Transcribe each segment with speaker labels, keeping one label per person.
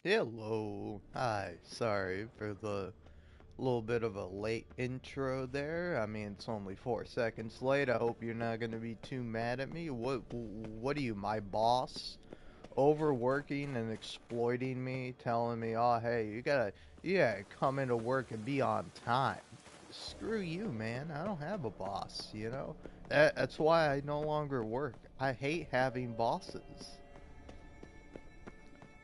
Speaker 1: Hello. Hi. Sorry for the little bit of a late intro there. I mean, it's only 4 seconds late. I hope you're not going to be too mad at me. What are you, my boss? Overworking and exploiting me, telling me, "Oh, hey, you gotta come into work and be on time." Screw you, man. I don't have a boss, you know? That's why I no longer work. I hate having bosses.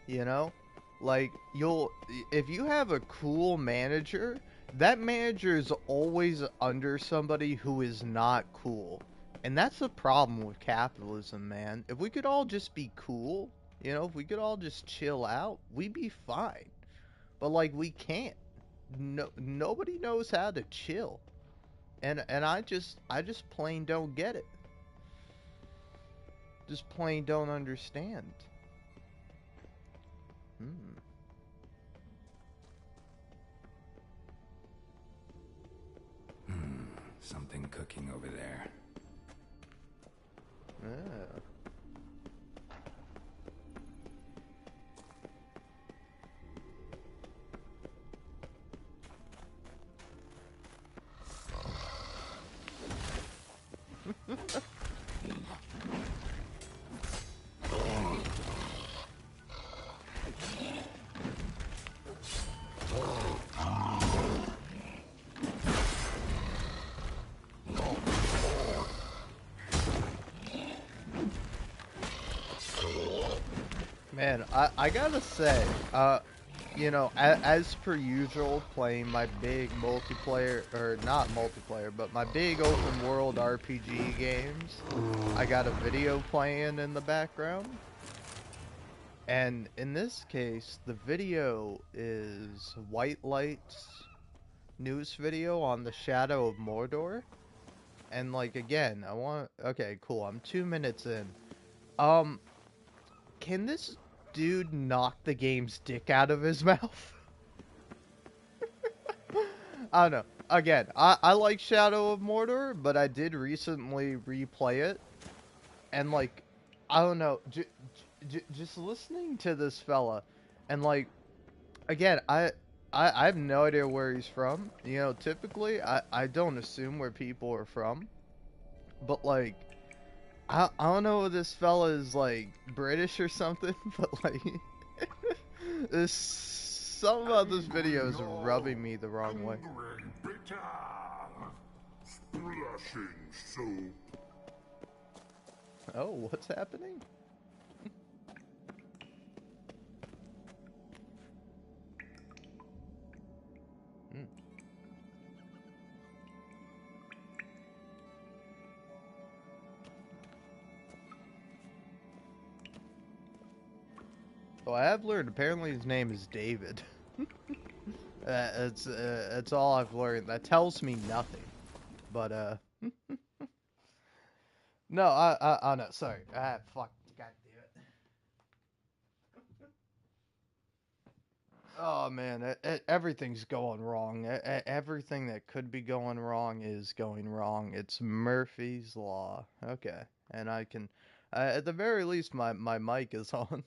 Speaker 1: You know, like if you have a cool manager, that manager is always under somebody who is not cool. And that's the problem with capitalism, man. If we could all just be cool, if we could all just chill out, we'd be fine. But like we can't. No, nobody knows how to chill. And I just plain don't get it. Just plain don't understand. Hmm.
Speaker 2: Something cooking over there.
Speaker 1: Yeah. Man, I gotta say, as per usual, playing my big multiplayer, or not multiplayer, but my big open world RPG games, I got a video playing in the background. And in this case, the video is White Light's news video on the Shadow of Mordor. And like again, okay, cool, I'm 2 minutes in. Um, can this dude knock the game's dick out of his mouth? I don't know. Again, I like Shadow of Mordor, but I did recently replay it, and like, I don't know, just listening to this fella, and like, again, I have no idea where he's from. Typically, I don't assume where people are from, but like, I don't know if this fella is like British or something, but like, this something about this video is rubbing me the wrong way.
Speaker 3: Angry, bitter, splashing soup.
Speaker 1: Oh, what's happening? Hmm. So I have learned apparently his name is David. That's all I've learned. That tells me nothing. But no, oh no, sorry. Fuck, god damn it. Oh man, everything's going wrong. Everything that could be going wrong is going wrong. It's Murphy's Law. Okay, and I can, at the very least, my mic is on.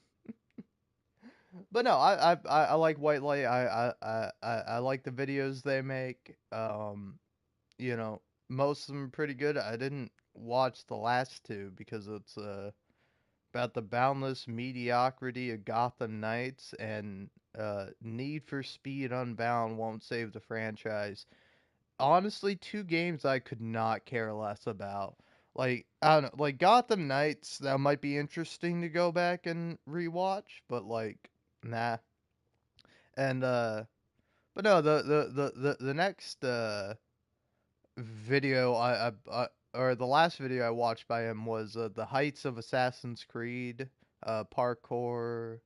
Speaker 1: But no, I like White Light. I like the videos they make. You know, most of them are pretty good. I didn't watch the last two because it's about the boundless mediocrity of Gotham Knights, and Need for Speed Unbound won't save the franchise. Honestly, two games I could not care less about. Like, I don't know, like Gotham Knights, that might be interesting to go back and rewatch, but like, nah. And but no, the next video or the last video I watched by him was the Heights of Assassin's Creed parkour,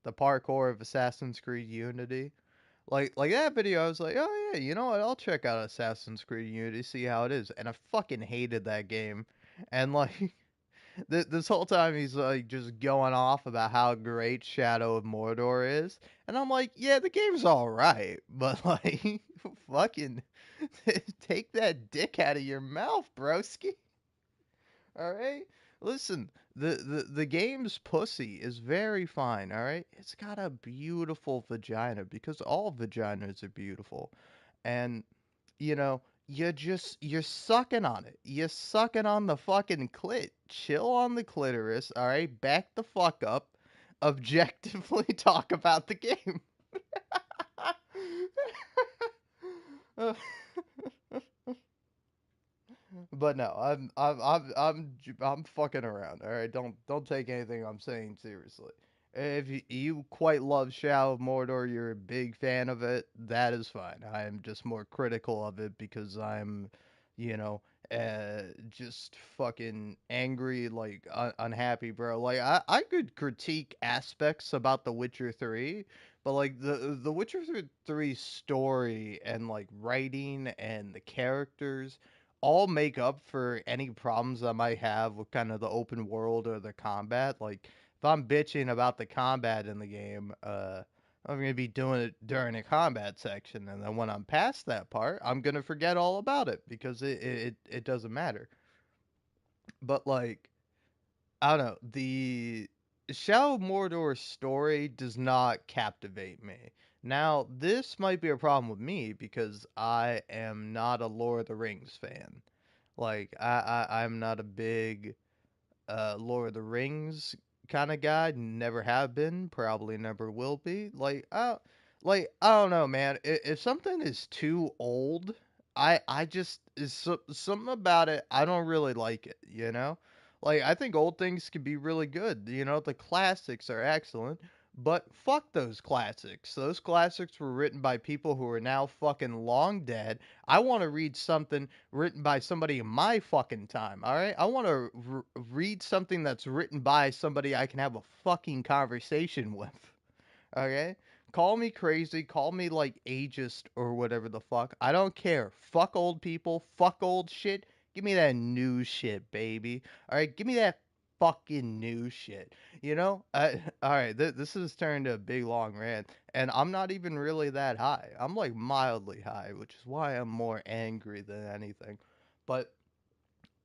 Speaker 1: the parkour of Assassin's Creed Unity. Like that video, I was like, oh yeah, you know what? I'll check out Assassin's Creed Unity, see how it is. And I fucking hated that game. And like this whole time he's like just going off about how great Shadow of Mordor is, and I'm like, yeah, the game's all right, but like, fucking take that dick out of your mouth, broski. All right, listen. The game's pussy is very fine, all right? It's got a beautiful vagina because all vaginas are beautiful. And you know, you're sucking on it. You're sucking on the fucking clit. Chill on the clitoris, all right? Back the fuck up. Objectively talk about the game. But no, I'm fucking around. All right, don't take anything I'm saying seriously. If you quite love Shadow of Mordor, you're a big fan of it. That is fine. I am just more critical of it because I'm, you know, just fucking angry, like unhappy, bro. Like I could critique aspects about The Witcher 3, but like the Witcher 3 story and like writing and the characters all make up for any problems I might have with kind of the open world or the combat. Like if I'm bitching about the combat in the game, I'm gonna be doing it during a combat section, and then when I'm past that part, I'm gonna forget all about it because it doesn't matter. But like I don't know, the Shadow of Mordor story does not captivate me. Now, this might be a problem with me because I am not a Lord of the Rings fan. Like I'm not a big Lord of the Rings kind of guy. Never have been. Probably never will be. I don't know, man. If something is too old, I just something about it. I don't really like it. You know, like I think old things can be really good. You know, the classics are excellent. But fuck those classics. Those classics were written by people who are now fucking long dead. I want to read something written by somebody in my fucking time, all right? I want to read something that's written by somebody I can have a fucking conversation with, okay? Call me crazy, call me like ageist or whatever the fuck. I don't care. Fuck old people, fuck old shit. Give me that new shit, baby. All right, give me that fucking new shit. You know? All right, this has turned to a big long rant, and I'm not even really that high. I'm like mildly high, which is why I'm more angry than anything. But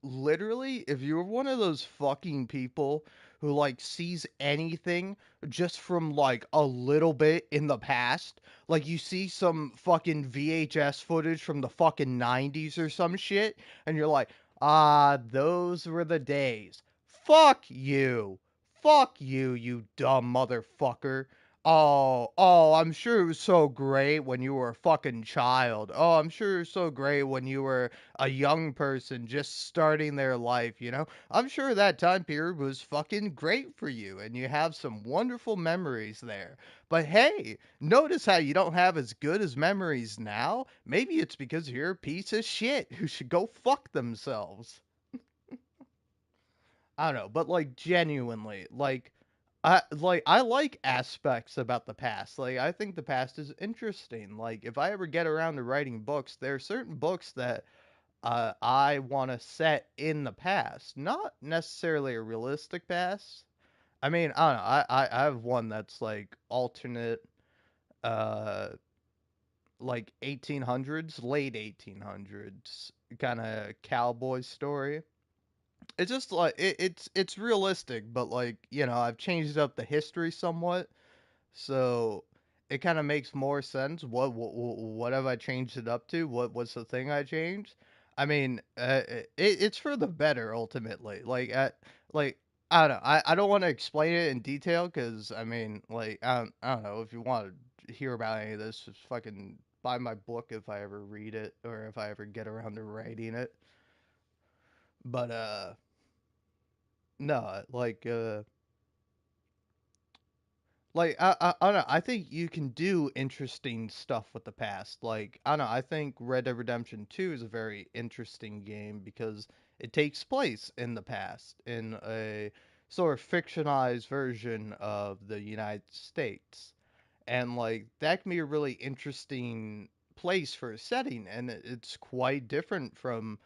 Speaker 1: literally, if you're one of those fucking people who like sees anything just from like a little bit in the past, like you see some fucking VHS footage from the fucking 90s or some shit, and you're like, ah, those were the days. Fuck you. Fuck you, you dumb motherfucker. Oh, I'm sure it was so great when you were a fucking child. Oh, I'm sure it was so great when you were a young person just starting their life, you know? I'm sure that time period was fucking great for you and you have some wonderful memories there. But hey, notice how you don't have as good as memories now? Maybe it's because you're a piece of shit who should go fuck themselves. I don't know, but like genuinely, I like aspects about the past. Like I think the past is interesting. Like if I ever get around to writing books, there are certain books that I want to set in the past, not necessarily a realistic past. I mean, I don't know. I have one that's like alternate, uh, like 1800s, late 1800s kind of cowboy story. It's just like it's realistic, but like I've changed up the history somewhat, so it kind of makes more sense. What have I changed it up to? What's the thing I changed? I mean, it's for the better ultimately. Like I don't know. I don't want to explain it in detail because I mean, like I don't know if you want to hear about any of this, just fucking buy my book if I ever read it or if I ever get around to writing it. But no, I don't know. I think you can do interesting stuff with the past. Like I don't know. I think Red Dead Redemption 2 is a very interesting game because it takes place in the past in a sort of fictionalized version of the United States, and like that can be a really interesting place for a setting, and it's quite different from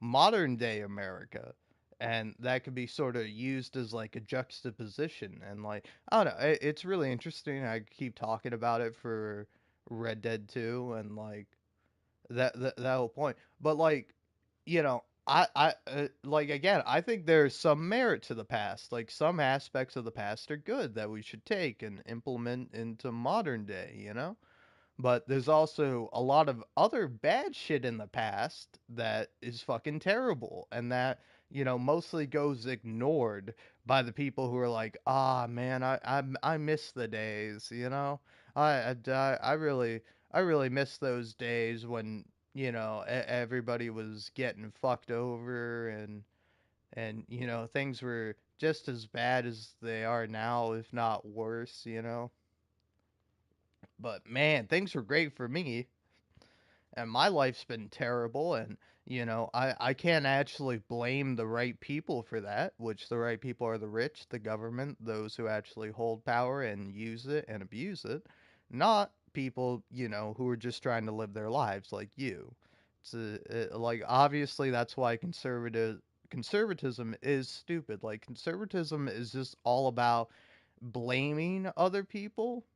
Speaker 1: modern day America. And that could be sort of used as like a juxtaposition. And like, I don't know, it's really interesting. I keep talking about it for Red Dead 2 and like that whole point. But like, you know, like again, I think there's some merit to the past. Like some aspects of the past are good that we should take and implement into modern day, you know? But there's also a lot of other bad shit in the past that is fucking terrible and that, mostly goes ignored by the people who are like, "Ah, man, I miss the days, you know? I really miss those days when, everybody was getting fucked over and things were just as bad as they are now, if not worse, you know?" But man, things were great for me, and my life's been terrible, and I can't actually blame the right people for that, which the right people are the rich, the government, those who actually hold power and use it and abuse it, not people, who are just trying to live their lives like you. Like obviously that's why conservatism is stupid. Like conservatism is just all about blaming other people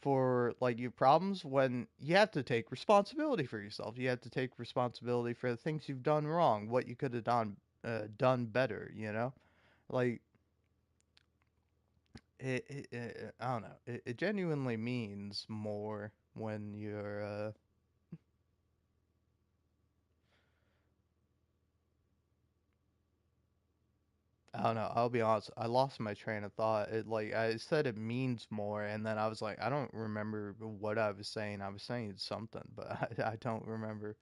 Speaker 1: for like your problems when you have to take responsibility for yourself. You have to take responsibility for the things you've done wrong, what you could have done better. Like I don't know. It genuinely means more when you're. I don't know. I'll be honest. I lost my train of thought. It like I said, it means more, and then I was like, I don't remember what I was saying. I was saying something, but I don't remember.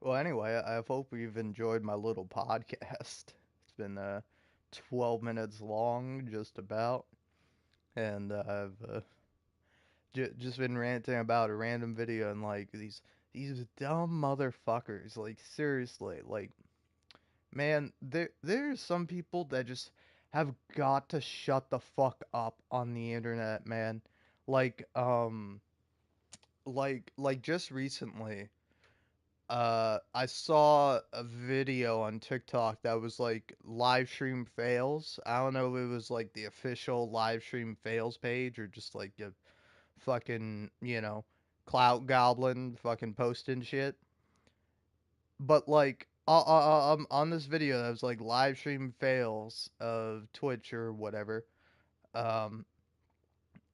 Speaker 1: Well, anyway, I hope you've enjoyed my little podcast. It's been 12 minutes long, just about, and I've just been ranting about a random video and like these dumb motherfuckers. Like seriously, like man, there's some people that just have got to shut the fuck up on the internet, man. Like like just recently. I saw a video on TikTok that was like live stream fails. I don't know if it was like the official live stream fails page or just like a fucking, clout goblin fucking posting shit. But like on this video that was like live stream fails of Twitch or whatever. Um,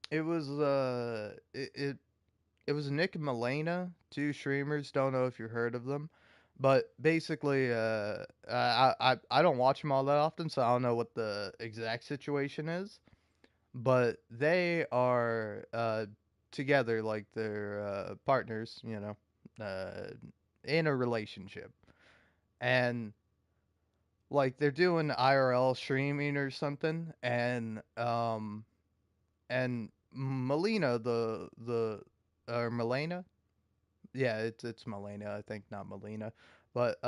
Speaker 1: it was it was Nick and Milena, two streamers. Don't know if you heard of them, but basically, I don't watch them all that often, so I don't know what the exact situation is. But they are together, like they're partners, in a relationship, and like they're doing IRL streaming or something, and Melina, the or Milena, yeah, it's Milena, I think, not Melina. But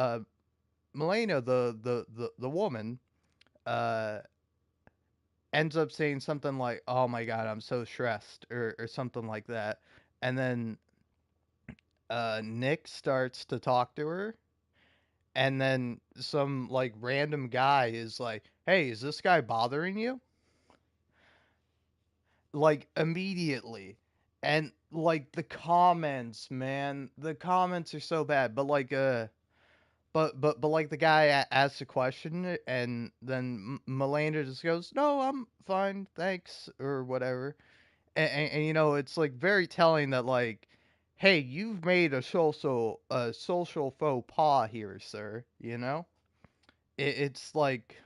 Speaker 1: Milena, the woman, uh ends up saying something like, "Oh my god, I'm so stressed," or something like that. And then Nick starts to talk to her, and then some like random guy is like, "Hey, is this guy bothering you?" Like immediately. And like the comments, man, the comments are so bad. But like but like the guy asks a question, and then Melanda just goes, "No, I'm fine, thanks," or whatever. And it's like very telling that like, hey, you've made a social faux pas here, sir. It's like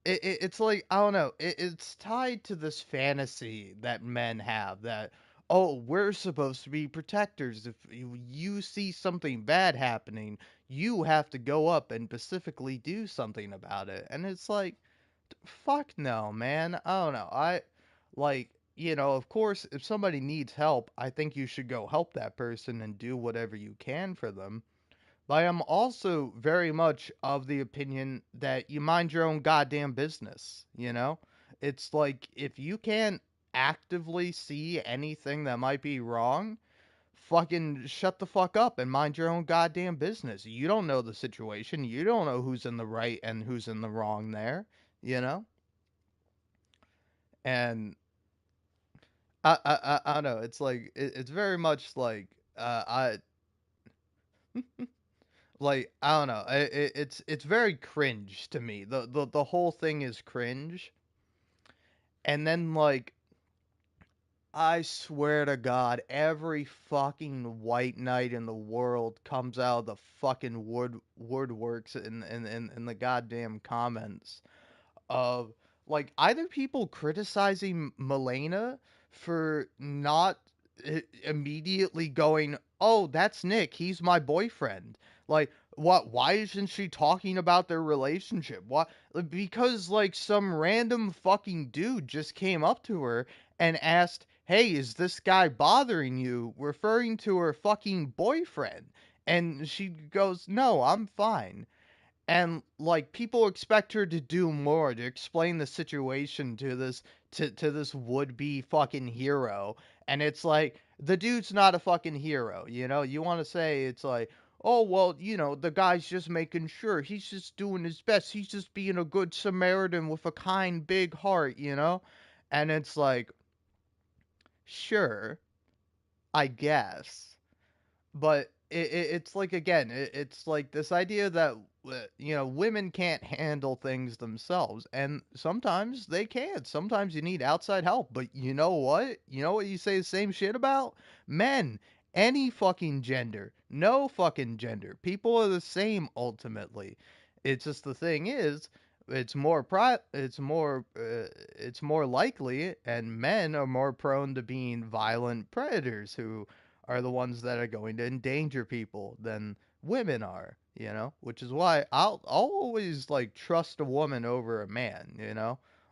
Speaker 1: it's like I don't know. It's tied to this fantasy that men have that, oh, we're supposed to be protectors. If you see something bad happening, you have to go up and specifically do something about it. And it's like, fuck no, man. I don't know. I like, of course, if somebody needs help, I think you should go help that person and do whatever you can for them. But I am also very much of the opinion that you mind your own goddamn business, you know? It's like if you can't actively see anything that might be wrong, fucking shut the fuck up and mind your own goddamn business. You don't know the situation. You don't know who's in the right and who's in the wrong there, you know? And I don't know. It's like it's very much like I like I don't know. It's very cringe to me. The whole thing is cringe. And then like I swear to God, every fucking white knight in the world comes out of the fucking woodworks in the goddamn comments of like either people criticizing Milena for not immediately going, "Oh, that's Nick. He's my boyfriend." Like, what? Why isn't she talking about their relationship? What? Because like some random fucking dude just came up to her and asked, "Hey, is this guy bothering you?" referring to her fucking boyfriend. And she goes, "No, I'm fine." And like people expect her to do more to explain the situation to this would be fucking hero, and it's like the dude's not a fucking hero. You want to say it's like, oh well, the guy's just making sure, he's just doing his best, he's just being a good Samaritan with a kind big heart. And it's like, sure, I guess. But it's like again, it's like this idea that women can't handle things themselves, and sometimes they can't. Sometimes you need outside help. But you know what? You know what you say the same shit about? Men, any fucking gender, no fucking gender. People are the same ultimately. It's just the thing is, it's more likely, and men are more prone to being violent predators who are the ones that are going to endanger people than women are. Which is why I'll always like trust a woman over a man.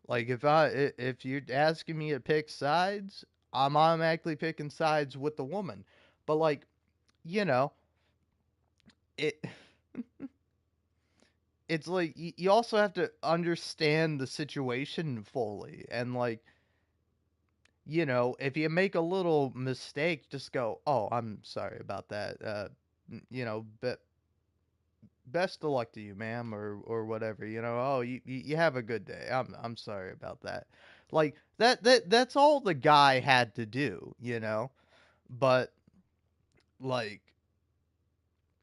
Speaker 1: Like if you're asking me to pick sides, I'm automatically picking sides with the woman. But like, you know, it it's like you also have to understand the situation fully, and like, if you make a little mistake, just go, "Oh, I'm sorry about that. But best of luck to you, ma'am," or whatever. "Oh, you have a good day. I'm sorry about that." Like that's all the guy had to do. But like,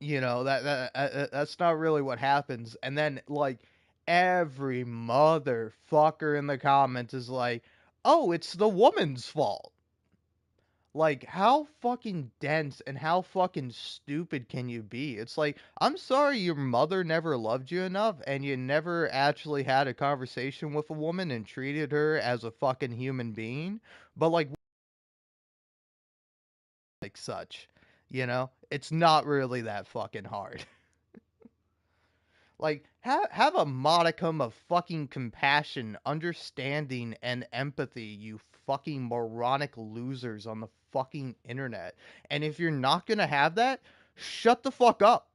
Speaker 1: that's not really what happens. And then like every motherfucker in the comments is like, "Oh, it's the woman's fault." Like, how fucking dense and how fucking stupid can you be? It's like, I'm sorry your mother never loved you enough and you never actually had a conversation with a woman and treated her as a fucking human being. But like such, it's not really that fucking hard. Like, have a modicum of fucking compassion, understanding, and empathy, you fucking moronic losers on the fucking internet. And if you're not gonna have that, shut the fuck up.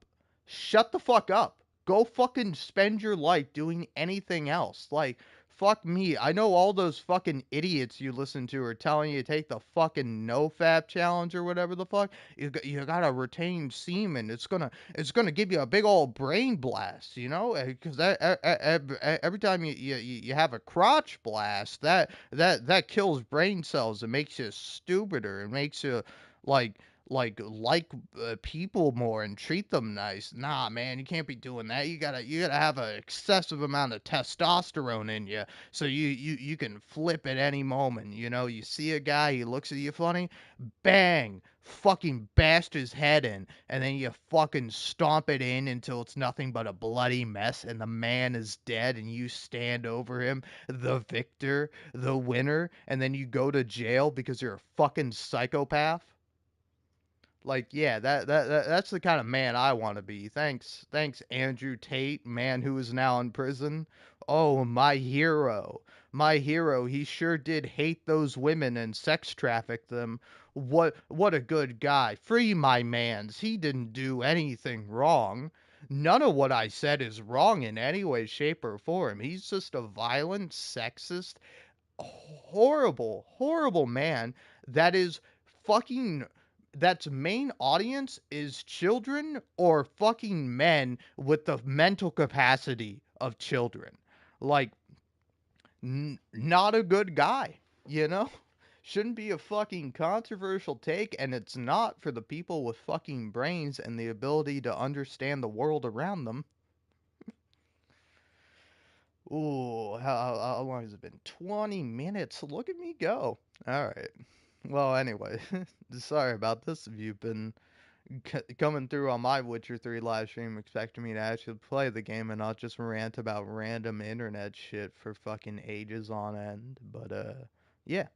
Speaker 1: Shut the fuck up. Go fucking spend your life doing anything else. Like, fuck me. I know all those fucking idiots you listen to are telling you to take the fucking no-fap challenge or whatever the fuck. You gotta retain semen. It's gonna give you a big old brain blast. Because every time you have a crotch blast, that kills brain cells. It makes you stupider. It makes you like people more and treat them nice. Nah, man, you can't be doing that. You gotta have an excessive amount of testosterone in you, so you can flip at any moment. You see a guy, he looks at you funny, bang, fucking bashed his head in, and then you fucking stomp it in until it's nothing but a bloody mess, and the man is dead, and you stand over him, the victor, the winner, and then you go to jail because you're a fucking psychopath. Like, yeah, that's the kind of man I want to be. Thanks, Andrew Tate, man who is now in prison. Oh, my hero. My hero, he sure did hate those women and sex traffic them. What a good guy. Free my mans. He didn't do anything wrong. None of what I said is wrong in any way, shape, or form. He's just a violent, sexist, horrible, horrible man that is fucking that's main audience is children or fucking men with the mental capacity of children. Like, not a good guy, you know? shouldn't be a fucking controversial take, and it's not for the people with fucking brains and the ability to understand the world around them. Ooh, how long has it been? 20 minutes. Look at me go. All right. Well, anyway, sorry about this. If you've been coming through on my Witcher 3 live stream expecting me to actually play the game and not just rant about random internet shit for fucking ages on end. But, yeah.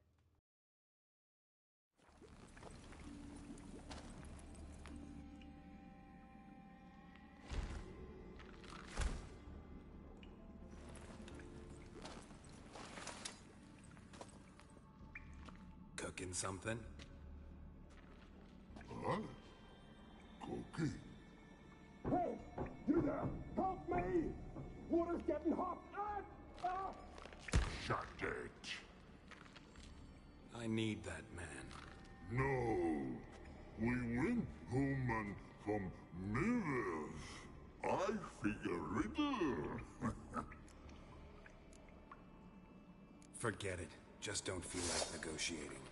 Speaker 2: Cooking something?
Speaker 3: Huh? Cookie?
Speaker 4: Hey, you there! Help me! Water's getting hot!
Speaker 3: Shut it.
Speaker 2: I need that man.
Speaker 3: No. We went home and from mirrors. I figure riddle.
Speaker 2: Forget it. Just don't feel like negotiating.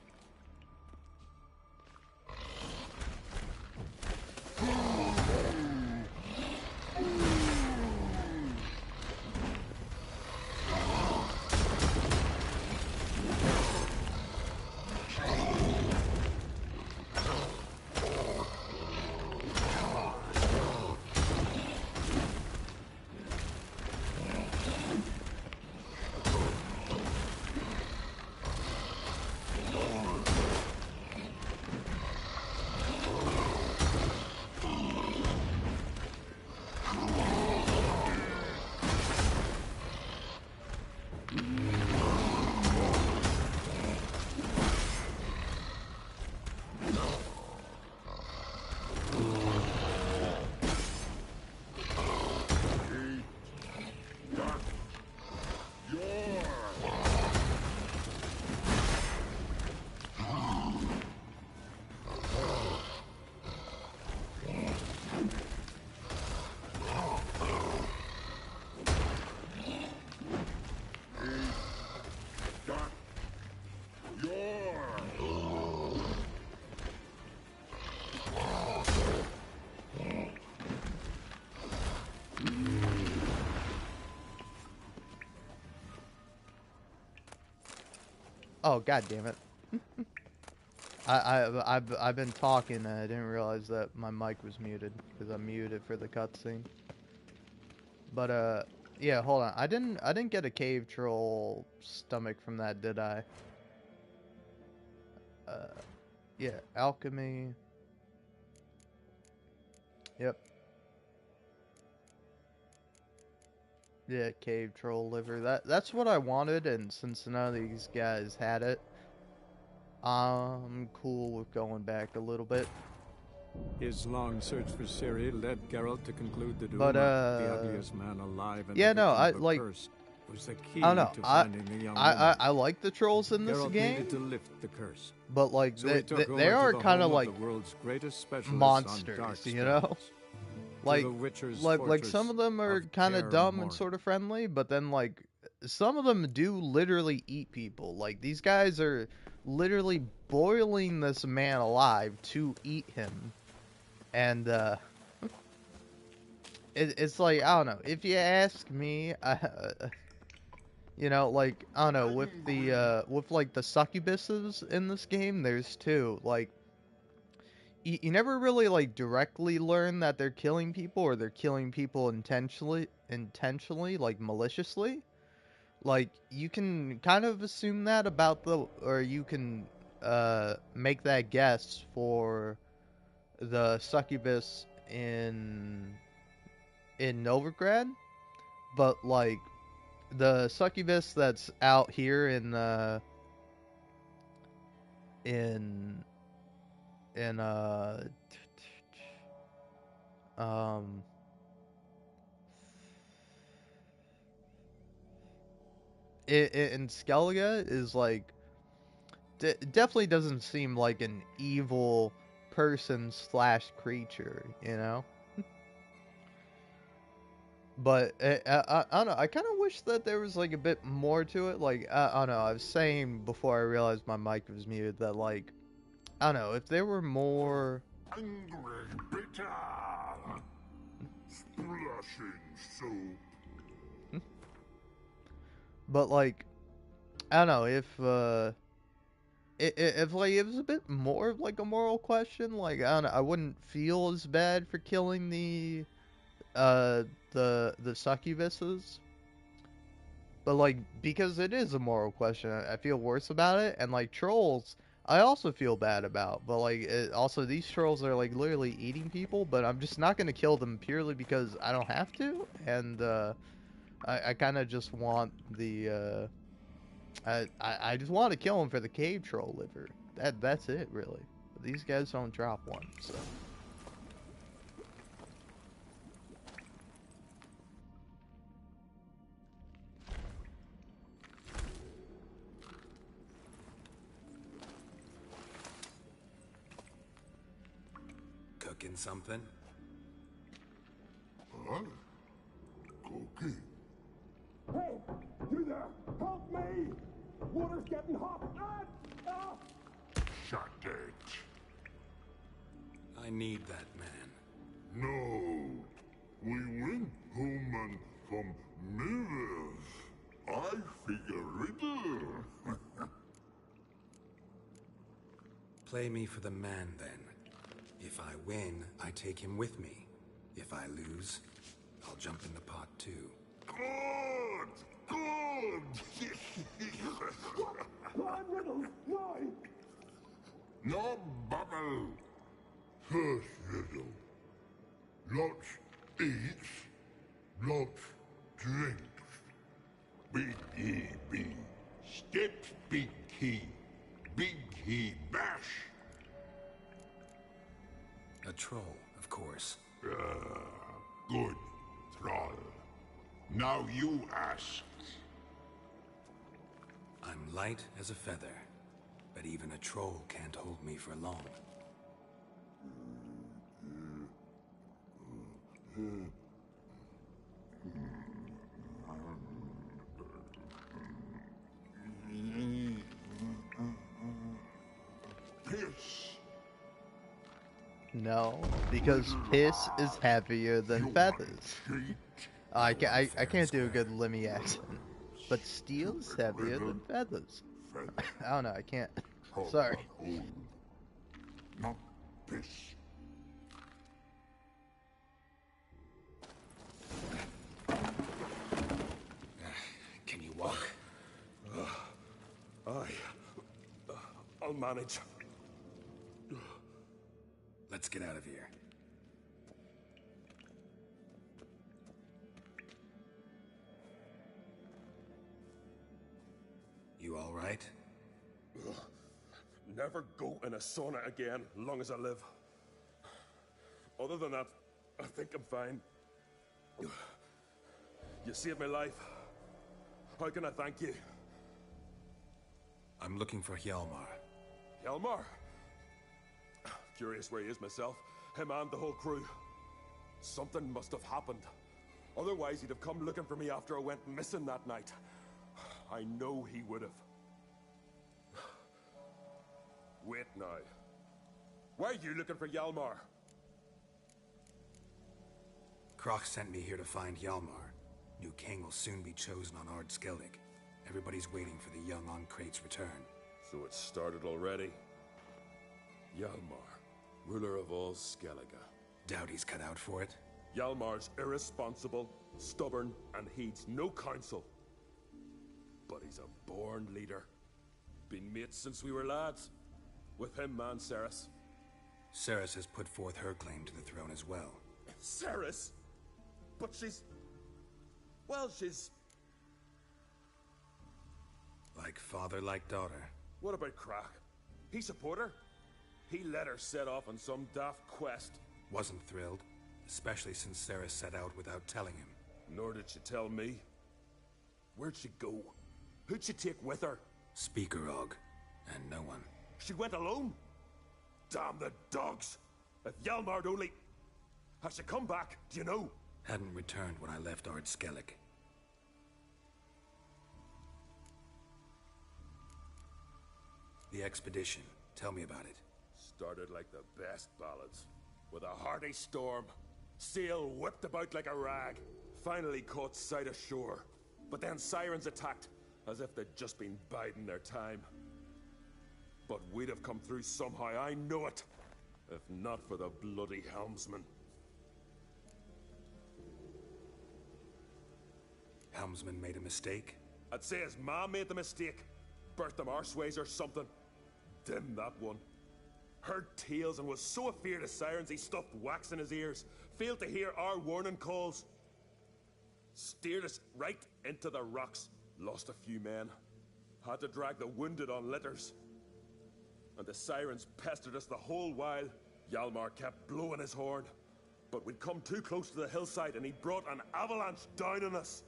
Speaker 1: Oh, god damn it. I've been talking and I didn't realize that my mic was muted because I muted for the cutscene. But yeah, hold on. I didn't get a cave troll stomach from that, did I? Yeah, alchemy. Yep. Yeah, cave troll liver. That's what I wanted, and since none of these guys had it, I'm cool with going back a little bit.
Speaker 5: His long search for Ciri led Geralt to conclude that
Speaker 1: But,
Speaker 5: Uma, the ugliest man alive and
Speaker 1: yeah,
Speaker 5: the
Speaker 1: no,
Speaker 5: victim
Speaker 1: I,
Speaker 5: of a
Speaker 1: like,
Speaker 5: curse, was the key
Speaker 1: I don't know.
Speaker 5: to finding the young woman.
Speaker 1: I like the trolls in this
Speaker 5: Geralt
Speaker 1: game,
Speaker 5: needed to lift the curse.
Speaker 1: but like
Speaker 5: So he took
Speaker 1: they
Speaker 5: Uma
Speaker 1: are
Speaker 5: to the
Speaker 1: kind of
Speaker 5: home
Speaker 1: like
Speaker 5: the world's greatest specialist on
Speaker 1: monsters,
Speaker 5: dark
Speaker 1: you know?
Speaker 5: spells, to
Speaker 1: Like
Speaker 5: the Witcher's
Speaker 1: like some
Speaker 5: fortress
Speaker 1: of them are
Speaker 5: of
Speaker 1: kind of
Speaker 5: Kaer
Speaker 1: dumb and
Speaker 5: Morhen.
Speaker 1: sort of friendly, but then like some of them do literally eat people. Like these guys are literally boiling this man alive to eat him, and it's like I don't know. If you ask me, you know, like I don't know with like the succubuses in this game. There's two. Like you never really like directly learn that they're killing people or they're killing people intentionally, like maliciously. Like you can kind of assume that about or you can make that guess for the succubus in Novigrad, but like the succubus that's out here in in um in Skellige is like definitely doesn't seem like an evil person slash creature, you know. But I don't know. I kind of wish that there was like a bit more to it. Like I don't know. I was saying before I realized my mic was muted that like I don't know if there were more.
Speaker 3: Angry, bitter, splashing soup.
Speaker 1: But like I don't know if like it was a bit more of like a moral question. Like I don't know. I wouldn't feel as bad for killing uh the succubuses. But like because it is a moral question, I feel worse about it. And like trolls, I also feel bad about. But like also these trolls are like literally eating people. But I'm just not gonna kill them purely because I don't have to. And I kind of just want the I just want to kill them for the cave troll liver. That's it really. But these guys don't drop one, so.
Speaker 2: Cooking something?
Speaker 3: Huh? Cookie?
Speaker 4: Hey, you there! Help me! Water's getting hot!
Speaker 3: Shut it.
Speaker 2: I need that man.
Speaker 3: No. We went home and from mirrors. I figure riddle.
Speaker 2: Play me for the man, then. If I win, I take him with me. If I lose, I'll jump in the pot, too.
Speaker 3: Good! Good!
Speaker 4: Prime riddles, why?
Speaker 3: No bubble. First riddle. Lots eats, lots drinks. Big E B. Steps big key. Big key bash.
Speaker 2: A troll, of course.
Speaker 3: Good, Thrall. Now you ask.
Speaker 2: I'm light as a feather, but even a troll can't hold me for long.
Speaker 3: Piss.
Speaker 1: No, because piss is heavier than feathers. I can't do a good Lemmy accent, but steel is heavier than feathers. I don't know. I can't. Sorry.
Speaker 3: Not piss.
Speaker 2: Can you walk?
Speaker 6: I'll manage.
Speaker 2: Let's get out of here. You all right?
Speaker 6: Never go in a sauna again, long as I live. Other than that, I think I'm fine. You saved my life. How can I thank you?
Speaker 2: I'm looking for Hjalmar.
Speaker 6: Hjalmar? Curious where he is myself. Him and the whole crew. Something must have happened. Otherwise, he'd have come looking for me after I went missing that night. I know he would have. Wait now. Why are you looking for Hjalmar?
Speaker 2: Kroch sent me here to find Hjalmar. New king will soon be chosen on Ard Skellig. Everybody's waiting for the young Ancrate's return.
Speaker 6: So it started already. Hjalmar, ruler of all Skellige.
Speaker 2: Doubt he's cut out for it.
Speaker 6: Hjalmar's irresponsible, stubborn, and heeds no counsel. But he's a born leader. Been mates since we were lads. With him and Cerys.
Speaker 2: Cerys has put forth her claim to the throne as well.
Speaker 6: Cerys? But she's... well, she's...
Speaker 2: Like father, like daughter.
Speaker 6: What about Kroch? He support her? He let her set off on some daft quest.
Speaker 2: Wasn't thrilled, especially since Cerys set out without telling him.
Speaker 6: Nor did she tell me. Where'd she go? Who'd she take with her?
Speaker 2: Speakerog, and no one.
Speaker 6: She went alone? Damn the dogs! If Hjalmar'd only... Has she come back? Do you know?
Speaker 2: Hadn't returned when I left Ard Skellig. The expedition. Tell me about it.
Speaker 6: Started like the best ballads. With a hearty storm. Sail whipped about like a rag. Finally caught sight of shore. But then sirens attacked, as if they'd just been biding their time. But we'd have come through somehow, I know it. If not for the bloody helmsman.
Speaker 2: Helmsman made a mistake?
Speaker 6: I'd say his ma made the mistake. Burnt them arseways or something. Dim that one. Heard tales and was so afeard of sirens he stuffed wax in his ears. Failed to hear our warning calls. Steered us right into the rocks. Lost a few men. Had to drag the wounded on litters. And the sirens pestered us the whole while. Hjalmar kept blowing his horn. But we'd come too close to the hillside and he brought an avalanche down on us.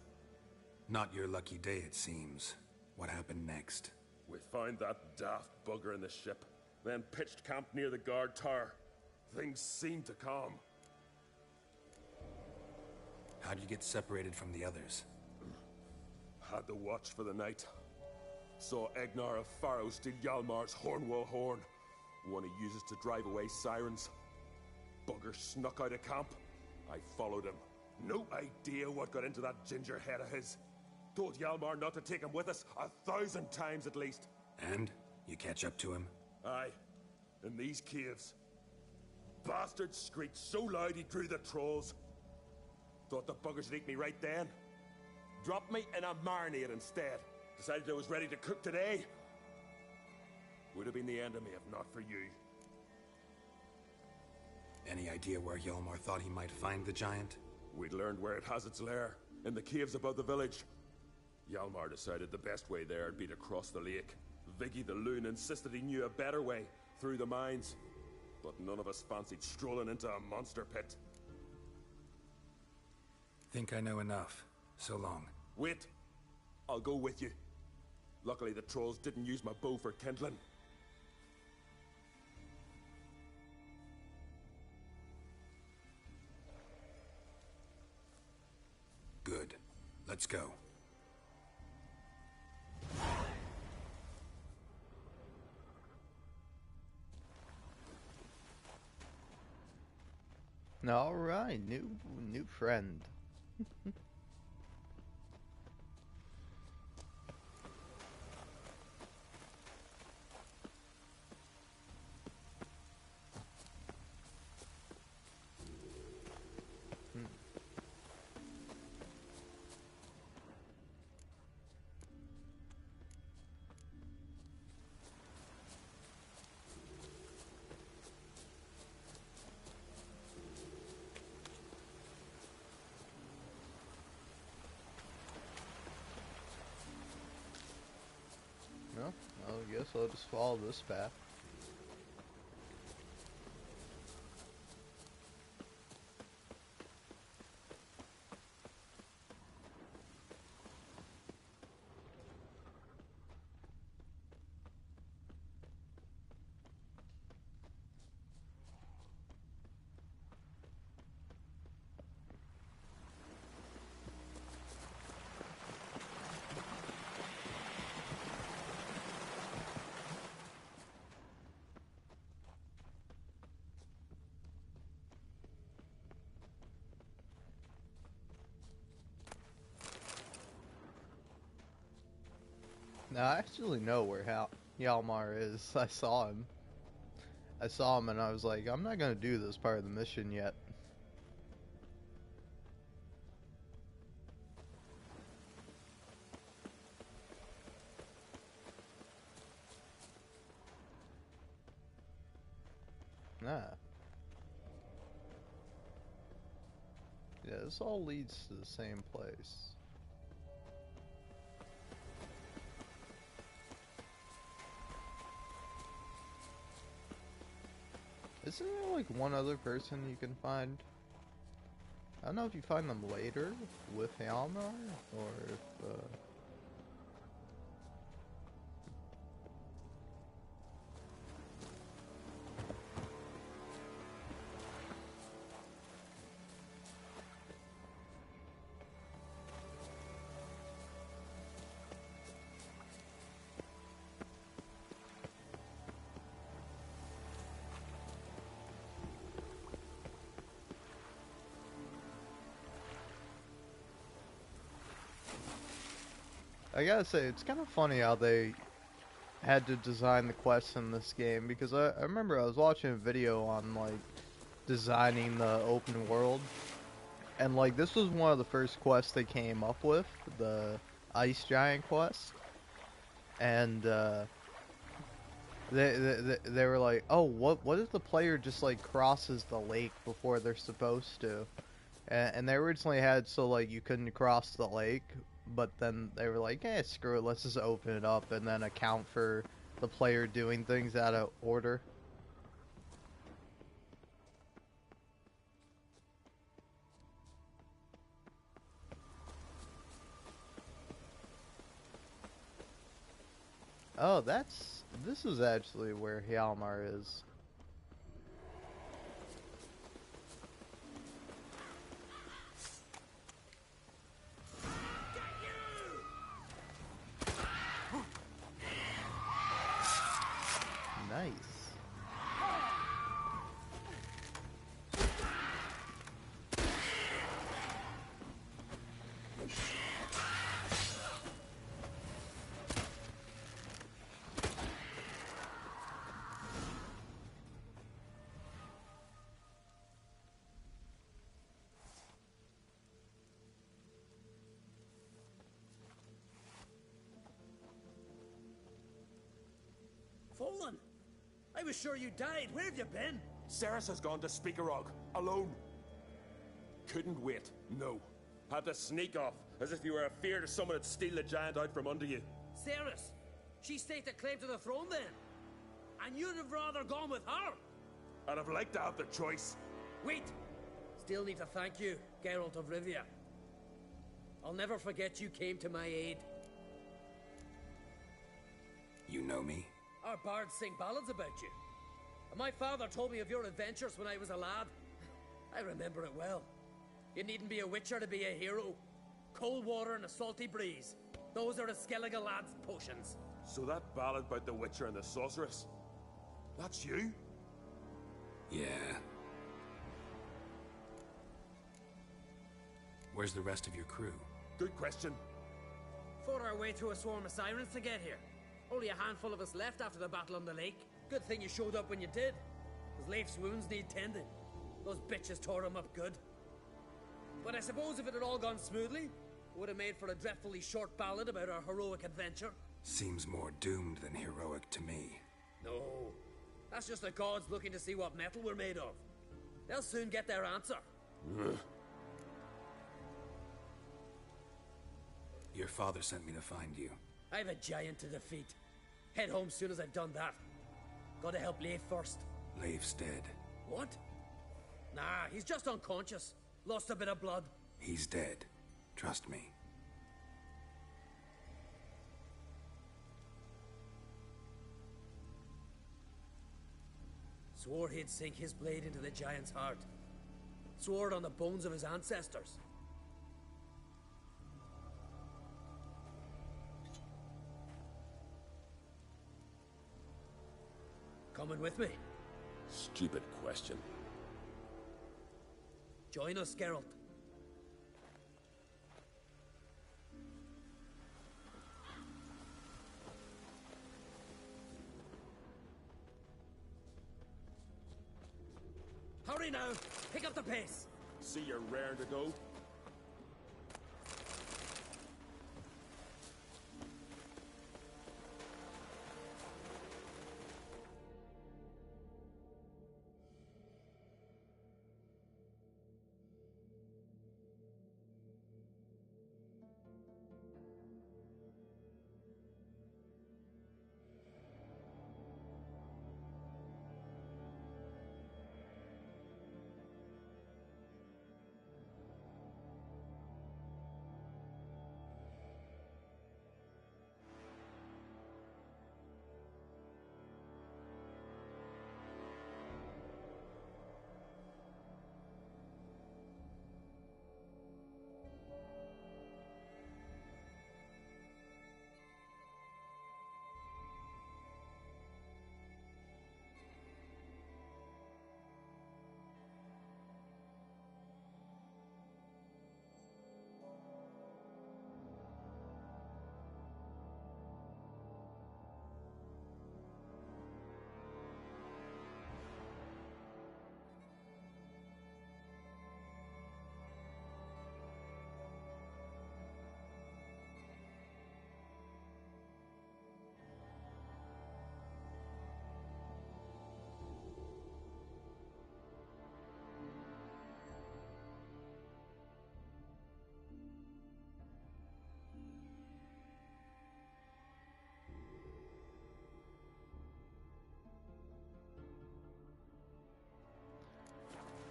Speaker 2: Not your lucky day, it seems. What happened next?
Speaker 6: We found that daft bugger in the ship, then pitched camp near the guard tower. Things seemed to calm.
Speaker 2: How'd you get separated from the others?
Speaker 6: Had to watch for the night. Saw Egnar of Faro steal Hjalmar's Hornwall horn, one he uses to drive away sirens. Bugger snuck out of camp. I followed him. No idea what got into that ginger head of his. Told Hjalmar not to take him with us 1,000 times at least.
Speaker 2: And? You catch up to him?
Speaker 6: Aye. In these caves. Bastard screeched so loud he drew the trolls. Thought the buggers would eat me right then. Dropped me in a marinade instead. Decided I was ready to cook today. Would have been the end of me if not for you.
Speaker 2: Any idea where Hjalmar thought he might find the giant?
Speaker 6: We'd learned where it has its lair, in the caves above the village. Hjalmar decided the best way there would be to cross the lake. Viggy the Loon insisted he knew a better way, through the mines. But none of us fancied strolling into a monster pit.
Speaker 2: Think I know enough. So long.
Speaker 6: Wait. I'll go with you. Luckily the trolls didn't use my bow for kindling.
Speaker 2: Good. Let's go.
Speaker 1: All right, new friend. Well, I guess I'll just follow this path. Now, I actually know where Hjalmar is. I saw him. And I was like, I'm not gonna do this part of the mission yet. Nah. Yeah, this all leads to the same place. Isn't there like one other person you can find? I don't know if you find them later with Hjalmar or if I gotta say, it's kind of funny how they had to design the quests in this game, because I remember I was watching a video on like designing the open world, and like this was one of the first quests they came up with, the Ice Giant quest, and they were like, oh, what if the player just like crosses the lake before they're supposed to? And they originally had so like you couldn't cross the lake, but then they were like, eh, screw it, let's just open it up and then account for the player doing things out of order. Oh, this is actually where Hjalmar is. Nice.
Speaker 7: Fallen! I was sure you died. Where have you been?
Speaker 6: Ceres has gone to Speakerog, alone. Couldn't wait, no. Had to sneak off, as if you were afeard of someone would steal the giant out from under you.
Speaker 7: Ceres! She staked a claim to the throne then. And you'd have rather gone with her.
Speaker 6: I'd have liked to have the choice.
Speaker 7: Wait! Still need to thank you, Geralt of Rivia. I'll never forget you came to my aid.
Speaker 2: You know me?
Speaker 7: Our bards sing ballads about you. And my father told me of your adventures when I was a lad. I remember it well. You needn't be a witcher to be a hero. Cold water and a salty breeze. Those are a Skellige lad's potions.
Speaker 6: So that ballad about the Witcher and the Sorceress, that's you?
Speaker 2: Yeah. Where's the rest of your crew?
Speaker 6: Good question.
Speaker 7: Fought our way through a swarm of sirens to get here. Only a handful of us left after the battle on the lake. Good thing you showed up when you did. Because Leif's wounds need tending. Those bitches tore him up good. But I suppose if it had all gone smoothly, it would have made for a dreadfully short ballad about our heroic adventure.
Speaker 2: Seems more doomed than heroic to me.
Speaker 7: No. That's just the gods looking to see what metal we're made of. They'll soon get their answer.
Speaker 2: Your father sent me to find you.
Speaker 7: I've a giant to defeat. Head home soon as I've done that. Gotta help Leif first.
Speaker 2: Leif's dead.
Speaker 7: What? Nah, he's just unconscious. Lost a bit of blood.
Speaker 2: He's dead. Trust me.
Speaker 7: Swore he'd sink his blade into the giant's heart. Swore it on the bones of his ancestors. Coming with me?
Speaker 6: Stupid question.
Speaker 7: Join us, Geralt. Hurry now! Pick up the pace!
Speaker 6: See you're raring to go?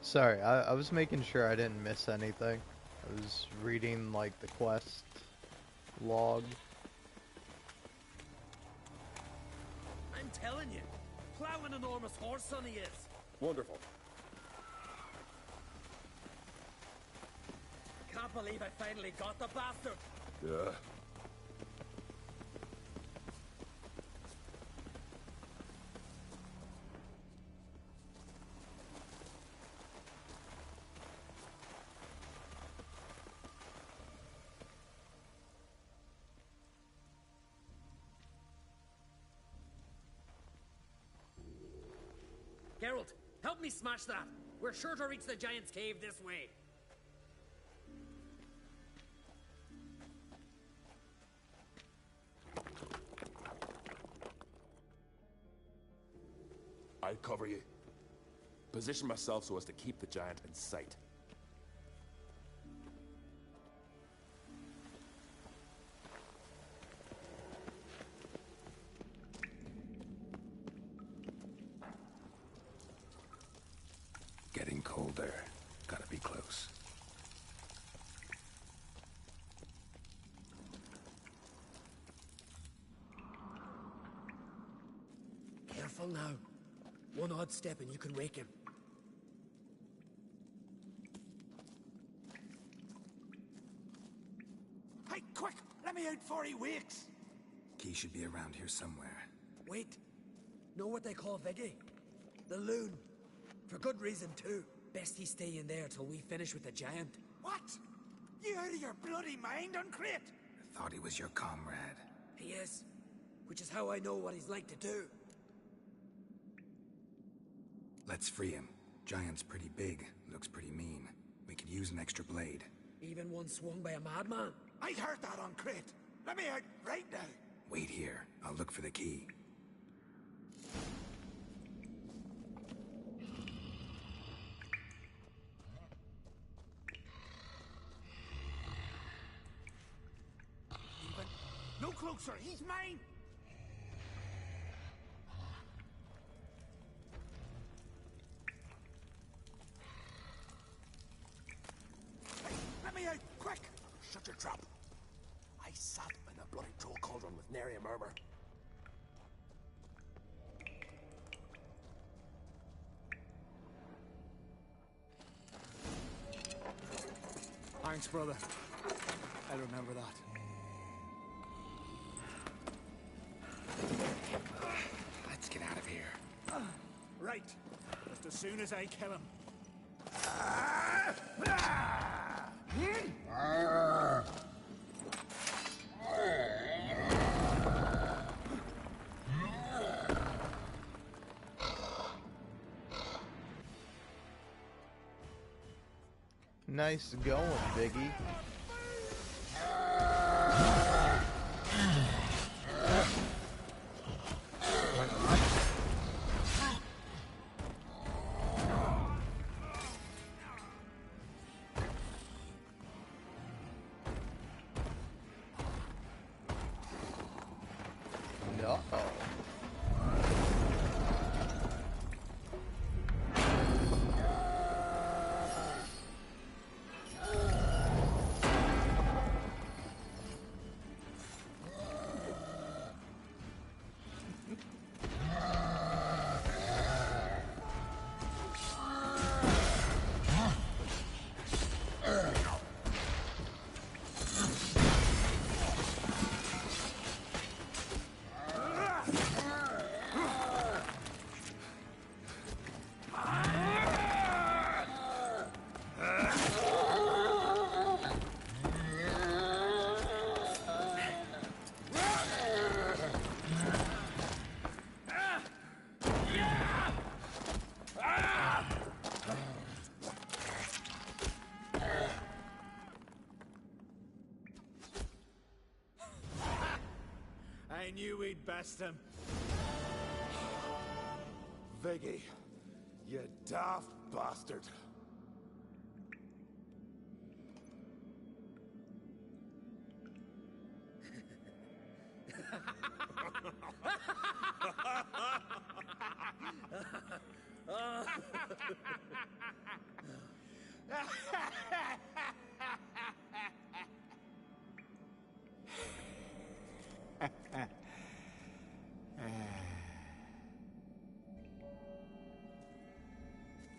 Speaker 1: Sorry, I was making sure I didn't miss anything. I was reading, like, the quest log.
Speaker 7: I'm telling you, plow an enormous horse son he is.
Speaker 6: Wonderful.
Speaker 7: Can't believe I finally got the bastard.
Speaker 6: Yeah.
Speaker 7: Geralt, help me smash that. We're sure to reach the giant's cave this way.
Speaker 6: I'll cover you. Position myself so as to keep the giant in sight.
Speaker 2: Getting colder. Gotta be close.
Speaker 7: Careful now. One odd step and you can wake him.
Speaker 8: Hey, quick! Let me out before he wakes!
Speaker 2: Key should be around here somewhere.
Speaker 7: Wait. Know what they call Viggy? The loon. For good reason, too. Best he stay in there till we finish with the giant.
Speaker 8: What? You out of your bloody mind, Uncrate?
Speaker 2: I thought he was your comrade.
Speaker 7: He is. Which is how I know what he's like to do.
Speaker 2: Let's free him. Giant's pretty big, looks pretty mean. We could use an extra blade.
Speaker 7: Even one swung by a madman.
Speaker 8: I heard that, Uncrate. Let me out right now.
Speaker 2: Wait here. I'll look for the key.
Speaker 8: Even no closer. He's mine. Hey, let me out, quick!
Speaker 6: Shut your trap. I sat in a bloody troll cauldron with nary a murmur.
Speaker 8: Thanks, brother. I remember that.
Speaker 2: Let's get out of here.
Speaker 8: Right. Just as soon as I kill him.
Speaker 1: Nice going, Biggie. No.
Speaker 8: I knew we'd best him.
Speaker 6: Viggy, you daft bastard.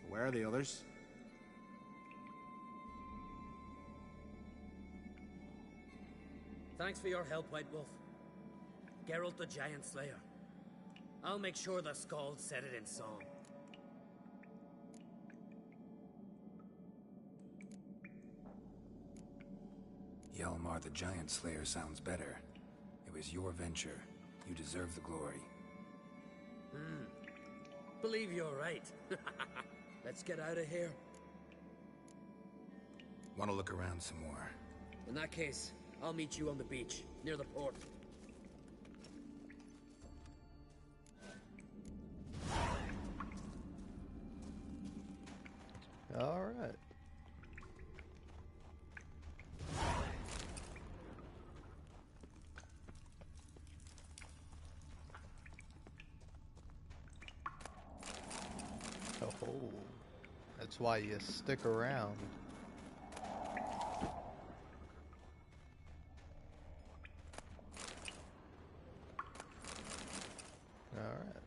Speaker 8: Where are the others?
Speaker 7: Thanks for your help, White Wolf. Geralt the Giant Slayer. I'll make sure the Scald said it in song.
Speaker 2: Hjalmar the Giant Slayer sounds better. It was your venture. You deserve the glory.
Speaker 7: Believe you're right. Let's get out of here.
Speaker 2: Want to look around some more?
Speaker 7: In that case, I'll meet you on the beach, near the port.
Speaker 1: All right. Oh, that's why you stick around. All right.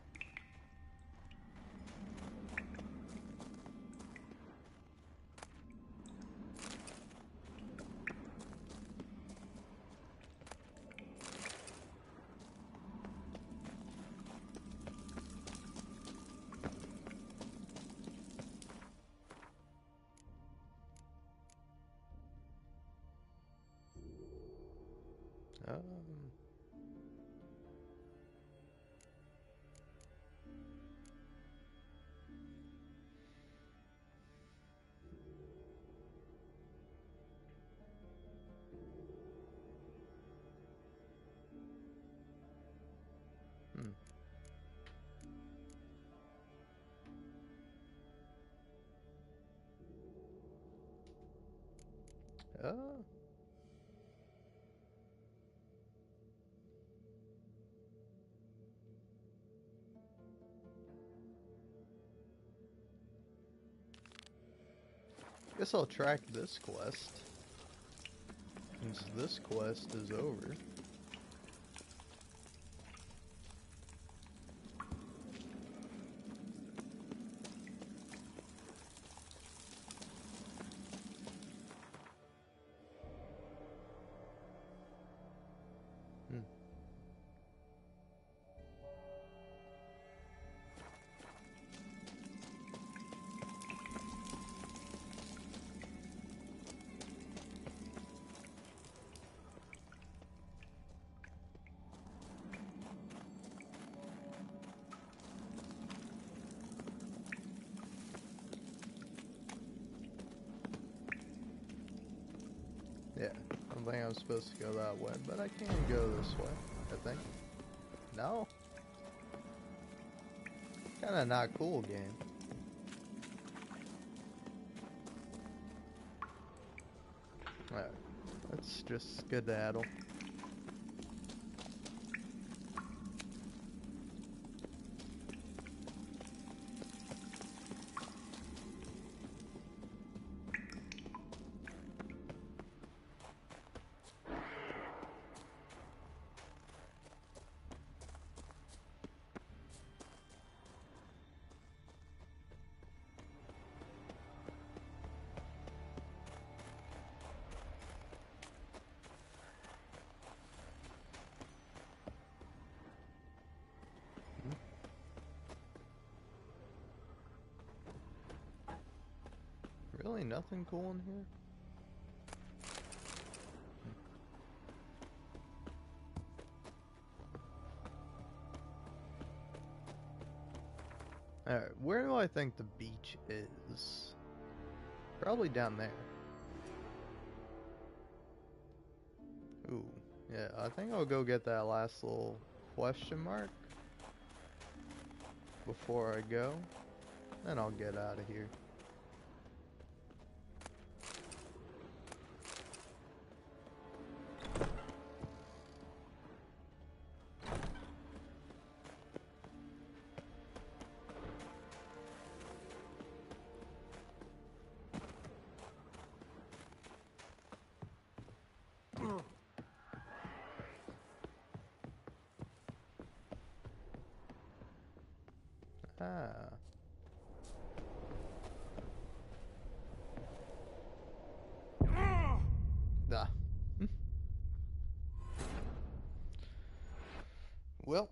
Speaker 1: Oh. Guess I'll track this quest. Since this quest is over. Yeah, I don't think I'm supposed to go that way, but I can go this way, I think. No? Kinda not cool game. Alright, let's just skedaddle. Really nothing cool in here? Alright, where do I think the beach is? Probably down there. Ooh, yeah, I think I'll go get that last little question mark before I go. Then I'll get out of here. Ah. Ah. Well.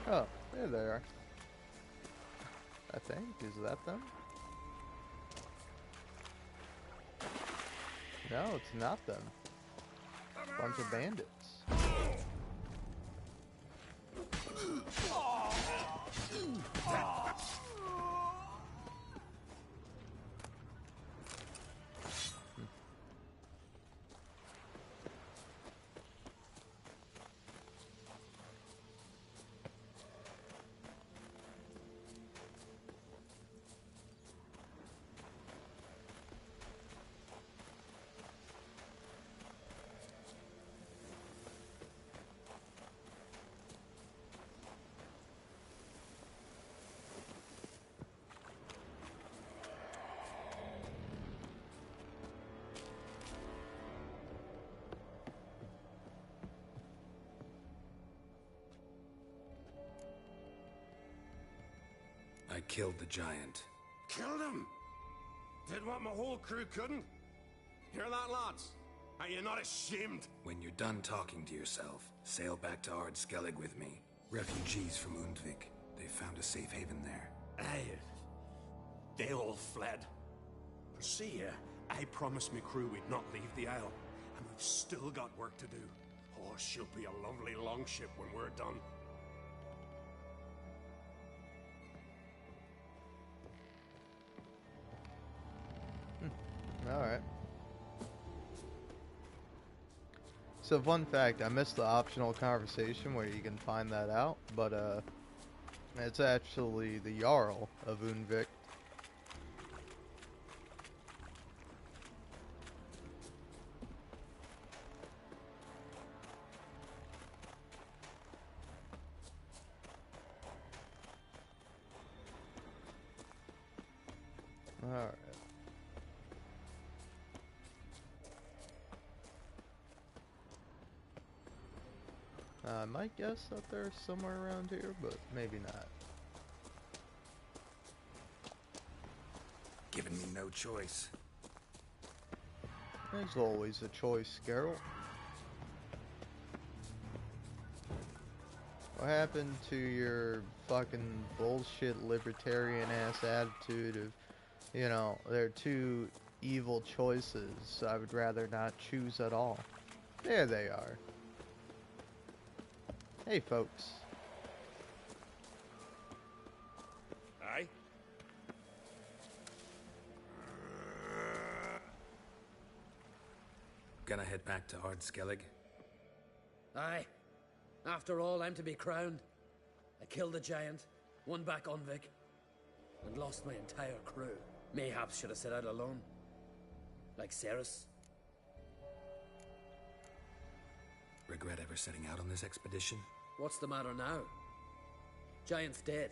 Speaker 1: Oh, there they are. I think. Is that them? No, it's not them. Bunch of bandits.
Speaker 2: I killed the giant.
Speaker 6: Killed him! Did what my whole crew couldn't? Hear that, lads? Are you not ashamed?
Speaker 2: When you're done talking to yourself, sail back to Ard Skellig with me. Refugees from Undvik. They found a safe haven there.
Speaker 8: Aye. They all fled. For see here, I promised my crew we'd not leave the Isle, and we've still got work to do. Oh, she'll be a lovely longship when we're done.
Speaker 1: Alright. So fun fact, I missed the optional conversation where you can find that out, but it's actually the Jarl of Undvik. Alright. I might guess that they're somewhere around here, but maybe not.
Speaker 2: Given me no choice.
Speaker 1: There's always a choice, Geralt. What happened to your fucking bullshit libertarian ass attitude of, you know, there are two evil choices, so I would rather not choose at all? There they are. Hey, folks.
Speaker 6: Aye?
Speaker 2: Gonna head back to Ard Skellig?
Speaker 7: Aye. After all, I'm to be crowned. I killed the giant, won back Undvik, and lost my entire crew. Mayhaps should have set out alone. Like Cerys.
Speaker 2: Regret ever setting out on this expedition?
Speaker 7: What's the matter now? Giant's dead,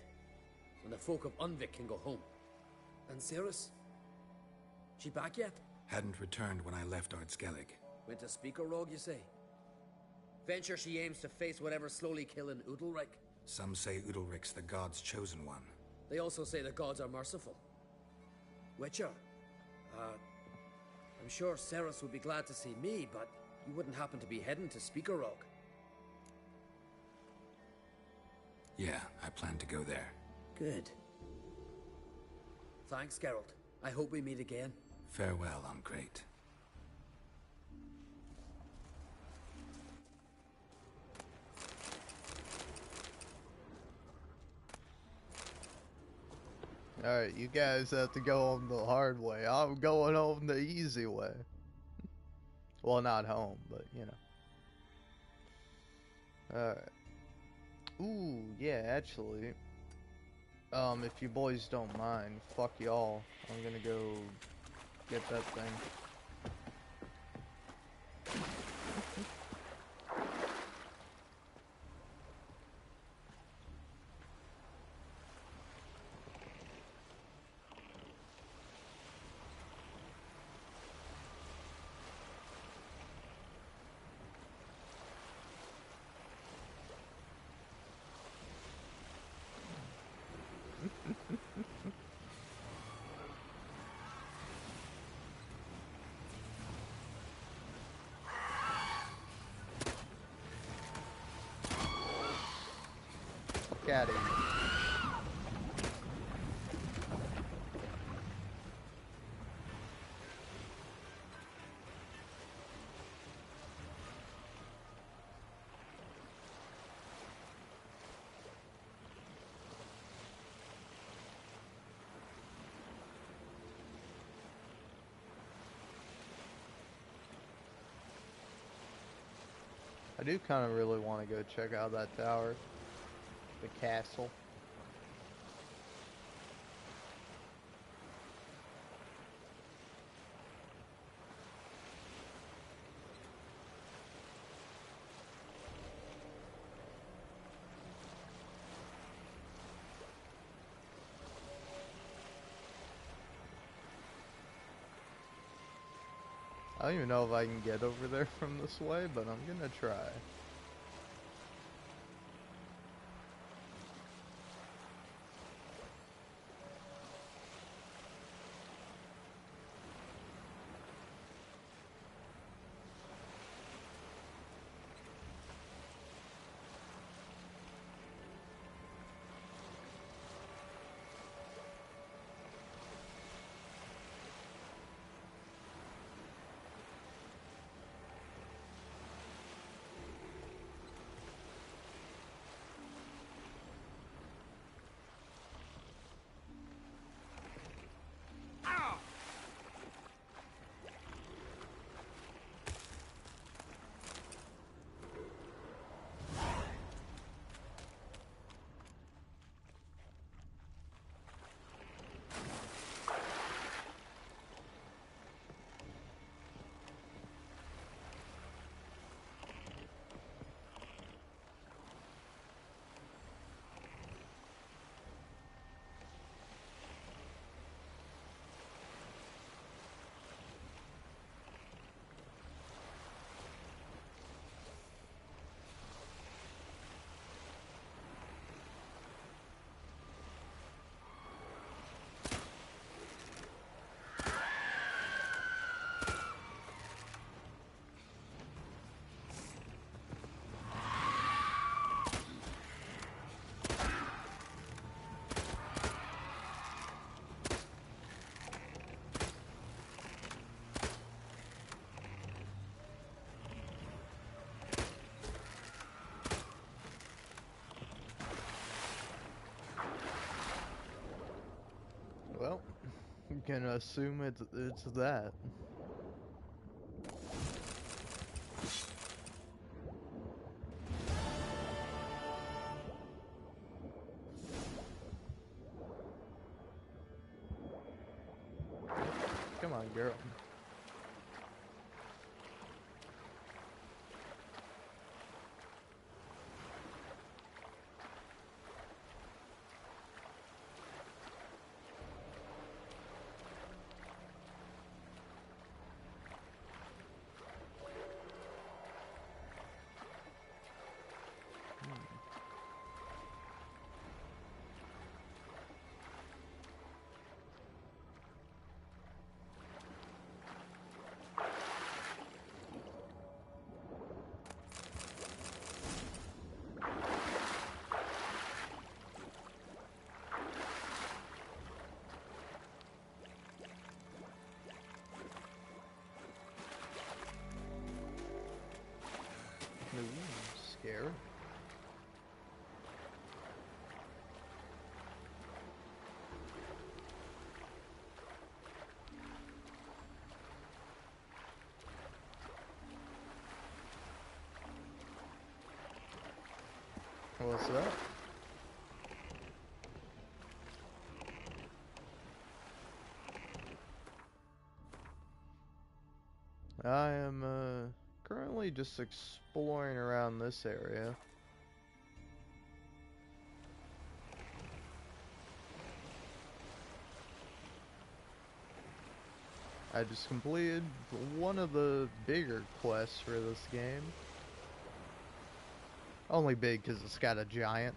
Speaker 7: and the folk of Undvik can go home. And Cerys? She back yet?
Speaker 2: Hadn't returned when I left Ard Skellig.
Speaker 7: Went to Speakerrogue, you say? Venture she aims to face whatever's slowly killing Udalryk.
Speaker 2: Some say Udalryk's the god's chosen one.
Speaker 7: They also say the gods are merciful. Witcher? I'm sure Cerys would be glad to see me, but you wouldn't happen to be heading to Speakerrogue.
Speaker 2: Yeah, I plan to go there.
Speaker 7: Good. Thanks, Geralt. I hope we meet again.
Speaker 2: Farewell, Uncrate.
Speaker 1: Alright, you guys have to go home the hard way. I'm going home the easy way. Well, not home, but you know. Alright. Ooh, yeah, actually. If you boys don't mind, fuck y'all. I'm gonna go get that thing. Fuck outta here. I do kind of really want to go check out that tower. The castle. I don't even know if I can get over there from this way, but I'm gonna try. Well, I'm gonna assume it's that. Come on, girl. Ooh, scared. What's that? I am currently just exploring around this area. I just completed one of the bigger quests for this game. Only big because it's got a giant.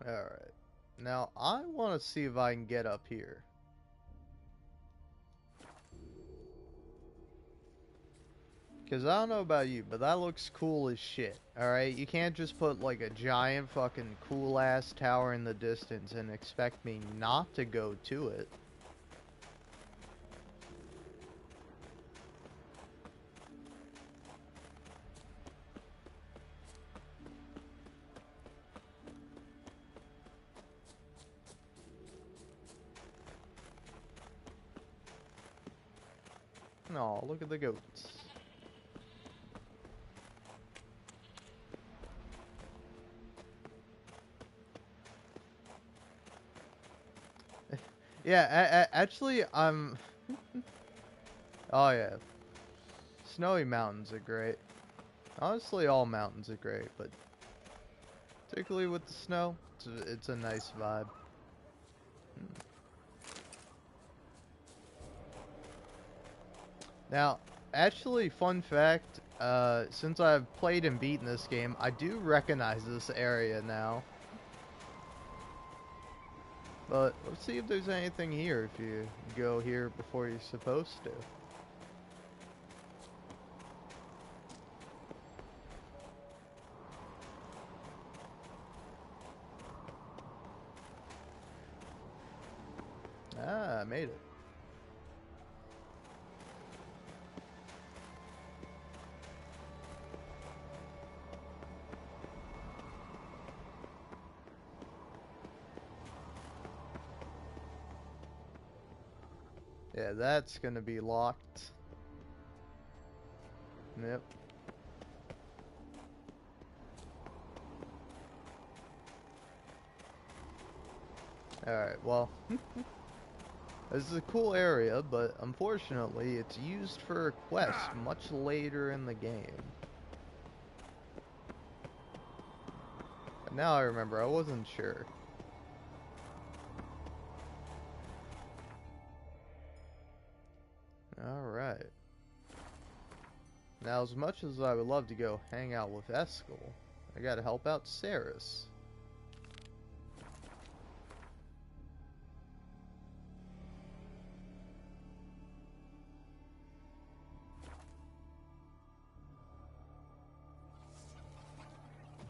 Speaker 1: Alright. Now, I want to see if I can get up here. Because I don't know about you, but that looks cool as shit. Alright? You can't just put like a giant fucking cool ass tower in the distance and expect me not to go to it. Oh, look at the goats. Yeah, actually, I'm... Oh, yeah. Snowy mountains are great. Honestly, all mountains are great, but... particularly with the snow, it's a nice vibe. Now, actually, fun fact, since I've played and beaten this game, I do recognize this area now. But let's see if there's anything here if you go here before you're supposed to. Ah, I made it. Yeah, that's gonna be locked. Yep. Alright, well, this is a cool area, but unfortunately it's used for a quest much later in the game. And now I remember, I wasn't sure. Alright. Now, as much as I would love to go hang out with Eskel, I gotta help out Cerys.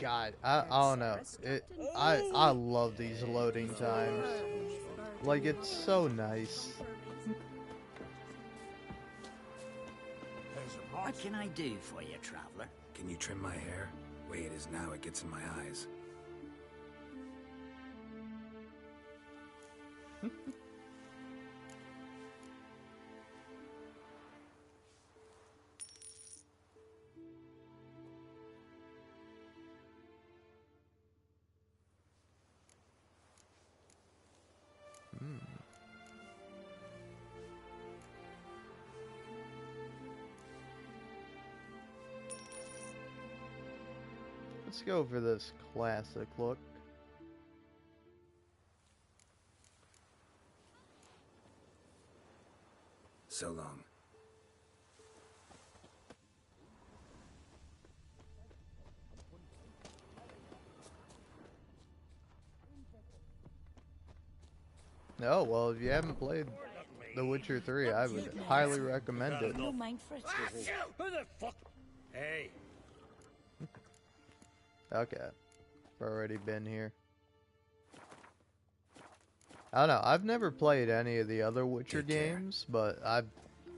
Speaker 1: God, I don't know. I love these loading times. Like, it's so nice.
Speaker 9: What can I do for you, traveler?
Speaker 2: Can you trim my hair? The way it is now, it gets in my eyes.
Speaker 1: Let's go for this classic look.
Speaker 2: So long.
Speaker 1: Oh, well, if you haven't played The Witcher 3, I would highly recommend it.
Speaker 9: No mind for it.
Speaker 8: Who the fuck? Hey.
Speaker 1: Okay. I've already been here. I don't know, I've never played any of the other Witcher games, but I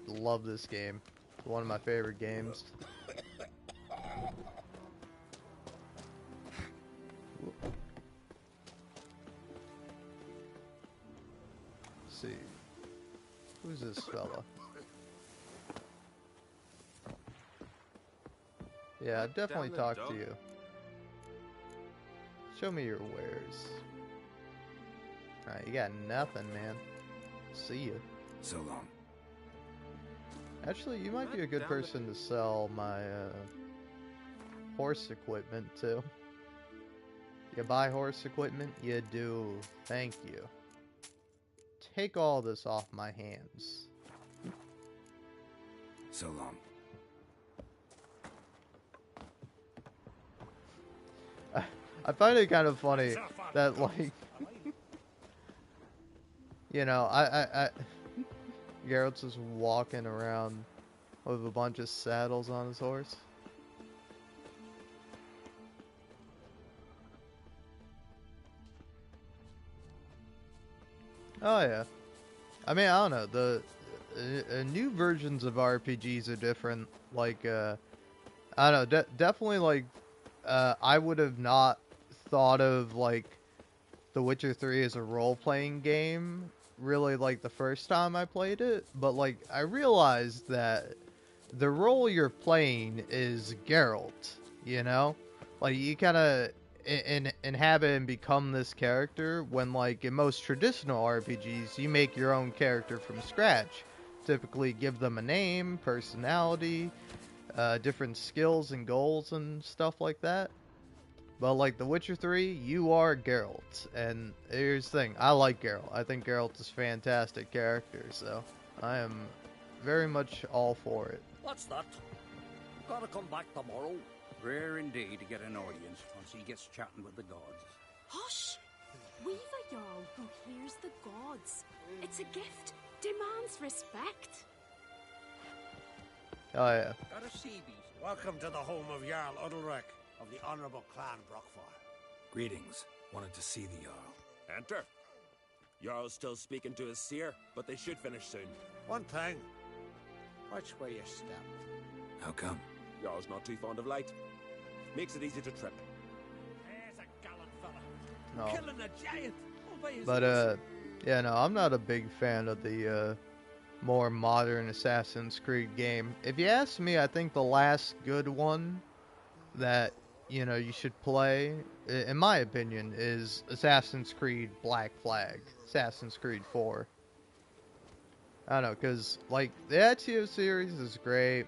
Speaker 1: love this game. It's one of my favorite games. see. Who's this fella? Yeah, I've definitely talked to you. Show me your wares. Alright, you got nothing, man. See ya.
Speaker 2: So long.
Speaker 1: Actually, you might be a good person to sell my horse equipment to. You buy horse equipment? You do. Thank you. Take all this off my hands.
Speaker 2: So long.
Speaker 1: I find it kind of funny that, like, you know, Geralt's just walking around with a bunch of saddles on his horse. Oh yeah. I mean, I don't know. The new versions of RPGs are different. Like, I don't know. Definitely, like, I would have not thought of, like, The Witcher 3 as a role-playing game, really, like, the first time I played it. But, like, I realized that the role you're playing is Geralt, you know? Like, you kind of inhabit and become this character when, like, in most traditional RPGs, you make your own character from scratch. Typically give them a name, personality, different skills and goals and stuff like that. But like The Witcher 3, you are Geralt. And here's the thing, I like Geralt. I think Geralt is a fantastic character, so I am very much all for it.
Speaker 10: What's that? Gotta come back tomorrow.
Speaker 9: Rare indeed to get an audience once he gets chatting with the gods.
Speaker 11: Hush! We've a Jarl who hears the gods. It's a gift. Demands respect.
Speaker 1: Oh yeah.
Speaker 10: Got a Seabees. Welcome to the home of Jarl Udalrek of the Honourable Clan Brockfire.
Speaker 2: Greetings. Wanted to see the Jarl.
Speaker 6: Enter. Jarl's still speaking to his seer, but they should finish soon.
Speaker 10: One thing. Watch where you step.
Speaker 2: How come?
Speaker 6: Jarl's not too fond of light. Makes it easy to trip.
Speaker 10: There's a gallant fella.
Speaker 1: No.
Speaker 10: Killing a giant.
Speaker 1: But yeah, no, I'm not a big fan of the more modern Assassin's Creed game. If you ask me, I think the last good one that, you know, you should play, in my opinion, is Assassin's Creed Black Flag. Assassin's Creed 4. I don't know, because, like, the Ezio series is great.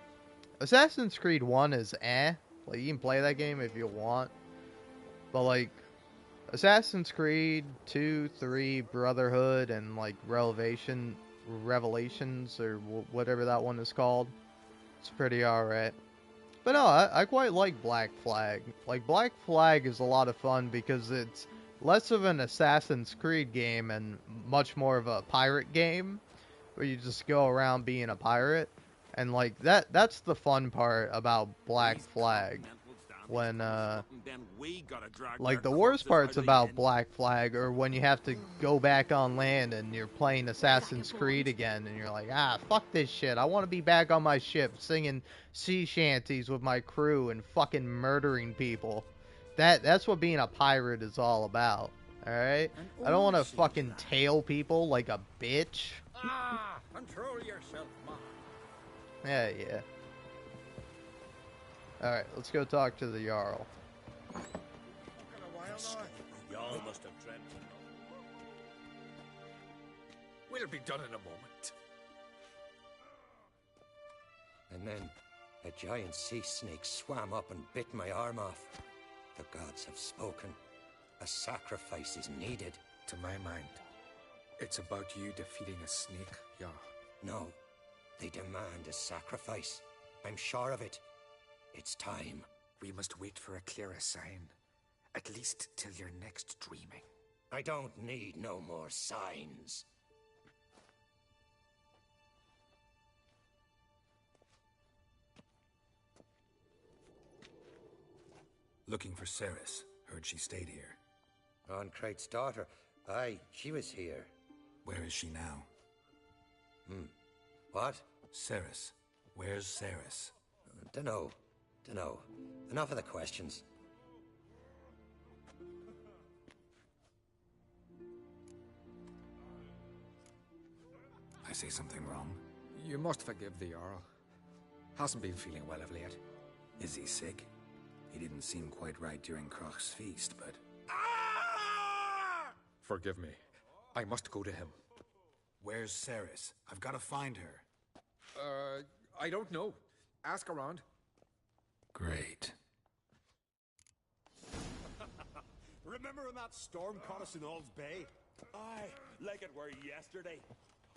Speaker 1: Assassin's Creed 1 is eh. Like, you can play that game if you want. But, like, Assassin's Creed 2, 3, Brotherhood, and, like, Revelations, or whatever that one is called, it's pretty alright. But no, I quite like Black Flag. Like, Black Flag is a lot of fun because it's less of an Assassin's Creed game and much more of a pirate game, where you just go around being a pirate. And, like, that's the fun part about Black Flag. When, like, the worst parts about Black Flag are when you have to go back on land and you're playing Assassin's Creed again, and you're like, ah, fuck this shit. I want to be back on my ship singing sea shanties with my crew and fucking murdering people. That's what being a pirate is all about, alright? I don't want to fucking tail people like a bitch.
Speaker 10: Ah, control yourself, man.
Speaker 1: Yeah. Alright, let's go talk to the Jarl.
Speaker 10: Jarl must have dreamt.
Speaker 12: We'll be done in a moment.
Speaker 13: And then a giant sea snake swam up and bit my arm off. The gods have spoken. A sacrifice is needed.
Speaker 12: To my mind, it's about you defeating a snake, Jarl.
Speaker 13: No, they demand a sacrifice. I'm sure of it. It's time.
Speaker 12: We must wait for a clearer sign. At least till your next dreaming.
Speaker 13: I don't need no more signs.
Speaker 2: Looking for Cerys. Heard she stayed here.
Speaker 13: Oncrate's daughter. Aye, she was here.
Speaker 2: Where is she now?
Speaker 13: What?
Speaker 2: Cerys. Where's Cerys?
Speaker 13: Dunno. Enough of the questions.
Speaker 2: I say something wrong?
Speaker 12: You must forgive the Jarl. Hasn't been feeling well of late.
Speaker 2: Is he sick? He didn't seem quite right during Kroch's feast, but...
Speaker 12: Forgive me. I must go to him.
Speaker 2: Where's Ceres? I've got to find her.
Speaker 12: I don't know. Ask around.
Speaker 2: Great.
Speaker 8: Remember when that storm caught us in Ald's Bay?
Speaker 6: Aye, like it were yesterday.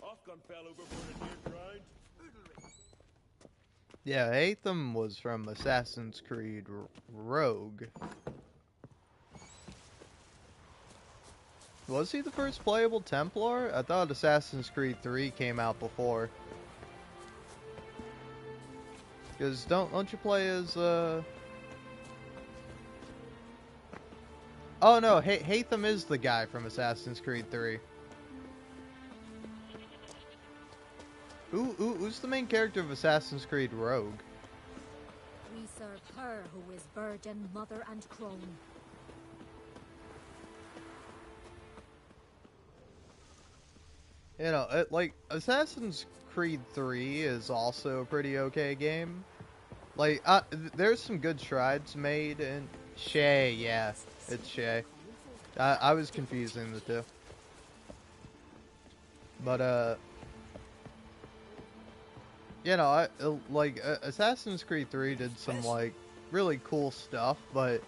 Speaker 6: Othgun fell overboard and near drowned.
Speaker 1: Yeah, Aetham was from Assassin's Creed Rogue. Was he the first playable Templar? I thought Assassin's Creed 3 came out before. Because don't you play as Oh no, Hatham is the guy from Assassin's Creed 3. Who's the main character of Assassin's Creed Rogue?
Speaker 14: We serve her who is virgin, mother, and crone.
Speaker 1: You know, like, Assassin's Creed 3 is also a pretty okay game. Like, there's some good strides made in... Shay, yeah, it's Shay. I was confusing the two. But, you know, Assassin's Creed 3 did some, like, really cool stuff, but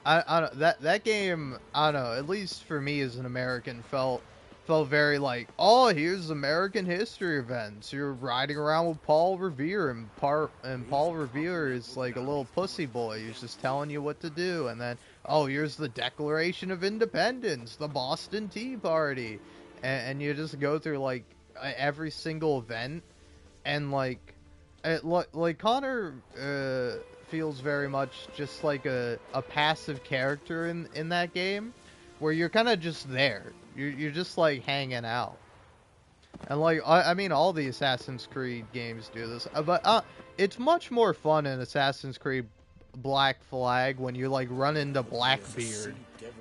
Speaker 1: I don't, that game, I don't know, at least for me as an American, felt very like, oh, here's American history events. You're riding around with Paul Revere, and Paul Revere is like a little pussy boy. He's just telling you what to do. And then, oh, here's the Declaration of Independence, the Boston Tea Party. And you just go through, like, every single event. And, like Connor feels very much just like a passive character in that game, where you're kind of just there. You're just, like, hanging out. And, like, I mean, all the Assassin's Creed games do this. But it's much more fun in Assassin's Creed Black Flag when you, like, run into Blackbeard.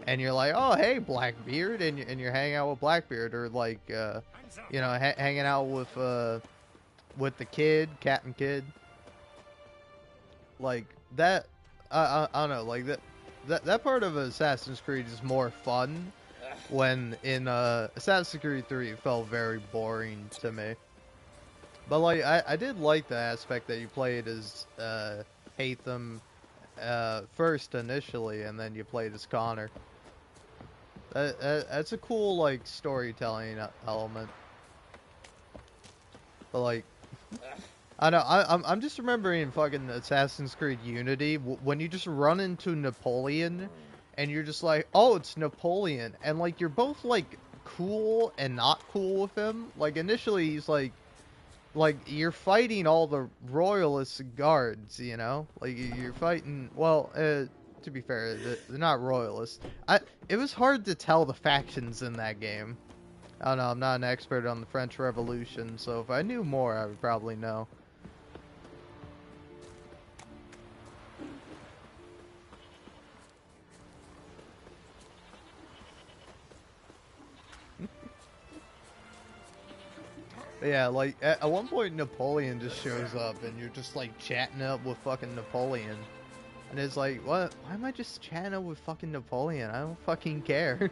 Speaker 1: And you're like, oh, hey, Blackbeard. And you're hanging out with Blackbeard. Or, like, you know, hanging out with the kid, Captain Kidd. Like, that... I don't know, like, that part of Assassin's Creed is more fun, when in Assassin's Creed 3 it felt very boring to me. But, like, I did like the aspect that you played as Hatham first initially, and then you played as Connor. That's a cool, like, storytelling element. But, like, I know, I'm just remembering fucking Assassin's Creed Unity, when you just run into Napoleon, and you're just like, oh, it's Napoleon, and, like, you're both, like, cool and not cool with him. Like, initially, he's like, you're fighting all the royalist guards, you know? Like, you're fighting, well, to be fair, they're not royalists. It was hard to tell the factions in that game. I don't know, I'm not an expert on the French Revolution, so if I knew more, I would probably know. Yeah, like, at one point Napoleon just shows up, and you're just, like, chatting up with fucking Napoleon. And it's like, what? Why am I just chatting up with fucking Napoleon? I don't fucking care.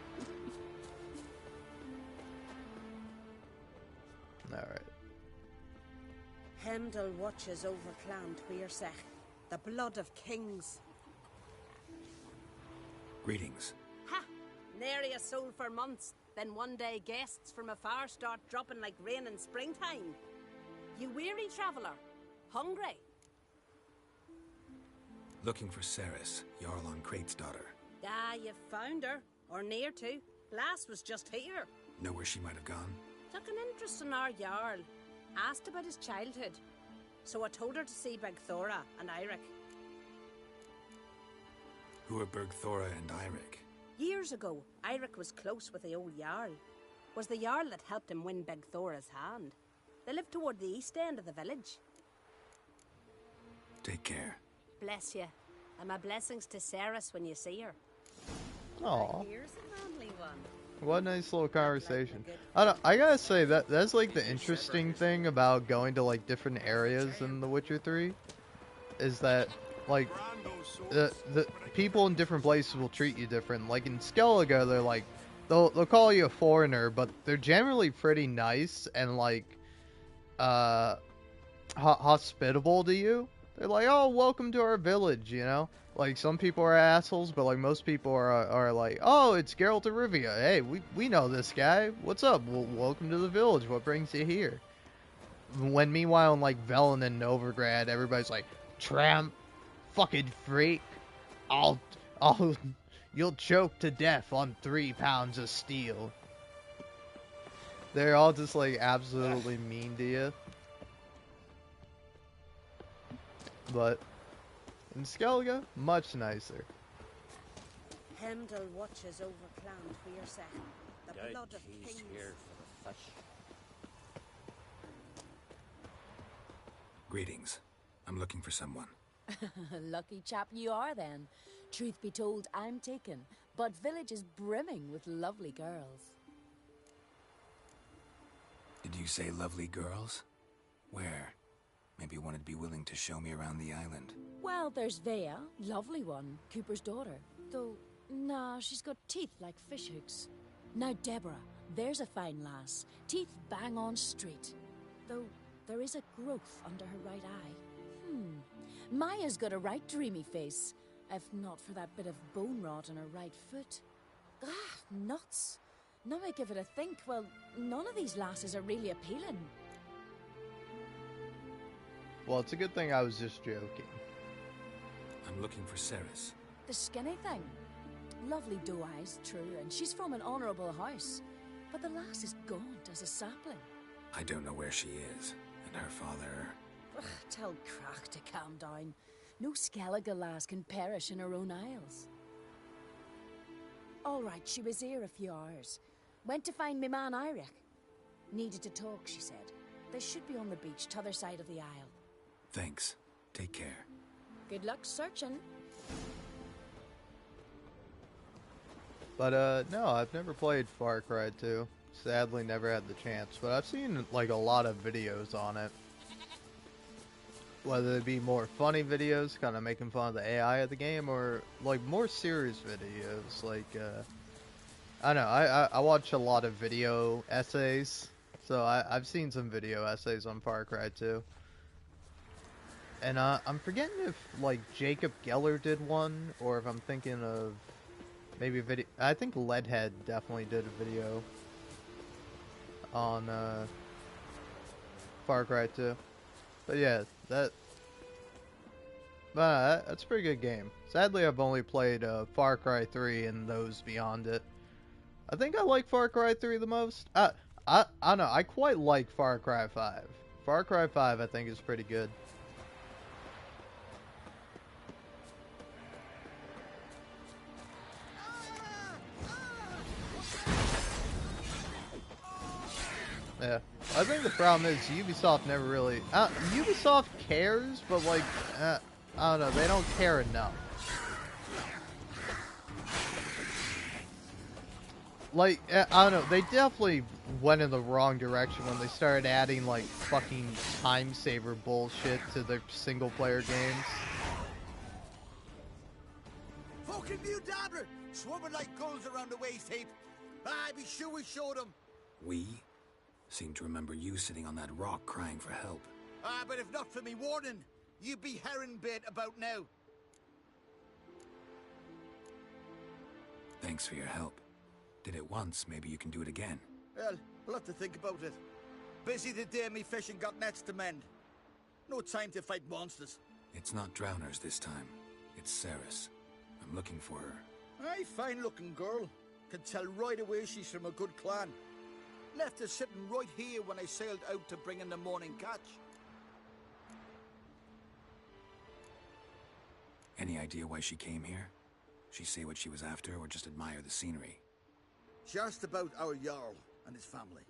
Speaker 1: Alright.
Speaker 15: Heimdall watches over Clan Tuirsech, the blood of kings.
Speaker 2: Greetings.
Speaker 15: Ha! Nary a soul for months. Then one day guests from afar start dropping like rain in springtime. You weary traveller? Hungry?
Speaker 2: Looking for Ceres, Jarl on Crate's daughter.
Speaker 15: Ah, you've found her. Or near to. Lass was just here.
Speaker 2: Know where she might have gone?
Speaker 15: Took an interest in our Jarl. Asked about his childhood. So I told her to see Bergthora and Eirik.
Speaker 2: Who are Bergthora and Eirik?
Speaker 15: Years ago, Eirik was close with the old Jarl. Was the Jarl that helped him win Bergthora's hand. They lived toward the east end of the village.
Speaker 2: Take care.
Speaker 15: Bless you. And my blessings to Ceres when you see her.
Speaker 1: Aww.
Speaker 15: Here's a manly one.
Speaker 1: What a nice little conversation. I gotta say that's like the interesting thing about going to like different areas in The Witcher 3 is that like the people in different places will treat you different. Like in Skellige, they're like they'll call you a foreigner, but they're generally pretty nice and like hospitable to you. They're like, oh, welcome to our village, you know? Like, some people are assholes, but, like, most people are like, oh, it's Geralt of Rivia. Hey, we know this guy. What's up? Well, welcome to the village. What brings you here? When, meanwhile, in, like, Velen and Novigrad, everybody's like, tramp, fucking freak, you'll choke to death on 3 pounds of steel. They're all just, like, absolutely mean to you. But in Skellige, much nicer.
Speaker 15: Heimdall watches over Clan for your second. The blood of kings.
Speaker 13: Here for the fish.
Speaker 2: Greetings. I'm looking for someone.
Speaker 16: Lucky chap you are then. Truth be told, I'm taken, but village is brimming with lovely girls.
Speaker 2: Did you say lovely girls? Where? Maybe one would be willing to show me around the island.
Speaker 16: Well, there's Vea, lovely one, Cooper's daughter. Though, nah, she's got teeth like fish hooks. Now Deborah, there's a fine lass, teeth bang on straight. Though, there is a growth under her right eye. Maya's got a right dreamy face, if not for that bit of bone rot in her right foot. Ah, nuts. Now I give it a think, well, none of these lasses are really appealing.
Speaker 1: Well, it's a good thing I was just joking.
Speaker 2: I'm looking for Cerys.
Speaker 16: The skinny thing. Lovely doe eyes, true, and she's from an honourable house. But the lass is gaunt as a sapling.
Speaker 2: I don't know where she is, and her father...
Speaker 16: Ugh, tell Crach to calm down. No Skellige lass can perish in her own isles. All right, she was here a few hours. Went to find me man Eirich. Needed to talk, she said. They should be on the beach, t'other side of the isle.
Speaker 2: Thanks. Take care.
Speaker 16: Good luck searching.
Speaker 1: But, no, I've never played Far Cry 2. Sadly, never had the chance. But I've seen, like, a lot of videos on it. Whether it be more funny videos, kind of making fun of the AI of the game, or, like, more serious videos. Like, I don't know, I watch a lot of video essays. So I've seen some video essays on Far Cry 2. And I'm forgetting if, like, Jacob Geller did one, or if I'm thinking of maybe a video. I think Leadhead definitely did a video on Far Cry 2. But yeah, that's a pretty good game. Sadly, I've only played Far Cry 3 and those beyond it. I think I like Far Cry 3 the most. I don't know, I quite like Far Cry 5. Far Cry 5 I think is pretty good. Yeah, I think the problem is Ubisoft never really... Ubisoft cares, but like, I don't know, they don't care enough. Like, I don't know, they definitely went in the wrong direction when they started adding like fucking time saver bullshit to their single player games.
Speaker 10: Fucking view Dabber! Swimming like gulls around the waist heap. I'd be sure we showed them.
Speaker 2: We? Seem to remember you sitting on that rock crying for help.
Speaker 10: But if not for me warning, you'd be herring bait about now.
Speaker 2: Thanks for your help. Did it once, maybe you can do it again.
Speaker 10: Well, we'll have to think about it. Busy the day me fishing got nets to mend. No time to fight monsters.
Speaker 2: It's not drowners this time. It's Cerys. I'm looking for her.
Speaker 10: Aye, fine looking girl. Can tell right away she's from a good clan. Left her sitting right here when I sailed out to bring in the morning catch.
Speaker 2: Any idea why she came here? She say what she was after, or just admire the scenery?
Speaker 10: She asked about our Jarl and his family.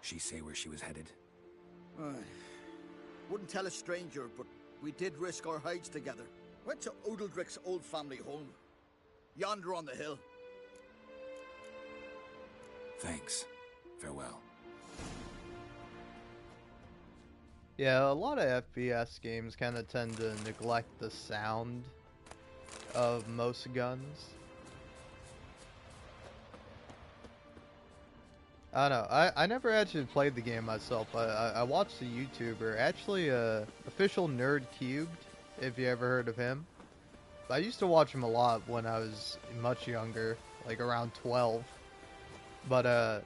Speaker 2: She say where she was headed?
Speaker 10: Wouldn't tell a stranger, but we did risk our hides together. Went to Odaldric's old family home. Yonder on the hill.
Speaker 2: Thanks. Farewell.
Speaker 1: Yeah, a lot of FPS games kind of tend to neglect the sound of most guns. I don't know. I never actually played the game myself, but I watched a YouTuber, actually Official Nerd Cubed, if you ever heard of him. I used to watch him a lot when I was much younger, like around 12. But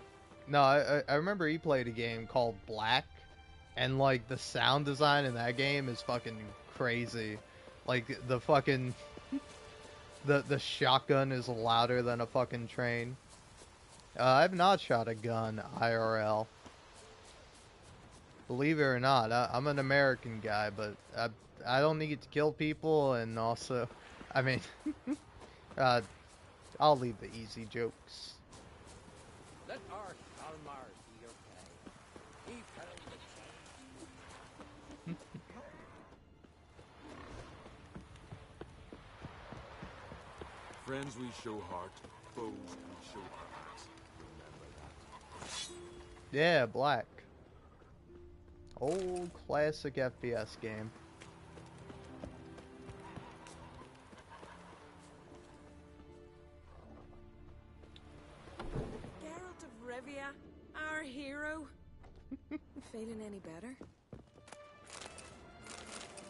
Speaker 1: no, I remember he played a game called Black, and like the sound design in that game is fucking crazy. Like the fucking the shotgun is louder than a fucking train. I've not shot a gun IRL. Believe it or not, I'm an American guy, but I don't need to kill people, and also, I mean, I'll leave the easy jokes.
Speaker 9: Let our Kalmar be your pay. He held the chain.
Speaker 6: Friends we show heart, foes we show hearts. Remember that.
Speaker 1: Yeah, Black. Old classic FPS game.
Speaker 17: Geralt of Rivia, our hero. Feeling any better?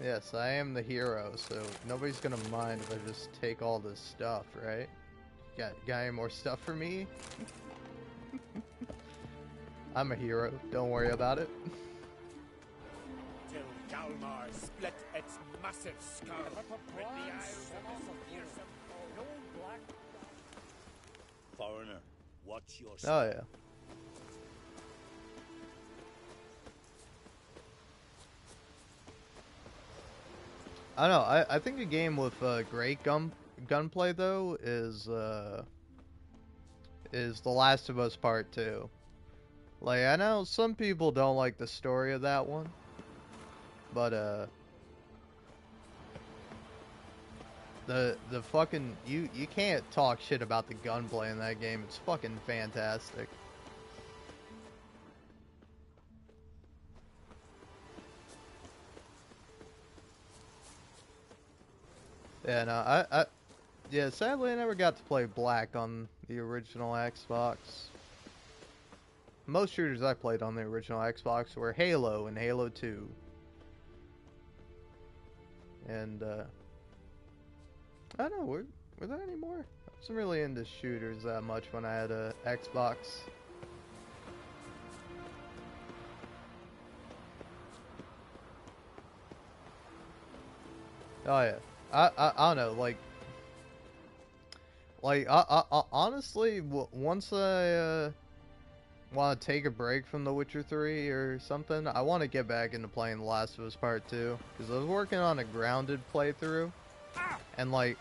Speaker 1: Yes, I am the hero, so nobody's gonna mind if I just take all this stuff, right? Got any more stuff for me? I'm a hero, don't worry about it.
Speaker 8: Till Galmar split its massive skull with the eyes of his fearsome foe.
Speaker 18: Foreigner, watch your step.
Speaker 1: Oh yeah. I don't know, I think a game with great gunplay though is The Last of Us Part 2. Like, I know some people don't like the story of that one, but the fucking you can't talk shit about the gunplay in that game. It's fucking fantastic. Yeah, no, yeah, sadly I never got to play Black on the original Xbox. Most shooters I played on the original Xbox were Halo and Halo 2. And, I don't know, were there any more? I wasn't really into shooters that much when I had a Xbox. Oh yeah. I don't know, like I honestly, once I want to take a break from The Witcher 3 or something, I want to get back into playing The Last of Us Part 2, because I was working on a grounded playthrough, and like,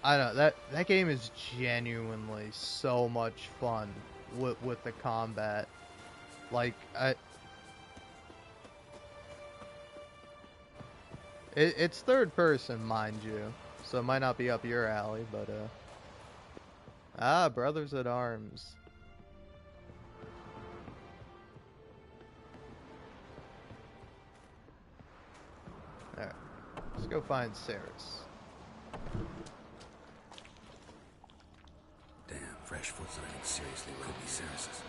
Speaker 1: I don't know, that game is genuinely so much fun with the combat. Like, it's third person, mind you, so it might not be up your alley, but Brothers at Arms. Alright, let's go find Ceres.
Speaker 2: Damn, fresh foots that I think seriously could be Ceres's.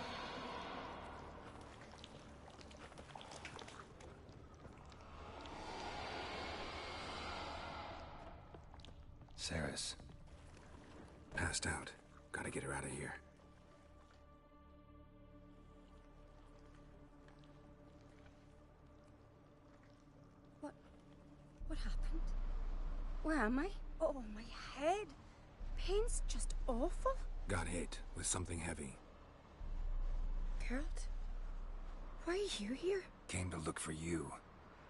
Speaker 2: Ceres. Passed out. Gotta get her out of here.
Speaker 14: What happened? Where am I? Oh, my head. Pain's just awful.
Speaker 2: Got hit with something heavy.
Speaker 14: Geralt? Why are you here?
Speaker 2: Came to look for you.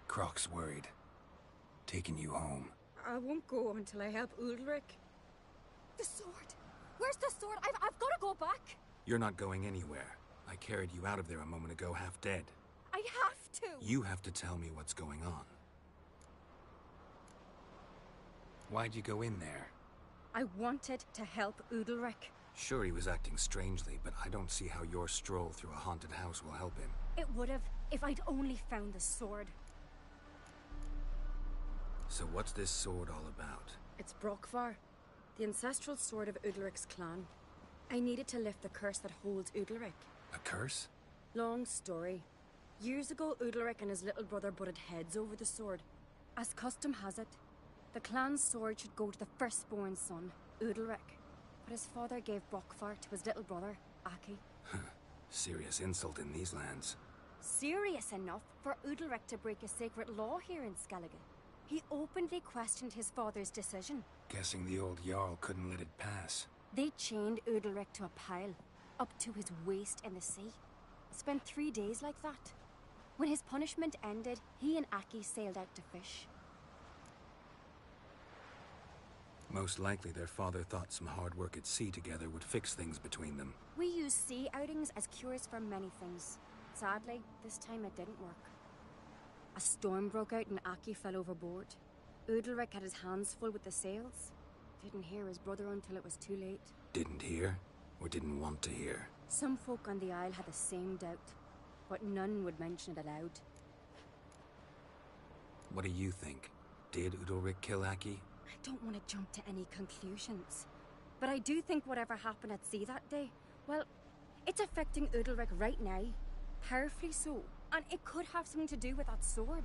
Speaker 2: Croc's worried. Taking you home.
Speaker 14: I won't go until I help Ulrich.
Speaker 11: The sword! Where's the sword? I've got to go back!
Speaker 2: You're not going anywhere. I carried you out of there a moment ago, half dead.
Speaker 11: I have to!
Speaker 2: You have to tell me what's going on. Why'd you go in there?
Speaker 14: I wanted to help Udalric.
Speaker 2: Sure, he was acting strangely, but I don't see how your stroll through a haunted house will help him.
Speaker 14: It would have if I'd only found the sword.
Speaker 2: So what's this sword all about?
Speaker 19: It's Brokvar, the ancestral sword of Udalric's clan. I needed to lift the curse that holds Udalric.
Speaker 2: A curse?
Speaker 19: Long story. Years ago, Udalric and his little brother butted heads over the sword.
Speaker 14: As custom has it, the clan's sword should go to the firstborn son, Udalric. But his father gave Brokvar to his little brother, Aki.
Speaker 2: Serious insult in these lands.
Speaker 14: Serious enough for Udalric to break a sacred law here in Skellige. He openly questioned his father's decision.
Speaker 2: Guessing the old Jarl couldn't let it pass.
Speaker 14: They chained Udalric to a pile, up to his waist in the sea. Spent 3 days like that. When his punishment ended, he and Aki sailed out to fish.
Speaker 2: Most likely their father thought some hard work at sea together would fix things between them.
Speaker 14: We use sea outings as cures for many things. Sadly, this time it didn't work. A storm broke out and Aki fell overboard. Udalric had his hands full with the sails. Didn't hear his brother until it was too late.
Speaker 2: Didn't hear? Or didn't want to hear?
Speaker 14: Some folk on the Isle had the same doubt, but none would mention it aloud.
Speaker 2: What do you think? Did Udalric kill Aki?
Speaker 14: I don't want to jump to any conclusions, but I do think whatever happened at sea that day, well, it's affecting Udalric right now. Powerfully so, and it could have something to do with that sword.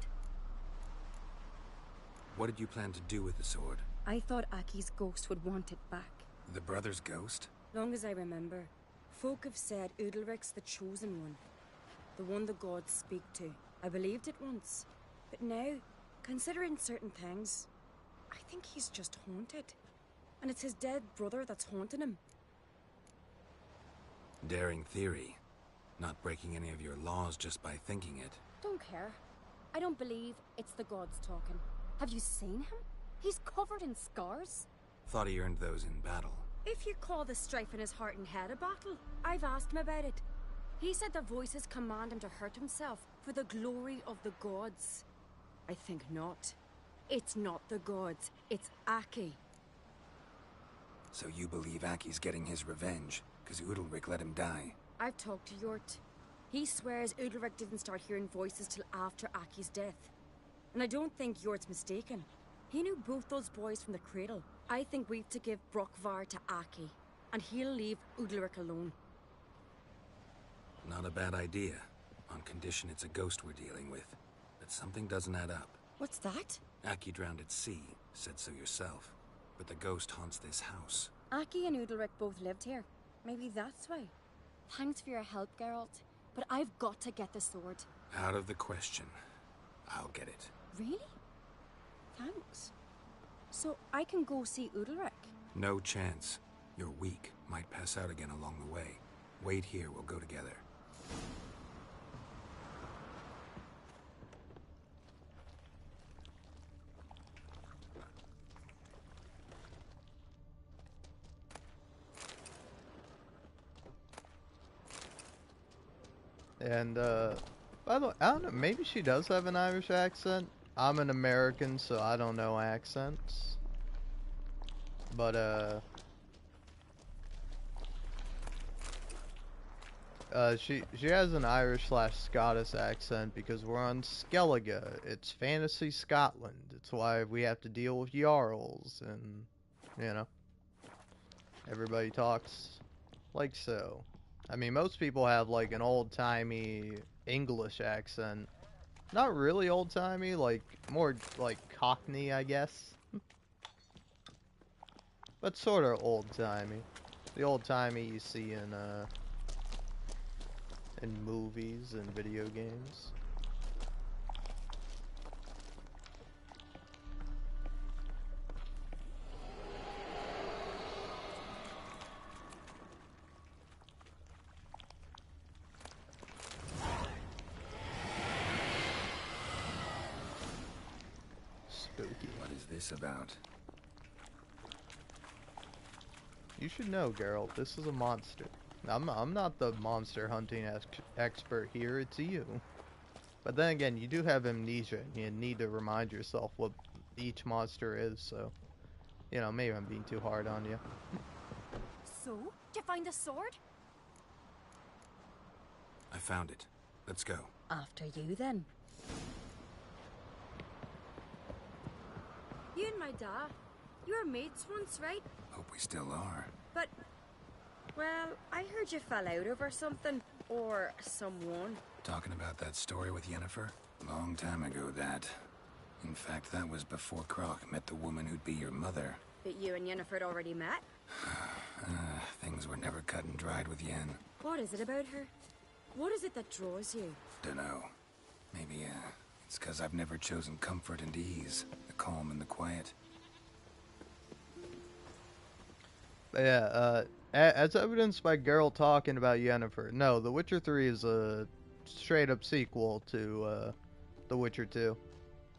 Speaker 2: What did you plan to do with the sword?
Speaker 14: I thought Aki's ghost would want it back.
Speaker 2: The brother's ghost?
Speaker 19: Long as I remember, folk have said Udalric's the chosen one. The one the gods speak to. I believed it once. But now, considering certain things, I think he's just haunted. And it's his dead brother that's haunting him.
Speaker 2: Daring theory. Not breaking any of your laws just by thinking it.
Speaker 14: Don't care. I don't believe it's the gods talking. Have you seen him? He's covered in scars.
Speaker 2: Thought he earned those in battle.
Speaker 19: If you call the strife in his heart and head a battle, I've asked him about it. He said their voices command him to hurt himself for the glory of the gods. I think not. It's not the gods, it's Aki.
Speaker 2: So you believe Aki's getting his revenge, because Udalric let him die?
Speaker 19: I've talked to Yort. He swears Udalric didn't start hearing voices till after Aki's death. And I don't think Yort's mistaken. He knew both those boys from the cradle. I think we've to give Brokvar to Aki, and he'll leave Udalric alone.
Speaker 2: Not a bad idea, on condition it's a ghost we're dealing with. But something doesn't add up.
Speaker 19: What's that?
Speaker 2: Aki drowned at sea, said so yourself. But the ghost haunts this house.
Speaker 14: Aki and Udalric both lived here. Maybe that's why. Thanks for your help, Geralt. But I've got to get the sword.
Speaker 2: Out of the question. I'll get it.
Speaker 14: Really? Thanks. So I can go see Udalric?
Speaker 2: No chance. You're weak. Might pass out again along the way. Wait here, we'll go together.
Speaker 1: And, by the way, I don't know, maybe she does have an Irish accent. I'm an American, so I don't know accents. But, she has an Irish/Scottish accent because we're on Skellige. It's fantasy Scotland. It's why we have to deal with Jarls and, you know, everybody talks like so. I mean, most people have like an old-timey English accent. Not really old-timey, like more like Cockney, I guess. But sort of old-timey. The old-timey you see in movies and video games. Spooky.
Speaker 2: What is this about?
Speaker 1: You should know, Geralt, this is a monster. I'm not the monster hunting expert here, it's you. But then again, you do have amnesia, and you need to remind yourself what each monster is, so You know, maybe I'm being too hard on you.
Speaker 14: So, did you find the sword?
Speaker 2: I found it. Let's go.
Speaker 14: After you, then. You and my dad, you were mates once, right?
Speaker 2: Hope we still are.
Speaker 14: But, well, I heard you fell out over something. Or someone.
Speaker 2: Talking about that story with Yennefer? Long time ago, that. In fact, that was before Croc met the woman who'd be your mother.
Speaker 14: But you and Yennefer had already met?
Speaker 2: Things were never cut and dried with Yen.
Speaker 14: What is it about her? What is it that draws you?
Speaker 2: Dunno. Maybe, it's 'cause I've never chosen comfort and ease. The calm and the quiet.
Speaker 1: But yeah, as evidenced by Geralt talking about Yennefer, no, The Witcher 3 is a straight-up sequel to The Witcher 2.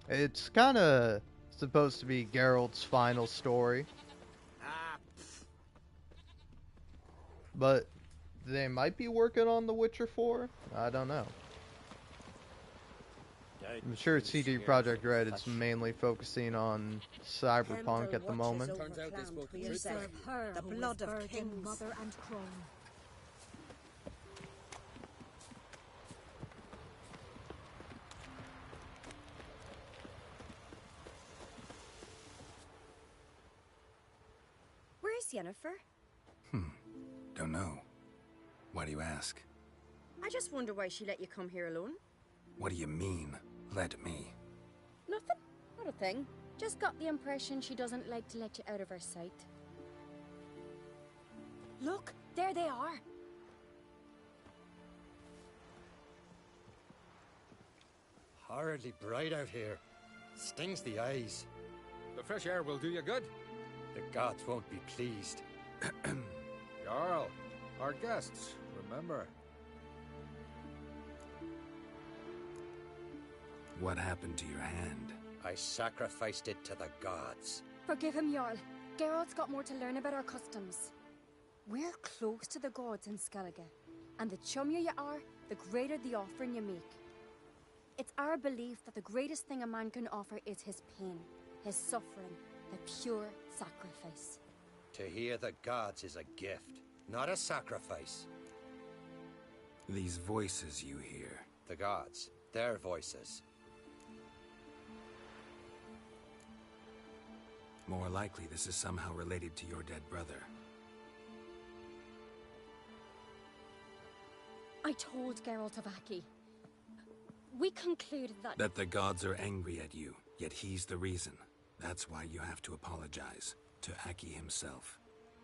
Speaker 1: It's kind of supposed to be Geralt's final story. But they might be working on The Witcher 4? I don't know. I'm sure CD Projekt Red is mainly focusing on Cyberpunk at the moment.
Speaker 15: Turns out they spoke the truth. Her, the blood of kings.
Speaker 11: Mother and crown.
Speaker 14: Where's Yennefer?
Speaker 2: Don't know. Why do you ask?
Speaker 14: I just wonder why she let you come here alone.
Speaker 2: What do you mean, let me?
Speaker 14: Nothing. Not a thing. Just got the impression she doesn't like to let you out of her sight. Look, there they are.
Speaker 13: Horridly bright out here. Stings the eyes.
Speaker 20: The fresh air will do you good.
Speaker 13: The gods won't be pleased.
Speaker 20: Jarl, our guests, remember.
Speaker 2: What happened to your hand?
Speaker 13: I sacrificed it to the gods.
Speaker 14: Forgive him, Jarl. Geralt's got more to learn about our customs. We're close to the gods in Skellige, and the chummier you are, the greater the offering you make. It's our belief that the greatest thing a man can offer is his pain, his suffering, the pure sacrifice.
Speaker 13: To hear the gods is a gift, not a sacrifice.
Speaker 2: These voices you hear.
Speaker 13: The gods, their voices.
Speaker 2: More likely this is somehow related to your dead brother.
Speaker 14: I told Geralt of Aki. We concluded that...
Speaker 2: That the gods are angry at you, yet he's the reason. That's why you have to apologize to Aki himself.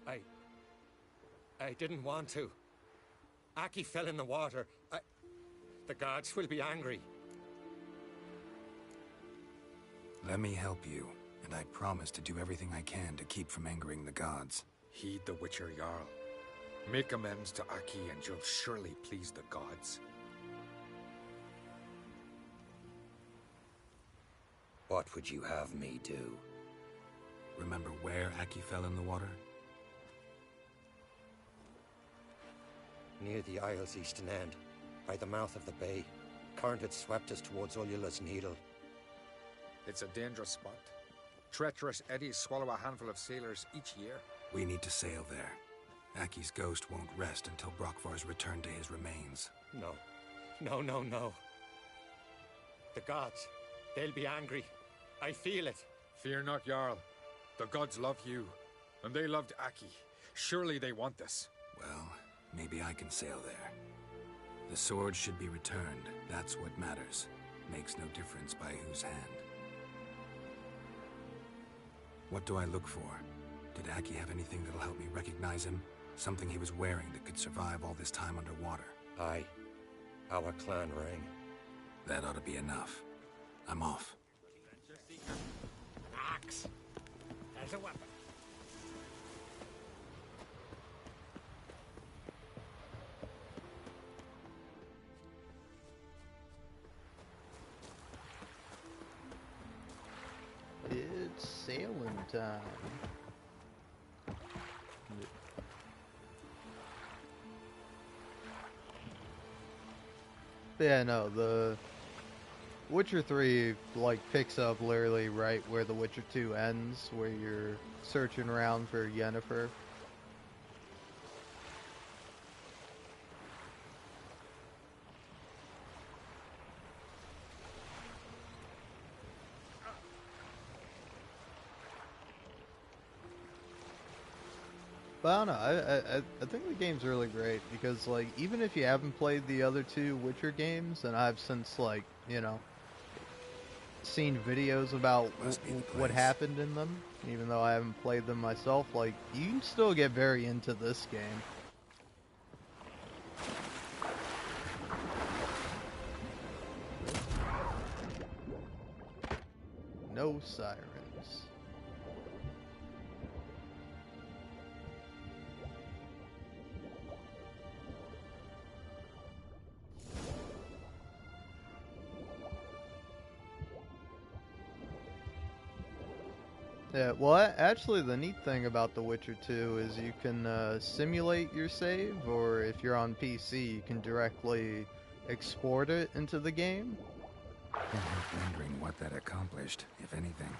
Speaker 13: I didn't want to. Aki fell in the water. The gods will be angry.
Speaker 2: Let me help you, and I promise to do everything I can to keep from angering the gods.
Speaker 20: Heed the Witcher Jarl. Make amends to Aki and you'll surely please the gods.
Speaker 13: What would you have me do?
Speaker 2: Remember where Aki fell in the water?
Speaker 13: Near the Isle's eastern end, by the mouth of the bay. Current had swept us towards Ullula's Needle.
Speaker 20: It's a dangerous spot. Treacherous eddies swallow a handful of sailors each year.
Speaker 2: We need to sail there. Aki's ghost won't rest until Brokvar's returned to his remains.
Speaker 13: No. No. The gods, they'll be angry. I feel it.
Speaker 20: Fear not, Jarl. The gods love you, and they loved Aki. Surely they want this.
Speaker 2: Well, maybe I can sail there. The sword should be returned. That's what matters. Makes no difference by whose hand. What do I look for? Did Aki have anything that'll help me recognize him? Something he was wearing that could survive all this time underwater?
Speaker 13: Aye. Our clan ring.
Speaker 2: That ought to be enough. I'm off.
Speaker 8: Axe. As a weapon.
Speaker 1: It's sailing time. Yeah, no, Witcher 3 like picks up literally right where The Witcher 2 ends, where you're searching around for Yennefer. But I don't know, I think the game's really great because, like, even if you haven't played the other two Witcher games, and I've since, like, you know, seen videos about what happened in them, even though I haven't played them myself, like, you can still get very into this game. No sirens. Yeah, well, actually, the neat thing about The Witcher 2 is you can simulate your save, or if you're on PC, you can directly export it into the game.
Speaker 2: Can't help wondering what that accomplished, if anything.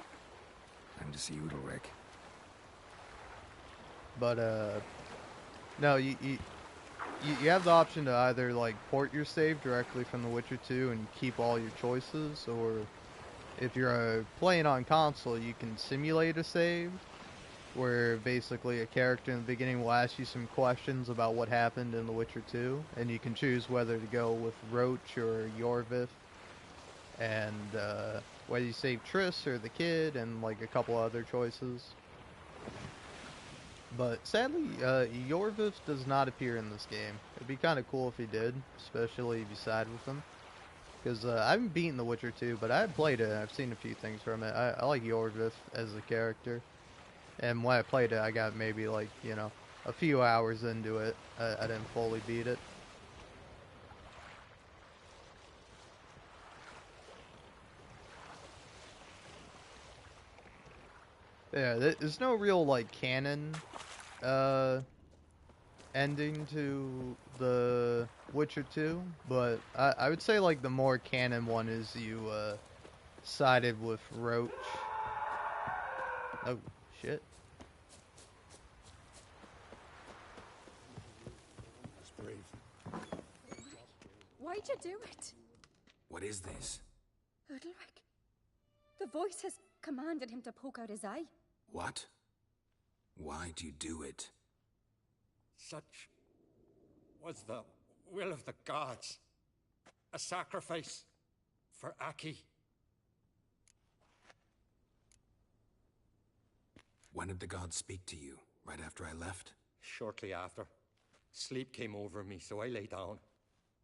Speaker 2: Time to see Udalryk.
Speaker 1: But, no, you have the option to either, like, port your save directly from The Witcher 2 and keep all your choices, or if you're playing on console, you can simulate a save, where basically a character in the beginning will ask you some questions about what happened in The Witcher 2, and you can choose whether to go with Roach or Yorvith, and whether you save Triss or the kid, and like a couple other choices. But sadly, Yorvith does not appear in this game. It'd be kind of cool if he did, especially if you side with him. Because I haven't beaten The Witcher 2, but I've played it and I've seen a few things from it. I like Yorvith as a character. And when I played it, I got maybe like, you know, a few hours into it. I didn't fully beat it. Yeah, there's no real like canon ending to The Witcher 2, but I would say like the more canon one is you sided with Roach. Oh, shit.
Speaker 19: Why'd you do it?
Speaker 2: What is this?
Speaker 19: Udalryk. The voice has commanded him to poke out his eye.
Speaker 2: What? Why'd you do it?
Speaker 13: Such was the will of the gods. A sacrifice for Aki.
Speaker 2: When did the gods speak to you? Right after I left?
Speaker 13: Shortly after. Sleep came over me, so I lay down.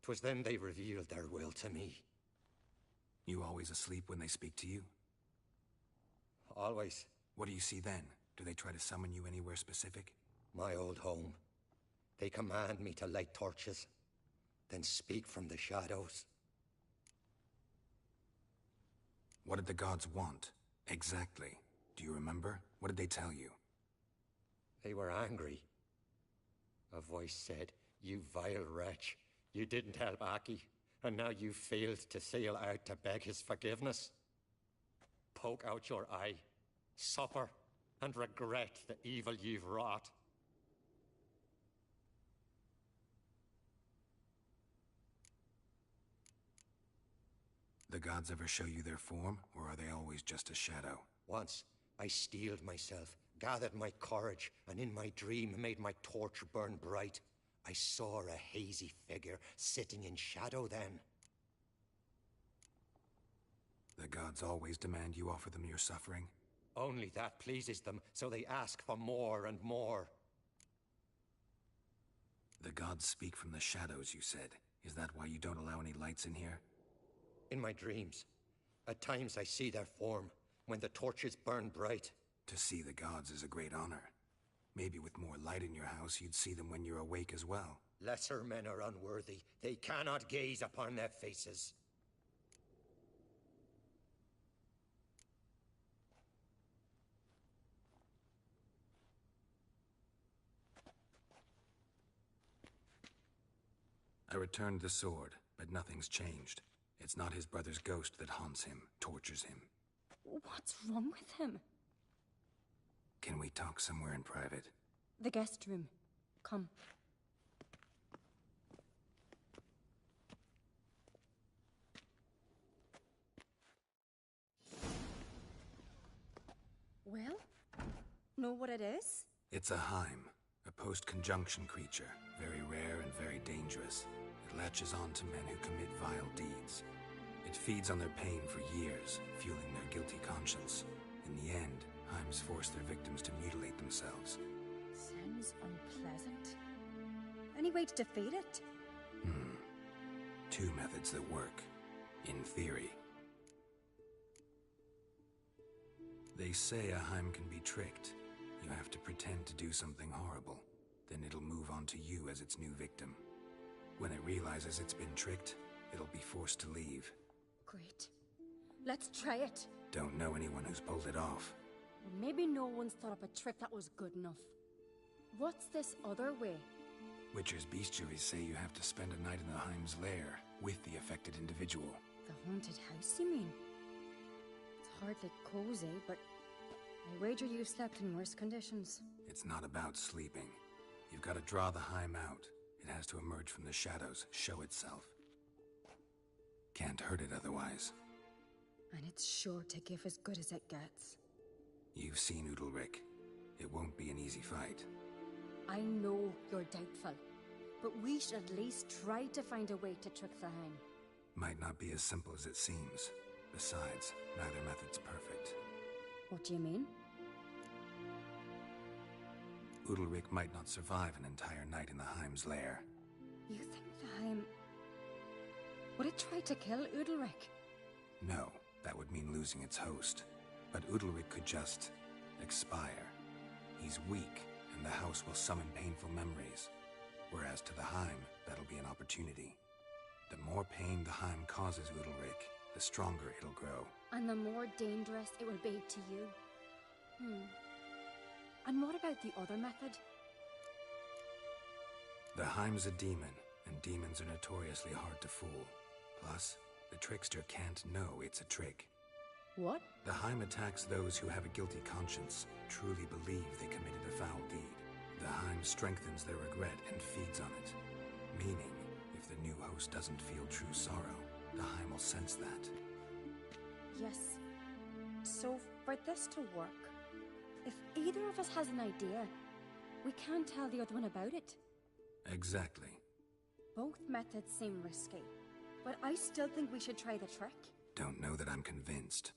Speaker 13: 'Twas then they revealed their will to me.
Speaker 2: You always asleep when they speak to you?
Speaker 13: Always.
Speaker 2: What do you see then? Do they try to summon you anywhere specific?
Speaker 13: My old home. They command me to light torches, then speak from the shadows.
Speaker 2: What did the gods want? Exactly. Do you remember? What did they tell you?
Speaker 13: They were angry. A voice said, "You vile wretch. You didn't help Aki, and now you failed to sail out to beg his forgiveness. Poke out your eye, suffer, and regret the evil you've wrought."
Speaker 2: The gods ever show you their form, or are they always just a shadow?
Speaker 13: Once, I steeled myself, gathered my courage, and in my dream made my torch burn bright. I saw a hazy figure sitting in shadow then.
Speaker 2: The gods always demand you offer them your suffering?
Speaker 13: Only that pleases them, so they ask for more and more.
Speaker 2: The gods speak from the shadows, you said. Is that why you don't allow any lights in here?
Speaker 13: In my dreams, at times I see their form, when the torches burn bright.
Speaker 2: To see the gods is a great honor. Maybe with more light in your house, you'd see them when you're awake as well.
Speaker 13: Lesser men are unworthy. They cannot gaze upon their faces.
Speaker 2: I returned the sword, but nothing's changed. It's not his brother's ghost that haunts him, tortures him.
Speaker 14: What's wrong with him?
Speaker 2: Can we talk somewhere in private?
Speaker 14: The guest room. Come. Well, know what it is?
Speaker 2: It's a Heim, a post-conjunction creature, very rare and very dangerous. It latches on to men who commit vile deeds. It feeds on their pain for years, fueling their guilty conscience. In the end, Heims force their victims to mutilate themselves.
Speaker 14: Sounds unpleasant. Any way to defeat it?
Speaker 2: Two methods that work, in theory. They say a Heim can be tricked. You have to pretend to do something horrible. Then it'll move on to you as its new victim. When it realizes it's been tricked, it'll be forced to leave.
Speaker 14: Great. Let's try it.
Speaker 2: Don't know anyone who's pulled it off.
Speaker 14: Maybe no one's thought up a trick that was good enough. What's this other way?
Speaker 2: Witcher's bestiaries say you have to spend a night in the Heim's lair with the affected individual.
Speaker 14: The haunted house, you mean? It's hardly cozy, but I wager you slept in worse conditions.
Speaker 2: It's not about sleeping. You've got to draw the Heim out. It has to emerge from the shadows, show itself. Can't hurt it otherwise.
Speaker 14: And it's sure to give as good as it gets.
Speaker 2: You've seen Udalryk. It won't be an easy fight.
Speaker 14: I know you're doubtful, but we should at least try to find a way to trick the Heim.
Speaker 2: Might not be as simple as it seems. Besides, neither method's perfect.
Speaker 14: What do you mean?
Speaker 2: Udalryk might not survive an entire night in the Heim's lair.
Speaker 14: You think the Heim... Would it try to kill Udalryk?
Speaker 2: No, that would mean losing its host. But Udalryk could just... expire. He's weak, and the house will summon painful memories. Whereas to the Heim, that'll be an opportunity. The more pain the Heim causes Udalryk, the stronger it'll grow.
Speaker 14: And the more dangerous it will be to you. And what about the other method?
Speaker 2: The Heim's a demon, and demons are notoriously hard to fool. Plus, the trickster can't know it's a trick.
Speaker 14: What?
Speaker 2: The Heim attacks those who have a guilty conscience, truly believe they committed a foul deed. The Heim strengthens their regret and feeds on it. Meaning, if the new host doesn't feel true sorrow, the Heim will sense that.
Speaker 14: Yes. So, for this to work, if either of us has an idea, we can't tell the other one about it.
Speaker 2: Exactly.
Speaker 14: Both methods seem risky, but I still think we should try the trick.
Speaker 2: Don't know that I'm convinced.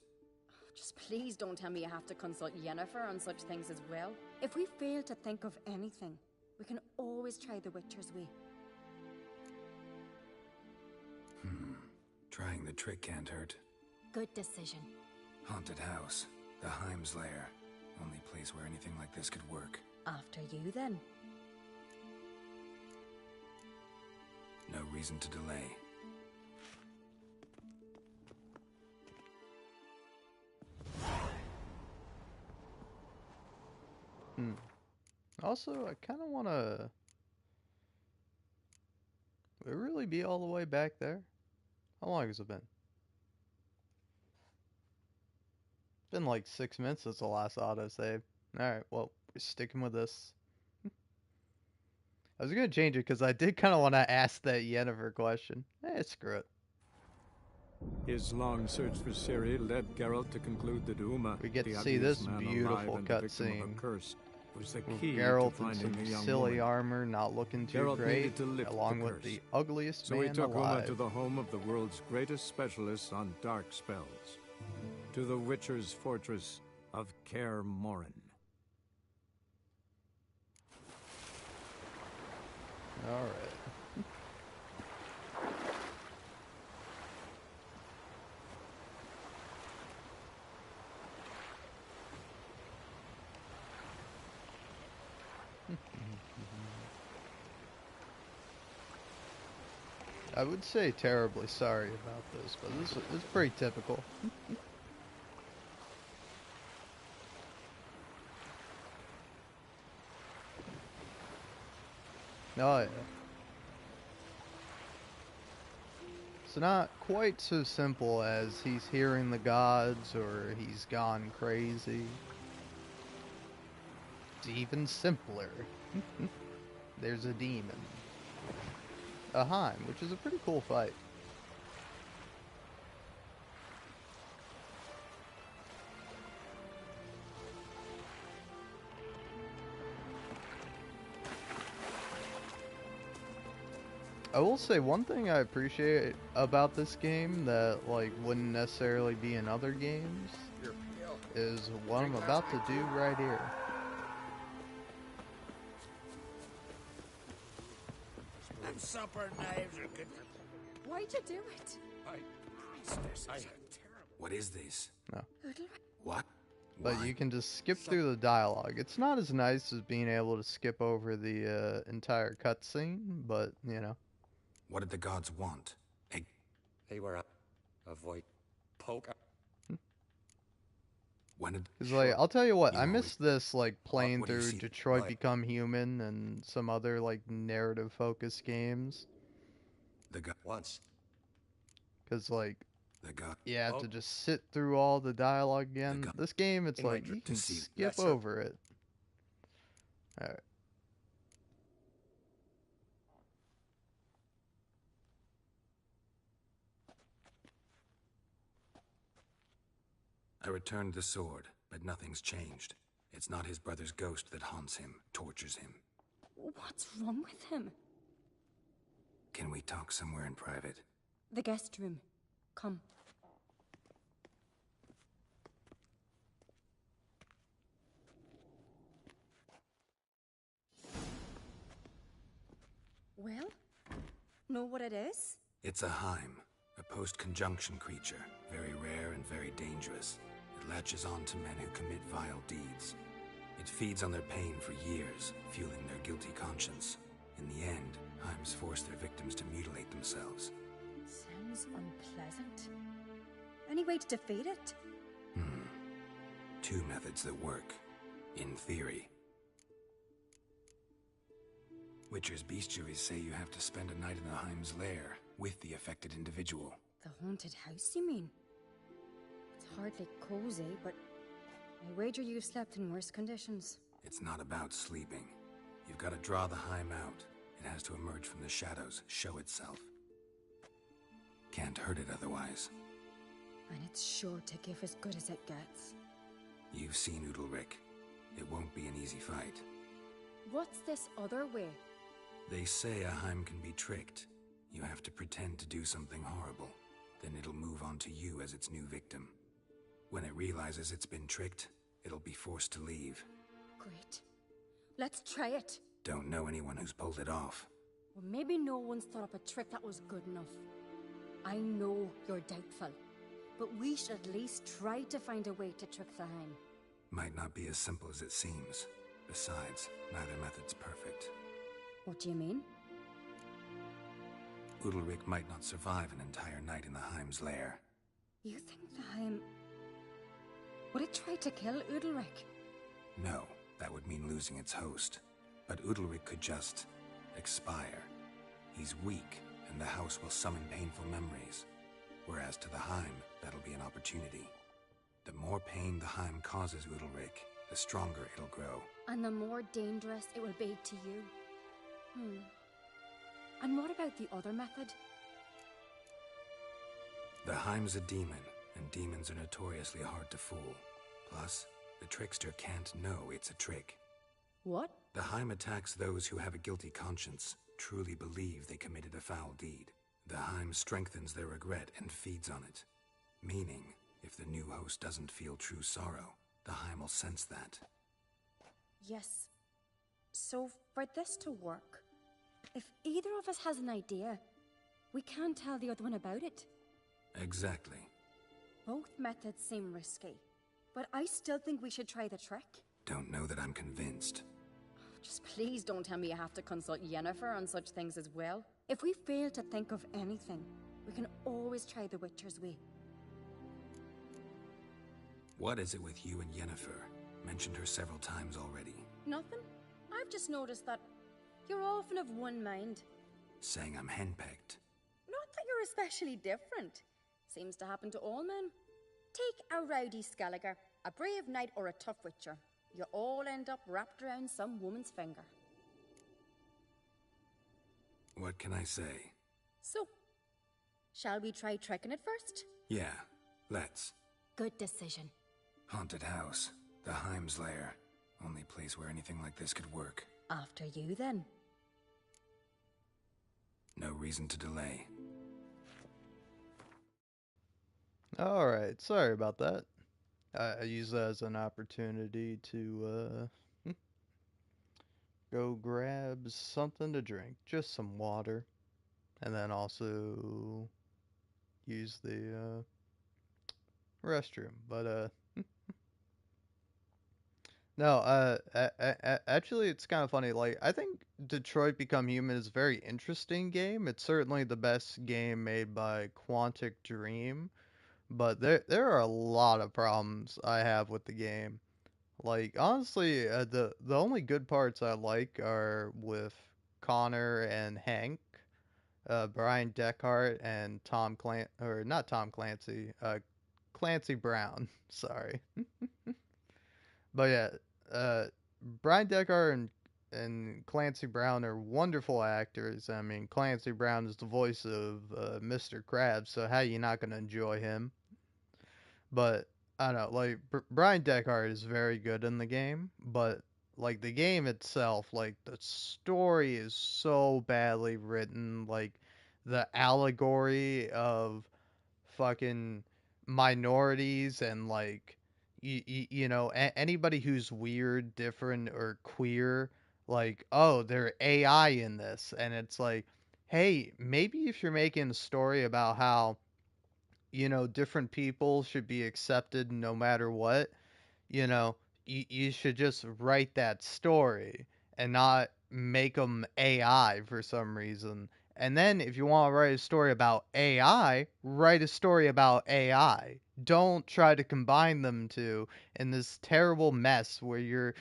Speaker 14: Just please don't tell me you have to consult Yennefer on such things as well. If we fail to think of anything, we can always try the Witcher's way.
Speaker 2: Trying the trick can't hurt.
Speaker 14: Good decision.
Speaker 2: Haunted house. The Heim's lair. Only place where anything like this could work.
Speaker 14: After you, then.
Speaker 2: No reason to delay.
Speaker 1: Also, I kind of want to... Would it really be all the way back there? How long has it been? It's been like 6 minutes since the last autosave. Alright, well, we're sticking with this. I was going to change it because I did kind of want to ask that Yennefer question. Screw it.
Speaker 5: His long search for Ciri led Geralt to conclude that Uma,
Speaker 1: we get
Speaker 5: the
Speaker 1: to see this
Speaker 5: ugliest man
Speaker 1: beautiful
Speaker 5: alive and the victim of a
Speaker 1: cutscene.
Speaker 5: curse, was the key
Speaker 1: Geralt
Speaker 5: to
Speaker 1: in
Speaker 5: finding
Speaker 1: some
Speaker 5: the young
Speaker 1: silly
Speaker 5: woman.
Speaker 1: armor, not looking too
Speaker 5: Geralt
Speaker 1: great,
Speaker 5: needed to lift
Speaker 1: along
Speaker 5: the
Speaker 1: with
Speaker 5: curse.
Speaker 1: the ugliest
Speaker 5: So
Speaker 1: man
Speaker 5: he took
Speaker 1: alive.
Speaker 5: Uma to the home of the world's greatest specialist on dark spells, to the Witcher's fortress of Kaer Morhen.
Speaker 1: All right. I would say terribly sorry about this, but this is pretty typical. Oh yeah. It's not quite so simple as he's hearing the gods or he's gone crazy. It's even simpler. There's a demon. A Heim, which is a pretty cool fight. I will say one thing I appreciate about this game that like wouldn't necessarily be in other games is what I'm about to do right here.
Speaker 10: And supper knives are good.
Speaker 19: Why'd you do it?
Speaker 2: What is this?
Speaker 1: No.
Speaker 2: What?
Speaker 1: But you can just skip through the dialogue. It's not as nice as being able to skip over the entire cutscene, but you know.
Speaker 2: What did the gods want?
Speaker 13: They were avoid poke.
Speaker 2: When did?
Speaker 1: Cause like I'll tell you what, I
Speaker 2: know,
Speaker 1: missed this like playing
Speaker 2: what do you
Speaker 1: through
Speaker 2: see?
Speaker 1: Detroit
Speaker 2: What?
Speaker 1: Become Human and some other like narrative focused games.
Speaker 2: The god
Speaker 13: once.
Speaker 1: Cause like
Speaker 2: the god.
Speaker 1: you have to just sit through all the dialogue again. This game, it's
Speaker 2: In my
Speaker 1: like you
Speaker 2: trip to
Speaker 1: can
Speaker 2: see
Speaker 1: skip
Speaker 2: lesser-
Speaker 1: over it. All right.
Speaker 2: I returned the sword, but nothing's changed. It's not his brother's ghost that haunts him, tortures him.
Speaker 19: What's wrong with him?
Speaker 2: Can we talk somewhere in private?
Speaker 19: The guest room. Come. Well, know what it is?
Speaker 2: It's a Heim, a post-conjunction creature, very rare and very dangerous. It latches on to men who commit vile deeds. It feeds on their pain for years, fueling their guilty conscience. In the end, Heims force their victims to mutilate themselves.
Speaker 19: Sounds unpleasant. Any way to defeat it?
Speaker 2: Two methods that work, in theory. Witcher's bestiaries say you have to spend a night in the Heim's lair with the affected individual.
Speaker 19: The haunted house, you mean? It's hardly cozy, but I wager you've slept in worse conditions.
Speaker 2: It's not about sleeping. You've got to draw the Heim out. It has to emerge from the shadows, show itself. Can't hurt it otherwise.
Speaker 19: And it's sure to give as good as it gets.
Speaker 2: You've seen Udalryk. It won't be an easy fight.
Speaker 19: What's this other way?
Speaker 2: They say a Heim can be tricked. You have to pretend to do something horrible. Then it'll move on to you as its new victim. When it realizes it's been tricked, it'll be forced to leave.
Speaker 19: Great. Let's try it.
Speaker 2: Don't know anyone who's pulled it off.
Speaker 19: Well, maybe no one's thought up a trick that was good enough. I know you're doubtful, but we should at least try to find a way to trick the Heim.
Speaker 2: Might not be as simple as it seems. Besides, neither method's perfect.
Speaker 19: What do you mean?
Speaker 2: Udalryk might not survive an entire night in the Heim's lair.
Speaker 19: You think the Heim... Would it try to kill Udalryk?
Speaker 2: No, that would mean losing its host. But Udalryk could just... expire. He's weak, and the house will summon painful memories. Whereas to the Heim, that'll be an opportunity. The more pain the Heim causes Udalryk, the stronger it'll grow.
Speaker 19: And the more dangerous it will be to you. And what about the other method?
Speaker 2: The Heim's a demon, and demons are notoriously hard to fool. Plus, the trickster can't know it's a trick.
Speaker 19: What?
Speaker 2: The Heim attacks those who have a guilty conscience, truly believe they committed a foul deed. The Heim strengthens their regret and feeds on it. Meaning, if the new host doesn't feel true sorrow, the Heim will sense that.
Speaker 19: Yes. So, for this to work, if either of us has an idea, we can't tell the other one about it.
Speaker 2: Exactly.
Speaker 19: Both methods seem risky, but I still think we should try the trick.
Speaker 2: Don't know that I'm convinced.
Speaker 19: Just please don't tell me you have to consult Yennefer on such things as well. If we fail to think of anything, we can always try the Witcher's way.
Speaker 2: What is it with you and Yennefer? Mentioned her several times already.
Speaker 19: Nothing. I've just noticed that you're often of one mind.
Speaker 2: Saying I'm henpecked.
Speaker 19: Not that you're
Speaker 14: especially different. Seems to happen to all men. Take a rowdy Skelliger, a brave knight, or a tough witcher. You all end up wrapped around some woman's finger.
Speaker 2: What can I say?
Speaker 14: So, shall we try trekking it first?
Speaker 2: Yeah, let's.
Speaker 14: Good decision.
Speaker 2: Haunted house. The Heim's lair. Only place where anything like this could work.
Speaker 14: After you, then.
Speaker 2: No reason to delay.
Speaker 1: Alright, sorry about that. I use that as an opportunity to, go grab something to drink. Just some water. And then also use the, restroom. But, no, actually, it's kind of funny. Like, I think Detroit Become Human is a very interesting game. It's certainly the best game made by Quantic Dream. But there are a lot of problems I have with the game. Like, honestly, the only good parts I like are with Connor and Hank, Brian Deckhart and not Tom Clancy, Clancy Brown. Sorry. But yeah, Brian Deckhart and Clancy Brown are wonderful actors. I mean, Clancy Brown is the voice of Mr. Krabs, so how you not gonna enjoy him? But I don't know, like Brian Deckhart is very good in the game, but like the game itself, like the story is so badly written. Like the allegory of fucking minorities and like anybody who's weird, different, or queer, like, oh, they're AI in this, and it's like, hey, maybe if you're making a story about how different people should be accepted no matter what, you should just write that story and not make them AI for some reason. And then if you want to write a story about AI, write a story about AI. Don't try to combine them two in this terrible mess where you're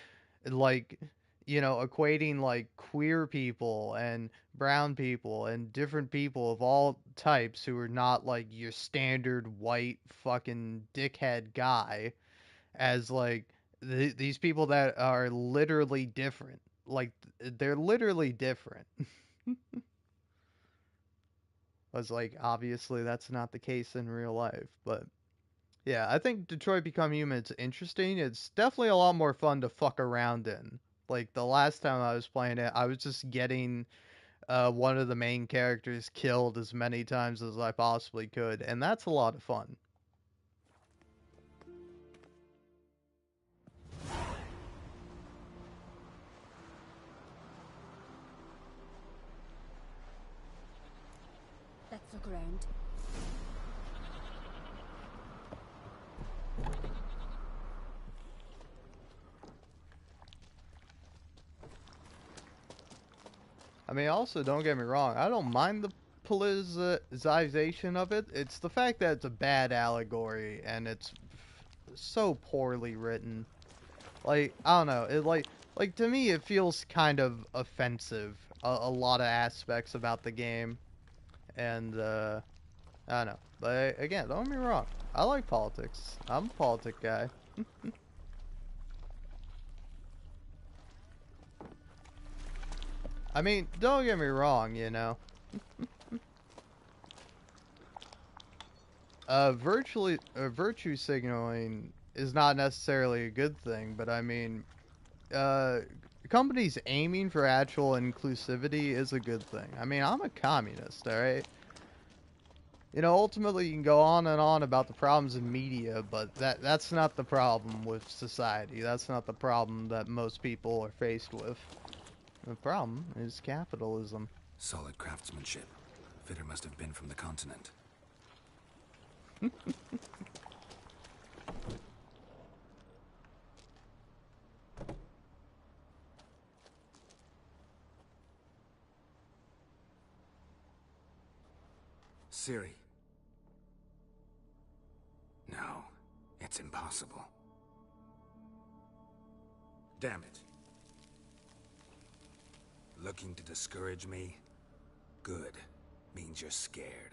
Speaker 1: like, equating like queer people and brown people and different people of all types who are not like your standard white fucking dickhead guy as like these people that are literally different. Like they're literally different. Was like obviously that's not the case in real life, but yeah, I think Detroit Become Human is interesting. It's definitely a lot more fun to fuck around in. Like the last time I was playing it, I was just getting one of the main characters killed as many times as I possibly could, and that's a lot of fun.
Speaker 14: Let's look around.
Speaker 1: I mean, also, don't get me wrong, I don't mind the politicization of it. It's the fact that it's a bad allegory, and it's so poorly written. Like, I don't know, it like to me, it feels kind of offensive, a lot of aspects about the game. And, I don't know. But, again, don't get me wrong, I like politics. I'm a politic guy. I mean, don't get me wrong, virtue signaling is not necessarily a good thing, but I mean, companies aiming for actual inclusivity is a good thing. I mean, I'm a communist, alright? Ultimately you can go on and on about the problems in media, but that's not the problem with society. That's not the problem that most people are faced with. The problem is capitalism.
Speaker 2: Solid craftsmanship. Fitter must have been from the continent. Ciri. No, it's impossible. Damn it. Looking to discourage me? Good. Means you're scared.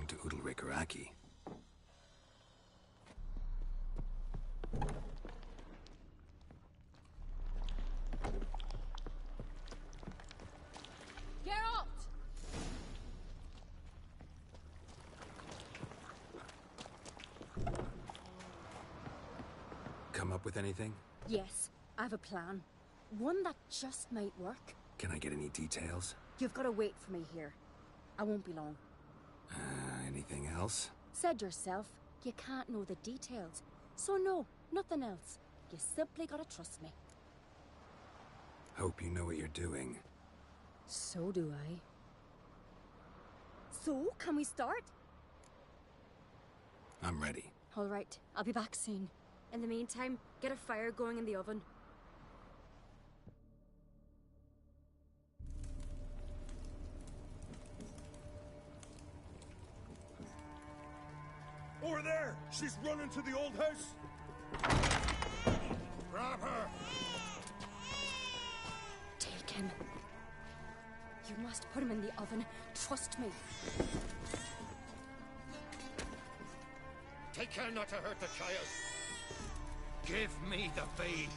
Speaker 2: belong to Udalryk or Aki.
Speaker 11: Geralt!
Speaker 2: Come up with anything?
Speaker 14: Yes, I have a plan. One that just might work.
Speaker 2: Can I get any details?
Speaker 14: You've got to wait for me here. I won't be long.
Speaker 2: Anything else?
Speaker 14: Said yourself, you can't know the details. So no, nothing else. You simply gotta trust me.
Speaker 2: Hope you know what you're doing.
Speaker 14: So do I. So, can we start?
Speaker 2: I'm ready.
Speaker 14: All right, I'll be back soon. In the meantime, get a fire going in the oven.
Speaker 6: Over there! She's running to the old house! Grab her!
Speaker 14: Take him. You must put him in the oven. Trust me.
Speaker 13: Take care not to hurt the child. Give me the babe.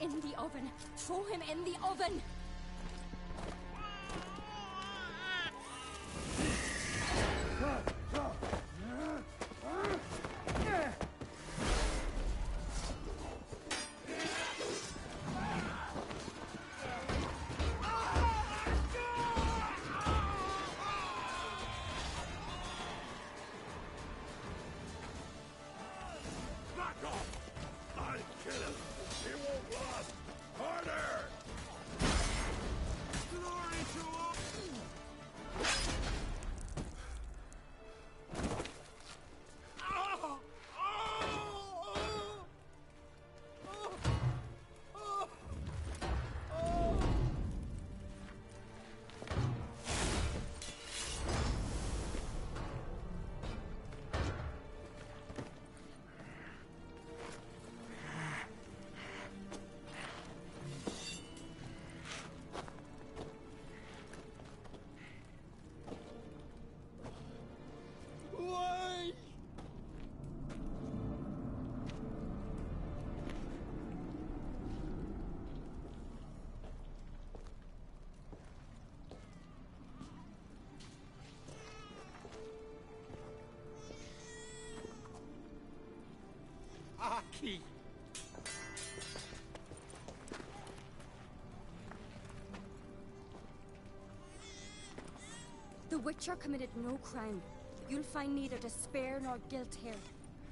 Speaker 14: In the oven. Throw him in the oven.
Speaker 13: Aki!
Speaker 14: The Witcher committed no crime. You'll find neither despair nor guilt here.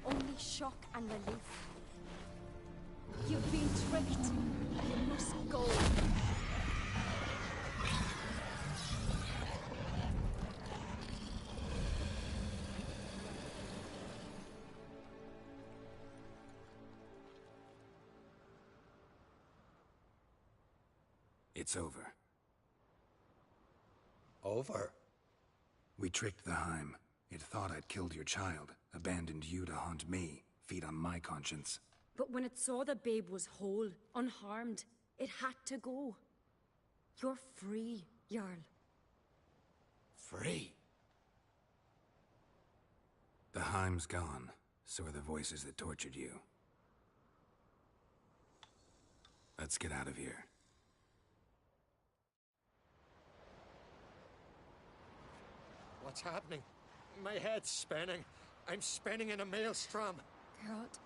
Speaker 14: Only shock and relief. You've been tricked. You must go.
Speaker 2: It's over.
Speaker 13: Over?
Speaker 2: We tricked the Heim. It thought I'd killed your child, abandoned you to haunt me, feed on my conscience.
Speaker 14: But when it saw the babe was whole, unharmed, it had to go. You're free, Jarl.
Speaker 13: Free?
Speaker 2: The Heim's gone, so are the voices that tortured you. Let's get out of here.
Speaker 13: What's happening? My head's spinning. I'm spinning in a maelstrom.
Speaker 14: Geralt,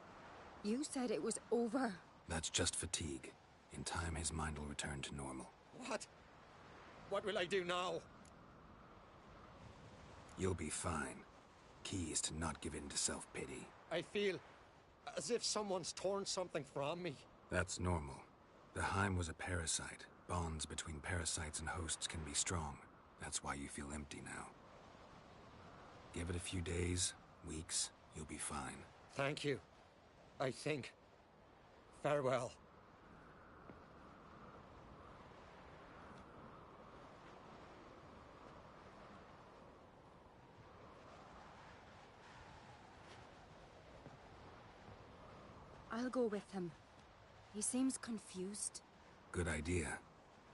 Speaker 14: you said it was over.
Speaker 2: That's just fatigue. In time, his mind will return to normal.
Speaker 13: What? What will I do now?
Speaker 2: You'll be fine. Key is to not give in to self-pity.
Speaker 13: I feel as if someone's torn something from me.
Speaker 2: That's normal. The Heim was a parasite. Bonds between parasites and hosts can be strong. That's why you feel empty now. Give it a few days, weeks, you'll be fine.
Speaker 13: Thank you. I think. Farewell.
Speaker 14: I'll go with him. He seems confused.
Speaker 2: Good idea.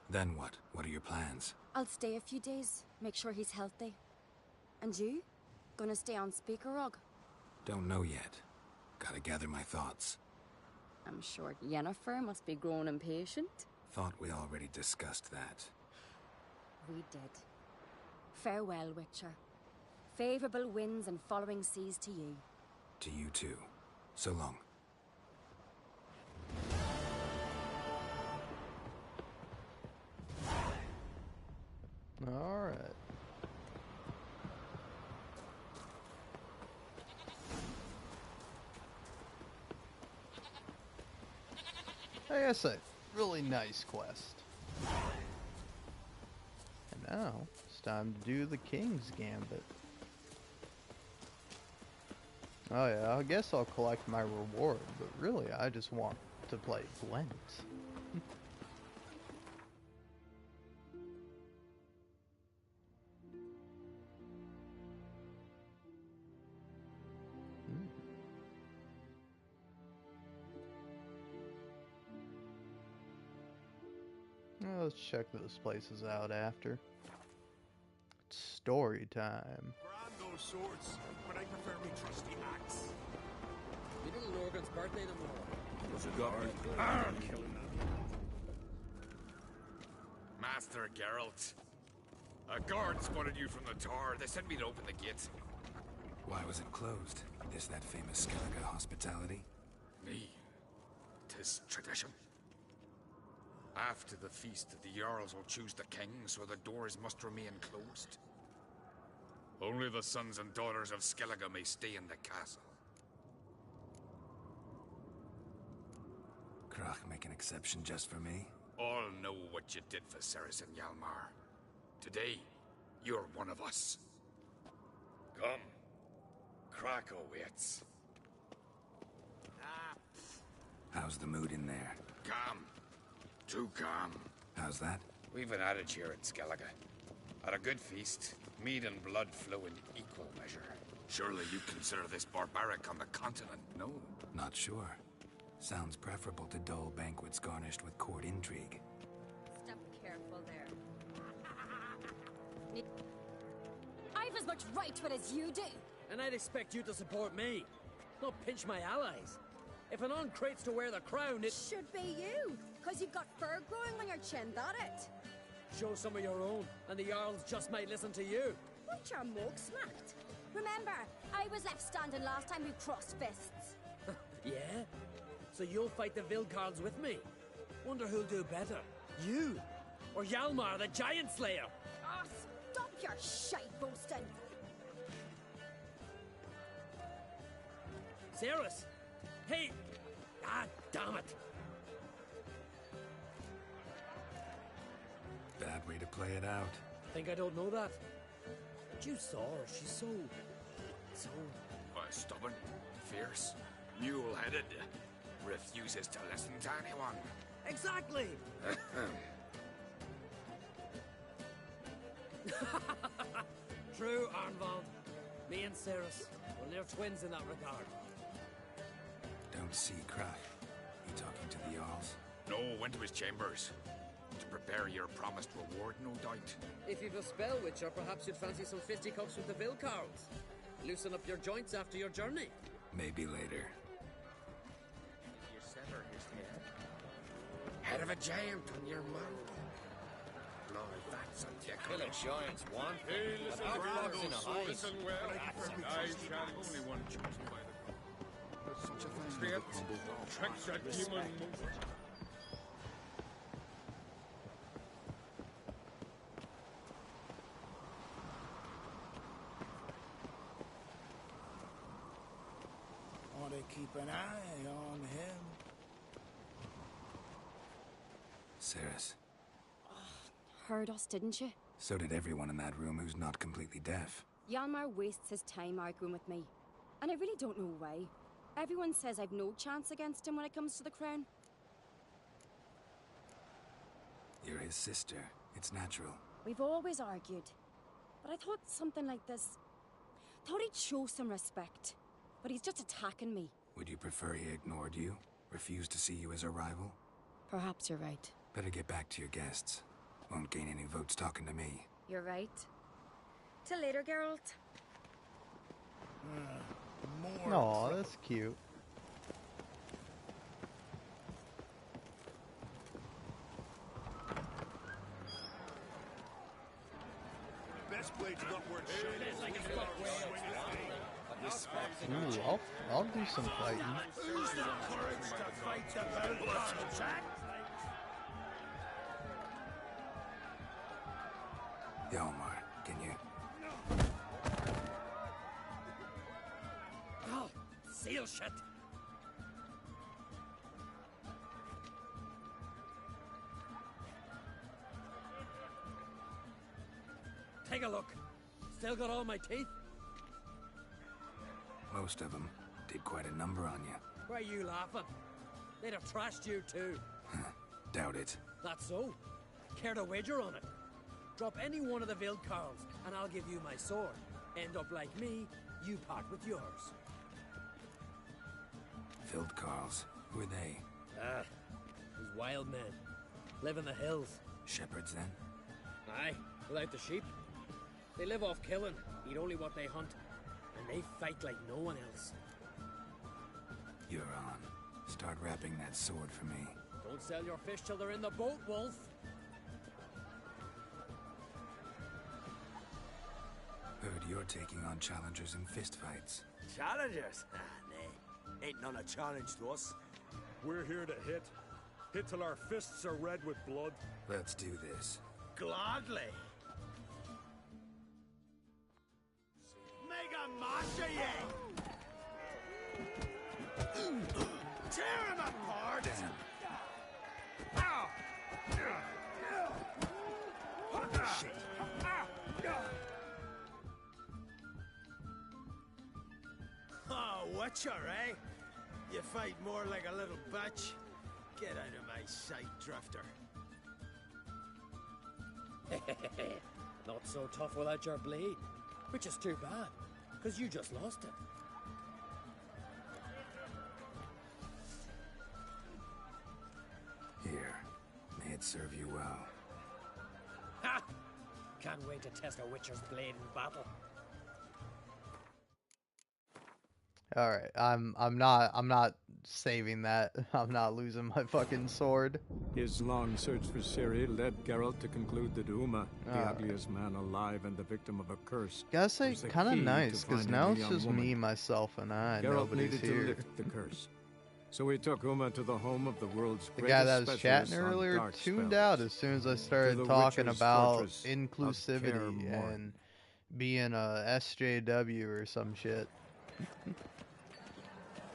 Speaker 2: Then what? What are your plans?
Speaker 14: I'll stay a few days, make sure he's healthy. And you? Gonna stay on Speaker Rug?
Speaker 2: Don't know yet. Gotta gather my thoughts.
Speaker 14: I'm sure Yennefer must be growing impatient.
Speaker 2: Thought we already discussed that.
Speaker 14: We did. Farewell, Witcher. Favorable winds and following seas to you.
Speaker 2: To you too. So long.
Speaker 1: Alright. I guess a really nice quest. And now, it's time to do the King's Gambit. Oh yeah, I guess I'll collect my reward, but really I just want to play Gwent. Well, let's check those places out after. It's story time.
Speaker 8: Brand those swords, but I prefer me trusty axe.
Speaker 7: We little Lorgan's birthday tomorrow.
Speaker 8: Was a guard. Killing them.
Speaker 20: Master Geralt. A guard spotted you from the tower. They sent me to open the gate.
Speaker 2: Why was it closed? Is that famous Skellige hospitality?
Speaker 20: Me. 'Tis tradition. After the feast, the Jarls will choose the king, so the doors must remain closed. Only the sons and daughters of Skellige may stay in the castle.
Speaker 2: Crach make an exception just for me?
Speaker 20: All know what you did for Cerys and Hjalmar. Today, you're one of us. Come. Crach awaits.
Speaker 2: How's the mood in there?
Speaker 20: Calm. Too calm.
Speaker 2: How's that?
Speaker 20: We've an adage here at Skellige. At a good feast, mead and blood flow in equal measure. Surely you consider this barbaric on the continent, no?
Speaker 2: Not sure. Sounds preferable to dull banquets garnished with court intrigue.
Speaker 14: Step careful there. I've as much right to it as you do.
Speaker 7: And I'd expect you to support me, not pinch my allies. If an uncrate's to wear the crown, it
Speaker 19: should be you, because you've got fur growing on your chin, that it?
Speaker 7: Show some of your own, and the Jarls just might listen to you.
Speaker 19: Want your mug smacked?
Speaker 14: Remember, I was left standing last time we crossed fists.
Speaker 7: Yeah? So you'll fight the Vilcards with me? Wonder who'll do better, you or Hjalmar the Giant Slayer?
Speaker 19: Oh, stop your shite boasting!
Speaker 7: Cerys! Hey! Ah, damn it!
Speaker 2: Bad way to play it out.
Speaker 7: Think I don't know that? But you saw her, she's so...
Speaker 20: Stubborn, fierce, mule-headed. Refuses to listen to anyone.
Speaker 7: Exactly! True, Arnvald. Me and Cerys, well, they're twins in that regard.
Speaker 2: Don't see Crach. You talking to the Jarls?
Speaker 20: No, went to his chambers. To prepare your promised reward, no doubt.
Speaker 7: If you've a spell, Witcher, perhaps you'd fancy some fisticuffs with the Vilcards. Loosen up your joints after your journey.
Speaker 2: Maybe later.
Speaker 20: You sever his head. Head of a giant on your mouth. Lord, that's a tickle.
Speaker 9: Kill a giant's one thing.
Speaker 20: Hey, listen,
Speaker 9: But how
Speaker 20: Brando,
Speaker 9: in a
Speaker 20: so
Speaker 9: heist?
Speaker 20: listen well. I shall only one chosen by the such a thing. Tracks that demon.
Speaker 10: Want to keep an eye on him.
Speaker 2: Cerys.
Speaker 14: Heard us, didn't you?
Speaker 2: So did everyone in that room who's not completely deaf.
Speaker 14: Hjalmar wastes his time arguing with me. And I really don't know why. Everyone says I've no chance against him when it comes to the crown.
Speaker 2: You're his sister. It's natural.
Speaker 14: We've always argued. But I thought something like this... Thought he'd show some respect. But he's just attacking me.
Speaker 2: Would you prefer he ignored you? Refused to see you as a rival?
Speaker 14: Perhaps you're right.
Speaker 2: Better get back to your guests. Won't gain any votes talking to me.
Speaker 14: You're right. Till later, Geralt.
Speaker 1: Aw, that's cute.
Speaker 4: Best blade's not worth shooting.
Speaker 1: Ooh, I'll do some fighting.
Speaker 4: Who's the courage to fight the Belcons, Jack?
Speaker 2: Hjalmar, can you?
Speaker 7: Oh, seal shut. Take a look. Still got all my teeth?
Speaker 2: Most of them did quite a number on you.
Speaker 7: Why are you laughing? They'd have trashed you too.
Speaker 2: Doubt it.
Speaker 7: That's so. Care to wager on it? Drop any one of the Vildkarls, and I'll give you my sword. End up like me, you part with yours.
Speaker 2: Vildkarls, who are they?
Speaker 7: Ah, these wild men. Live in the hills.
Speaker 2: Shepherds, then?
Speaker 7: Aye, without the sheep. They live off killing, eat only what they hunt, and they fight like no one else.
Speaker 2: You're on. Start wrapping that sword for me.
Speaker 7: Don't sell your fish till they're in the boat, Wolf.
Speaker 2: Heard you're taking on challengers in fistfights.
Speaker 8: Challengers? Ah, nay. Ain't none a challenge to us.
Speaker 6: We're here to hit. Hit till our fists are red with blood.
Speaker 2: Let's do this.
Speaker 8: Gladly. Make a mash of ye! Tear him apart!
Speaker 2: Damn.
Speaker 8: Ow! Shit. Oh, Witcher, eh? You fight more like a little bitch. Get out of my sight, Drifter.
Speaker 7: Not so tough without your blade. Which is too bad, because you just lost it.
Speaker 2: Here. May it serve you well.
Speaker 7: Ha! Can't wait to test a Witcher's blade in battle.
Speaker 1: All right, I'm not saving that. I'm not losing my fucking sword.
Speaker 5: His long search for Ciri led Geralt to conclude that Uma, the ugliest man alive and the victim of a curse,
Speaker 1: Gotta say,
Speaker 5: was the
Speaker 1: kind of
Speaker 5: key to
Speaker 1: nice, because
Speaker 5: finding
Speaker 1: now
Speaker 5: the
Speaker 1: it's
Speaker 5: young
Speaker 1: just
Speaker 5: woman.
Speaker 1: me, myself, and I.
Speaker 5: Geralt
Speaker 1: Nobody's
Speaker 5: needed
Speaker 1: here.
Speaker 5: to lift the curse. So we took Uma to the home of the world's
Speaker 1: The
Speaker 5: greatest
Speaker 1: guy that was chatting
Speaker 5: specialist on
Speaker 1: earlier
Speaker 5: dark
Speaker 1: tuned
Speaker 5: spells.
Speaker 1: out as soon as I
Speaker 5: To
Speaker 1: started
Speaker 5: the
Speaker 1: talking
Speaker 5: Witcher's
Speaker 1: about
Speaker 5: fortress of
Speaker 1: inclusivity
Speaker 5: Kaer Morhen.
Speaker 1: and being a SJW or some shit.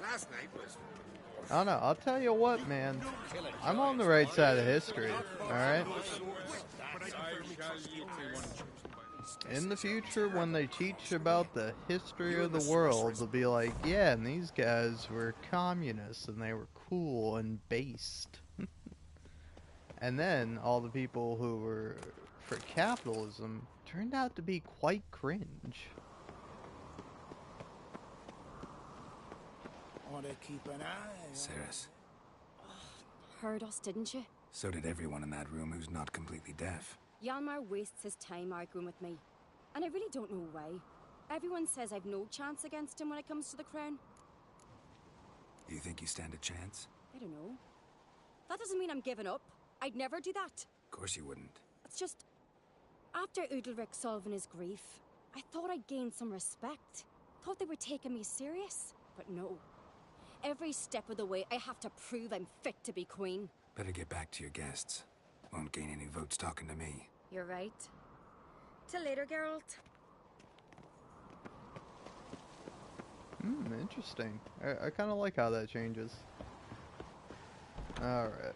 Speaker 12: Last night was...
Speaker 1: I don't know. I'll tell you what, man. I'm on the right side of history. All right. In the future, when they teach about the history of the world, they'll be like, yeah, and these guys were communists and they were cool and based. And then all the people who were for capitalism turned out to be quite cringe.
Speaker 10: Want to keep an eye on...
Speaker 2: Ceres.
Speaker 14: Heard us, didn't you?
Speaker 2: So did everyone in that room who's not completely deaf.
Speaker 14: Hjalmar wastes his time arguing with me. And I really don't know why. Everyone says I've no chance against him when it comes to the crown.
Speaker 2: You think you stand a chance?
Speaker 14: I don't know. That doesn't mean I'm giving up. I'd never do that.
Speaker 2: Of course you wouldn't.
Speaker 14: It's just... After Udalric solving his grief, I thought I'd gained some respect. Thought they were taking me serious. But no. Every step of the way, I have to prove I'm fit to be queen.
Speaker 2: Better get back to your guests. Won't gain any votes talking to me.
Speaker 14: You're right. Till later, Geralt.
Speaker 1: Interesting. I kind of like how that changes. Alright.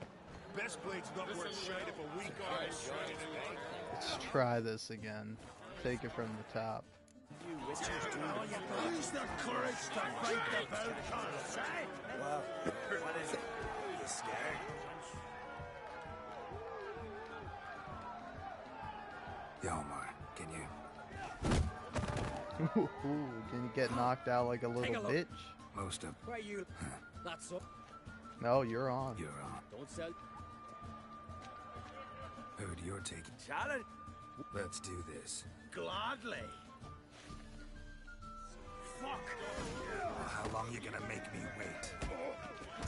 Speaker 4: Best blade's not worth shite if a weak eye is shining away.
Speaker 1: Let's try this again. Take it from the top.
Speaker 4: Who's the courage to fight the Belcons, eh?
Speaker 8: Well, what is it? You scared?
Speaker 2: Hjalmar, can you?
Speaker 1: Can you get knocked out like a little bitch?
Speaker 2: Most of...
Speaker 7: Why you... That's up.
Speaker 1: No, you're on.
Speaker 2: You're on.
Speaker 7: Don't sell...
Speaker 2: Heard you're taking...
Speaker 8: Challenge?
Speaker 2: Let's do this.
Speaker 8: Gladly.
Speaker 4: fuck!
Speaker 2: Oh, how long you gonna make me wait?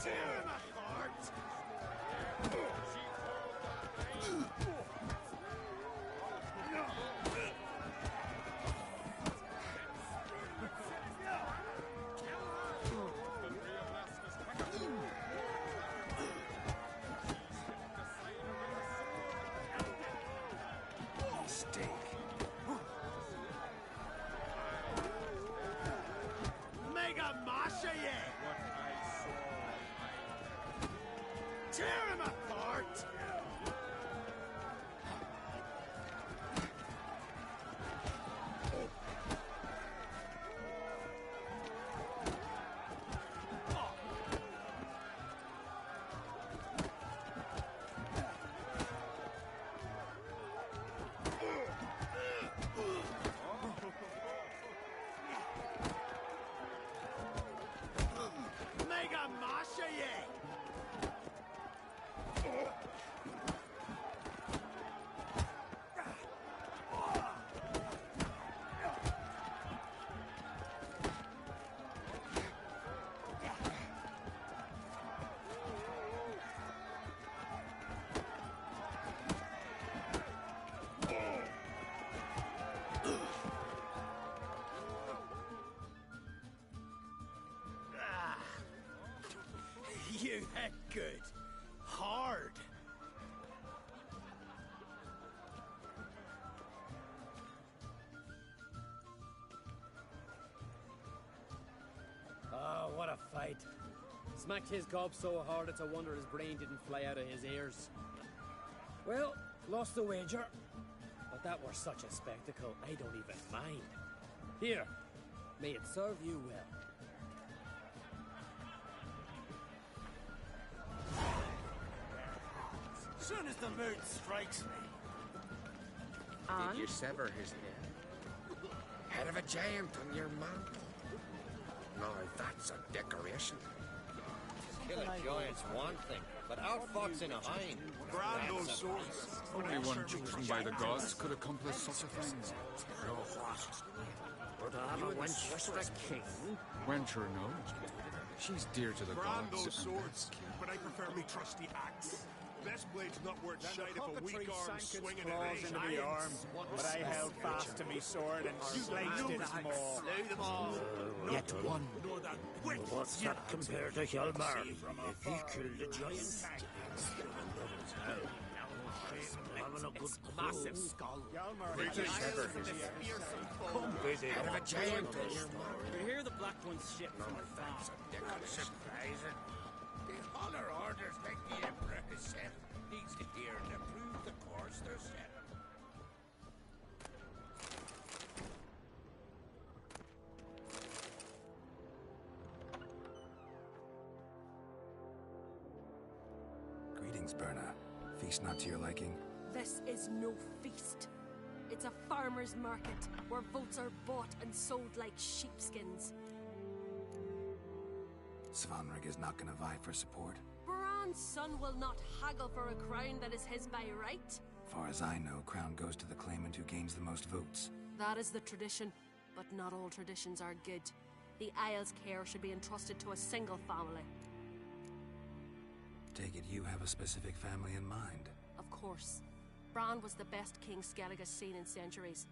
Speaker 4: Tear him apart!
Speaker 2: Mistake.
Speaker 4: Mega Masha, yeah! Tear him apart! Mega Masha, yeah! You had good. Hard.
Speaker 7: Oh, what a fight. Smacked his gob so hard it's a wonder his brain didn't fly out of his ears. Well, lost the wager. But that were such a spectacle, I don't even mind. Here, may it serve you well.
Speaker 4: Soon as the mood strikes me.
Speaker 12: Did you sever his head? Head of a giant on your mantle. No, that's a decoration.
Speaker 13: Kill a giant's one thing, but outfox in a hind.
Speaker 3: Grab those swords. Only one chosen by the gods could accomplish such a thing.
Speaker 4: But I have a wench for a king.
Speaker 3: Wencher, no. She's dear to the
Speaker 8: Grab
Speaker 3: gods.
Speaker 8: those swords, but I prefer me trusty axe. Best blade's not worth shite if a weak arm swinging it
Speaker 10: claws into me arm, but I held fast to me sword and sliced its maw.
Speaker 4: Slay them all.
Speaker 10: Yet one.
Speaker 4: What's that compared to Hjalmar? If he killed a giant, having a good massive skull. Come visit.
Speaker 12: Head of a giant on your mantle.
Speaker 7: You hear the Black One's ship from
Speaker 12: That's
Speaker 7: afar.
Speaker 12: a decoration.
Speaker 4: Surprising. The holler orders like the Emperor has set needs to hear and approve the course they're set.
Speaker 2: Greetings, Berna. Feast not to your liking?
Speaker 11: This is no feast. It's a farmer's market where votes are bought and sold like sheepskins.
Speaker 2: Svanrig is not gonna vie for support.
Speaker 11: Bran's son will not haggle for a crown that is his by right.
Speaker 2: Far as I know, crown goes to the claimant who gains the most votes.
Speaker 11: That is the tradition, but not all traditions are good. The Isle's care should be entrusted to a single family.
Speaker 2: Take it you have a specific family in mind.
Speaker 11: Of course. Bran was the best king Skellig has seen in centuries.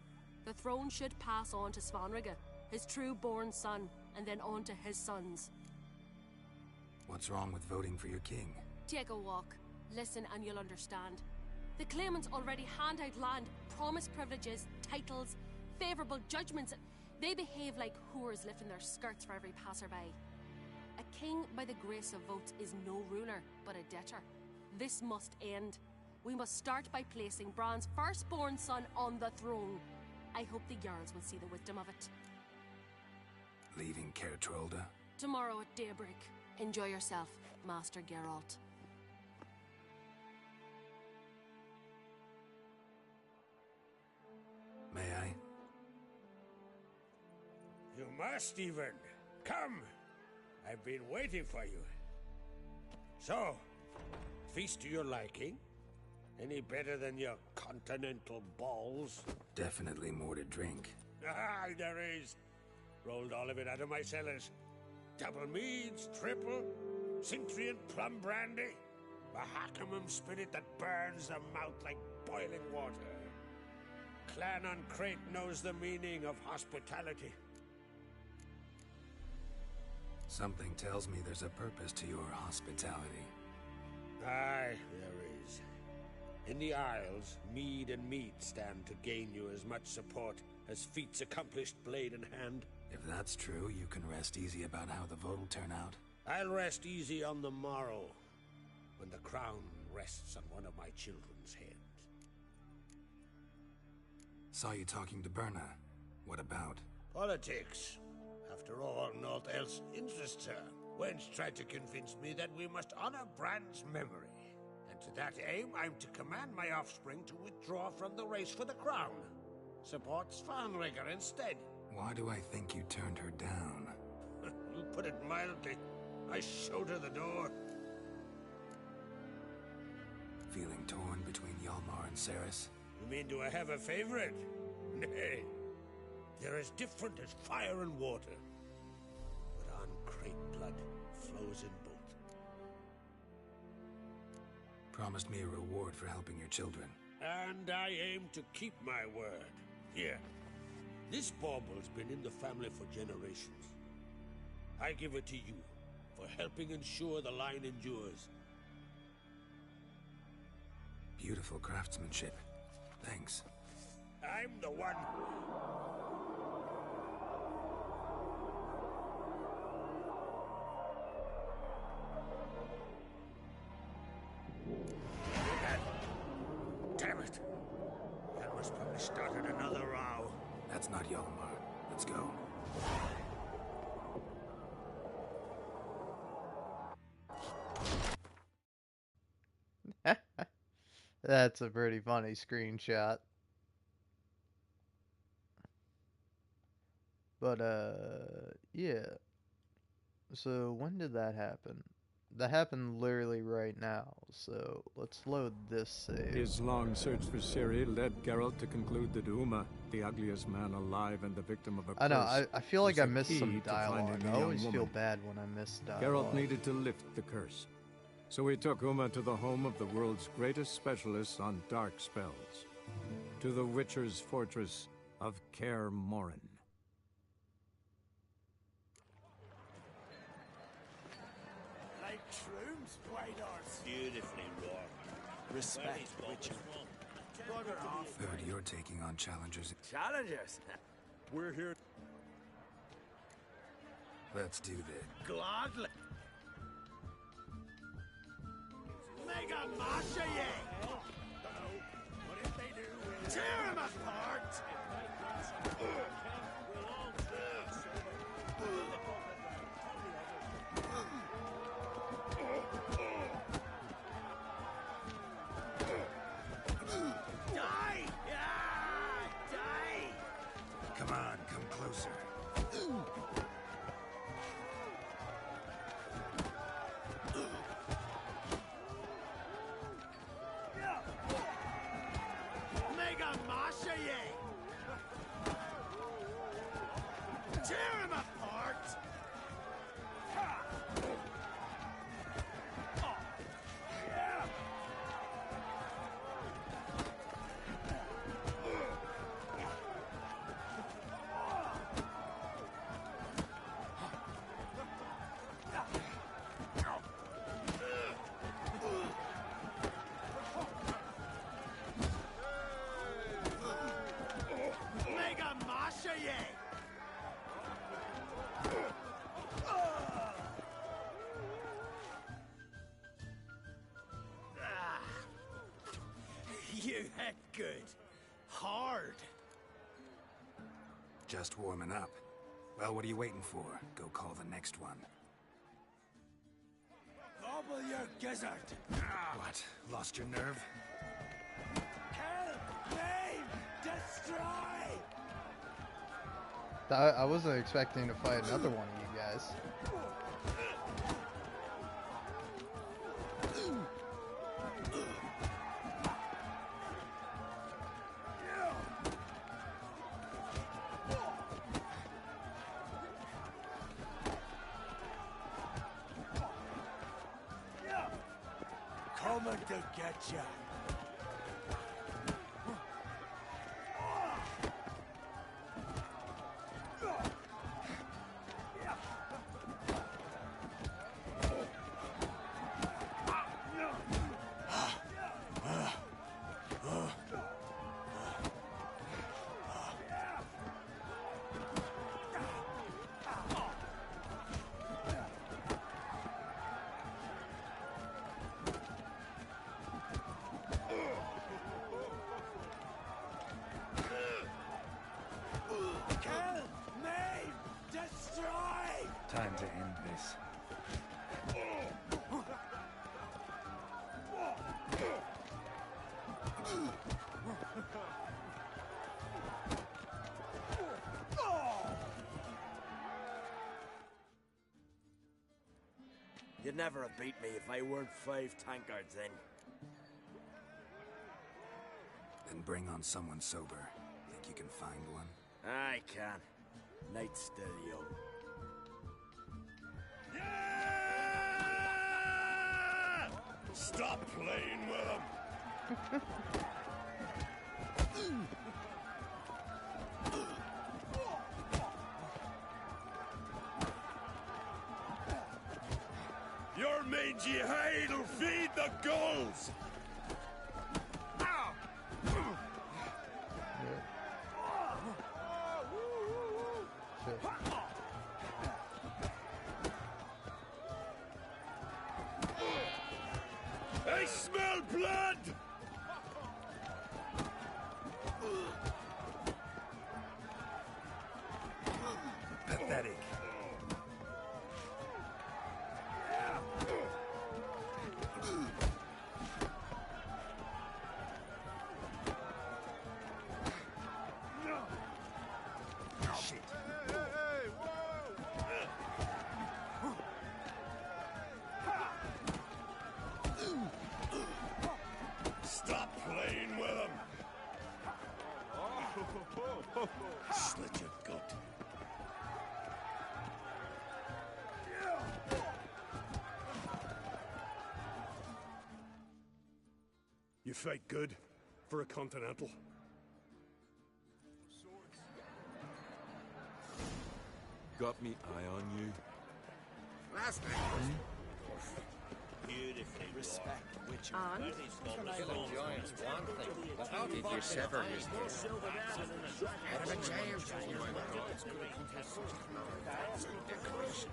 Speaker 11: The throne should pass on to Svanrige, his true-born son, and then on to his sons.
Speaker 2: What's wrong with voting for your king?
Speaker 11: Take a walk. Listen and you'll understand. The claimants already hand out land, promise privileges, titles, favourable judgments. They behave like whores lifting their skirts for every passerby. A king by the grace of votes is no ruler, but a debtor. This must end. We must start by placing Bran's firstborn son on the throne. I hope the Jarls will see the wisdom of it.
Speaker 2: Leaving Caer Trolda?
Speaker 11: Tomorrow at daybreak. Enjoy yourself, Master Geralt.
Speaker 2: May I?
Speaker 4: You must, even. Come. I've been waiting for you. So, feast to your liking? Any better than your continental balls?
Speaker 2: Definitely more to drink.
Speaker 4: Ah, there is. Rolled all of it out of my cellars. Double meads, triple, Cintrian plum brandy, Mahakimum spirit that burns the mouth like boiling water. Clan on Crate knows the meaning of hospitality.
Speaker 2: Something tells me there's a purpose to your hospitality.
Speaker 4: Aye, there is. In the Isles, mead and meat stand to gain you as much support as feats accomplished blade in hand.
Speaker 2: If that's true, you can rest easy about how the vote'll turn out.
Speaker 4: I'll rest easy on the morrow, when the crown rests on one of my children's heads.
Speaker 2: Saw you talking to Berna. What about?
Speaker 4: Politics. After all, naught else interests her. Wench tried to convince me that we must honor Bran's memory. And to that aim, I'm to command my offspring to withdraw from the race for the crown. Support Svanrigger instead.
Speaker 2: Why do I think you turned her down?
Speaker 4: You put it mildly. I showed her the door.
Speaker 2: Feeling torn between Hjalmar and Cerys?
Speaker 4: You mean, do I have a favorite? Nay. They're as different as fire and water. But on Crate blood flows in both.
Speaker 2: Promised me a reward for helping your children.
Speaker 4: And I aim to keep my word. Here. This bauble's been in the family for generations. I give it to you for helping ensure the line endures.
Speaker 2: Beautiful craftsmanship. Thanks.
Speaker 4: I'm the one. Damn it. That must probably started another row.
Speaker 2: That's not Hjalmar. Let's go.
Speaker 1: That's a pretty funny screenshot. But, yeah. So, when did that happen? That happened literally right now, so let's load this save.
Speaker 5: His long search for Ciri led Geralt to conclude that Uma, the ugliest man alive and the victim of a curse,
Speaker 1: I know, I feel like I
Speaker 5: was the
Speaker 1: missed some
Speaker 5: key to
Speaker 1: dialogue.
Speaker 5: finding the
Speaker 1: I
Speaker 5: young
Speaker 1: always feel
Speaker 5: woman.
Speaker 1: bad when I miss dialogue.
Speaker 5: Geralt needed to lift the curse. So he took Uma to the home of the world's greatest specialists on dark spells. To the Witcher's fortress of Kaer Morhen.
Speaker 10: Like shrooms, Whitehorse.
Speaker 18: Beautifully wrought. Respect, Witcher.
Speaker 10: Bugger off.
Speaker 2: Heard you're taking on challengers.
Speaker 10: Challengers?
Speaker 6: We're here.
Speaker 2: Let's do this.
Speaker 10: Gladly. Mega Masha, yeah! What if they do? Tear him apart! Die! Yeah! Die!
Speaker 2: Come on, come closer.
Speaker 10: Mega Masha, yeah! Tear him apart! Ha! Oh. Yeah! Mega Masha, yeah! Ah. You hit good. Hard.
Speaker 2: Just warming up. Well, what are you waiting for? Go call the next one.
Speaker 10: Gobble your gizzard.
Speaker 2: What? Lost your nerve?
Speaker 10: Kill! Maim! Destroy!
Speaker 1: I wasn't expecting to fight another one of you guys.
Speaker 18: coming to get ya.
Speaker 21: Time to end this.
Speaker 18: You'd never have beat me if I weren't 5 tankards in.
Speaker 2: Then bring on someone sober. Think you can find one?
Speaker 18: I can. Night's still young.
Speaker 8: Stop playing with him! Your mangy hide'll feed the gulls! I smell blood!
Speaker 21: Pathetic. Shit.
Speaker 8: Stop playing with him! Slit your gut. You fight good for a Continental.
Speaker 6: Got me eye on you.
Speaker 12: Last night.
Speaker 18: Beautifully respect Witcher.
Speaker 12: And? Killing giants one thing, but how did you sever his head? Head of a giant on your mouth. That's a decoration.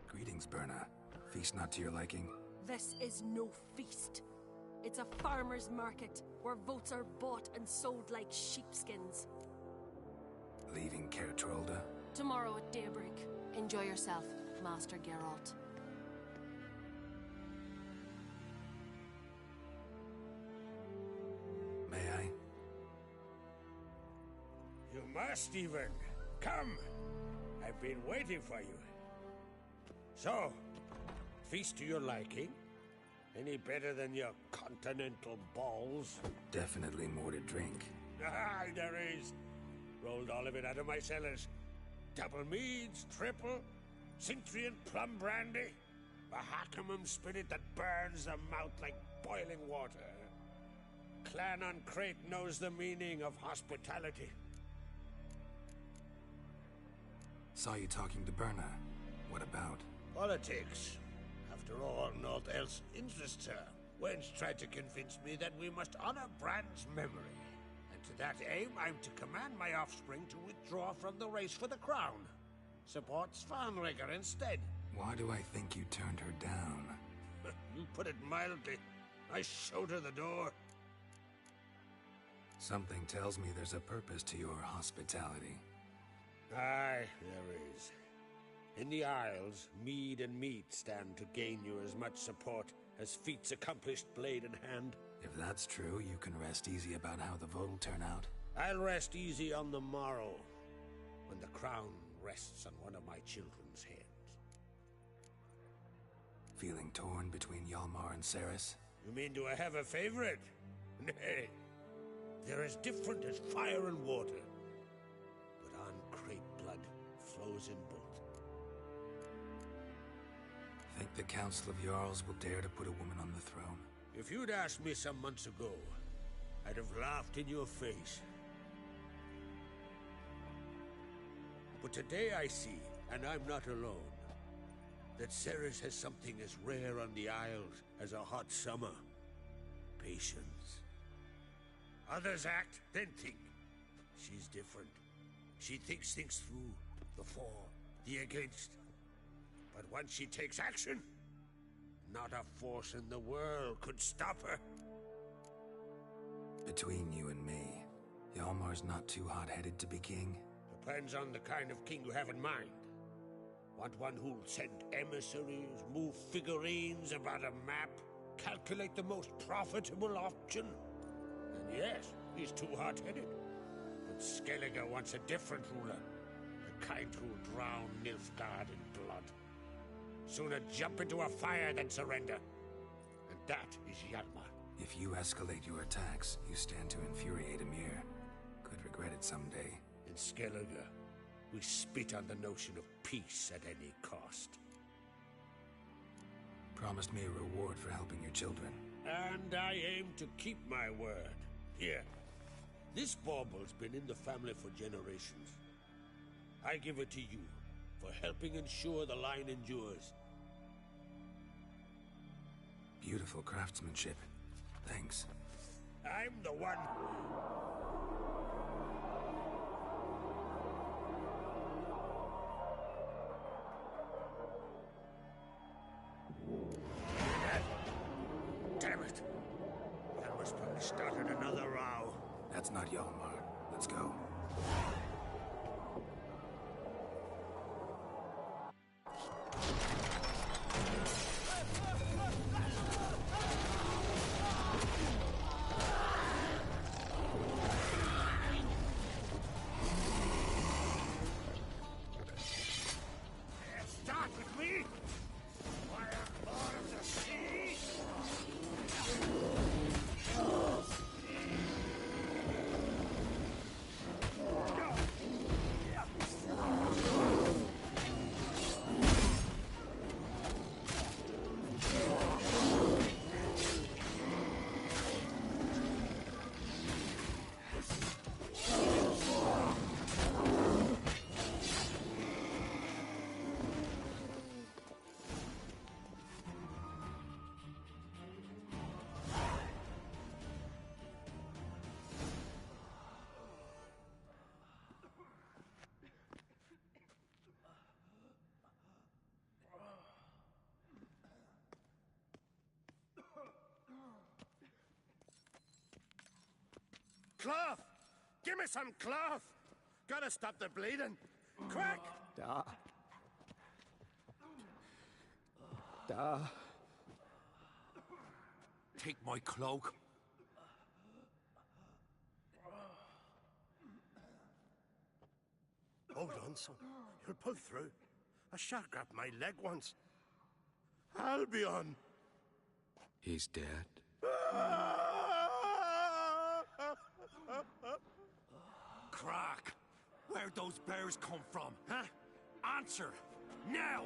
Speaker 2: Greetings, Berna. Feast not to your liking?
Speaker 11: This is no feast. It's a farmer's market where votes are bought and sold like sheepskins.
Speaker 2: Leaving Caer Trolda?
Speaker 11: Tomorrow at daybreak. Enjoy yourself, Master Geralt.
Speaker 2: May I?
Speaker 4: You must even. Come. I've been waiting for you. So, feast to your liking? Any better than your continental balls?
Speaker 2: Definitely more to drink.
Speaker 4: Ah, there is. Rolled all of it out of my cellars. Double meads, triple, Cintrian plum brandy, a Hackamum spirit that burns the mouth like boiling water. Clan on Crate knows the meaning of hospitality.
Speaker 2: Saw you talking to Berna. What about?
Speaker 4: Politics. After all, naught else interests her. Wench tried to convince me that we must honor Bran's memory. And to that aim, I'm to command my offspring to withdraw from the race for the crown. Support Svanrigger instead.
Speaker 2: Why do I think you turned her down?
Speaker 4: You put it mildly. I showed her the door.
Speaker 2: Something tells me there's a purpose to your hospitality.
Speaker 4: Aye, there is. In the Isles, mead and meat stand to gain you as much support as feats accomplished blade in hand.
Speaker 2: If that's true, you can rest easy about how the vote'll turn out.
Speaker 4: I'll rest easy on the morrow, when the crown rests on one of my children's heads.
Speaker 2: Feeling torn between Hjalmar and Cerys?
Speaker 4: You mean do I have a favorite? Nay. They're as different as fire and water. But An-Krayt blood flows in both.
Speaker 2: Think the Council of Jarls will dare to put a woman on the throne?
Speaker 4: If you'd asked me some months ago, I'd have laughed in your face. But today I see, and I'm not alone, that Cerys has something as rare on the Isles as a hot summer. Patience. Others act, then think. She's different. She thinks things through, the for, the against. But once she takes action, not a force in the world could stop her.
Speaker 2: Between you and me, Hjalmar's not too hot-headed to be king.
Speaker 4: Depends on the kind of king you have in mind. Want one who'll send emissaries, move figurines about a map, calculate the most profitable option? And yes, he's too hot-headed. But Skellige wants a different ruler. The kind who'll drown Nilfgaard in blood. Sooner jump into a fire than surrender. And that is Hjalmar.
Speaker 2: If you escalate your attacks, you stand to infuriate Emhyr. Could regret it someday.
Speaker 4: In Skellige, we spit on the notion of peace at any cost.
Speaker 2: Promised me a reward for helping your children.
Speaker 4: And I aim to keep my word. Here, this bauble's been in the family for generations. I give it to you for helping ensure the line endures.
Speaker 2: Beautiful craftsmanship. Thanks.
Speaker 4: I'm the one. Damn it! Hjalmar's probably started another row.
Speaker 2: That's not Hjalmar. Let's go.
Speaker 4: Start with me! I am lord of the sea!
Speaker 8: Cloth! Give me some cloth! Gotta stop the bleeding! Quick!
Speaker 5: Da. Da.
Speaker 8: Take my cloak. Hold on, son. You'll pull through. A shark grabbed my leg once. Albion!
Speaker 2: He's dead.
Speaker 8: Crack! Where'd those bears come from, huh? Answer! Now!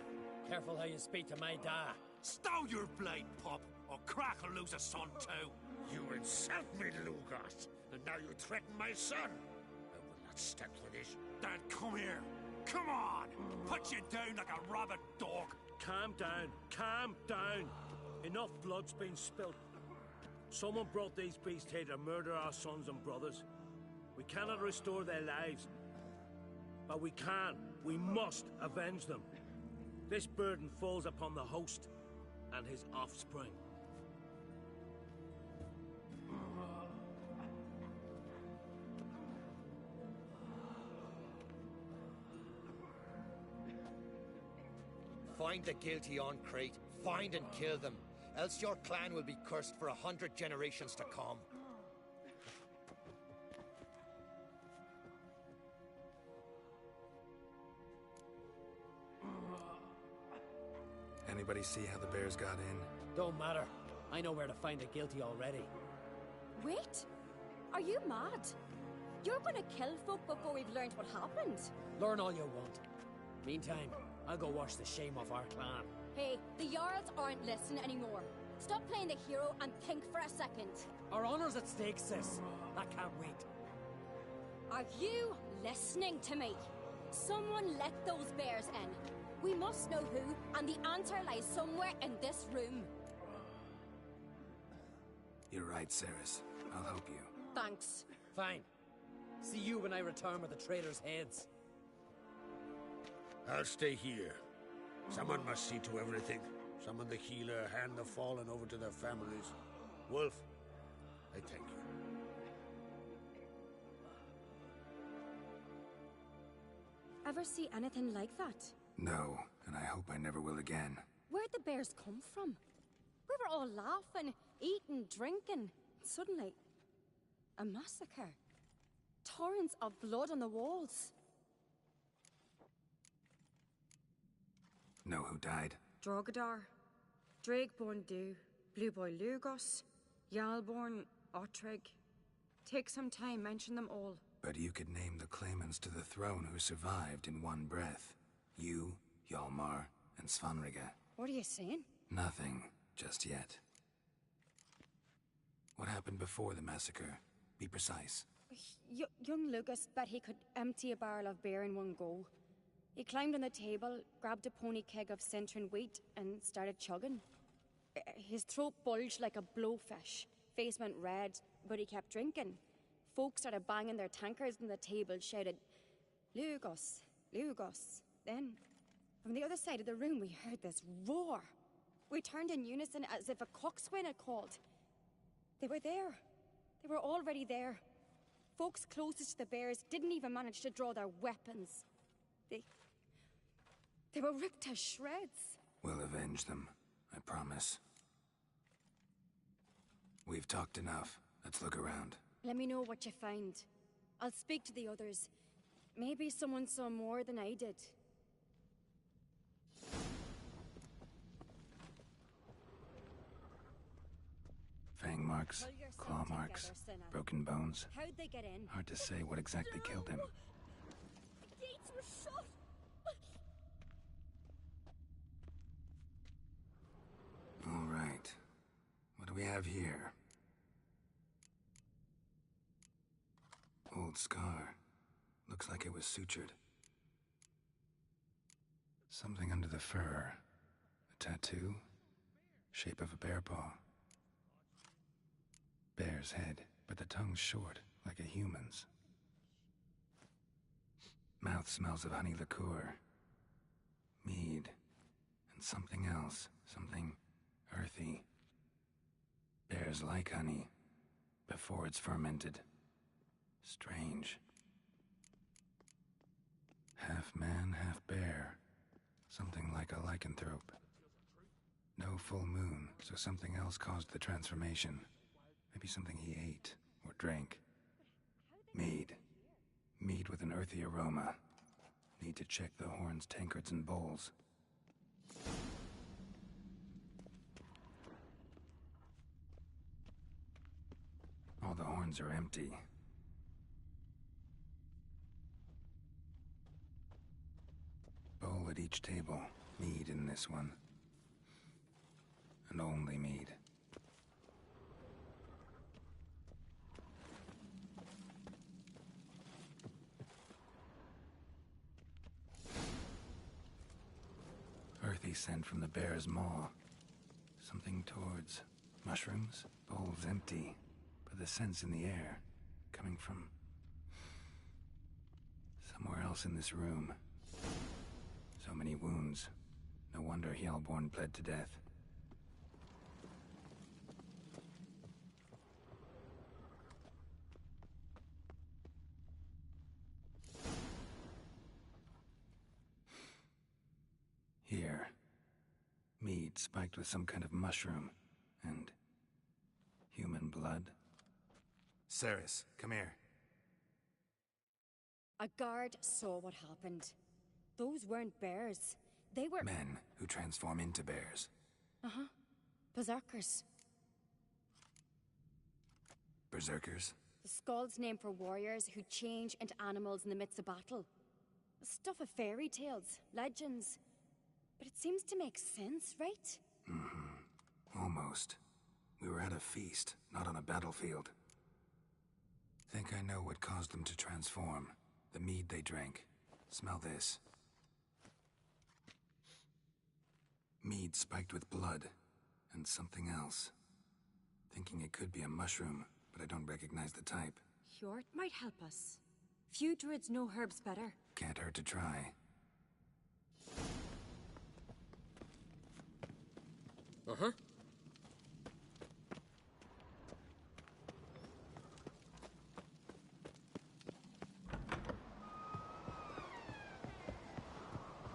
Speaker 7: Careful how you speak to my dad.
Speaker 8: Stow your blade, pup, or Crack will lose a son too.
Speaker 4: You insult me, Lugos, and now you threaten my son. I will not stand for this.
Speaker 8: Dan, come here. Come on! Put you down like a rabid dog.
Speaker 16: Calm down. Calm down. Enough blood's been spilt. Someone brought these beasts here to murder our sons and brothers. We cannot restore their lives. But we can. We must avenge them. This burden falls upon the host and his offspring.
Speaker 22: Find the guilty An-Krayt, find and kill them, else your clan will be cursed for 100 generations to come.
Speaker 2: Anybody see how the bears got in?
Speaker 7: Don't matter. I know where to find the guilty already.
Speaker 19: Wait!
Speaker 14: Are you mad? You're gonna kill folk before we've learned what happened.
Speaker 7: Learn all you want. Meantime, I'll go wash the shame off our clan.
Speaker 14: Hey, the Jarls aren't listening anymore. Stop playing the hero and think for a second.
Speaker 7: Our honor's at stake, sis. I can't wait.
Speaker 14: Are you listening to me? Someone let those bears in. We must know who, and the answer lies somewhere in this room.
Speaker 2: You're right, Cerys. I'll help you.
Speaker 14: Thanks.
Speaker 7: Fine. See you when I return with the traitors' heads.
Speaker 4: I'll stay here. Someone must see to everything. Summon the healer, hand the fallen over to their families. Wolf, I thank you.
Speaker 14: Ever see anything like that?
Speaker 2: No, and I hope I never will again.
Speaker 14: Where'd the bears come from? We were all laughing, eating, drinking. Suddenly, a massacre. Torrents of blood on the walls.
Speaker 2: Know who died?
Speaker 19: Drogadar, Drakeborn Du, Blue Boy Lugos, Yalborn, Ottrig. Take some time, mention them all.
Speaker 2: But you could name the claimants to the throne who survived in one breath. You, Hjalmar, and Svanrige.
Speaker 14: What are you saying?
Speaker 2: Nothing, just yet. What happened before the massacre? Be precise.
Speaker 14: Young Lucas bet he could empty a barrel of beer in one go. He climbed on the table, grabbed a pony keg of Cintron wheat, and started chugging. His throat bulged like a blowfish. Face went red, but he kept drinking. Folks started banging their tankards on the table, shouted, "Lugos, Lugos." Then, from the other side of the room, we heard this roar. We turned in unison as if a coxswain had called. They were there. They were already there. Folks closest to the bears didn't even manage to draw their weapons. They were ripped to shreds.
Speaker 2: We'll avenge them, I promise. We've talked enough. Let's look around.
Speaker 14: Let me know what you find. I'll speak to the others. Maybe someone saw more than I did.
Speaker 2: Fang marks, claw marks, broken bones.
Speaker 14: How'd they get in?
Speaker 2: Hard to say what exactly killed him.
Speaker 14: The gates were shut.
Speaker 2: All right. What do we have here? Old scar. Looks like it was sutured. Something under the fur. A tattoo? Shape of a bear paw. Bear's head, but the tongue's short, like a human's. Mouth smells of honey liqueur. Mead. And something else. Something earthy. Bears like honey, before it's fermented. Strange. Half man, half bear. Something like a lycanthrope. No full moon, so something else caused the transformation. Maybe something he ate, or drank. Mead. Mead with an earthy aroma. Need to check the horns, tankards, and bowls. All the horns are empty. Bowl at each table. Mead in this one. And only mead. Earthy scent from the bear's maw. Something towards mushrooms. Bowl's empty, but the scent's in the air. Coming from somewhere else in this room. So many wounds. No wonder Hjalborn bled to death. Here. Mead spiked with some kind of mushroom. And human blood. Cerys, come here.
Speaker 14: A guard saw what happened. Those weren't bears. They were...
Speaker 2: Men who transform into bears.
Speaker 14: Berserkers.
Speaker 2: Berserkers?
Speaker 14: The Skald's name for warriors who change into animals in the midst of battle. Stuff of fairy tales, legends. But it seems to make sense, right?
Speaker 2: Mm-hmm. Almost. We were at a feast, not on a battlefield. Think I know what caused them to transform. The mead they drank. Smell this. Mead spiked with blood. And something else. Thinking it could be a mushroom, but I don't recognize the type.
Speaker 19: Hjort might help us. Few druids know herbs better.
Speaker 2: Can't hurt to try.
Speaker 22: Uh-huh.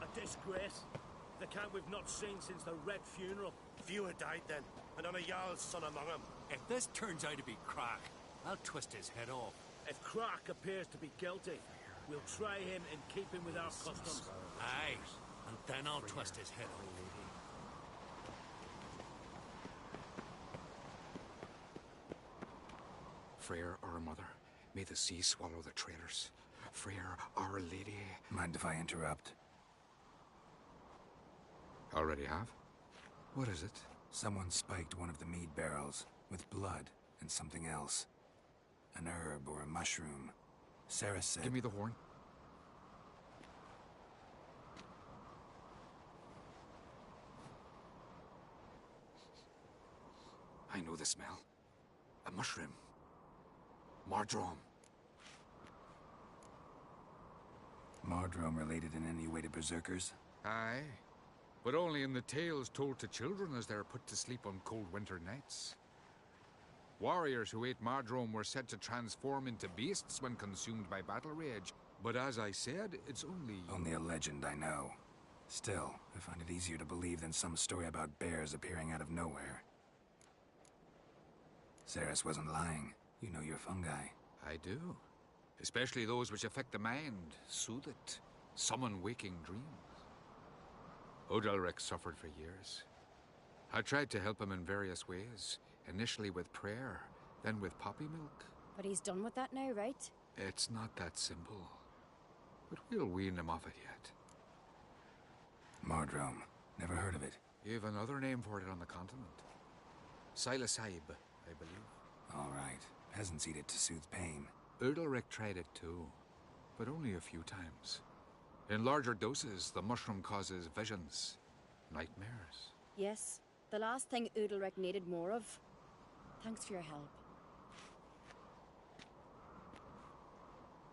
Speaker 16: A disgrace. The camp we've not seen since the Red Funeral.
Speaker 8: Few had died then, and on a Jarl's son among them.
Speaker 15: If this turns out to be Crach, I'll twist his head off.
Speaker 16: If Crach appears to be guilty, we'll try him in keeping with our customs.
Speaker 15: Aye, and then I'll twist his head off.
Speaker 12: Freyr, our mother, may the sea swallow the traitors. Freyr, our lady.
Speaker 2: Mind if I interrupt?
Speaker 12: Already have? What is it?
Speaker 2: Someone spiked one of the mead barrels with blood and something else. An herb or a mushroom. Sarah said...
Speaker 12: Give me the horn. I know the smell. A mushroom. Mardrome.
Speaker 2: Mardrome related in any way to berserkers?
Speaker 20: Aye. But only in the tales told to children as they're put to sleep on cold winter nights. Warriors who ate Mardrome were said to transform into beasts when consumed by battle rage. But as I said, it's only...
Speaker 2: Only a legend, I know. Still, I find it easier to believe than some story about bears appearing out of nowhere. Ceres wasn't lying. You know your fungi.
Speaker 20: I do. Especially those which affect the mind, soothe it, summon waking dreams. Udalryk suffered for years. I tried to help him in various ways. Initially with prayer, then with poppy milk.
Speaker 14: But he's done with that now, right?
Speaker 20: It's not that simple. But we'll wean him off it yet.
Speaker 2: Mardrome. Never heard of it.
Speaker 20: You've another name for it on the continent. Silasaib, I believe.
Speaker 2: All right. Peasants eat it to soothe pain.
Speaker 20: Udalryk tried it too, but only a few times. In larger doses, the mushroom causes visions, nightmares.
Speaker 14: Yes, the last thing Udalryk needed more of. Thanks for your help.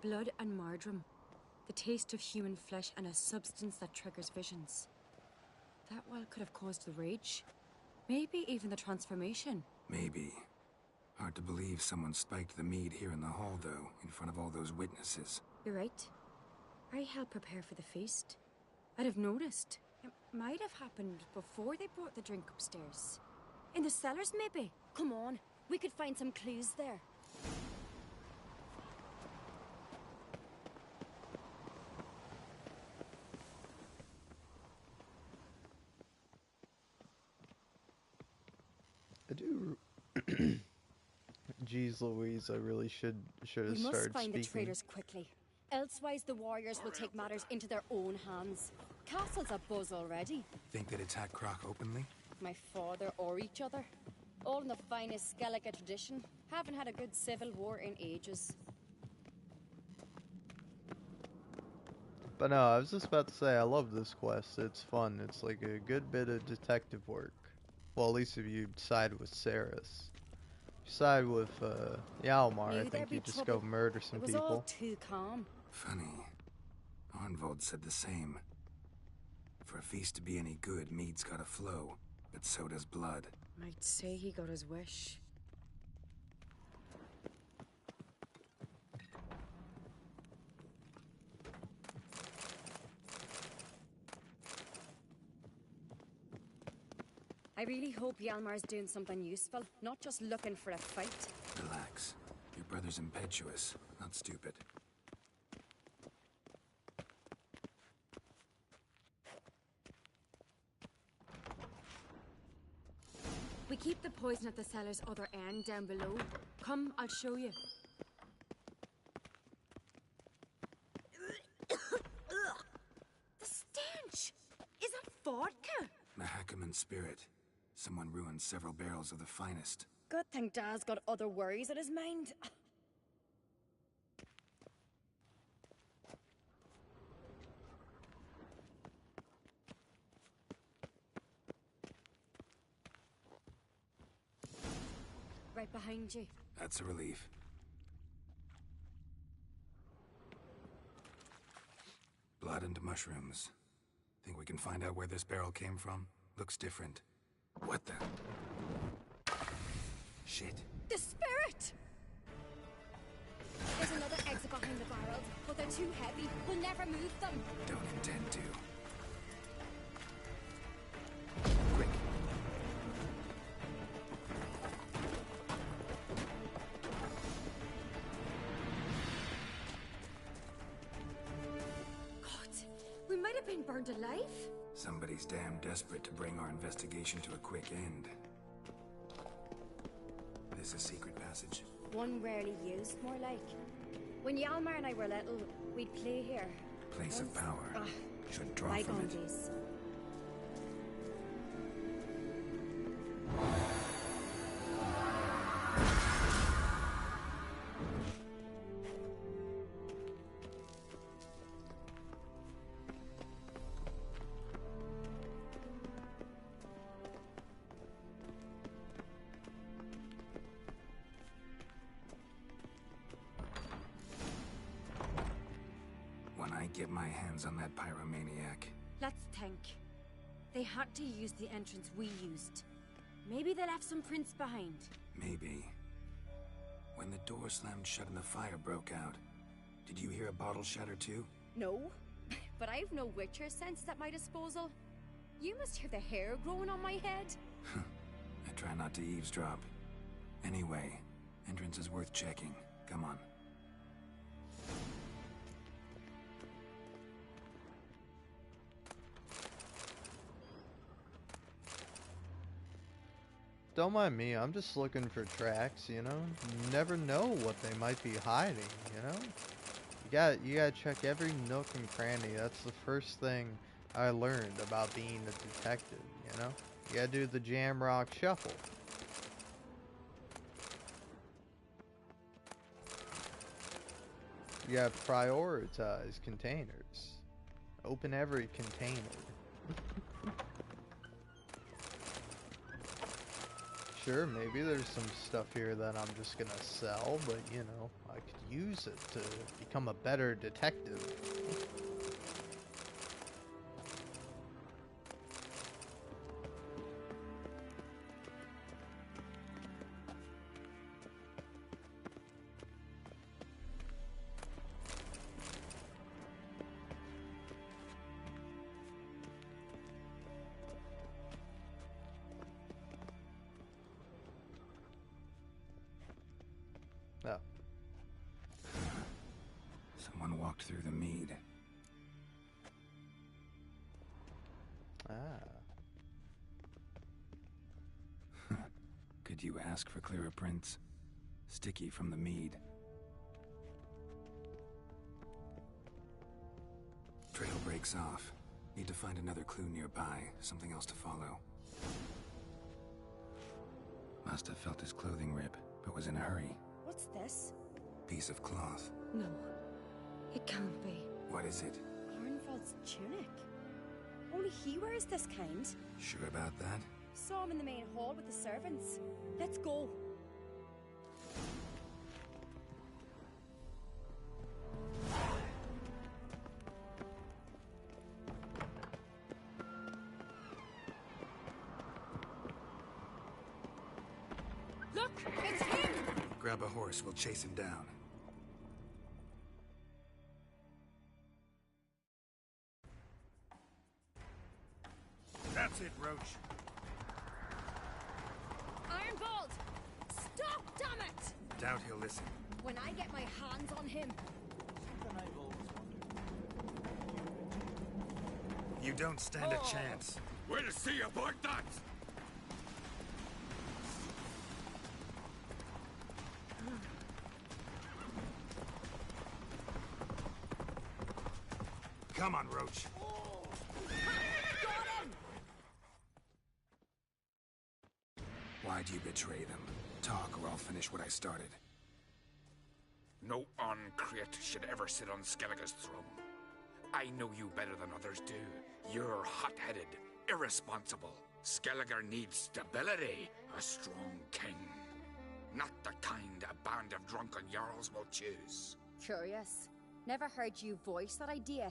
Speaker 19: Blood and Mardrome. The taste of human flesh and a substance that triggers visions. That well could have caused the rage. Maybe even the transformation.
Speaker 2: Maybe. Hard to believe someone spiked the mead here in the hall, though, in front of all those witnesses.
Speaker 19: You're right. I helped prepare for the feast. I'd have noticed. It might have happened before they brought the drink upstairs. In the cellars, maybe?
Speaker 14: Come on, we could find some clues there.
Speaker 1: I do... Jeez Louise, I really should have started speaking.
Speaker 14: We must find the traitors quickly. Elsewise, the warriors will take matters into their own hands. Castle's abuzz already.
Speaker 2: Think they'd attack Crach openly?
Speaker 14: My father or each other. All in the finest Skellige tradition. Haven't had a good civil war in ages.
Speaker 1: But no, I was just about to say, I love this quest. It's fun. It's like a good bit of detective work. Well, at least if you side with Ceres. If you side with Hjalmar, I think you just go murder some people.
Speaker 14: It was all too calm.
Speaker 2: Funny. Arnvold said the same. For a feast to be any good, mead's gotta flow, but so does blood.
Speaker 19: Might say he got his wish.
Speaker 14: I really hope Hjalmar's doing something useful, not just looking for a fight.
Speaker 2: Relax. Your brother's impetuous, not stupid.
Speaker 19: We keep the poison at the cellar's other end down below. Come, I'll show you. vodka?
Speaker 2: Mahakaman spirit. Someone ruined several barrels of the finest.
Speaker 19: Good thing Dad's got other worries on his mind. Right behind you.
Speaker 2: That's a relief. Blood and mushrooms. Think we can find out where this barrel came from? Looks different. What the? Shit.
Speaker 19: The spirit! There's another exit behind the barrels, but they're too heavy. We'll never move them.
Speaker 2: Don't intend to.
Speaker 19: We might have been burned alive.
Speaker 2: Somebody's damn desperate to bring our investigation to a quick end. This is secret passage.
Speaker 19: One rarely used, more like. When Yalmar and I were little, we'd play here.
Speaker 2: Place of power. Should draw from it.
Speaker 19: Days.
Speaker 2: Get my hands on that pyromaniac.
Speaker 19: Let's think. They had to use the entrance we used. Maybe they left some prints behind.
Speaker 2: Maybe. When the door slammed shut and the fire broke out, did you hear a bottle shatter too?
Speaker 19: No, but I've no Witcher sense at my disposal. You must hear the hair growing on my head.
Speaker 2: I try not to eavesdrop. Anyway, entrance is worth checking. Come on.
Speaker 1: Don't mind me, I'm just looking for tracks, you know? You never know what they might be hiding, you know? You gotta check every nook and cranny. That's the first thing I learned about being a detective, you know? You gotta do the Jamrock Shuffle. You gotta prioritize containers. Open every container. Sure, maybe there's some stuff here that I'm just gonna sell, but you know, I could use it to become a better detective. Oh.
Speaker 2: Someone walked through the mead.
Speaker 1: Ah.
Speaker 2: Could you ask for clearer prints? Sticky from the mead. Trail breaks off. Need to find another clue nearby. Something else to follow. Must have felt his clothing rip, but was in a hurry.
Speaker 19: What's this?
Speaker 2: Piece of cloth.
Speaker 19: No, it can't be.
Speaker 2: What is it?
Speaker 19: Arnvald's tunic. Only he wears this kind.
Speaker 2: Sure about that?
Speaker 19: Saw him in the main hall with the servants. Let's go. Look, it's him!
Speaker 2: Grab a horse, we'll chase him down.
Speaker 21: That's it, Roach.
Speaker 19: Arnvald! Stop, damn it!
Speaker 2: Doubt he'll listen.
Speaker 19: When I get my hands on him.
Speaker 2: You don't stand a chance.
Speaker 3: We'll see about that!
Speaker 2: Come on, Roach.
Speaker 19: Got him!
Speaker 2: Why'd you betray them? Talk, or I'll finish what I started.
Speaker 20: No Ankret should ever sit on Skellige's throne. I know you better than others do. You're hot-headed, irresponsible. Skellige needs stability, a strong king. Not the kind a band of drunken jarls will choose.
Speaker 14: Curious. Never heard you voice that idea,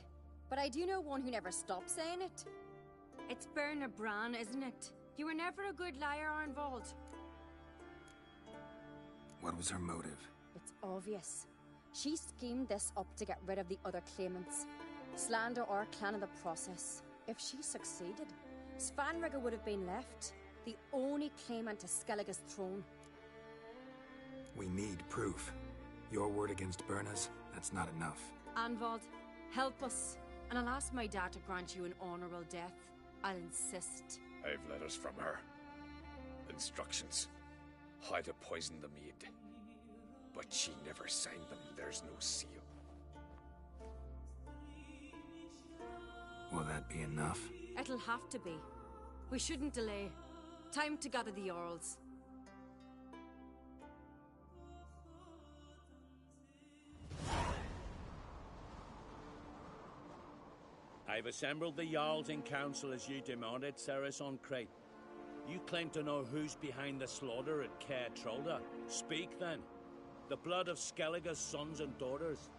Speaker 14: but I do know one who never stops saying it.
Speaker 19: It's Berna Bran, isn't it? You were never a good liar, Arnvald.
Speaker 2: What was her motive?
Speaker 14: It's obvious. She schemed this up to get rid of the other claimants. Slander our clan in the process. If she succeeded, Svanrige would have been left, the only claimant to Skellige's throne.
Speaker 2: We need proof. Your word against Berna's, that's not enough.
Speaker 19: Arnvald, help us, and I'll ask my dad to grant you an honorable death. I'll insist.
Speaker 9: I've letters from her. Instructions. How to poison the mead. But she never signed them. There's no seal.
Speaker 2: Will that be enough?
Speaker 19: It'll have to be. We shouldn't delay. Time to gather the Jarls.
Speaker 16: I've assembled the Jarls in council as you demanded, Cerys Ankret. You claim to know who's behind the slaughter at Caer Trolda. Speak then. The blood of Skellige's sons and daughters.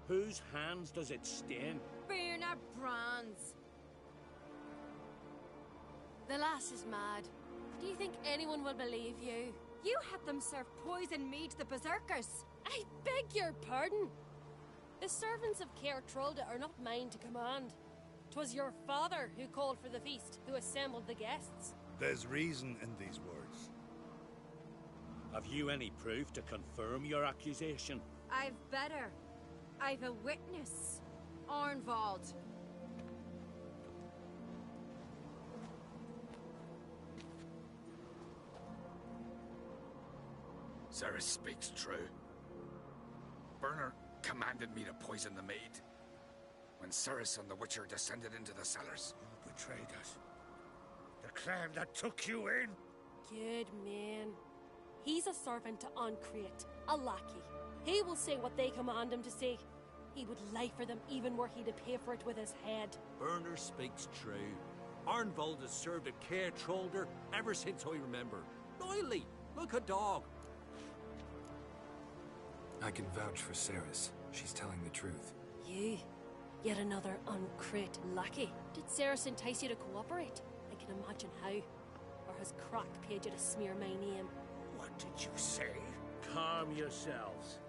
Speaker 16: Whose hands does it stain?
Speaker 19: Berna Bran's.
Speaker 11: The lass is mad. Do you think anyone will believe you?
Speaker 19: You had them serve poison mead to the berserkers.
Speaker 11: I beg your pardon. The servants of Caer Trolda are not mine to command. 'Twas your father who called for the feast, who assembled the guests.
Speaker 21: There's reason in these words.
Speaker 16: Have you any proof to confirm your accusation?
Speaker 19: I've better. I've a witness. Arnvald.
Speaker 20: Cerys speaks true. Berna commanded me to poison the maid. When Cerys and the Witcher descended into the cellars.
Speaker 4: You betrayed us. The clan that took you in.
Speaker 11: Good man. He's a servant to Ankret, a lackey. He will say what they command him to say. He would lie for them even were he to pay for it with his head.
Speaker 15: Berner speaks true. Arnvald has served at Caer Trolder ever since I remember. Loyally, like a dog.
Speaker 2: I can vouch for Cerys. She's telling the truth.
Speaker 11: You? Yet another Ankret lackey? Did Cerys entice you to cooperate? I can imagine how. Or has Crack paid you to smear my name?
Speaker 4: What did you say?
Speaker 16: Calm yourselves.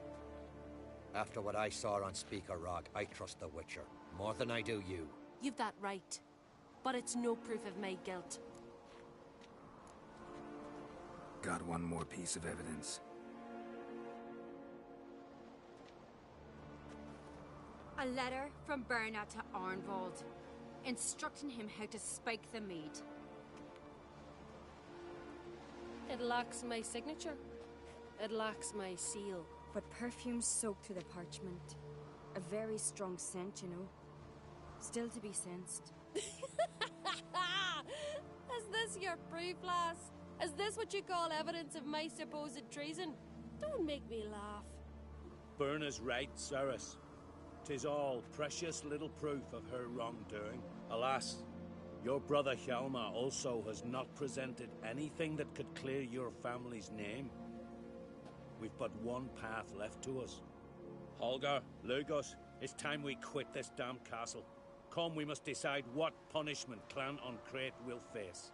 Speaker 22: After what I saw on Speaker Rock, I trust the Witcher. More than I do you.
Speaker 11: You've that right. But it's no proof of my guilt.
Speaker 2: Got one more piece of evidence.
Speaker 19: A letter from Berna to Arnvald, instructing him how to spike the mead.
Speaker 11: It lacks my signature. It lacks my seal.
Speaker 19: But perfume soaked through the parchment. A very strong scent, you know. Still to be sensed.
Speaker 11: Is this your proof, lass? Is this what you call evidence of my supposed treason? Don't make me laugh.
Speaker 16: Berna's right, Cerys. 'Tis all precious little proof of her wrongdoing. Alas, your brother Hjalmar also has not presented anything that could clear your family's name. We've but one path left to us. Holger, Lugos, it's time we quit this damn castle. Come, we must decide what punishment Clan Ankret will face.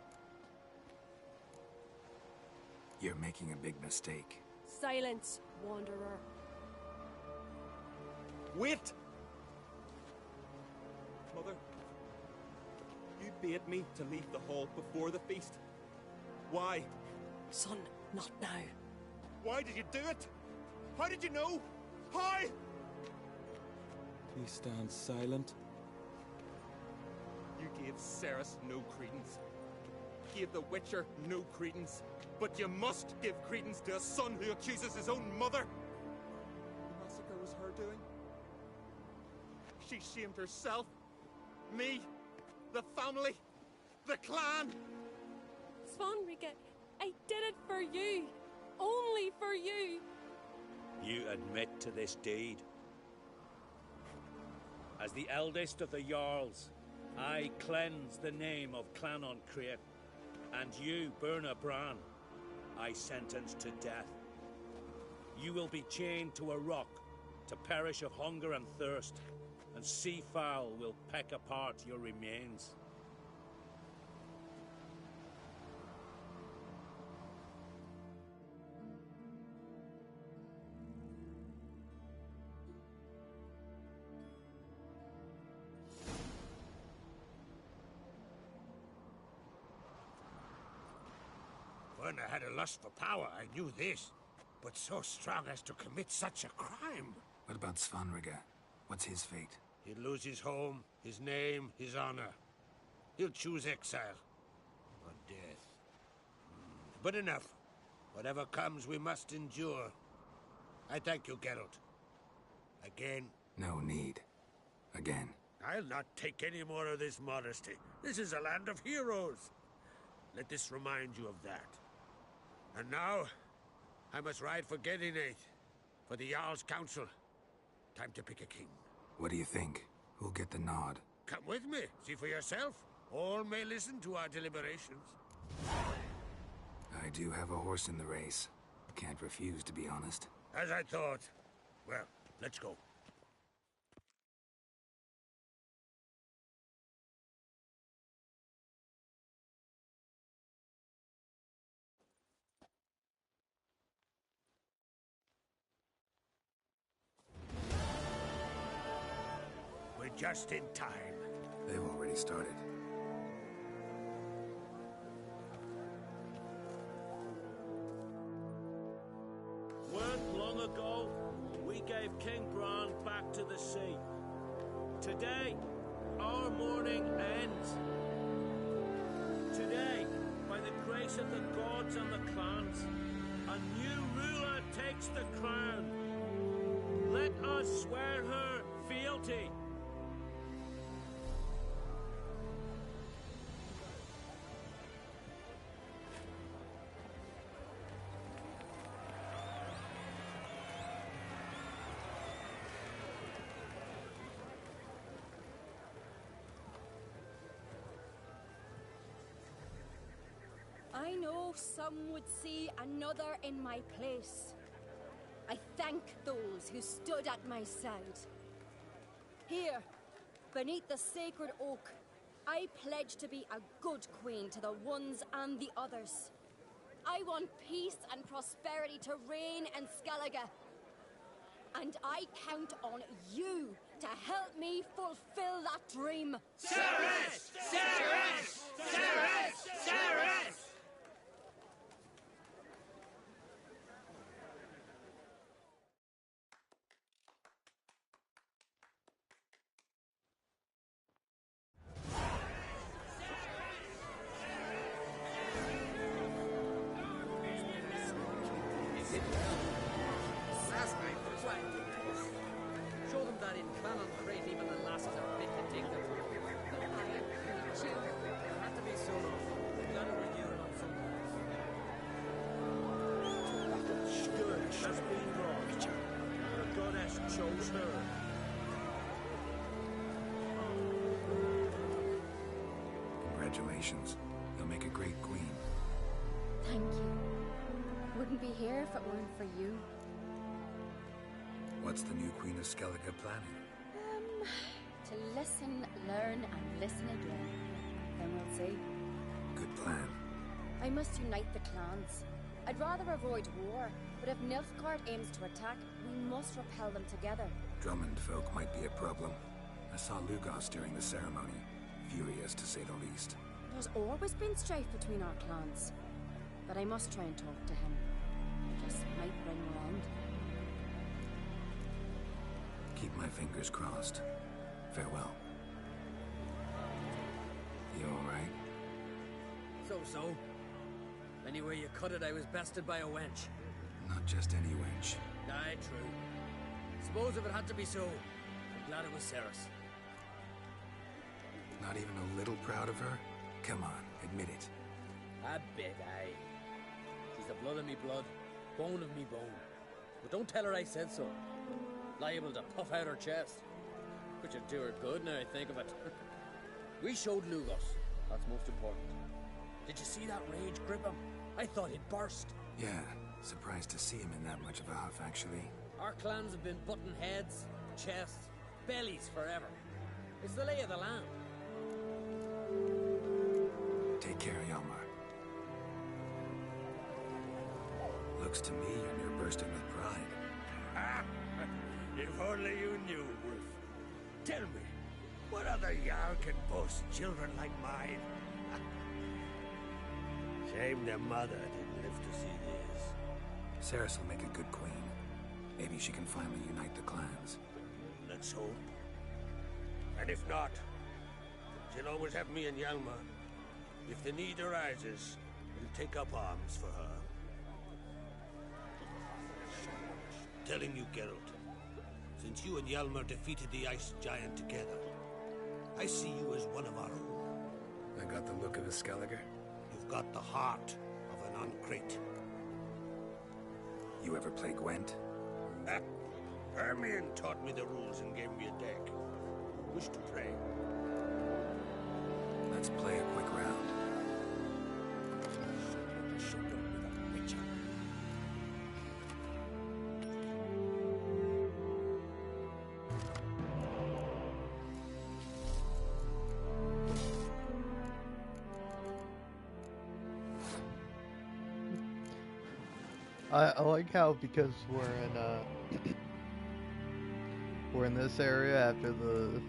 Speaker 2: You're making a big mistake.
Speaker 11: Silence, wanderer.
Speaker 17: Wait! Mother, you bade me to leave the hall before the feast. Why?
Speaker 11: Son, not now.
Speaker 17: Why did you do it? How did you know? How?
Speaker 23: He stands silent.
Speaker 17: You gave Cerys no credence. Gave the Witcher no credence. But you must give credence to a son who accuses his own mother. The massacre was her doing. She shamed herself. Me. The family. The clan.
Speaker 11: Svanrige, I did it for you. Only for you.
Speaker 16: You admit to this deed. As the eldest of the Jarls, I cleanse the name of Clan on Crete, and you, Burna Bran, I sentence to death. You will be chained to a rock to perish of hunger and thirst, and sea fowl will peck apart your remains.
Speaker 4: Burna had a lust for power, I knew this. But so strong as to commit such a crime.
Speaker 2: What about Svanrige? What's his fate?
Speaker 4: He'll lose his home, his name, his honor. He'll choose exile. Or death. But enough. Whatever comes, we must endure. I thank you, Geralt. Again.
Speaker 2: No need. Again.
Speaker 4: I'll not take any more of this modesty. This is a land of heroes. Let this remind you of that. And now, I must ride for Gedinate, for the Jarl's Council. Time to pick a king.
Speaker 2: What do you think? Who'll get the nod?
Speaker 4: Come with me, see for yourself. All may listen to our deliberations.
Speaker 2: I do have a horse in the race. Can't refuse, to be honest.
Speaker 4: As I thought. Well, let's go. We're just in time.
Speaker 2: They've already started.
Speaker 16: Weren't long ago, we gave King Bran back to the sea. Today, our mourning ends. Today, by the grace of the gods and the clans, a new ruler takes the crown. Let us swear her fealty.
Speaker 14: I know some would see another in my place. I thank those who stood at my side. Here, beneath the sacred oak, I pledge to be a good queen to the ones and the others. I want peace and prosperity to reign in Skellige. And I count on you to help me fulfill that dream.
Speaker 4: Cerys! Cerys! Cerys! Cerys!
Speaker 7: Show them that in Clan on Crete even the lasses are fit to take them. Had to be so. Glad to renew it on Sundays.
Speaker 16: Scourge has been wrought. The goddess chose her.
Speaker 2: Congratulations. You'll make a great queen.
Speaker 14: Thank you. Wouldn't be here if it weren't for you.
Speaker 2: What's the new Queen of Skellige planning?
Speaker 14: To listen, learn, and listen again. Then we'll see.
Speaker 2: Good plan.
Speaker 14: I must unite the clans. I'd rather avoid war, but if Nilfgaard aims to attack, we must repel them together.
Speaker 2: Drummond folk might be a problem. I saw Lugos during the ceremony. Furious, to say the least.
Speaker 14: There's always been strife between our clans. But I must try and talk to him. Just might bring around.
Speaker 2: Keep my fingers crossed. Farewell. You alright?
Speaker 7: So. Anyway you cut it, I was bested by a wench.
Speaker 2: Not just any wench.
Speaker 7: Aye, true. Suppose if it had to be so, I'm glad it was Cerys.
Speaker 2: Not even a little proud of her? Come on, admit it.
Speaker 7: A bit, aye. She's the blood of me blood, bone of me bone. But don't tell her I said so. Liable to puff out her chest. Which would do her good now I think of it. We showed Lugos. That's most important. Did you see that rage grip him? I thought he'd burst.
Speaker 2: Yeah, surprised to see him in that much of a huff, actually.
Speaker 7: Our clans have been butting heads, chests, bellies forever. It's the lay of the land.
Speaker 2: Take care, Hjalmar. Looks to me you're bursting with pride.
Speaker 4: Ah, if only you knew, Wolf. Tell me, what other Jarl can boast children like mine? Shame their mother didn't live to see this.
Speaker 2: Cerys will make a good queen. Maybe she can finally unite the clans.
Speaker 4: Let's hope. And if not, she'll always have me and Hjalmar. If the need arises, we'll take up arms for her. Telling you, Geralt, since you and Hjalmar defeated the Ice Giant together, I see you as one of our own.
Speaker 2: I got the look of a Skelliger?
Speaker 4: You've got the heart of an Uncrate.
Speaker 2: You ever play Gwent?
Speaker 4: Hermione taught me the rules and gave me a deck. Wish to play?
Speaker 2: Let's play a quick round.
Speaker 1: I like how, because we're in this area after the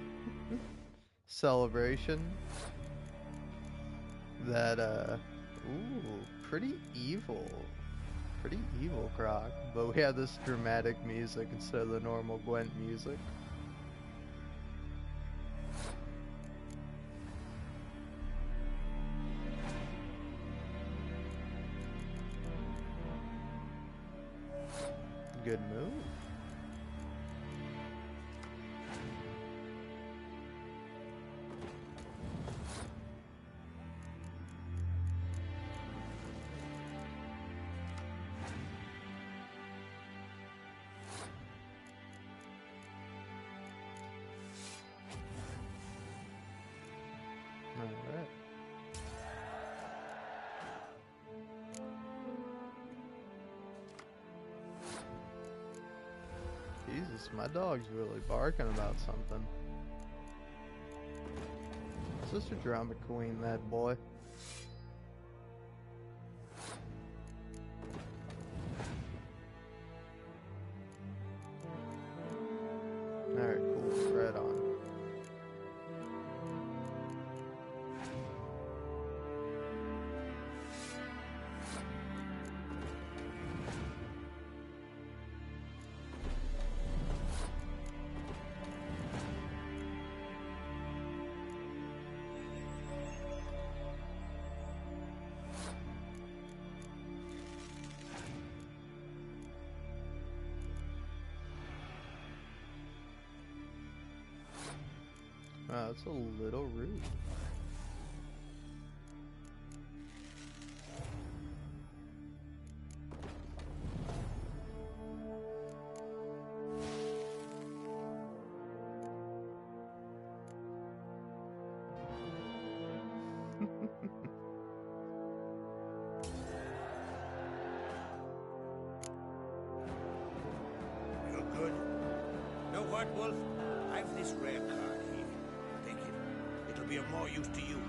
Speaker 1: celebration, that ooh, pretty evil Croc, but we had this dramatic music instead of the normal Gwent music. Good move. All right. Jesus, my dog's really barking about something. Sister Drama Queen, that boy. Alright, cool. Right on. Wow, that's a little rude.
Speaker 4: You're good. Know what, Wolf? I've this rare card here. Take it. It'll be of more use to you.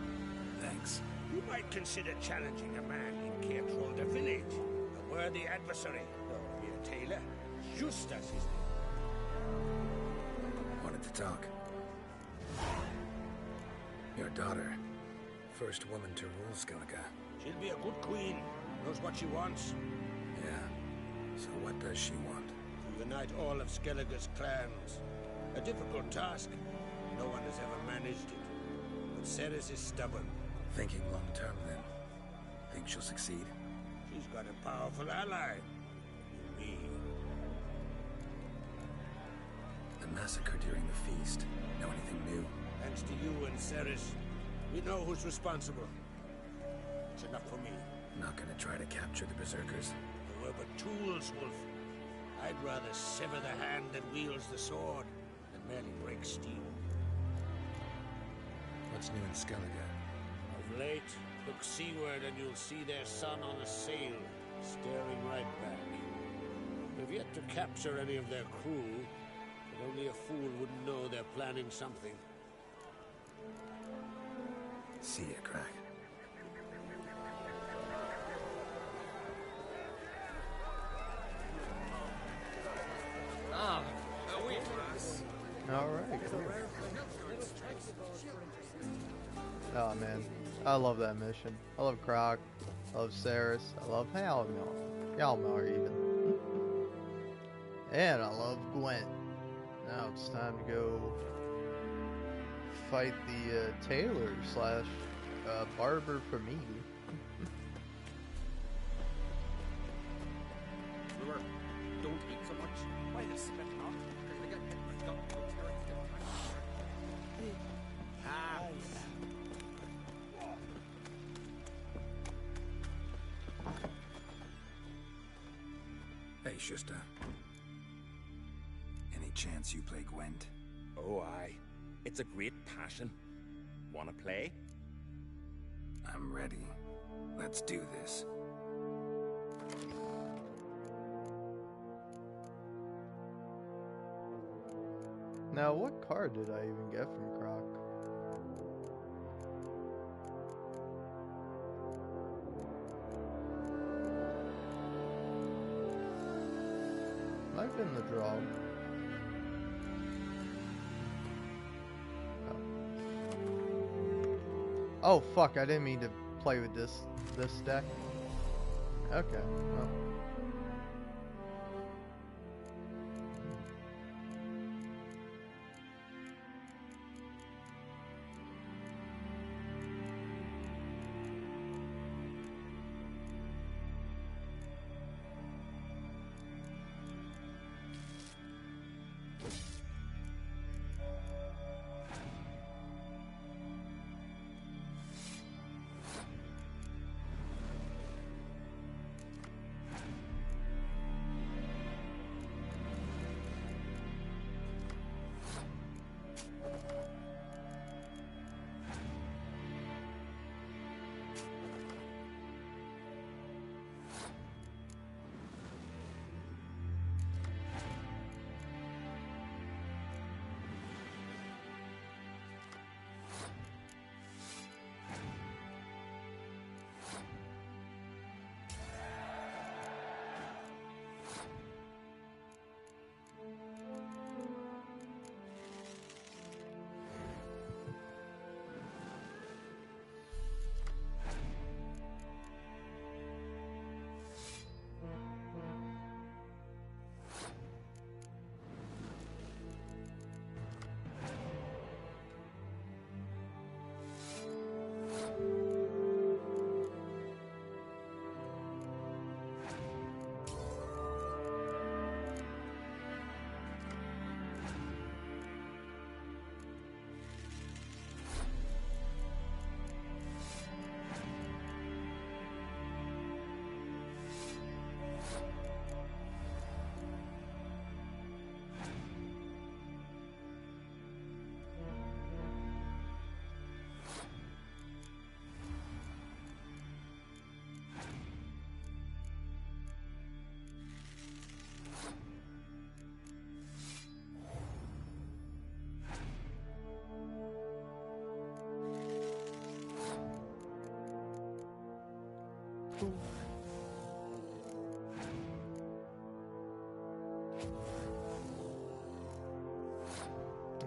Speaker 2: Thanks.
Speaker 4: You might consider challenging a man in Caertrolder village. A worthy adversary. Though be a tailor. Just as his name.
Speaker 2: Wanted to talk. Your daughter. First woman to rule Skellige.
Speaker 4: She'll be a good queen. Knows what she wants.
Speaker 2: Yeah. So what does she want?
Speaker 4: To unite all of Skellige's clans. A difficult task. No one has ever managed it. But Cerys is stubborn.
Speaker 2: Thinking long term, then. Think she'll succeed?
Speaker 4: She's got a powerful ally. Me.
Speaker 2: The massacre during the feast. Know anything new?
Speaker 4: Thanks to you and Cerys, we know who's responsible. It's enough for me.
Speaker 2: Not gonna try to capture the Berserkers.
Speaker 4: They were but tools, Wolf. I'd rather sever the hand that wields the sword than merely break steel.
Speaker 2: What's new in Skellige?
Speaker 4: Of late, look seaward and you'll see their sun on a sail, staring right back. We've yet to capture any of their crew, but only a fool wouldn't know they're planning something.
Speaker 2: See ya, Crack.
Speaker 12: Ah, wait, lass.
Speaker 1: Alright, cool. Oh man, I love that mission. I love Croc, I love Cerys, I love Hjalmar even. And I love Gwent. Now it's time to go fight the tailor slash barber for me.
Speaker 12: Remember, don't eat so much. Why they're spitting off? Because they get hit with
Speaker 2: Hey, Shusta. Any chance you play Gwent?
Speaker 10: Oh, aye. It's a great passion. Wanna play?
Speaker 2: I'm ready. Let's do this.
Speaker 1: Now, what card did I even get from Croc? Might have been the draw. Oh fuck, I didn't mean to play with this deck. Okay, well.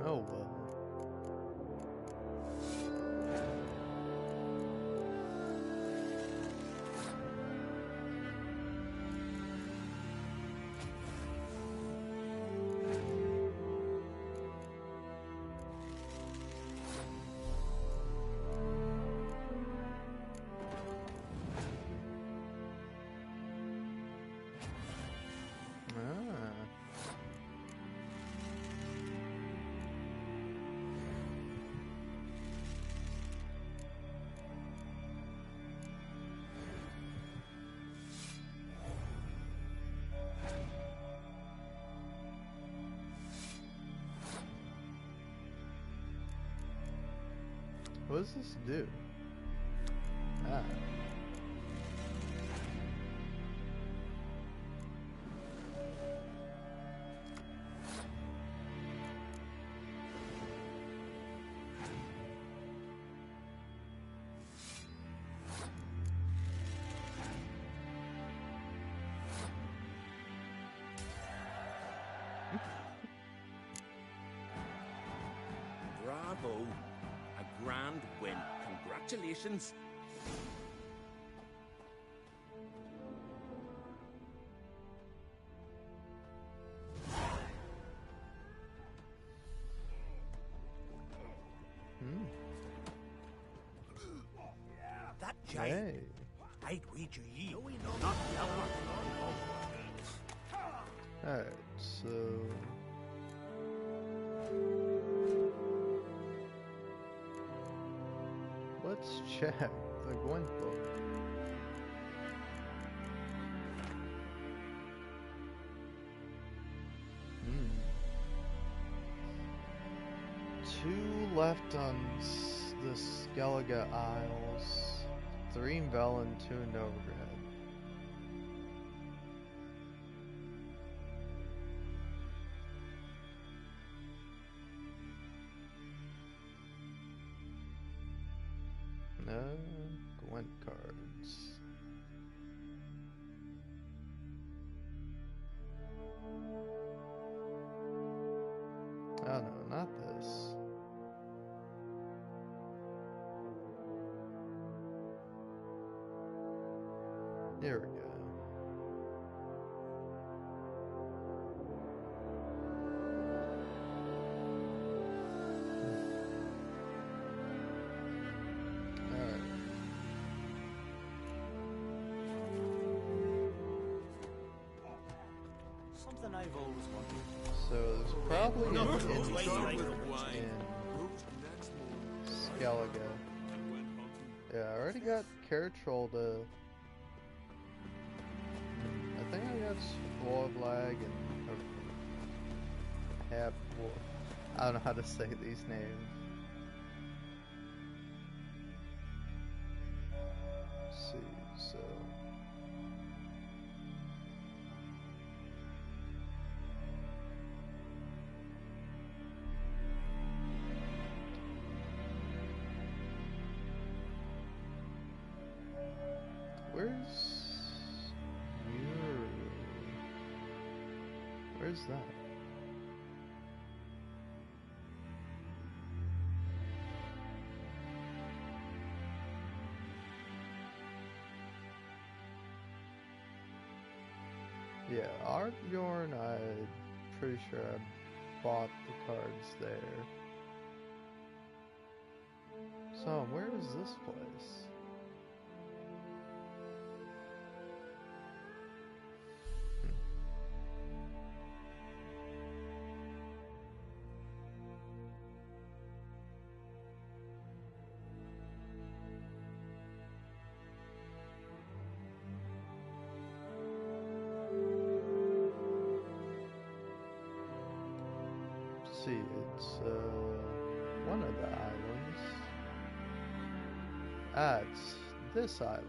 Speaker 1: Oh well. What does this do? Ah.
Speaker 10: Bravo. A grand win. Congratulations.
Speaker 16: That giant.
Speaker 1: Hey.
Speaker 16: I'd wager ye. Not the other.
Speaker 1: Alright, so... Let's check the Gwent book. Two left on the Skellige Isles, 3 in Velen, 2 in Novigrad. No Gwent cards. Oh no, not this. Here we go. Alright.
Speaker 6: Something I've always wanted.
Speaker 1: So there's probably an innkeep in Skellige. Yeah, I already got Kertrolda. I think I got Svorlag and Hap. I don't know how to say these names. Let's see, so. Where's that? Yeah, Artbjorn, I'm pretty sure I bought the cards there. So, where is this place? See, it's one of the islands. Ah, it's this island.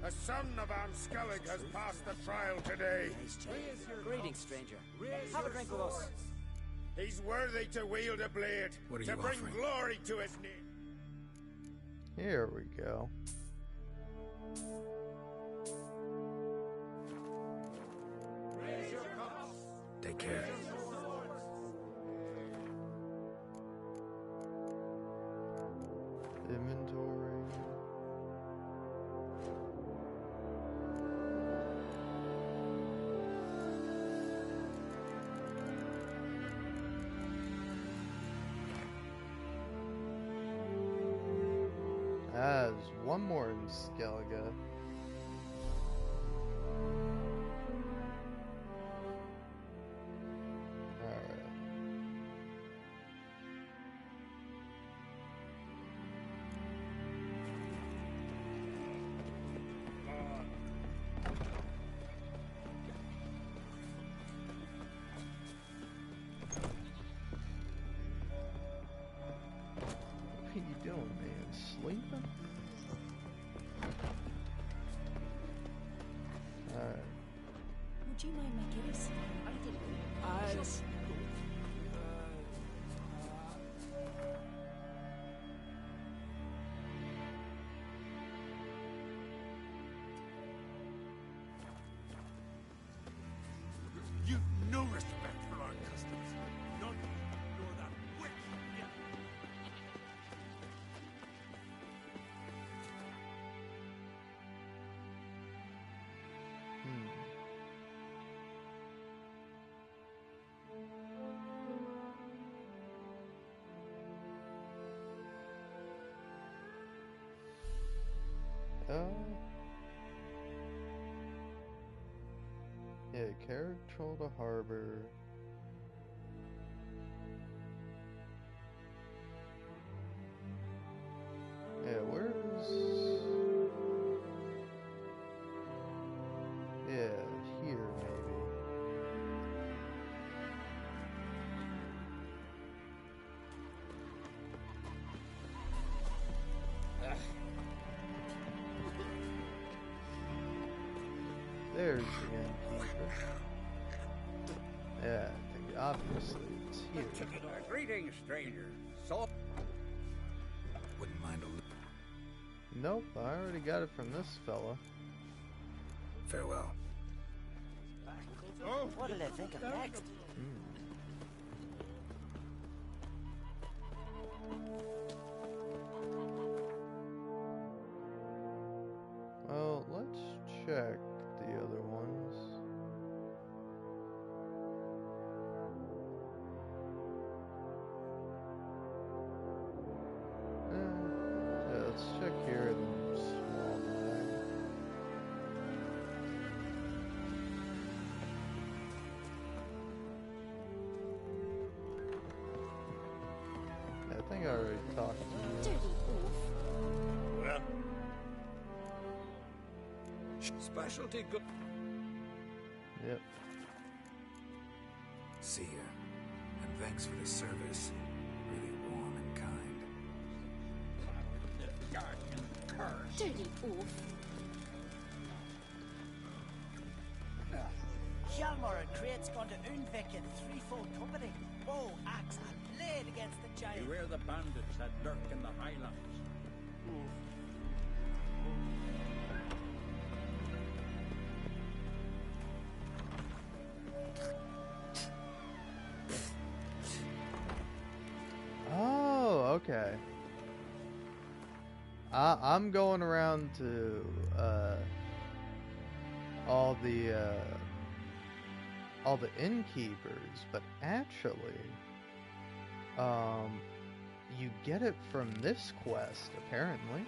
Speaker 4: A son of Anskellig has passed the trial today.
Speaker 6: Greetings, stranger. Have a drink with us.
Speaker 4: He's worthy to wield a blade,
Speaker 2: What are
Speaker 4: to
Speaker 2: you
Speaker 4: bring
Speaker 2: offering?
Speaker 4: glory to his name.
Speaker 1: Here we go.
Speaker 2: Take care.
Speaker 1: Inventory. There's one more in Skellige. Alright. sleeping? Alright.
Speaker 19: Would you mind my kitties?
Speaker 8: You've no respect for our customs. None nor that witch.
Speaker 1: Yeah, carriage troll to harbor. Yeah, where's... Yeah, here maybe. There's the innkeeper. Yeah, I think obviously it's here.
Speaker 12: Greetings, stranger. So
Speaker 2: Wouldn't mind a
Speaker 1: Nope, I already got it from this fella.
Speaker 2: farewell.
Speaker 6: What did I think of next?
Speaker 1: Well, let's check the other ones. Yeah, let's check here in small bag. Yeah, I think I already talked to you.
Speaker 4: Well,
Speaker 12: specialty good.
Speaker 1: Yep.
Speaker 2: See ya. And thanks for the service. Really warm and kind.
Speaker 11: Dirty oaf.
Speaker 6: Hjalmar and Crate's gone to Unvik in threefold company. Bow, axe, and blade against the giant.
Speaker 15: Beware the bandits that lurk in the highlands.
Speaker 1: Oh, okay. I'm going around to all the innkeepers, but actually, you get it from this quest, apparently.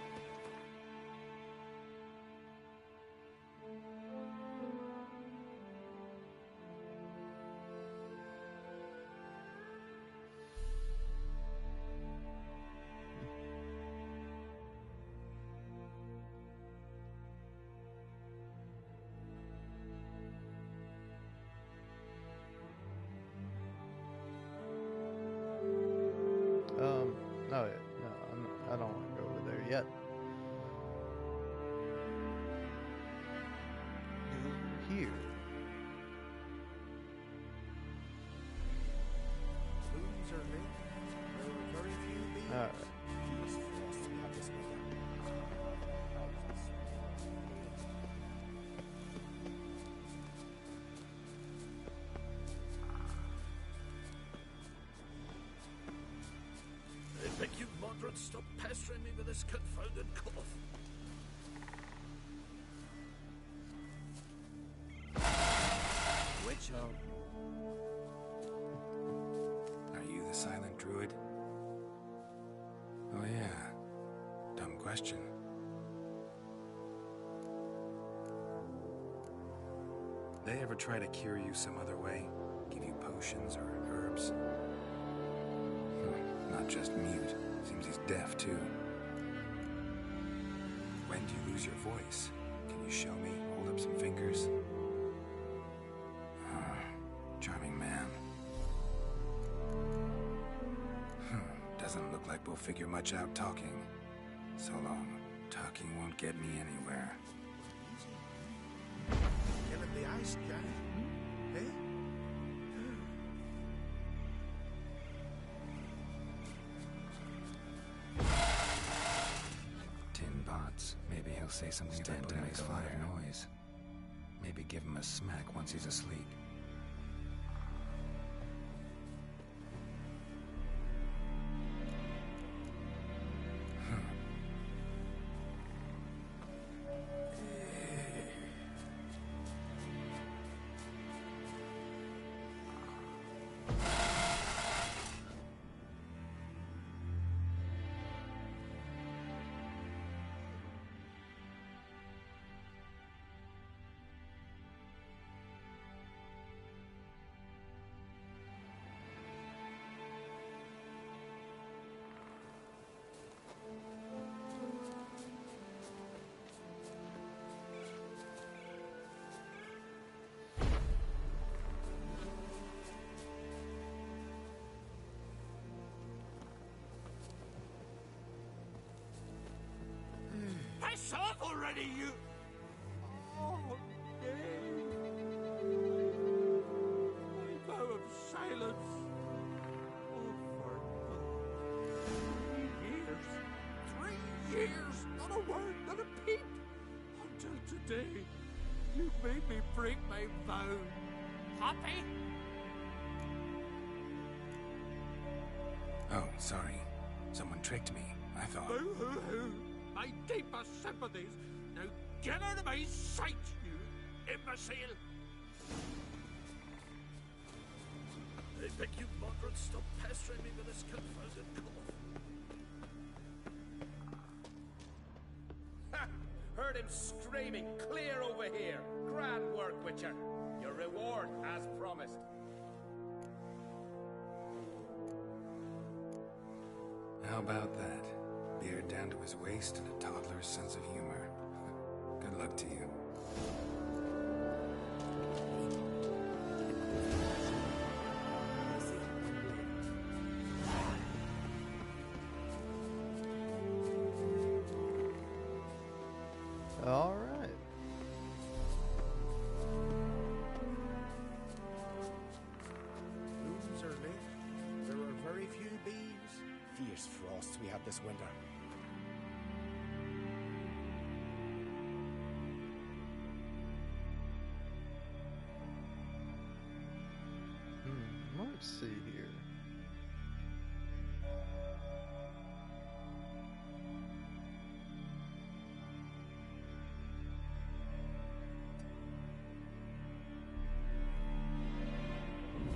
Speaker 1: No, I don't want to go over there yet. Here.
Speaker 22: Rooms are lit. There are very few beings.
Speaker 1: Alright.
Speaker 22: These frosts have this way.
Speaker 8: I beg you, moderate, stop pestering me with this confounded cough.
Speaker 22: Witch hog.
Speaker 2: Are you the silent druid? Oh yeah. Dumb question. They ever try to cure you some other way? Give you potions or herbs? Not just mute. Seems he's deaf too. When do you lose your voice? Can you show me? Hold up some fingers? Charming man. Doesn't look like we'll figure much out talking. So long. Talking won't get me anywhere.
Speaker 17: Killing the ice giant, eh?
Speaker 2: Tin pots. Maybe he'll say something that makes a lot of noise. Maybe give him a smack once he's asleep.
Speaker 16: Piss off already, you... Oh, Dave. My vow of silence. Oh, for 3 years, not a word, not a peep. Until today, you made me break my vow. Happy?
Speaker 2: Oh, sorry. Someone tricked me. I thought...
Speaker 16: Boo-hoo-hoo. My deepest sympathies. Now get out of my sight, you imbecile! I beg you, Margaret, stop pestering me with this confounded cough.
Speaker 22: Ha! Heard him screaming. Clear over here. Grand work, Witcher. Your reward, as promised.
Speaker 2: How about that? Beard down to his waist and a toddler's sense of humor. Good luck to you.
Speaker 1: All right.
Speaker 13: Blooms are lit. There are very few bees. Fierce frosts we had this winter.
Speaker 1: Let's see here.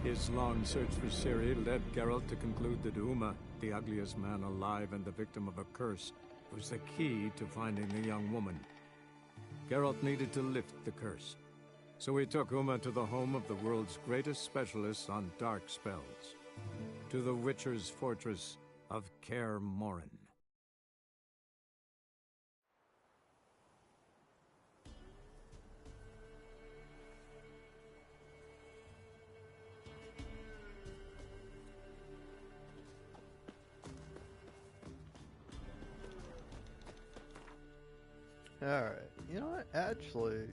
Speaker 5: His long search for Ciri led Geralt to conclude that Uma, the ugliest man alive and the victim of a curse, was the key to finding the young woman. Geralt needed to lift the curse, so he took Uma to the home of the world's greatest specialist on dark spells, to the Witcher's fortress of Kaer Morhen.
Speaker 1: Alright, you know what, actually,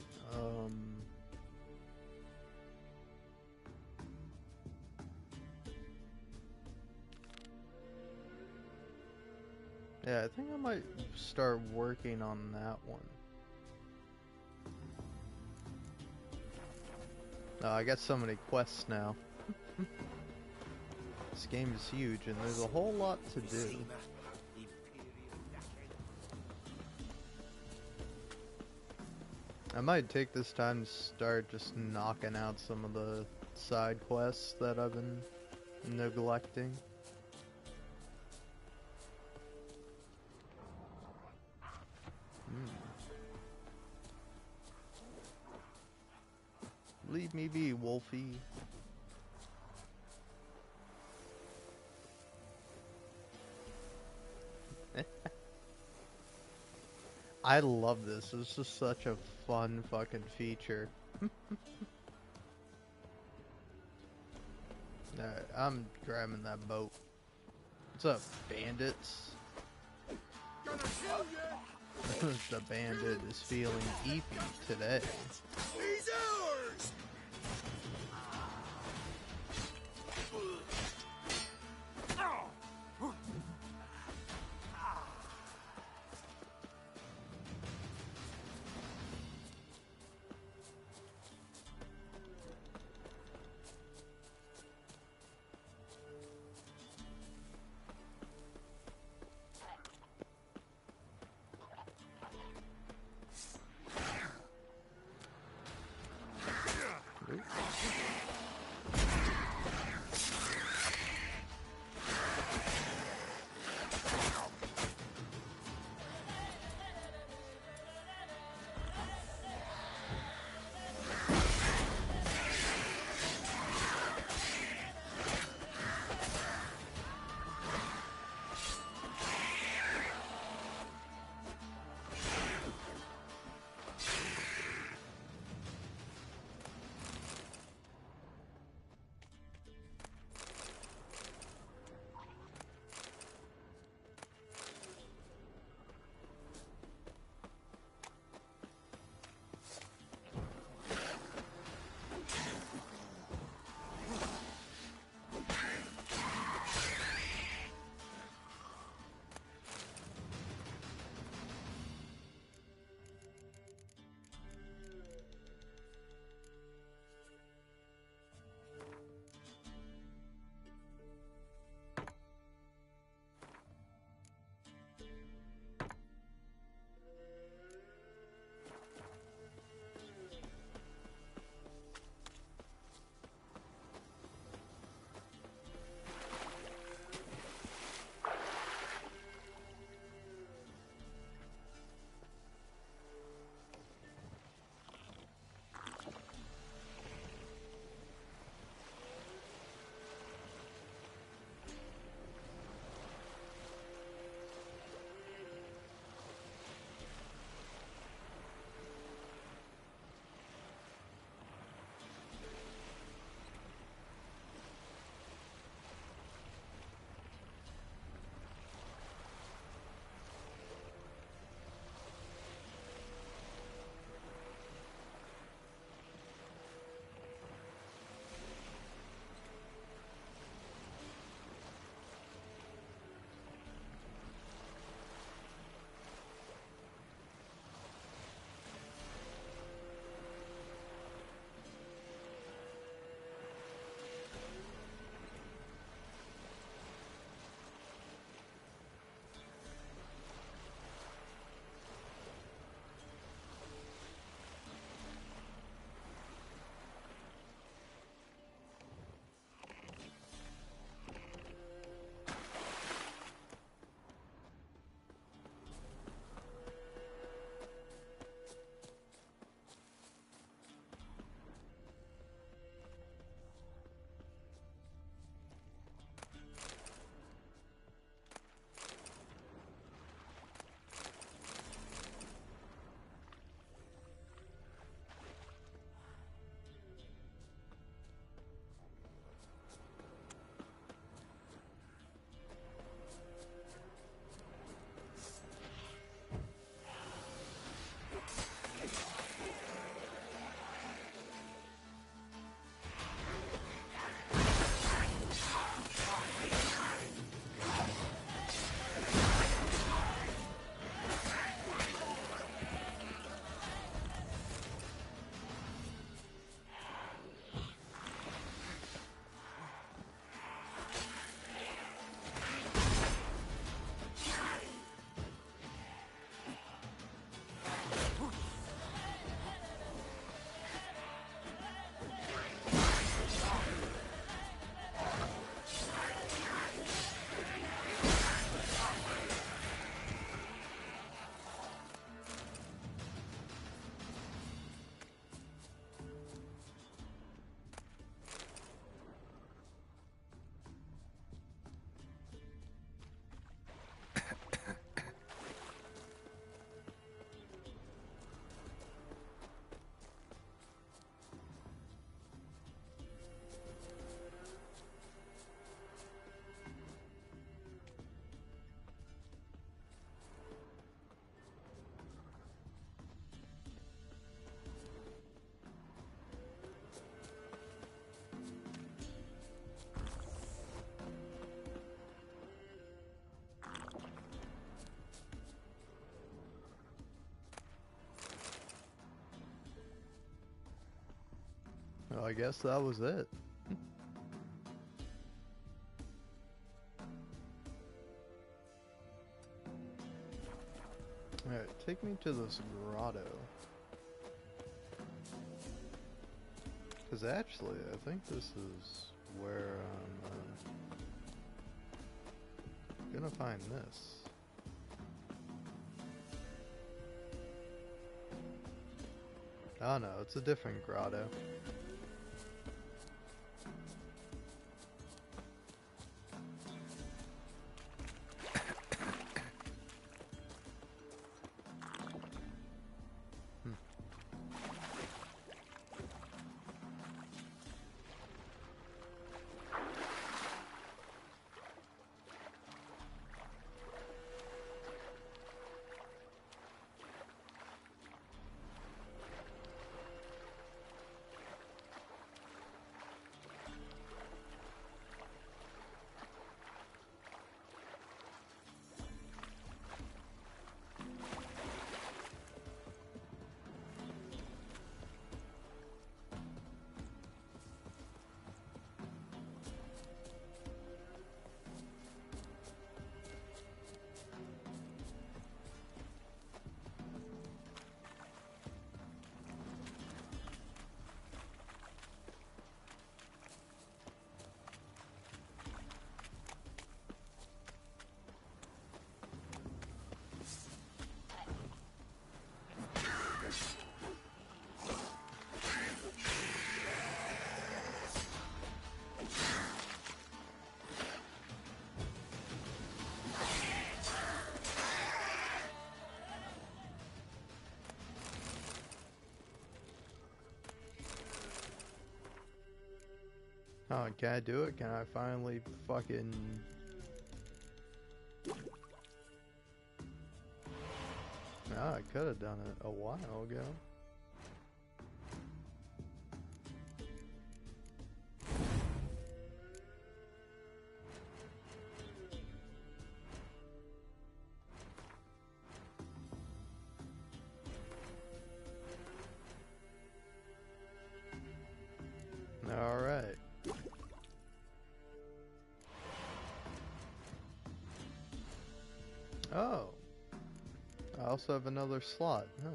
Speaker 1: yeah, I think I might start working on that one. Oh, I got so many quests now. This game is huge and there's a whole lot to do. I might take this time to start just knocking out some of the side quests that I've been neglecting. Leave me be, Wolfie. I love this. This is such a fun fucking feature. Alright, I'm grabbing that boat. What's up, bandits? The bandit is feeling eepy today.
Speaker 4: He's ours!
Speaker 1: I guess that was it. Alright, take me to this grotto. Because actually, I think this is where I'm gonna find this. Oh no, it's a different grotto. Oh, can I do it? Can I finally fucking... Ah, I could have done it a while ago. Alright. Oh. I also have another slot, huh?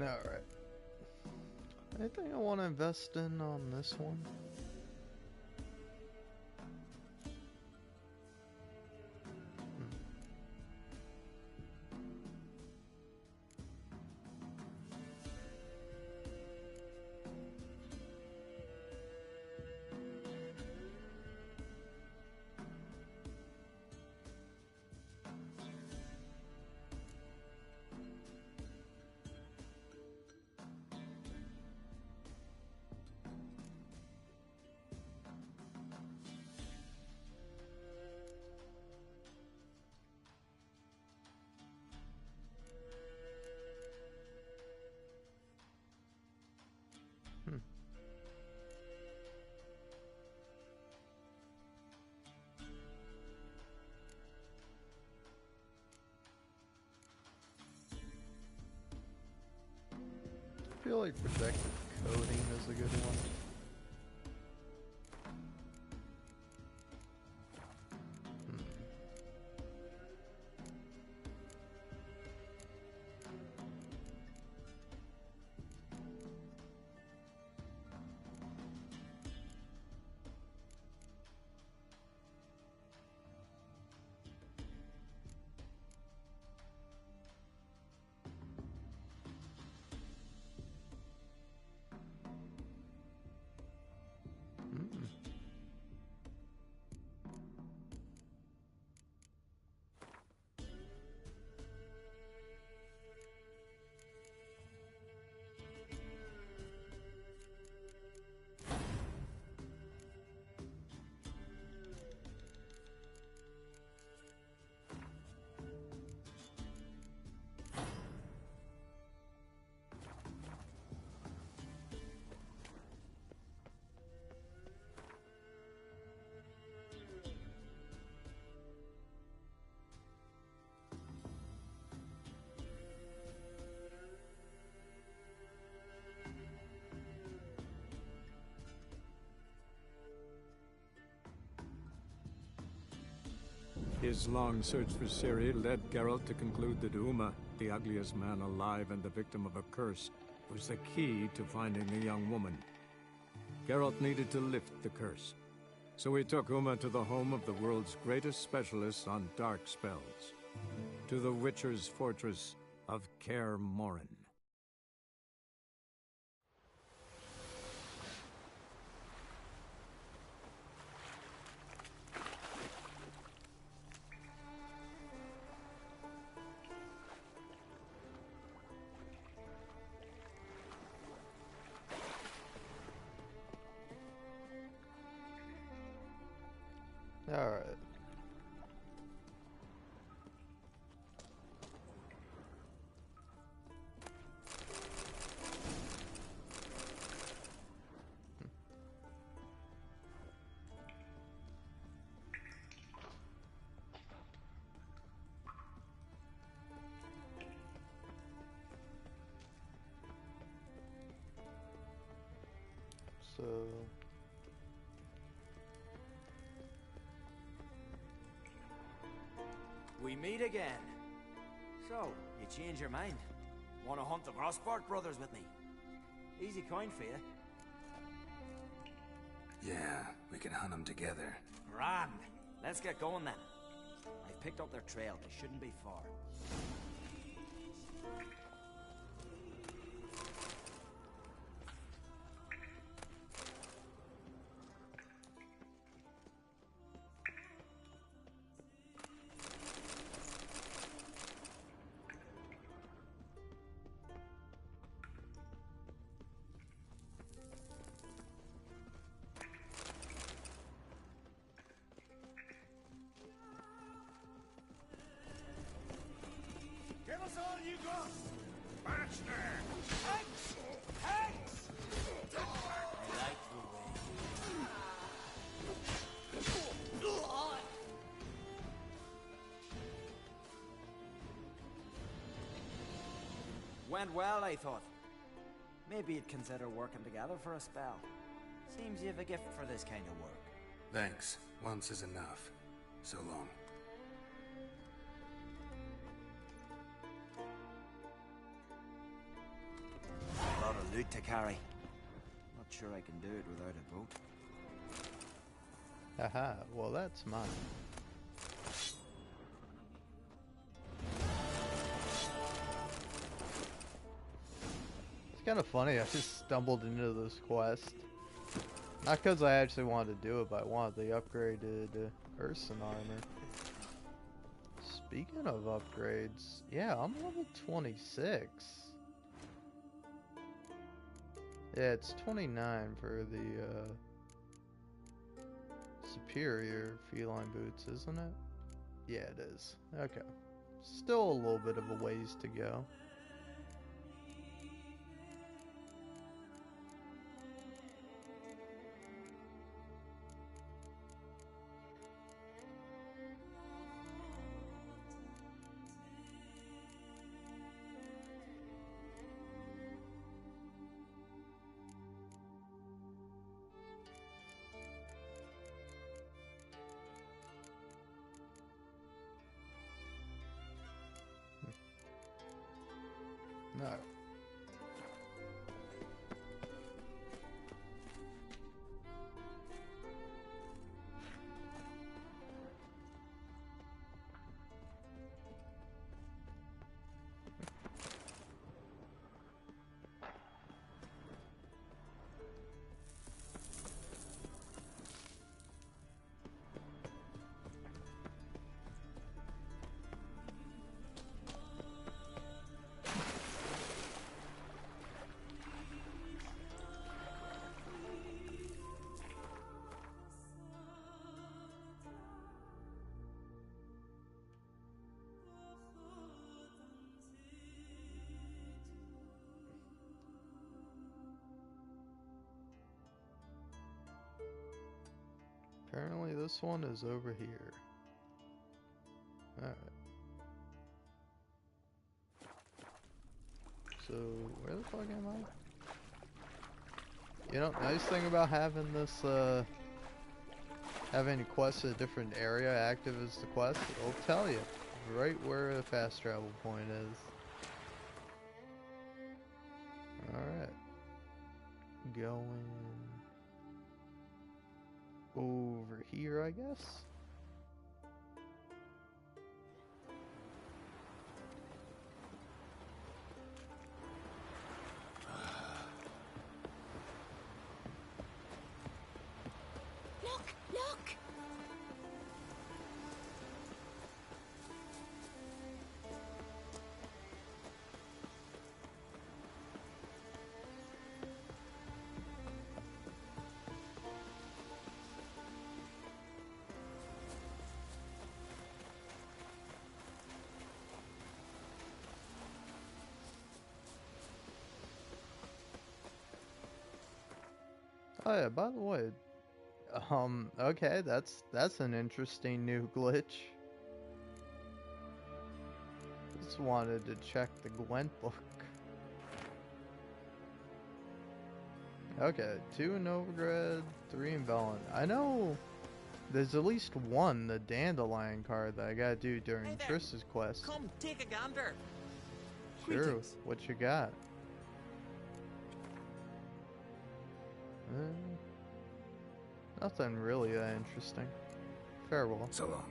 Speaker 1: Alright. Anything I want to invest in on this one? I feel like protective coating is a good one.
Speaker 5: His long search for Ciri led Geralt to conclude that Uma, the ugliest man alive and the victim of a curse, was the key to finding the young woman. Geralt needed to lift the curse, so he took Uma to the home of the world's greatest specialist on dark spells, to the Witcher's fortress of Kaer Morhen.
Speaker 1: Alright. So
Speaker 3: we meet again. So, you change your mind? Want to hunt the Grossbart brothers with me? Easy coin for you.
Speaker 2: Yeah, we can hunt them together.
Speaker 3: Grand. Let's get going then. I've picked up their trail. They shouldn't be far.
Speaker 4: Give us all you got! March there! Hex! Hex!
Speaker 3: I like the way. Went well, I thought. Maybe you'd consider working together for a spell. Seems you have a gift for this kind of work.
Speaker 2: Thanks. Once is enough. So long.
Speaker 3: A lot of loot to carry. Not sure I can do it without a boat.
Speaker 1: Haha, well that's mine. It's kind of funny, I just stumbled into this quest. Not because I actually wanted to do it, but I wanted the upgraded Urson armor. Speaking of upgrades, yeah, I'm level 26. Yeah, it's 29 for the superior feline boots, isn't it? Yeah, it is. Okay. Still a little bit of a ways to go. No. Apparently this one is over here. Alright. So, where the fuck am I? You know, nice thing about having this, have any quests in a different area active as the quest, it'll tell you right where the fast travel point is. Alright. Going over here, I guess. Oh yeah, by the way, okay, that's an interesting new glitch. Just wanted to check the Gwent book. Okay, 2 in Novigrad, 3 in Velen. I know there's at least one, the Dandelion card, that I gotta do during Triss's quest.
Speaker 10: Come, take a gander.
Speaker 1: Sure,
Speaker 10: Greetings.
Speaker 1: what you got? Nothing really that interesting. Farewell.
Speaker 2: So long.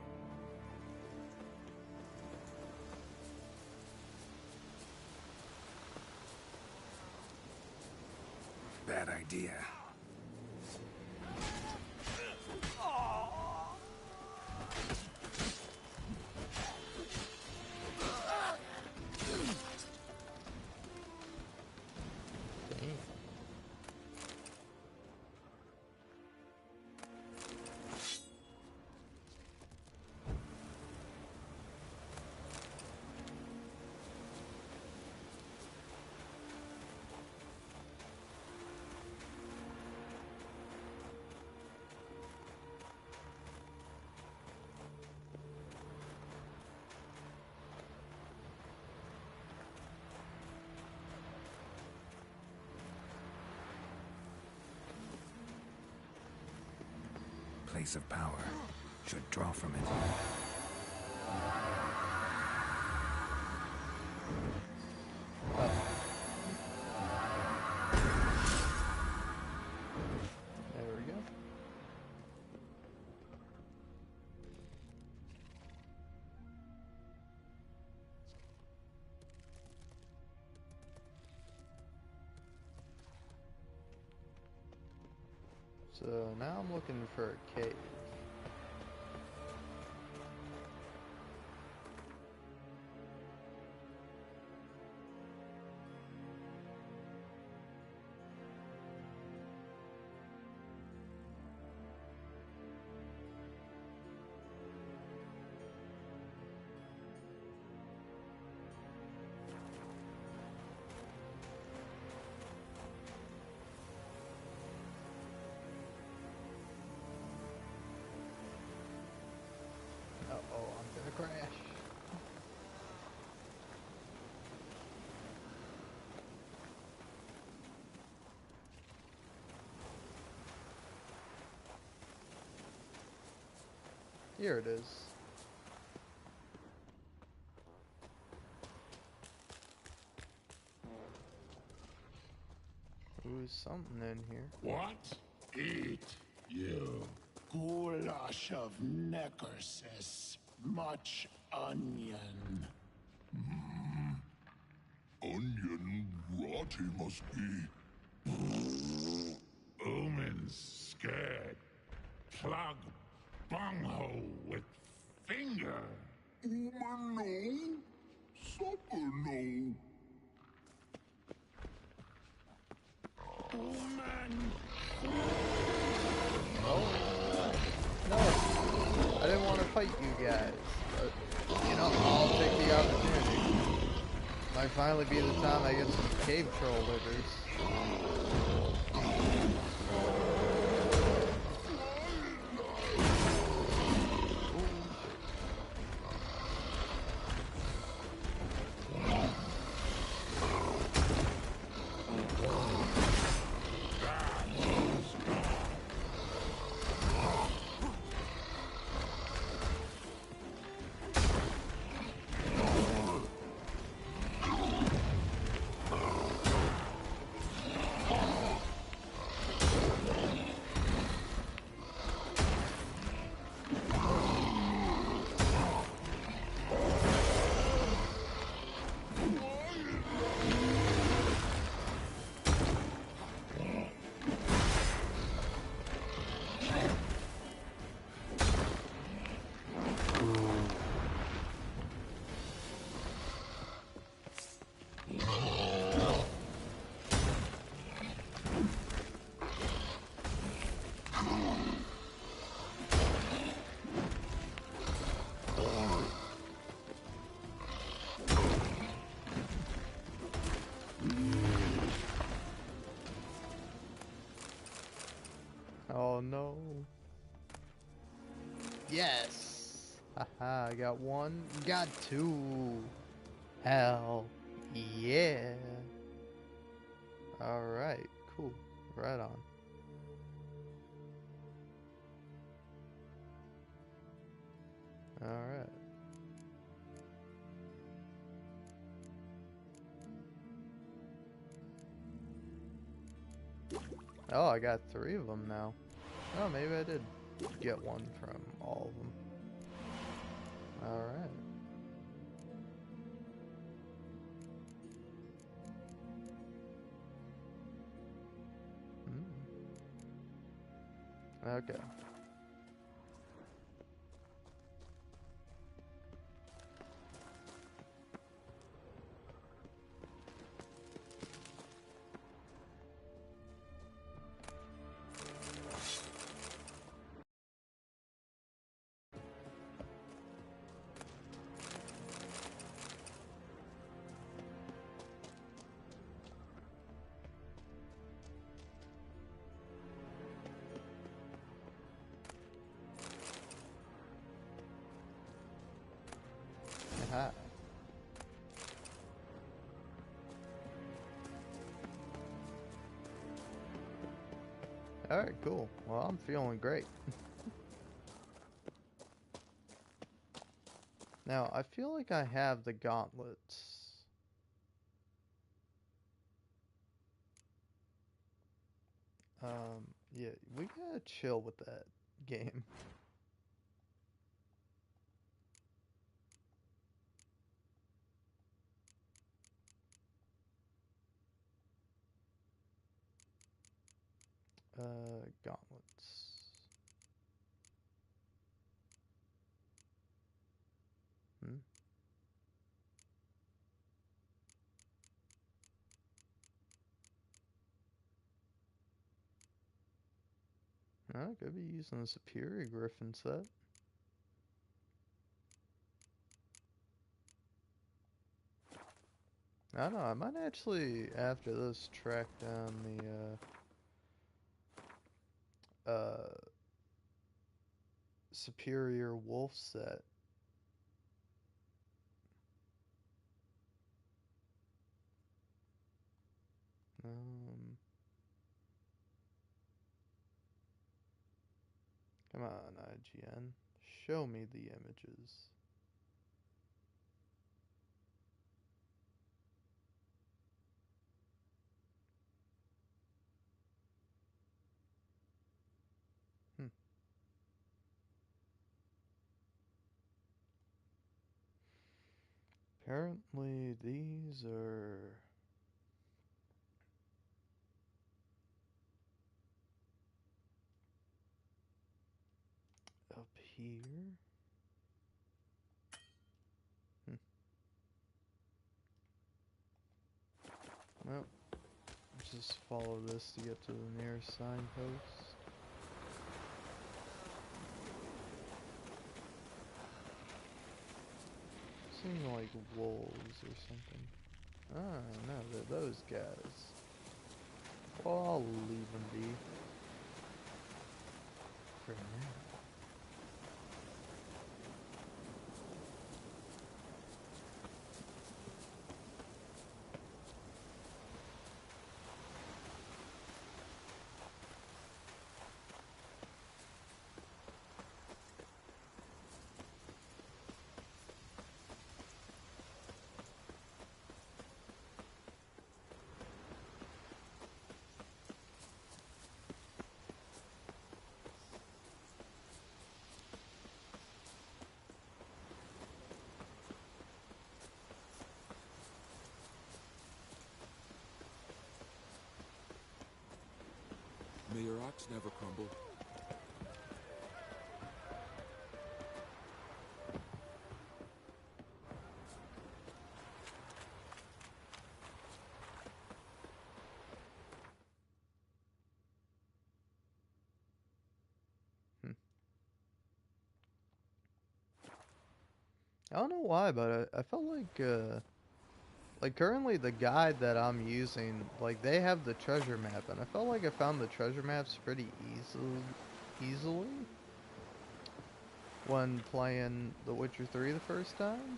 Speaker 2: Bad idea. Place of power should draw from it.
Speaker 1: There we go. So now I'm looking for a cave. Uh-oh, I'm gonna crash. Here it is. Ooh, something in here.
Speaker 4: What? Eat, you. Goulash of Necrosis. Much onion.
Speaker 9: Onion rot he must be.
Speaker 4: Omen's scared. Plug bunghole with finger.
Speaker 9: Omen no. Supper no.
Speaker 4: Omen.
Speaker 1: No, I didn't want to fight you guys, but, you know, I'll take the opportunity. Might finally be the time I get some cave troll livers. Oh no. Yes! Haha, I got one, got two. Hell yeah. Alright, cool. Right on. Alright. Oh, I got 3 of them now. Oh, maybe I did get one from all of them. Alright. Okay. Aha. Alright, cool. Well, I'm feeling great. Now, I feel like I have the gauntlets. Yeah, we gotta chill with that game. Gauntlets. Hmm? I could be using the Superior Griffin set. I don't know, I might actually, after this, track down the, Superior Wolf set. Come on, IGN. Show me the images. Apparently, these are... up here? Well, just follow this to get to the nearest signpost. Seem like wolves or something. Ah, no, they're those guys. Well, I'll leave them be. For now.
Speaker 18: May your axe never crumble.
Speaker 1: I don't know why, but I felt like Like, currently the guide that I'm using, like, they have the treasure map, and I felt like I found the treasure maps pretty easily when playing The Witcher 3 the first time.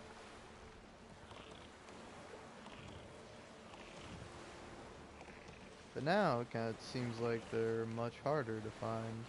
Speaker 1: But now it kind of seems like they're much harder to find.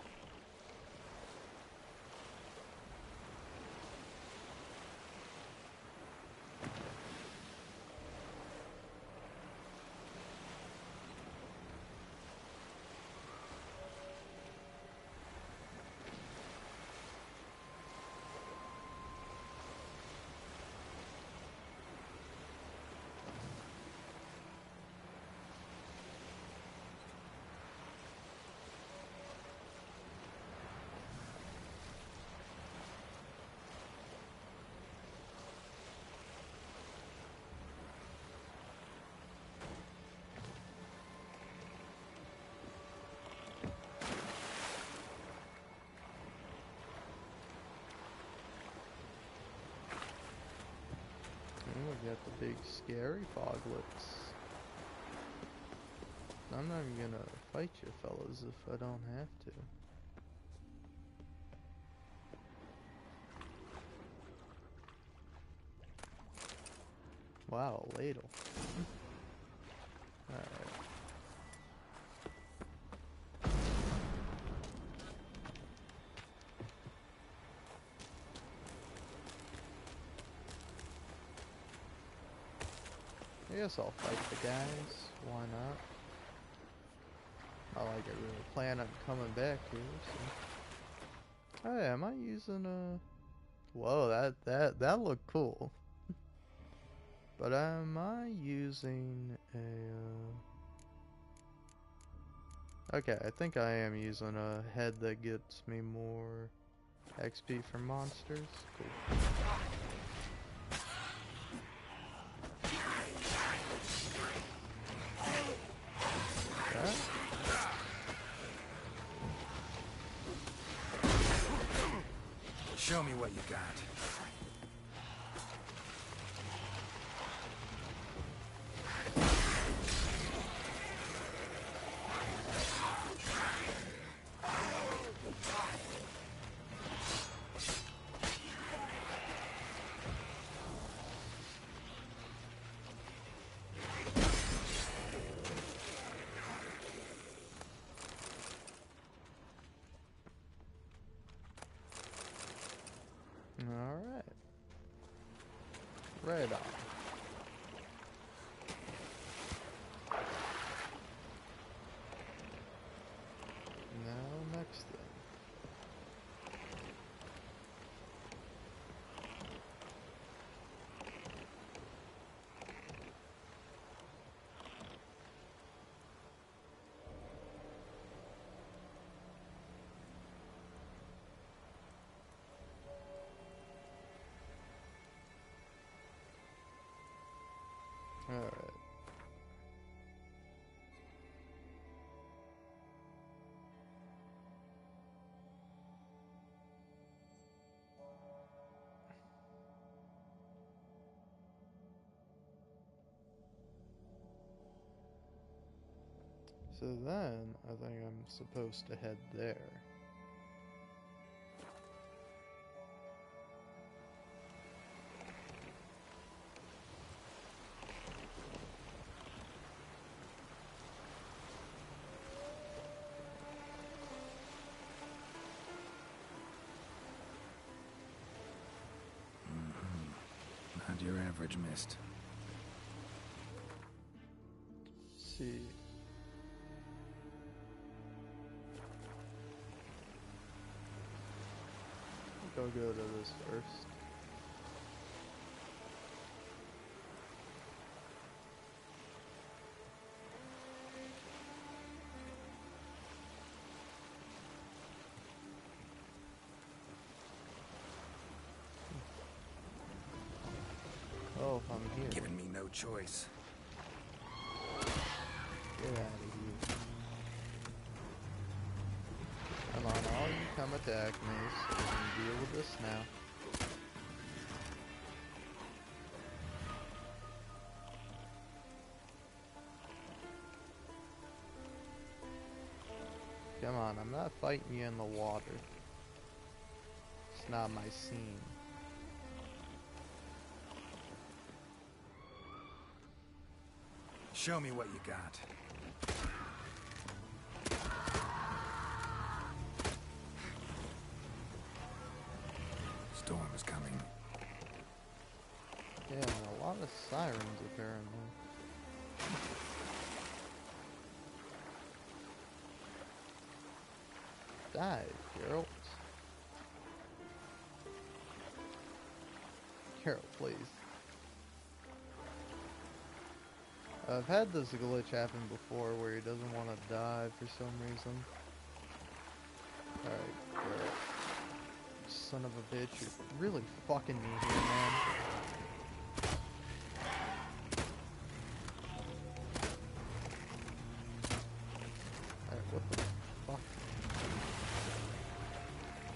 Speaker 1: We got the big scary foglets. I'm not even gonna fight you fellas if I don't have to. Wow, a ladle. Alright. I guess I'll fight the guys. Why not? Not like I really plan on coming back here. So. Oh yeah, am I using a? Whoa, that looked cool. But am I using a? Okay, I think I am using a head that gets me more XP from monsters. Cool.
Speaker 2: Show me what you got.
Speaker 1: Alright. Right on. Now, next thing. Alright. So then, I think I'm supposed to head there.
Speaker 2: Not your average mist.
Speaker 1: Let's see. I'll go to this first. Oh, I'm here.
Speaker 2: Giving me no choice.
Speaker 1: Get out of here. Come on, all you come attack me, so we can deal with this now. I'm not fighting you in the water. It's not my scene.
Speaker 18: Show me what you got. Storm is coming.
Speaker 1: Yeah, and a lot of sirens apparently. Die, Geralt. Geralt, please. I've had this glitch happen before where he doesn't want to die for some reason. Alright, Geralt. Son of a bitch, you're really fucking me here, man. Alright, what the fuck?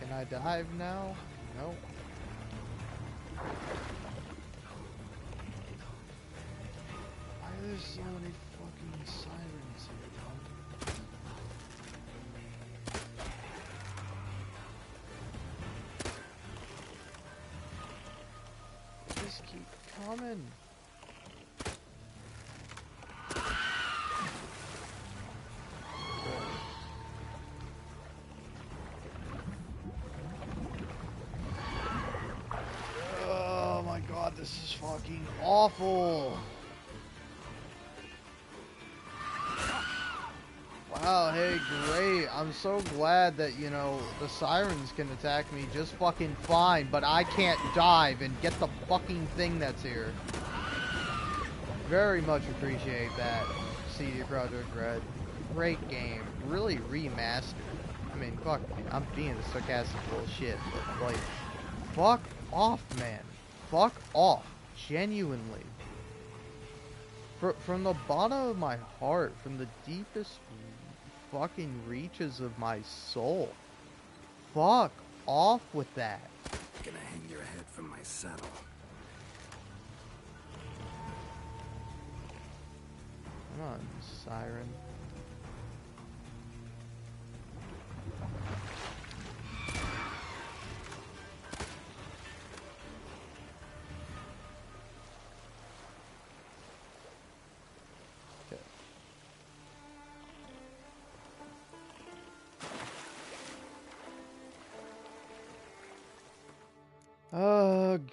Speaker 1: Can I dive now? Nope. Why are there so many fucking sirens here, dog? They just keep coming. Oh my god, this is fucking awful. Wow, hey, great. I'm so glad that, you know, the sirens can attack me just fucking fine, but I can't dive and get the fucking thing that's here. Very much appreciate that, CD Projekt Red. Great game. Really remastered. I mean, fuck, I'm being sarcastic bullshit, but, like, fuck off, man. Fuck off. Genuinely. From the bottom of my heart, from the deepest fucking reaches of my soul. Fuck off with that.
Speaker 2: Gonna hang your head from my saddle.
Speaker 1: Come on, siren.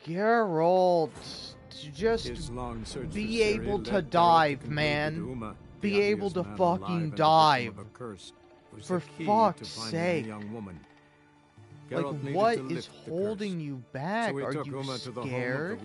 Speaker 1: Geralt, just be able to dive, man. Be able to fucking dive. For fuck's sake. Like, what is holding you back? Are you scared?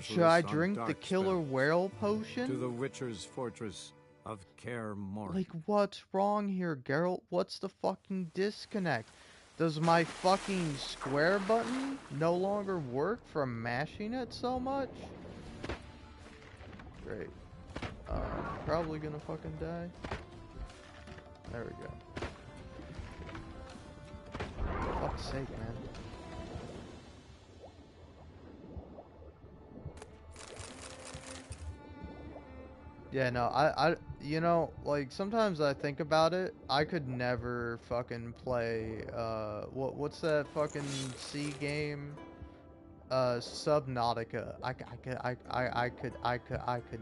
Speaker 1: Should I drink the killer whale potion?
Speaker 5: To the Witcher's fortress of Kaer Morhen.
Speaker 1: Like, what's wrong here, Geralt? What's the fucking disconnect? Does my fucking square button no longer work from mashing it so much? Great. Probably gonna fucking die. There we go. For fuck's sake, man. Yeah, no, you know, like, sometimes I think about it, I could never fucking play, what's that fucking sea game? Subnautica. I could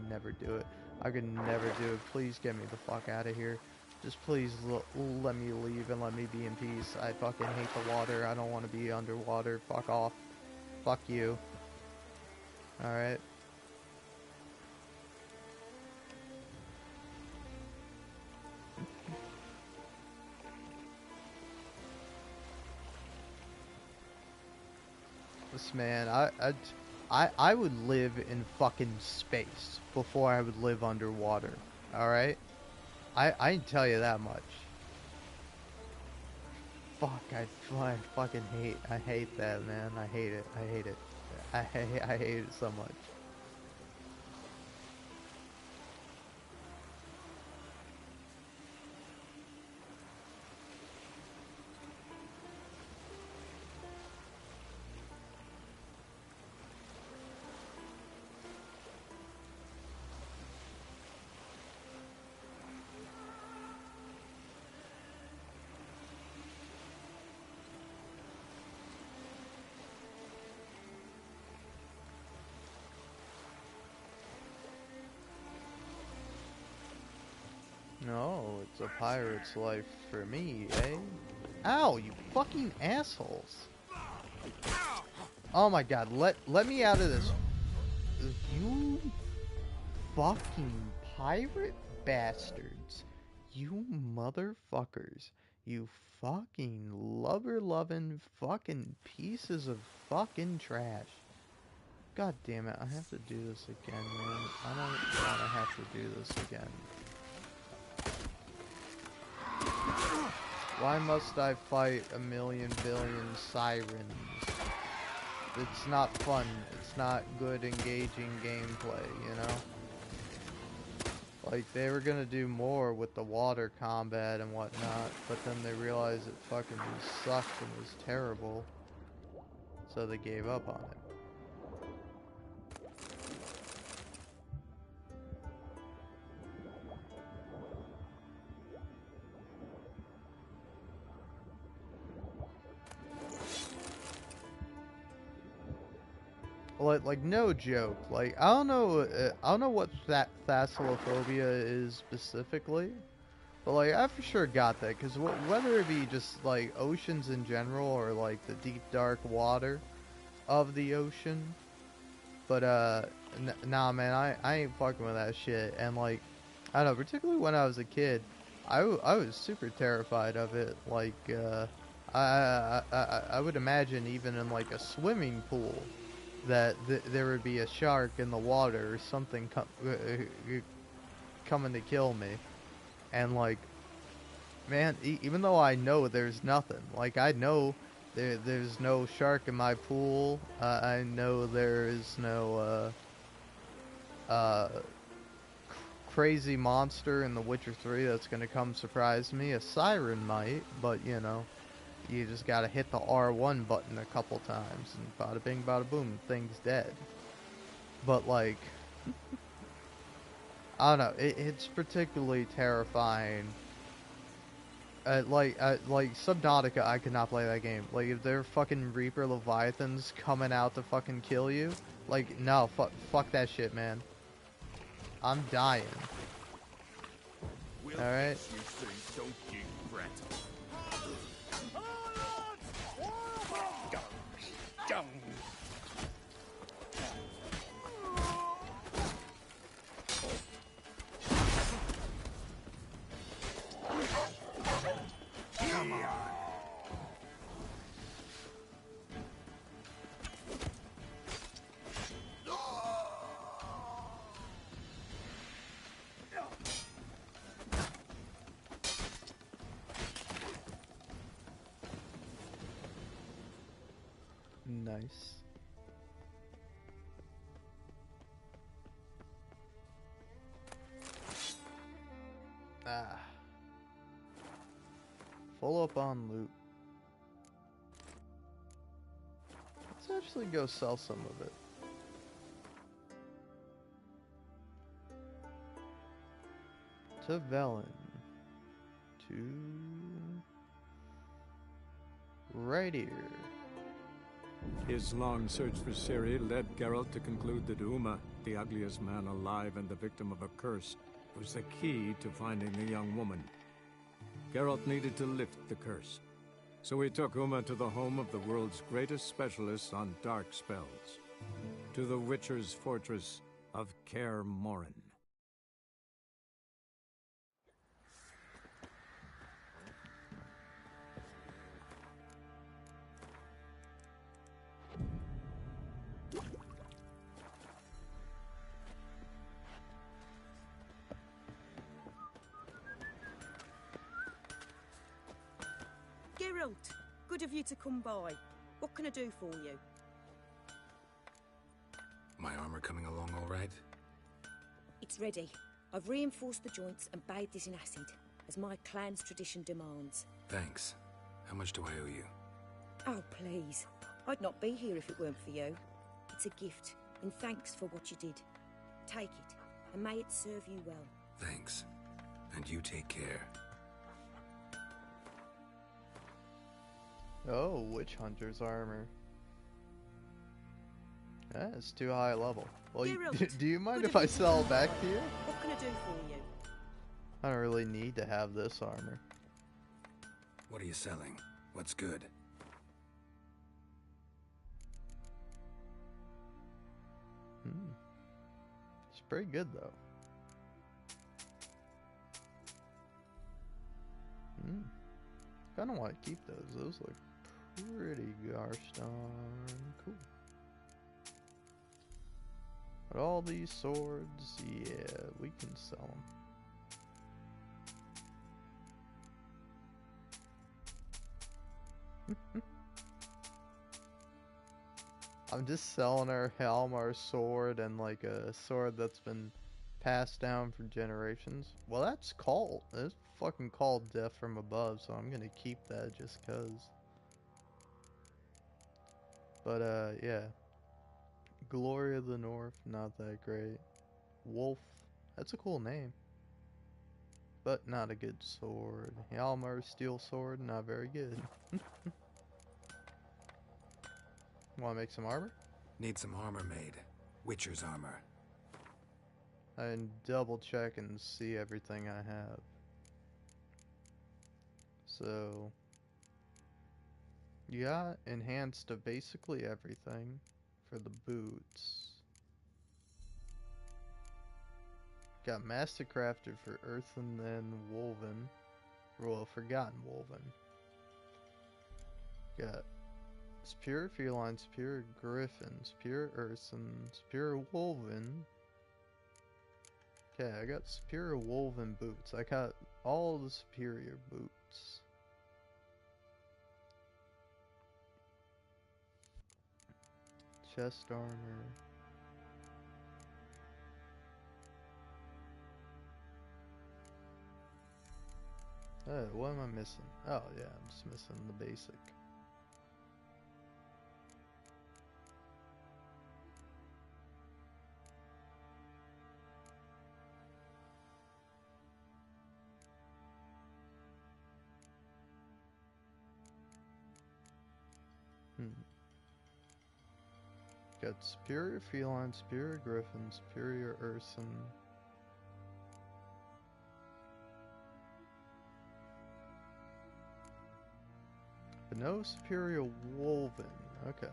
Speaker 1: never do it. I could never do it. Please get me the fuck out of here. Just please let me leave and let me be in peace. I fucking hate the water. I don't want to be underwater. Fuck off. Fuck you. Alright. This man, I would live in fucking space before I would live underwater. Alright? I can tell you that much. Fuck, I fucking hate that, man. I hate it. I hate it. I hate it so much. It's a pirate's life for me, eh? Ow, you fucking assholes. Oh my god, let me out of this. You fucking pirate bastards. You motherfuckers. You fucking lover-loving fucking pieces of fucking trash. God damn it, I have to do this again, man. I don't want to have to do this again. Why must I fight a million billion sirens? It's not fun. It's not good, engaging gameplay, you know? Like, they were gonna do more with the water combat and whatnot, but then they realized it fucking sucked and was terrible. So they gave up on it. Like no joke. Like I don't know what thalassophobia is specifically, but like I for sure got that because whether it be just like oceans in general or like the deep dark water of the ocean, but nah man, I ain't fucking with that shit. And like I don't know, particularly when I was a kid, I was super terrified of it. Like I would imagine even in like a swimming pool that there would be a shark in the water or something coming to kill me. And like, man, even though I know there's nothing, like I know there's no shark in my pool, I know there is no crazy monster in The Witcher 3 that's gonna come surprise me. A siren might, but you know, you just gotta hit the R1 button a couple times and bada bing bada boom, thing's dead. But like, I don't know, it's particularly terrifying. Like Subnautica, I could not play that game. Like if there are fucking Reaper Leviathans coming out to fucking kill you, like no, fuck that shit, man. I'm dying. Alright? Nice. Full up on loot. Let's actually go sell some of it. To Velen. To... right here.
Speaker 5: His long search for Ciri led Geralt to conclude that Uma, the ugliest man alive and the victim of a curse, was the key to finding the young woman. Geralt needed to lift the curse, so he took Uma to the home of the world's greatest specialist on dark spells, to the Witcher's fortress of Kaer Morhen.
Speaker 19: Geralt, good of you to come by. What can I do for you?
Speaker 2: My armor coming along all right?
Speaker 19: It's ready. I've reinforced the joints and bathed it in acid, as my clan's tradition demands.
Speaker 2: Thanks. How much do I owe you?
Speaker 19: Oh, please. I'd not be here if it weren't for you. It's a gift, in thanks for what you did. Take it, and may it serve you well.
Speaker 2: Thanks. And you take care.
Speaker 1: Oh, Witch Hunter's armor. That's too high a level. Well, do you mind if I sell back to you?
Speaker 19: What can I do for you?
Speaker 1: I don't really need to have this armor.
Speaker 2: What are you selling? What's good?
Speaker 1: It's pretty good though. Kinda want to keep those. Those look pretty gosh darn cool. But all these swords, yeah, we can sell them. I'm just selling our helm, our sword, and like a sword that's been passed down for generations. Well, that's called. It's fucking called Death from Above, so I'm gonna keep that just cause. But yeah. Glory of the North, not that great. Wolf, that's a cool name. But not a good sword. Hjalmar Steel Sword, not very good. Want to make some armor?
Speaker 2: Need some armor made. Witcher's armor.
Speaker 1: I can double check and see everything I have. So, you got enhanced to basically everything for the boots. Got Mastercrafted for Earthen and Woven. Well, Forgotten Woven. Got Superior Feline, Superior Griffin, Superior Earthen, Superior Woven. Okay, I got Superior Woven boots. I got all the Superior boots. Chest armor. What am I missing? Oh yeah, I'm just missing the basic. Got Superior Feline, Superior Griffin, Superior Urson. But no Superior Woven. Okay.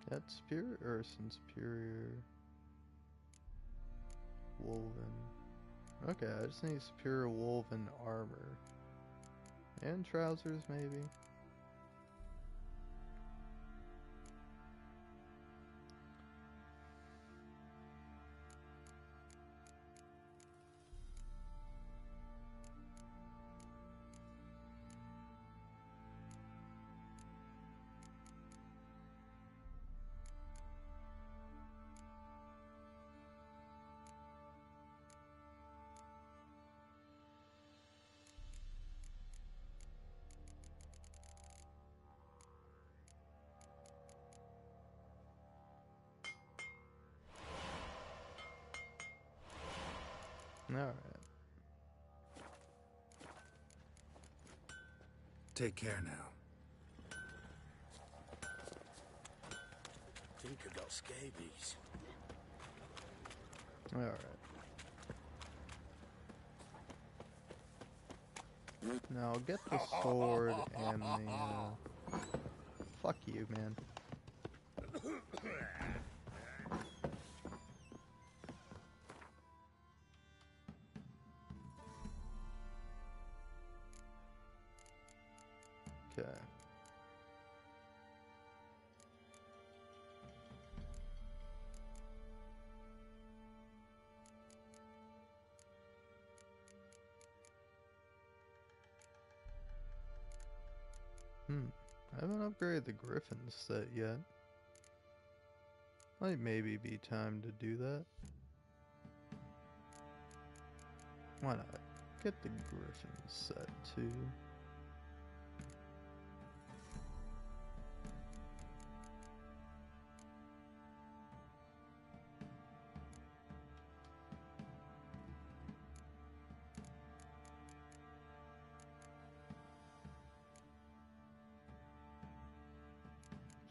Speaker 1: That's Superior Urson, Superior Woven. Okay, I just need Superior Woven armor. And trousers, maybe. Alright.
Speaker 2: Take care now.
Speaker 13: Think I got scabies.
Speaker 1: Alright. Now I'll get the sword and the fuck you, man. Okay. I haven't upgraded the Griffin set yet. Might maybe be time to do that. Why not? Get the Griffin set too.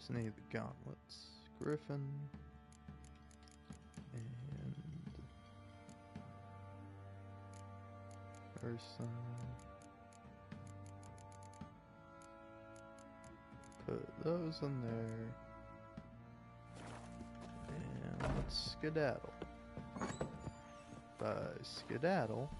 Speaker 1: always need the gauntlets. Griffin. And person. Put those in there. And let's skedaddle. By skedaddle.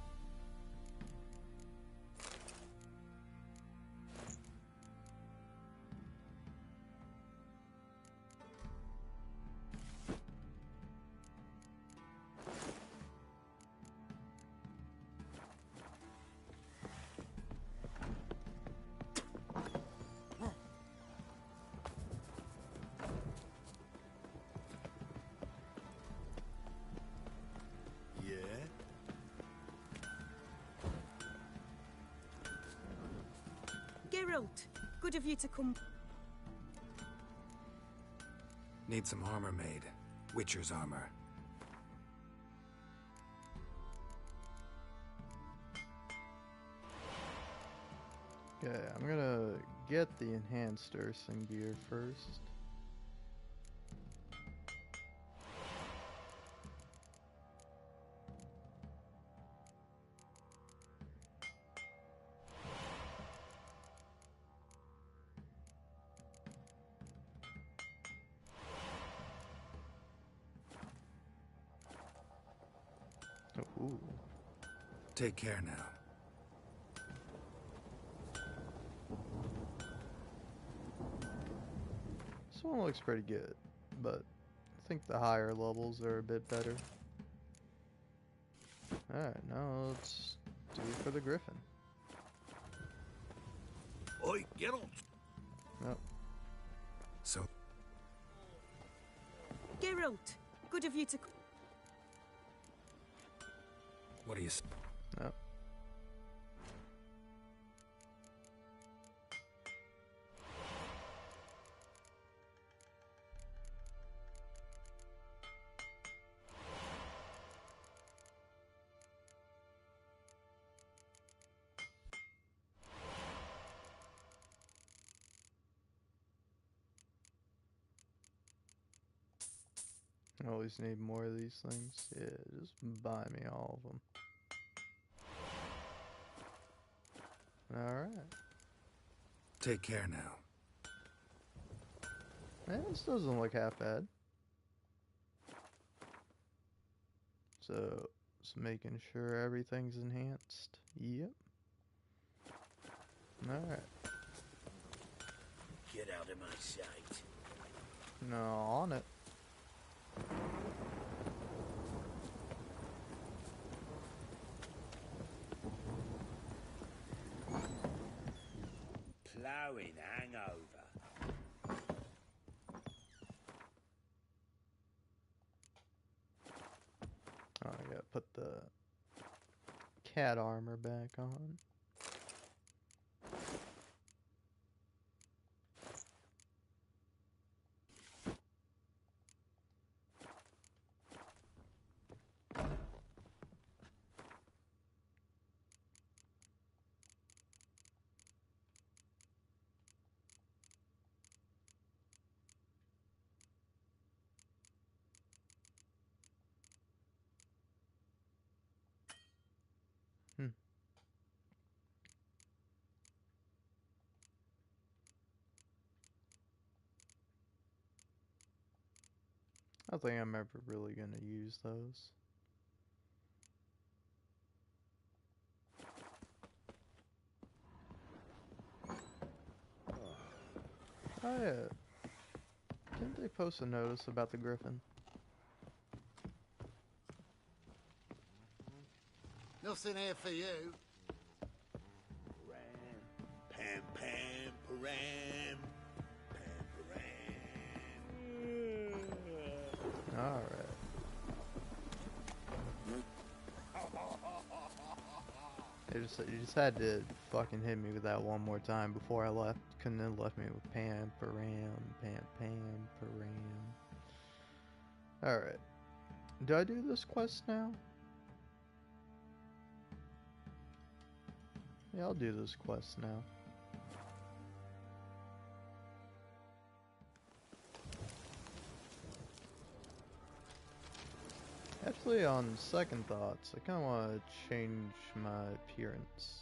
Speaker 19: Geralt, good of you to come.
Speaker 2: Need some armor made. Witcher's armor.
Speaker 1: Okay, I'm gonna get the enhanced Ursing gear first. Ooh.
Speaker 2: Take care now.
Speaker 1: This one looks pretty good, but I think the higher levels are a bit better. Alright, now let's do it for the Griffin.
Speaker 16: Oi, Geralt!
Speaker 1: Yep.
Speaker 2: So.
Speaker 19: Geralt, good of you to.
Speaker 2: What do you?
Speaker 1: Yep. I always need more of these things. Yeah, just buy me all of them. Alright.
Speaker 2: Take care now.
Speaker 1: Man, this doesn't look half bad. So, just making sure everything's enhanced. Yep. Alright.
Speaker 16: Get out of my sight.
Speaker 1: No, on it.
Speaker 16: Ploughing hangover.
Speaker 1: Oh, I gotta put the cat armor back on. I don't think I'm ever really gonna use those. Oh yeah. Didn't they post a notice about the Griffin?
Speaker 4: Nothing here for you. Pam, pam, param. Pam, param.
Speaker 1: Alright. You just had to fucking hit me with that one more time before I left. Couldn't have left me with Pam, Param, Pam, Param. Alright. Do I do this quest now? Yeah, I'll do this quest now. Actually, on second thoughts, I kind of want to change my appearance.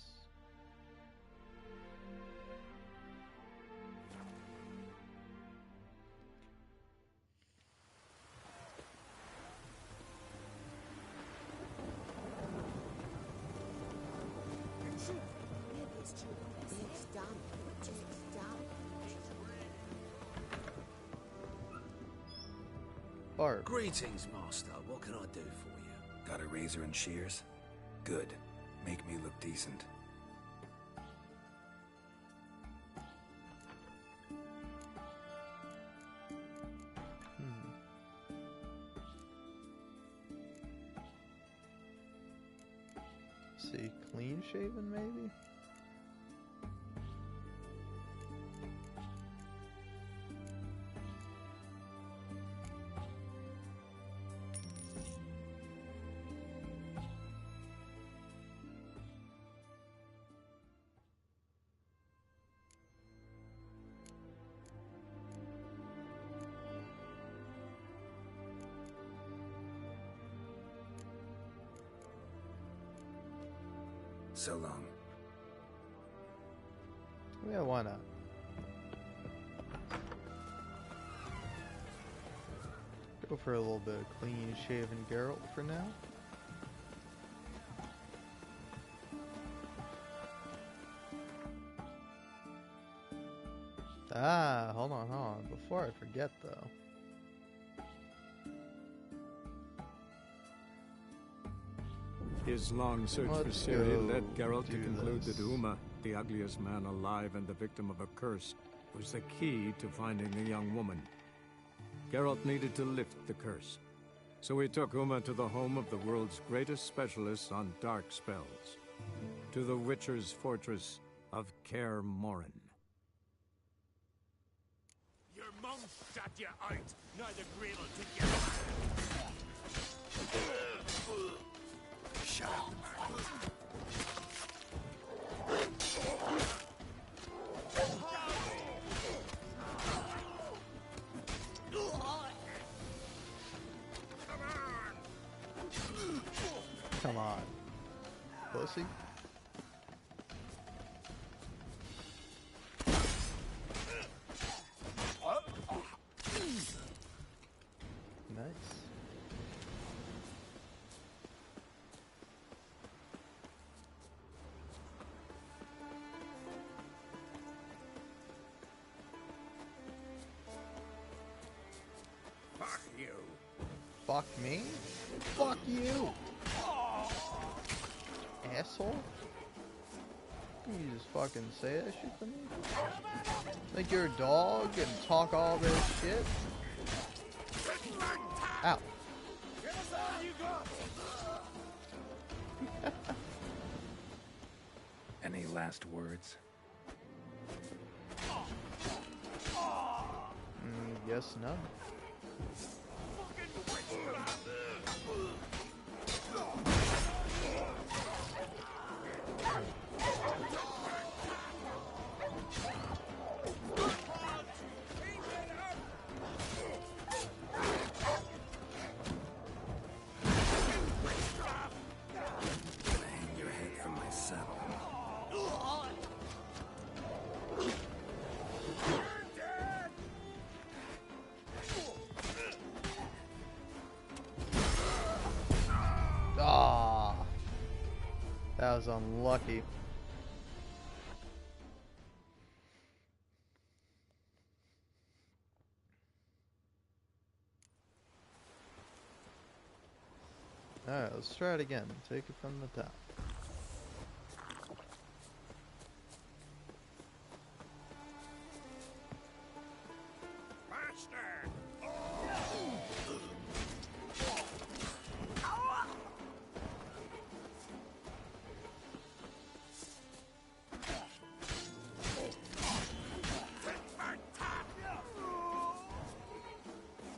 Speaker 1: Barb.
Speaker 18: Greetings, Master. What can I do for you?
Speaker 2: Got a razor and shears? Good. Make me look decent.
Speaker 1: See, clean shaven maybe?
Speaker 2: So long.
Speaker 1: Yeah, why not? Go for a little bit of clean shaven Geralt for now. Ah, hold on. Before I forget though.
Speaker 5: His long search for Ciri led Geralt to conclude that Uma, the ugliest man alive and the victim of a curse, was the key to finding the young woman. Geralt needed to lift the curse, so he took Uma to the home of the world's greatest specialist on dark spells, to the Witcher's fortress of Kaer Morhen.
Speaker 16: Your mum shut you out. Now the Grail will take you back.
Speaker 2: Shut up.
Speaker 1: Come on, pussy. Nice.
Speaker 4: Fuck you.
Speaker 1: Fuck me? Fuck you! Asshole? You just fucking say that shit to me? Like you're a dog and talk all this shit? Ow.
Speaker 2: Any last words?
Speaker 1: Guess none.
Speaker 2: Hang your head from my saddle.
Speaker 1: Ah, that was unlucky. Alright, let's try it again. Take it from the top.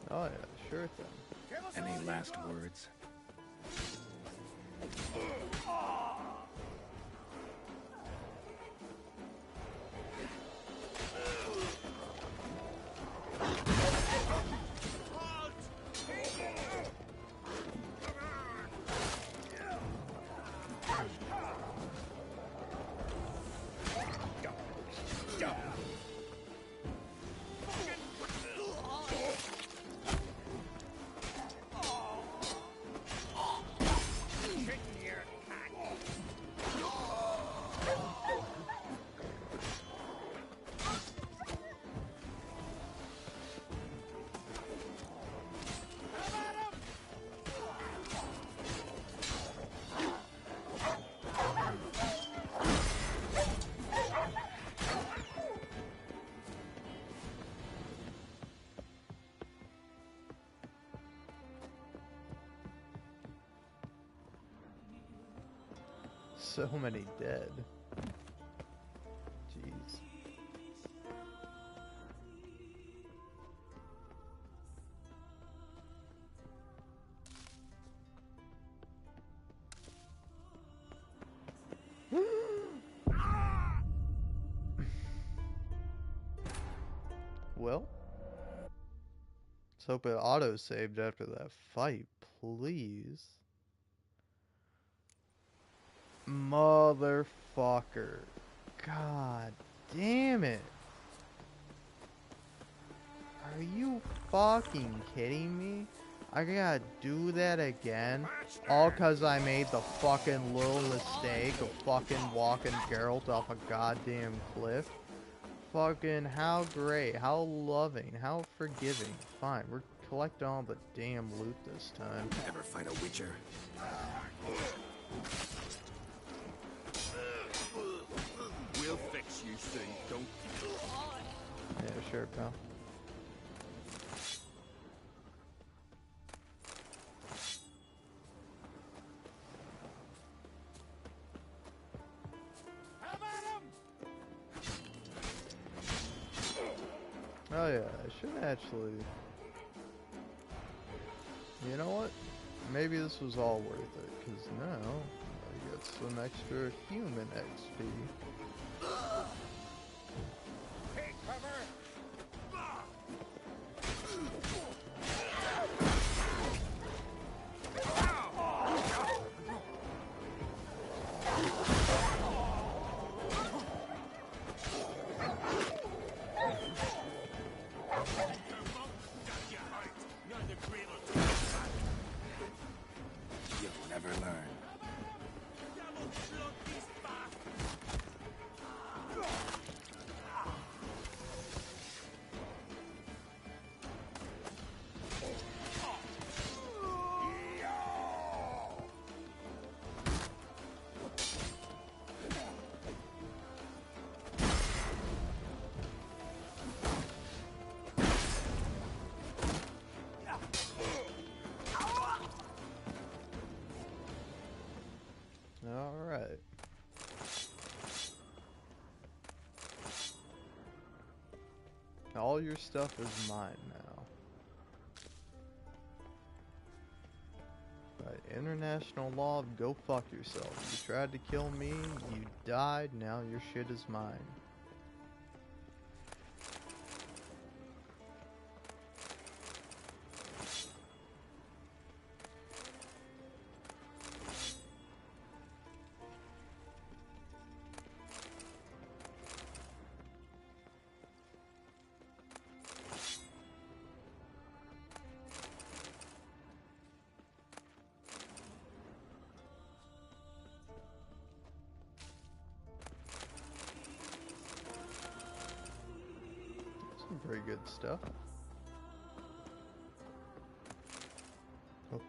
Speaker 1: Oh yeah, sure thing.
Speaker 2: Any last words?
Speaker 1: so many dead. Jeez. Well, let's hope it auto-saved after that fight, please. Motherfucker. God damn it. Are you fucking kidding me? I gotta do that again? All cause I made the fucking little mistake of fucking walking Geralt off a goddamn cliff? Fucking how great, how loving, how forgiving. Fine, we're collecting all the damn loot this time.
Speaker 12: Ever find a Witcher?
Speaker 8: We'll fix you soon, don't you?
Speaker 1: Yeah, sure, pal. Oh yeah, I should actually... You know what? Maybe this was all worth it, because now I get some extra human XP.
Speaker 22: Take cover!
Speaker 2: You'll never learn.
Speaker 1: Alright. All your stuff is mine now. By international law, go fuck yourself. You tried to kill me, you died, now your shit is mine. Some pretty good stuff. Oh.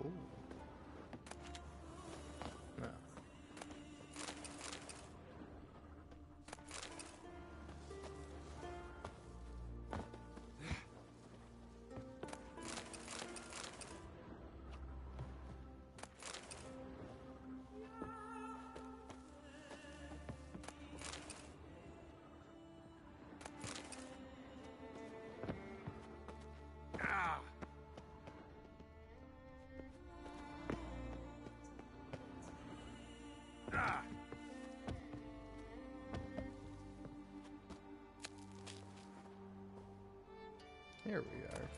Speaker 1: No. Here we are.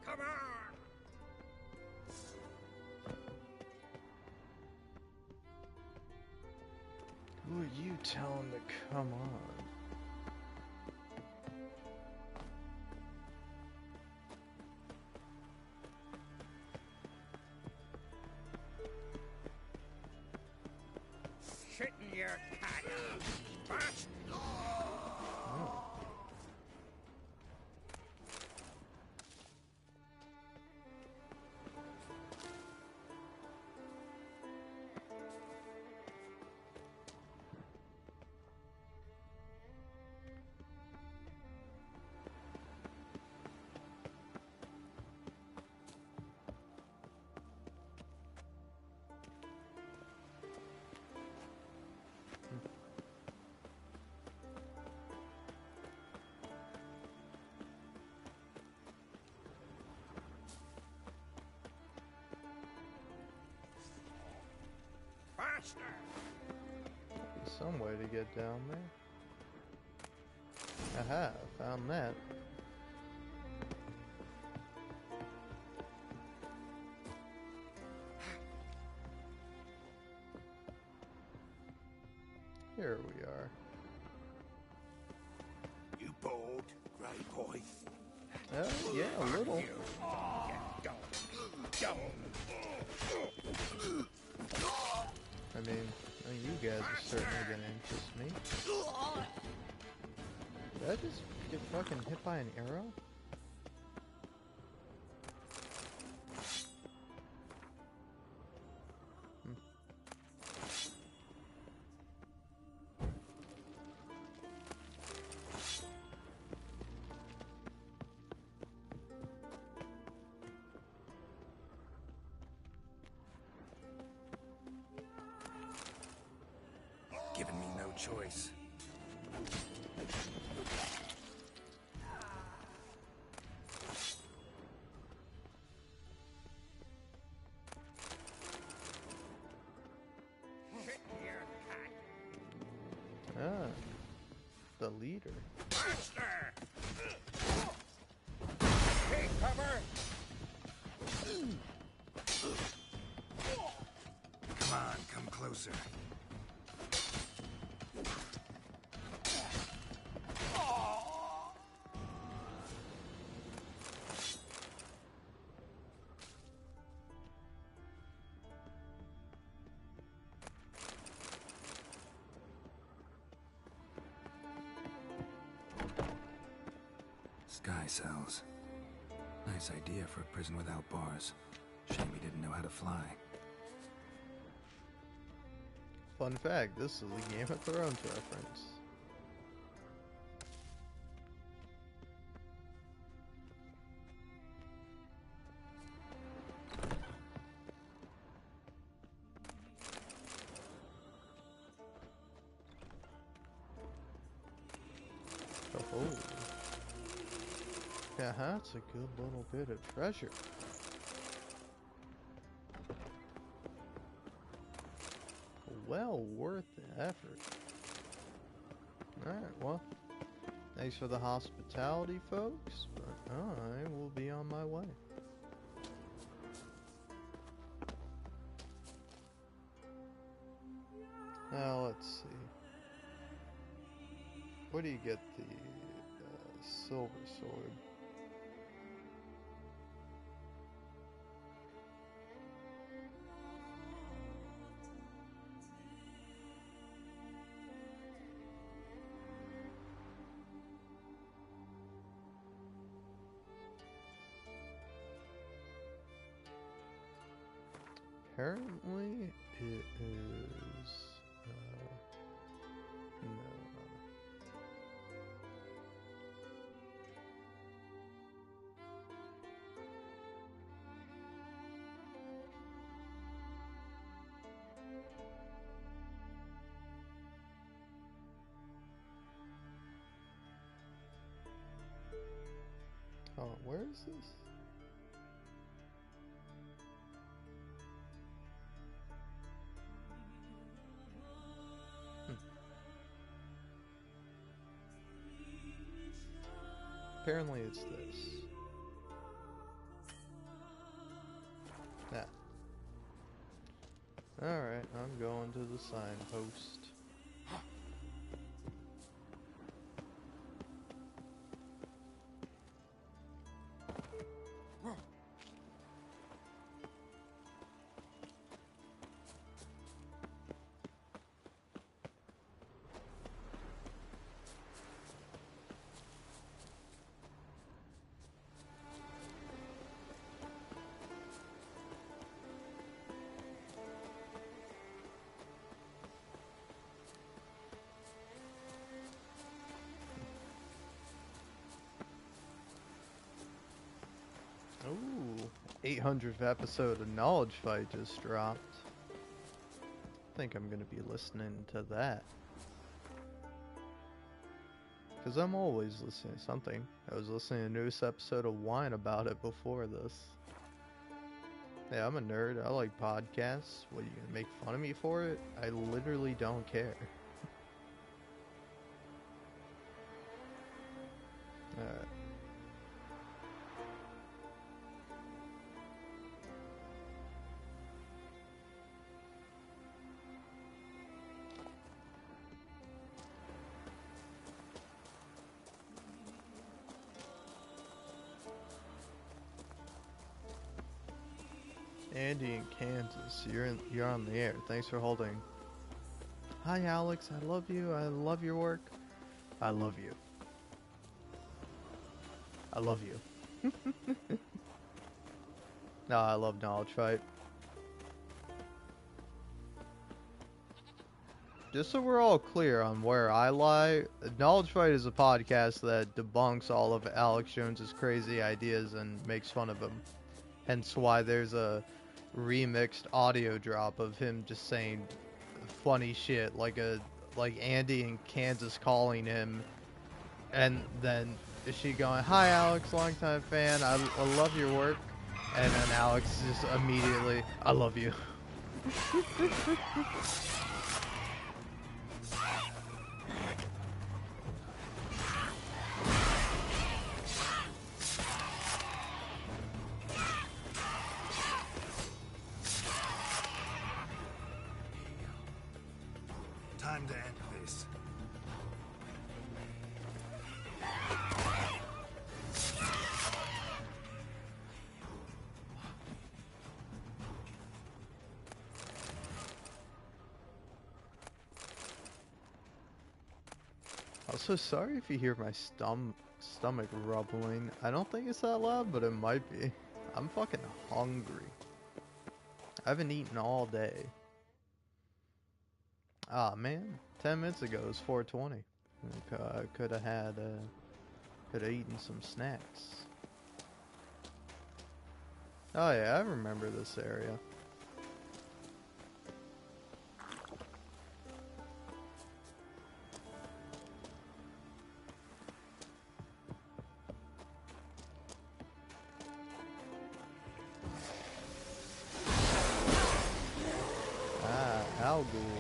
Speaker 22: Come on!
Speaker 1: Who are you telling to come on?
Speaker 22: Shit in your cat! But...
Speaker 1: There's some way to get down there. Aha, found that. Here we are.
Speaker 4: You bold, right, boy?
Speaker 1: Yeah, a little. I mean, you guys are certainly gonna interest me. Did I just get fucking hit by an arrow?
Speaker 2: Given me no choice.
Speaker 1: Ah, the leader.
Speaker 4: Take cover!
Speaker 2: Come on, come closer. Sky cells. Nice idea for a prison without bars. Shame he didn't know how to fly.
Speaker 1: Fun fact, this is a Game of Thrones reference. Oh. Yeah, that's a good little bit of treasure. Well worth the effort. Alright, well, thanks for the hospitality, folks, but I will be on my way. Now, let's see. Where do you get the silver sword? Apparently, it is. No. Oh, where is this? Apparently it's this. That. Alright, I'm going to the signpost. Ooh, 800th episode of Knowledge Fight just dropped. I think I'm gonna be listening to that. Because I'm always listening to something. I was listening to a newest episode of Wine about it before this. Yeah, I'm a nerd. I like podcasts. What, are you gonna make fun of me for it? I literally don't care. Alright. Andy in Kansas, you're on the air. Thanks for holding. Hi Alex, I love you. I love your work. I love you. I love you. No, I love Knowledge Fight. Just so we're all clear on where I lie, Knowledge Fight is a podcast that debunks all of Alex Jones's crazy ideas and makes fun of him. Hence why there's a remixed audio drop of him just saying funny shit like Andy in Kansas calling him, and then she going, "Hi Alex, longtime fan, I love your work," and then Alex just immediately, "I love you."
Speaker 2: Time to end this.
Speaker 1: Also, sorry if you hear my stomach rumbling. I don't think it's that loud, but it might be. I'm fucking hungry. I haven't eaten all day. Ah man, 10 minutes ago it was 4:20. I could have eaten some snacks. Oh yeah, I remember this area. Ah, Al Ghul.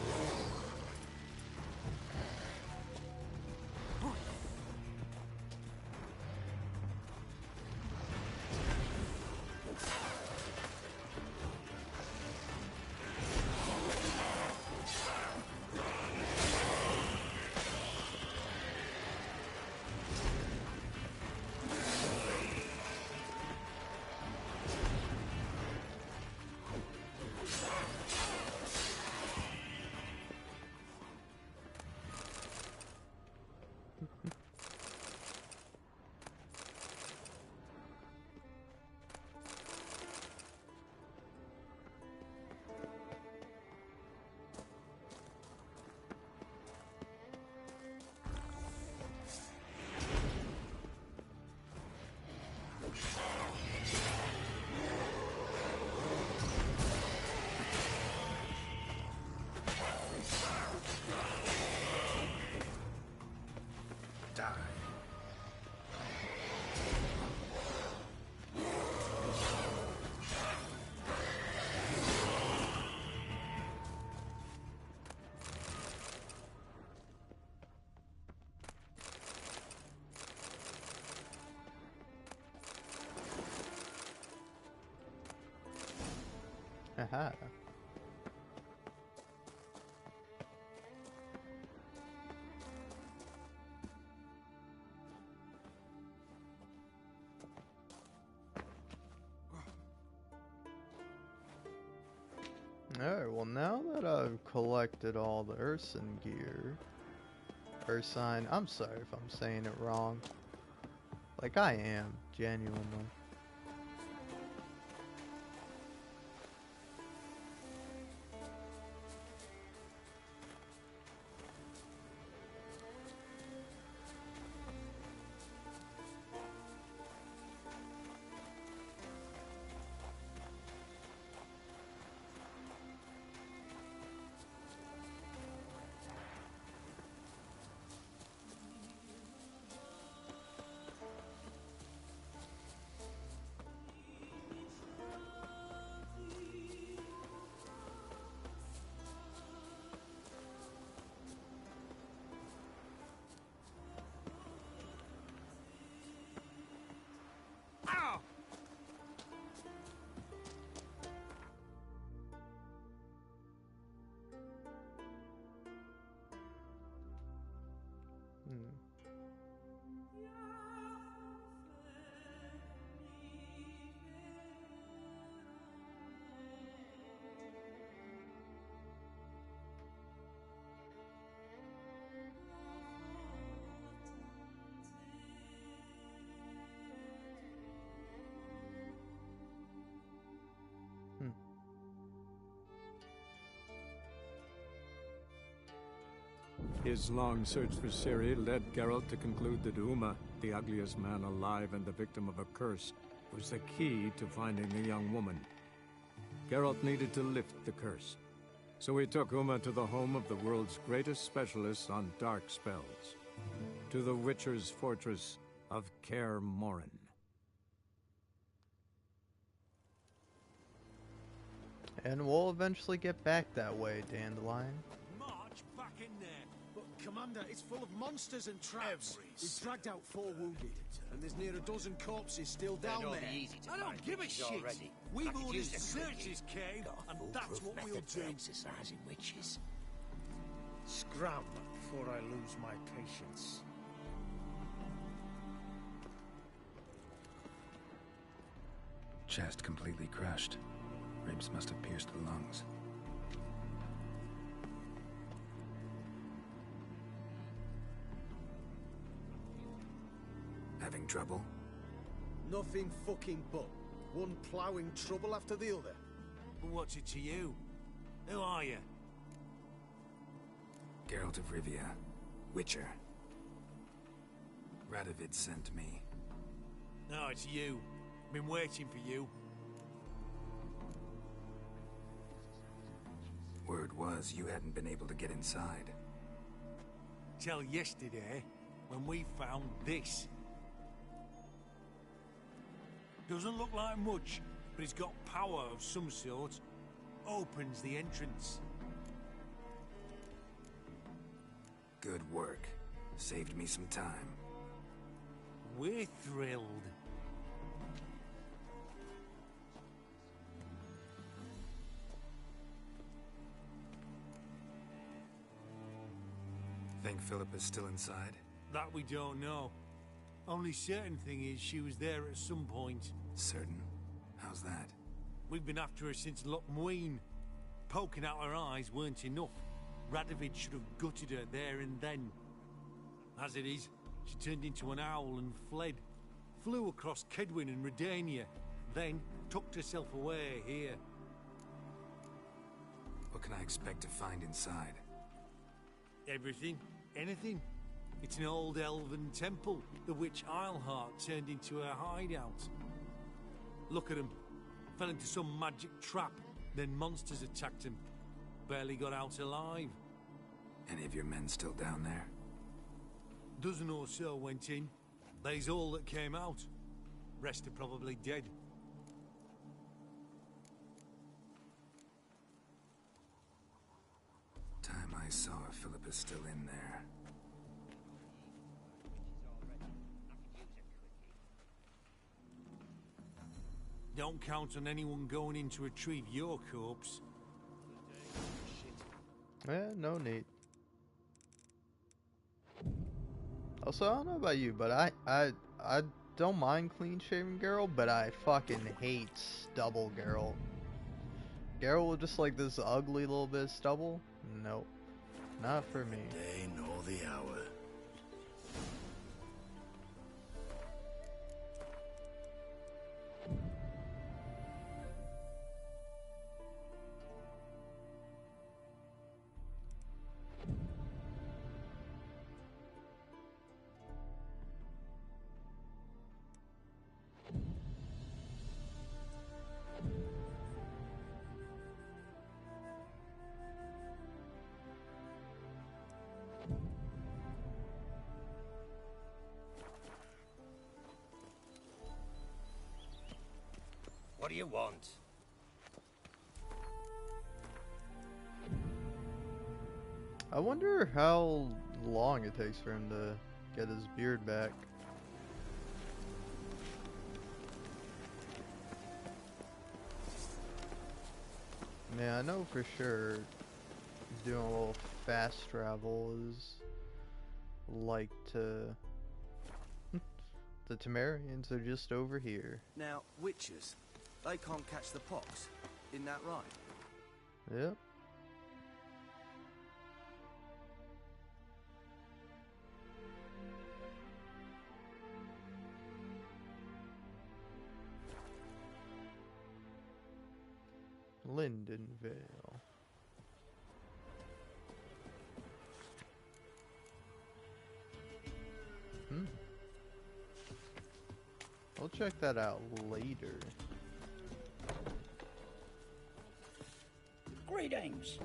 Speaker 1: Haha. Alright, well now that I've collected all the Urson gear, Ursine, I'm sorry if I'm saying it wrong. Like I am, genuinely.
Speaker 5: His long search for Ciri led Geralt to conclude that Uma, the ugliest man alive and the victim of a curse, was the key to finding the young woman. Geralt needed to lift the curse, so he took Uma to the home of the world's greatest specialist on dark spells, to the Witcher's fortress of Kaer Morhen.
Speaker 1: And we'll eventually get back that way, Dandelion.
Speaker 16: March back in there.
Speaker 13: But, Commander, it's full of monsters and traps. We've dragged out 4 wounded, and there's near a dozen corpses still down there.
Speaker 16: I don't give a shit. We've ordered search this cave, and that's what we'll do.
Speaker 13: Exercising witches. Scram before I lose my patience.
Speaker 2: Chest completely crushed. Ribs must have pierced the lungs. Having trouble?
Speaker 13: Nothing fucking but. One ploughing trouble after the other.
Speaker 16: What's it to you? Who are you?
Speaker 2: Geralt of Rivia. Witcher. Radovid sent me.
Speaker 16: No, it's you. Been waiting for you.
Speaker 2: Word was you hadn't been able to get inside.
Speaker 16: Till yesterday, when we found this. Doesn't look like much, but it's got power of some sort. Opens the entrance.
Speaker 2: Good work. Saved me some time.
Speaker 16: We're thrilled.
Speaker 2: Think Philippa's still inside?
Speaker 16: That we don't know. Only certain thing is she was there at some point.
Speaker 2: Certain? How's that?
Speaker 16: We've been after her since Loch Muin. Poking out her eyes weren't enough. Radovid should have gutted her there and then. As it is, she turned into an owl and fled. Flew across Kedwin and Redania, then tucked herself away here.
Speaker 2: What can I expect to find inside?
Speaker 16: Everything. Anything. It's an old elven temple, the witch Isleheart turned into a hideout. Look at him. Fell into some magic trap, then monsters attacked him. Barely got out alive.
Speaker 2: Any of your men still down there?
Speaker 16: Dozen or so went in. They's all that came out. Rest are probably dead.
Speaker 2: Time I saw her, Philippa's still in there.
Speaker 16: Don't count on anyone going in to retrieve your corpse.
Speaker 1: No need. Also, I don't know about you, but I don't mind clean-shaven Geralt, but I fucking hate stubble Geralt. Geralt with just like this ugly little bit of stubble? Nope. Not for me.
Speaker 18: Day nor the hour.
Speaker 3: What do you want?
Speaker 1: I wonder how long it takes for him to get his beard back. Man, I know for sure doing a little fast travel is like to... The Temerians are just over here.
Speaker 3: Now, witches, they can't catch the pox. Isn't that right?
Speaker 1: Yep. Lindenvale. We'll check that out later.
Speaker 20: Greetings.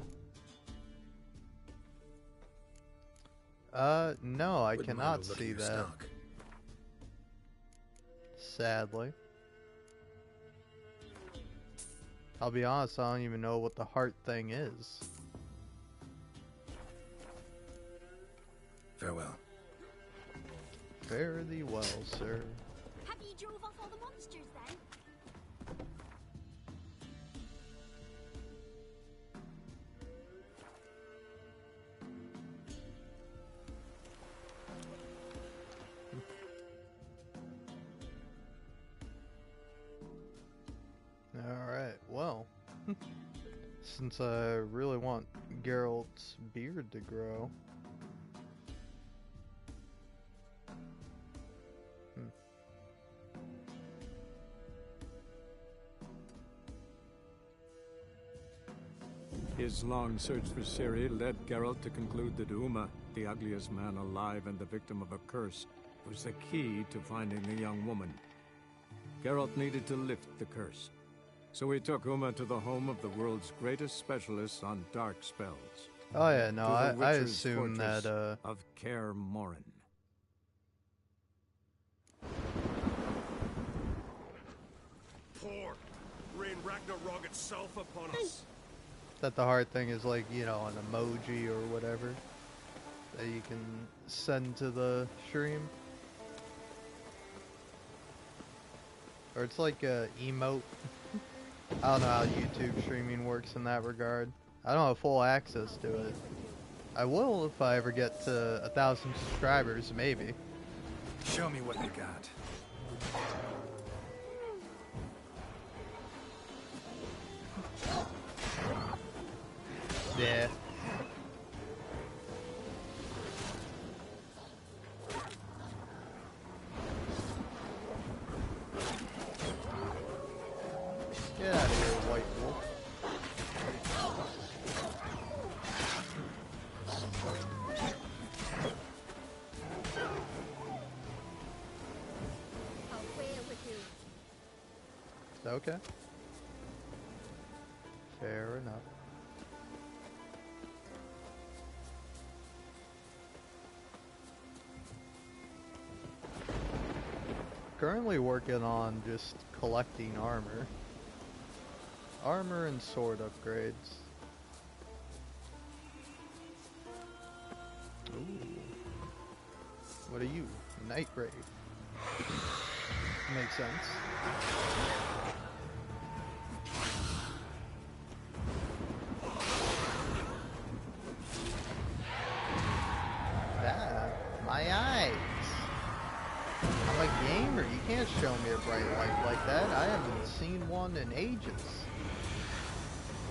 Speaker 1: No, I
Speaker 2: Wouldn't mind
Speaker 1: cannot
Speaker 2: a look at
Speaker 1: see
Speaker 2: your
Speaker 1: that.
Speaker 2: stock.
Speaker 1: Sadly. I'll be honest, I don't even know what the heart thing is.
Speaker 2: Farewell.
Speaker 1: Fare thee well, sir.
Speaker 21: Have you drove off all the monsters then?
Speaker 1: Alright, well. Since I really want Geralt's beard to grow.
Speaker 5: His long search for Ciri led Geralt to conclude that Uma, the ugliest man alive and the victim of a curse, was the key to finding the young woman. Geralt needed to lift the curse, so he took Uma to the home of the world's greatest specialist on dark spells.
Speaker 1: Oh yeah, no,
Speaker 5: To the
Speaker 1: I
Speaker 5: Witcher's
Speaker 1: assume
Speaker 5: fortress
Speaker 1: that,
Speaker 5: of Kaer Morhen.
Speaker 8: Pour! Rain Ragnarok itself upon us!
Speaker 1: that the heart thing is like, you know, an emoji or whatever that you can send to the stream. Or it's like a emote. I don't know how YouTube streaming works in that regard. I don't have full access to it. I will if I ever get to 1,000 subscribers, maybe.
Speaker 2: Show me what you got.
Speaker 1: Yeah. Get out of here, White Wolf. Okay. Fair enough. Currently working on just collecting armor. Armor and sword upgrades. Ooh. What are you? Night Brave. Makes sense. Ah, my eyes. I'm a gamer. You can't show me a bright light like that. I haven't seen one in ages.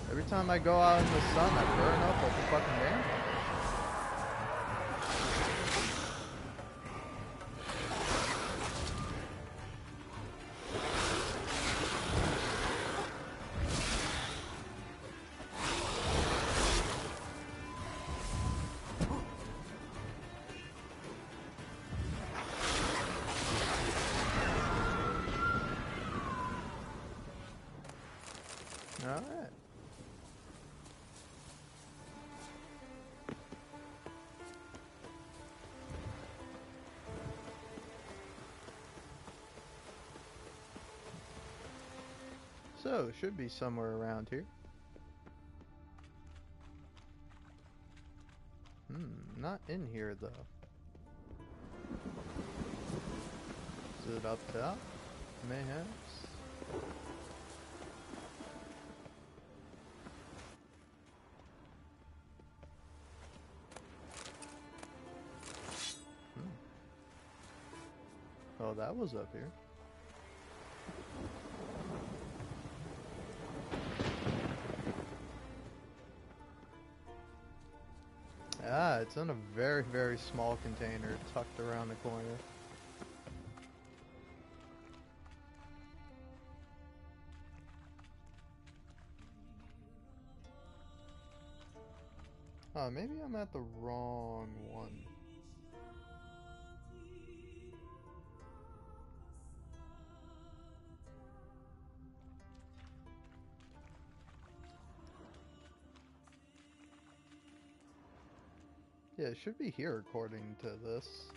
Speaker 1: Every time I go out in the sun, I burn up like a fucking vampire. Alright. So, should be somewhere around here. Not in here though. Is it up top? Mayhaps? Oh, that was up here. Ah, it's in a very, very small container tucked around the corner. Oh, maybe I'm at the wrong one. Yeah, it should be here according to this.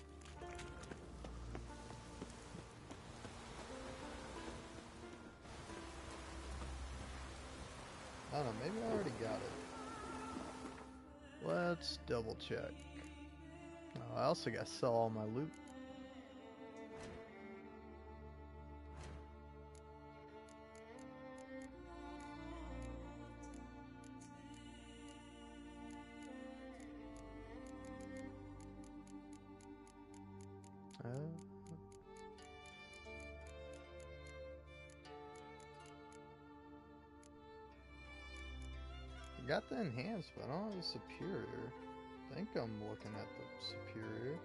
Speaker 1: I don't know, maybe I already got it. Let's double check. Oh, I also gotta sell all my loot. Got the enhanced, but I don't have the superior. I think I'm looking at the superior.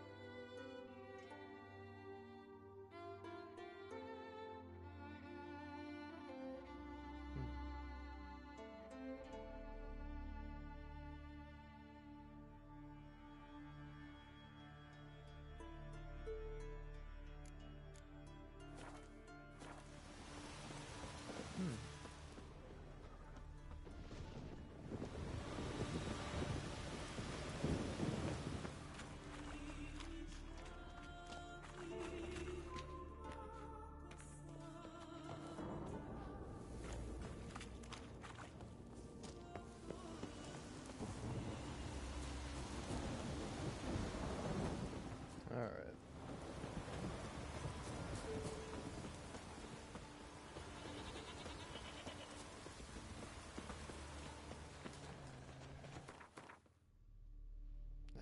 Speaker 1: Alright.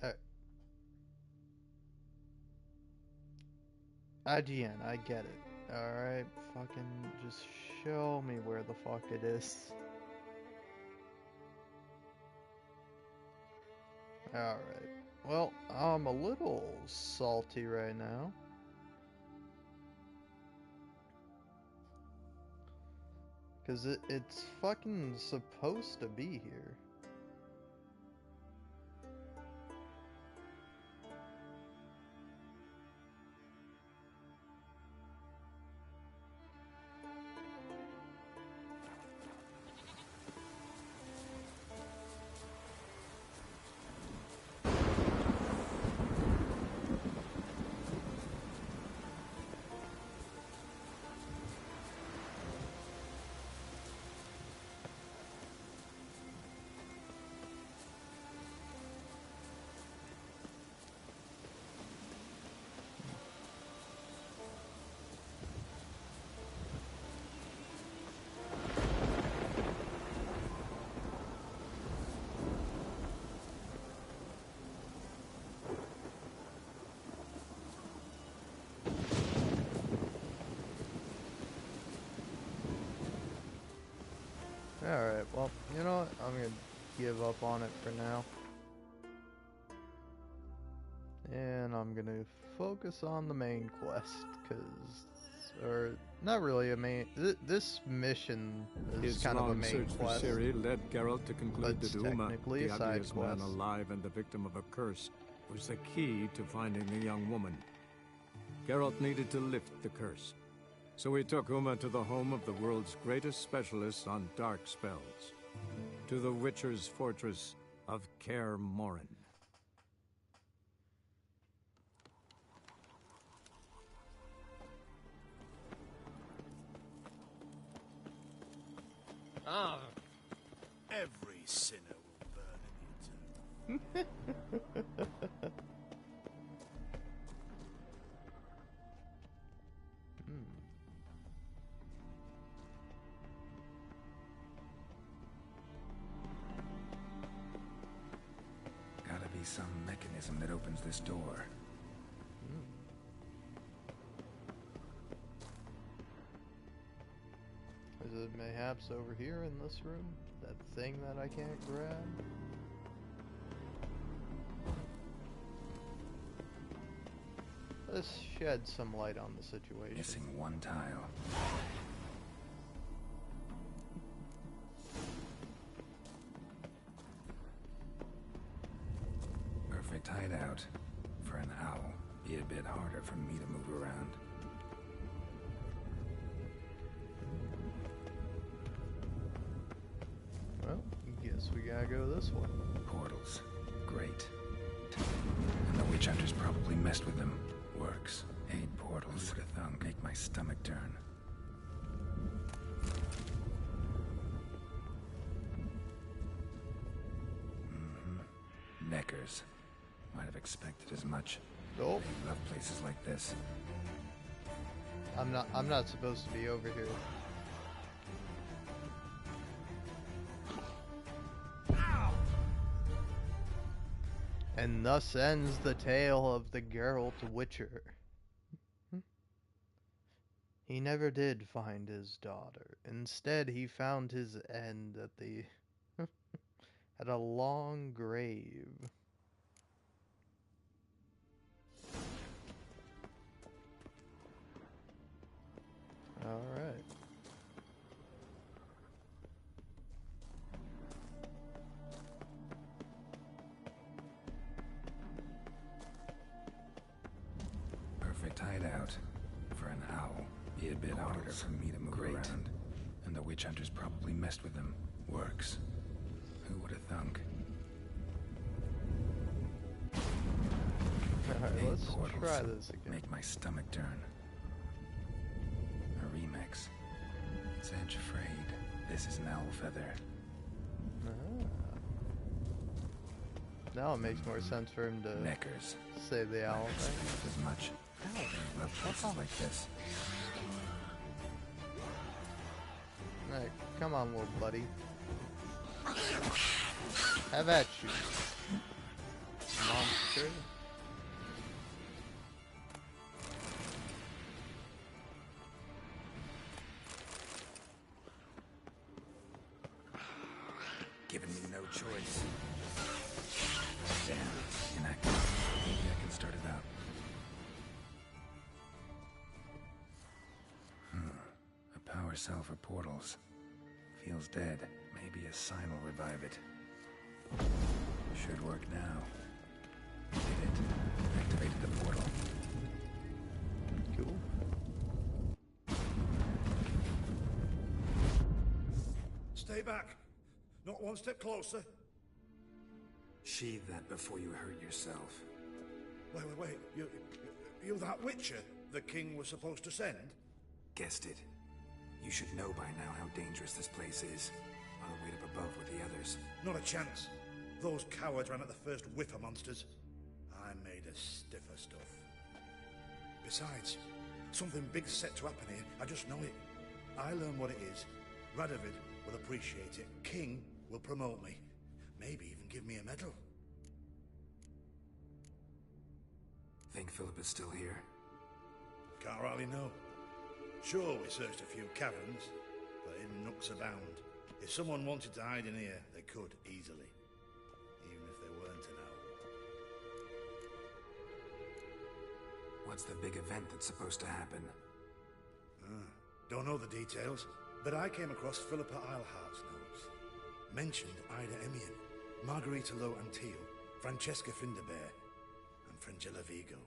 Speaker 1: Alright. IGN, I get it. Alright, fucking just show me where the fuck it is. Alright. Well, I'm a little salty right now. Because it's fucking supposed to be here. Alright, well, you know what? I'm gonna give up on it for now. And I'm gonna focus on the main quest, or not really a main, this mission is kind of a main quest.
Speaker 5: His long search for Ciri led Geralt to conclude that Uma,
Speaker 1: technically
Speaker 5: the
Speaker 1: a side
Speaker 5: ugliest man
Speaker 1: quest.
Speaker 5: alive and the victim of a curse, was the key to finding the young woman. Geralt needed to lift the curse. So he took Uma to the home of the world's greatest specialist on dark spells, to the Witcher's fortress of Kaer Morhen.
Speaker 13: Ah, every sinner will burn in eternal.
Speaker 2: Gotta be some mechanism that opens this door.
Speaker 1: Is it mayhaps over here in this room? That thing that I can't grab? Let's shed some light on the situation.
Speaker 2: Missing one tile. Perfect hideout. For an owl. Be a bit harder for me to move around.
Speaker 1: Well, guess we gotta go this way.
Speaker 2: Portals. Great. To witch hunters probably messed with them. Works. 8 portals. Who would have thunk? Make my stomach turn. Neckers. Might have expected as much.
Speaker 1: Nope.
Speaker 2: They love places like this.
Speaker 1: I'm not supposed to be over here. And thus ends the tale of the Geralt Witcher. He never did find his daughter. Instead, he found his end at the at a long grave. All right.
Speaker 2: Perfect hideout for an owl. Be a bit harder for me to move around. And the witch hunters probably messed with them. Works. Who would have thunk?
Speaker 1: Alright, let's try this again.
Speaker 2: Make my stomach turn. A remix. It's Edge Frayed. This is an owl feather.
Speaker 1: Now it makes more sense for him to
Speaker 2: Neckers.
Speaker 1: say the owl thing.
Speaker 2: As much. Love places like this.
Speaker 1: Alright, come on, little buddy. Have at you, monster.
Speaker 2: Giving me no choice. Damn, inactive. Maybe I can start it out. A power cell for portals. Feels dead. Maybe a sign will revive it. Should work now. Did it. Activated the portal.
Speaker 1: Cool.
Speaker 4: Stay back. Not one step closer.
Speaker 2: Sheathe that before you hurt yourself.
Speaker 4: Wait. You that Witcher the king was supposed to send?
Speaker 2: Guessed it. You should know by now how dangerous this place is. On the way up above with the others.
Speaker 4: Not a chance. Those cowards ran at the first whiff of monsters. I'm made of stiffer stuff. Besides, something big's set to happen here. I just know it. I learn what it is. Radovid will appreciate it. King will promote me. Maybe even give me a medal.
Speaker 2: Think Philip is still here?
Speaker 4: Can't rightly know. Sure, we searched a few caverns, but hidden nooks abound. If someone wanted to hide in here, they could, easily. Even if they weren't to know.
Speaker 2: What's the big event that's supposed to happen?
Speaker 4: Don't know the details, but I came across Philippa Eilhart's notes. Mentioned Ida Emian, Margarita Lo Antio, Francesca Finderbear, and Frangilla Vigo.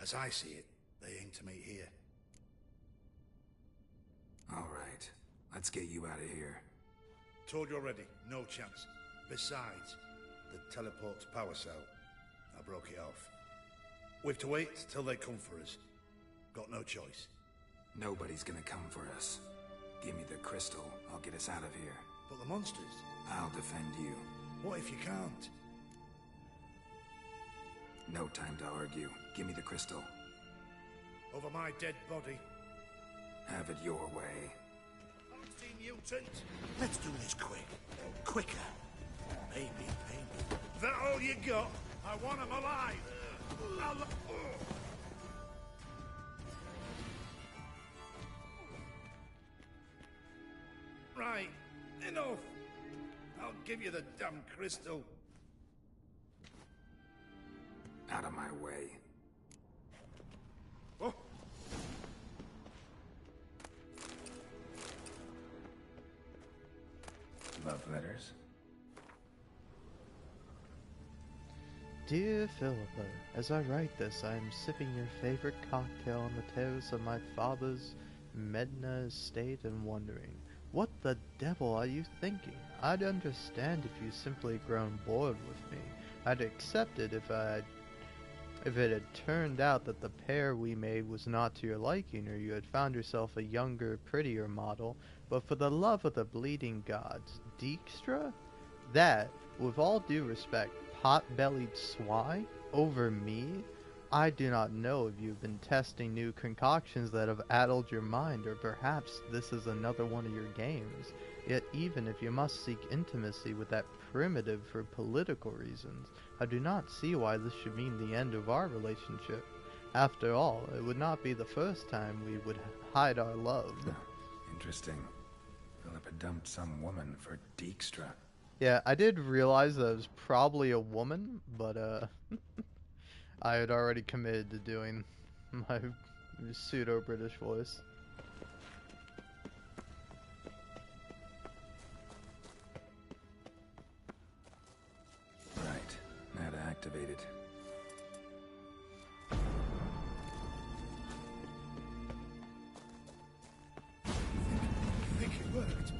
Speaker 4: As I see it, they aim to meet here.
Speaker 2: All right. Let's get you out of here.
Speaker 4: Told you already, no chance. Besides, the teleport's power cell. I broke it off. We've to wait till they come for us. Got no choice.
Speaker 2: Nobody's gonna come for us. Give me the crystal, I'll get us out of here.
Speaker 4: But the monsters?
Speaker 2: I'll defend you.
Speaker 4: What if you can't?
Speaker 2: No time to argue. Give me the crystal.
Speaker 4: Over my dead body.
Speaker 2: Have it your way.
Speaker 4: Mutant. Let's do this quick. Quicker. Maybe painful. That all you got? I want him alive. Right. Enough. I'll give you the damn crystal.
Speaker 2: Out of my way.
Speaker 4: Oh.
Speaker 2: Love letters.
Speaker 1: Dear Philippa, as I write this, I am sipping your favorite cocktail on the terrace of my father's Medna estate and wondering, what the devil are you thinking? I'd understand if you simply grown bored with me. I'd accept it if If it had turned out that the pair we made was not to your liking, or you had found yourself a younger, prettier model, but for the love of the bleeding gods, Dijkstra? That, with all due respect, pot-bellied swine? Over me? I do not know if you've been testing new concoctions that have addled your mind, or perhaps this is another one of your games. Yet even if you must seek intimacy with that primitive for political reasons, I do not see why this should mean the end of our relationship. After all, it would not be the first time we would hide our love.
Speaker 2: Interesting. Philippa dumped some woman for Dijkstra.
Speaker 1: Yeah, I did realize that it was probably a woman, but I had already committed to doing my pseudo-British voice.
Speaker 2: Right, now to activate it.
Speaker 4: I think it worked.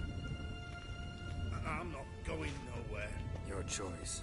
Speaker 4: I'm not going nowhere.
Speaker 2: Your choice.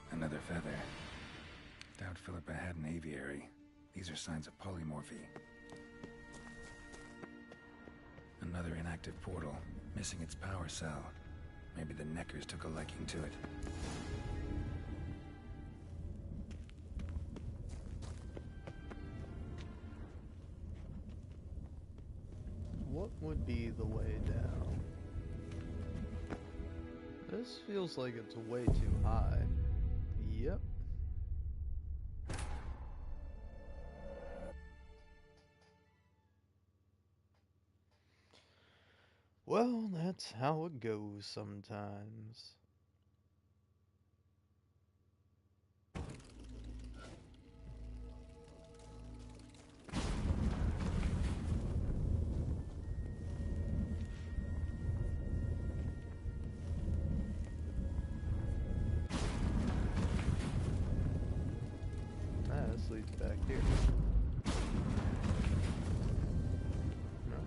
Speaker 2: Another feather. Doubt Philippa had an aviary. These are signs of polymorphy. Another inactive portal, missing its power cell. Maybe the Neckers took a liking to it.
Speaker 1: What would be the way down? This feels like it's way too high. Yep. Well, that's how it goes sometimes. This leads back here. No.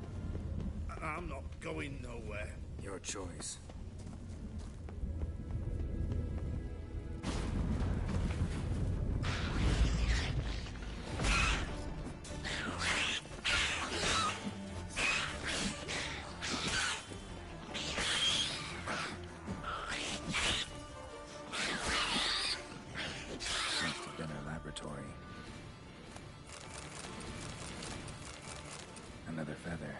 Speaker 4: I'm not going nowhere.
Speaker 2: Your choice. Another feather.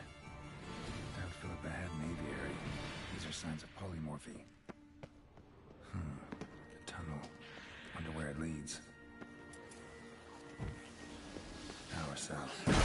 Speaker 2: Doubt Philippa had an aviary. These are signs of polymorphy. A tunnel. Wonder where it leads. Power cell. Got it.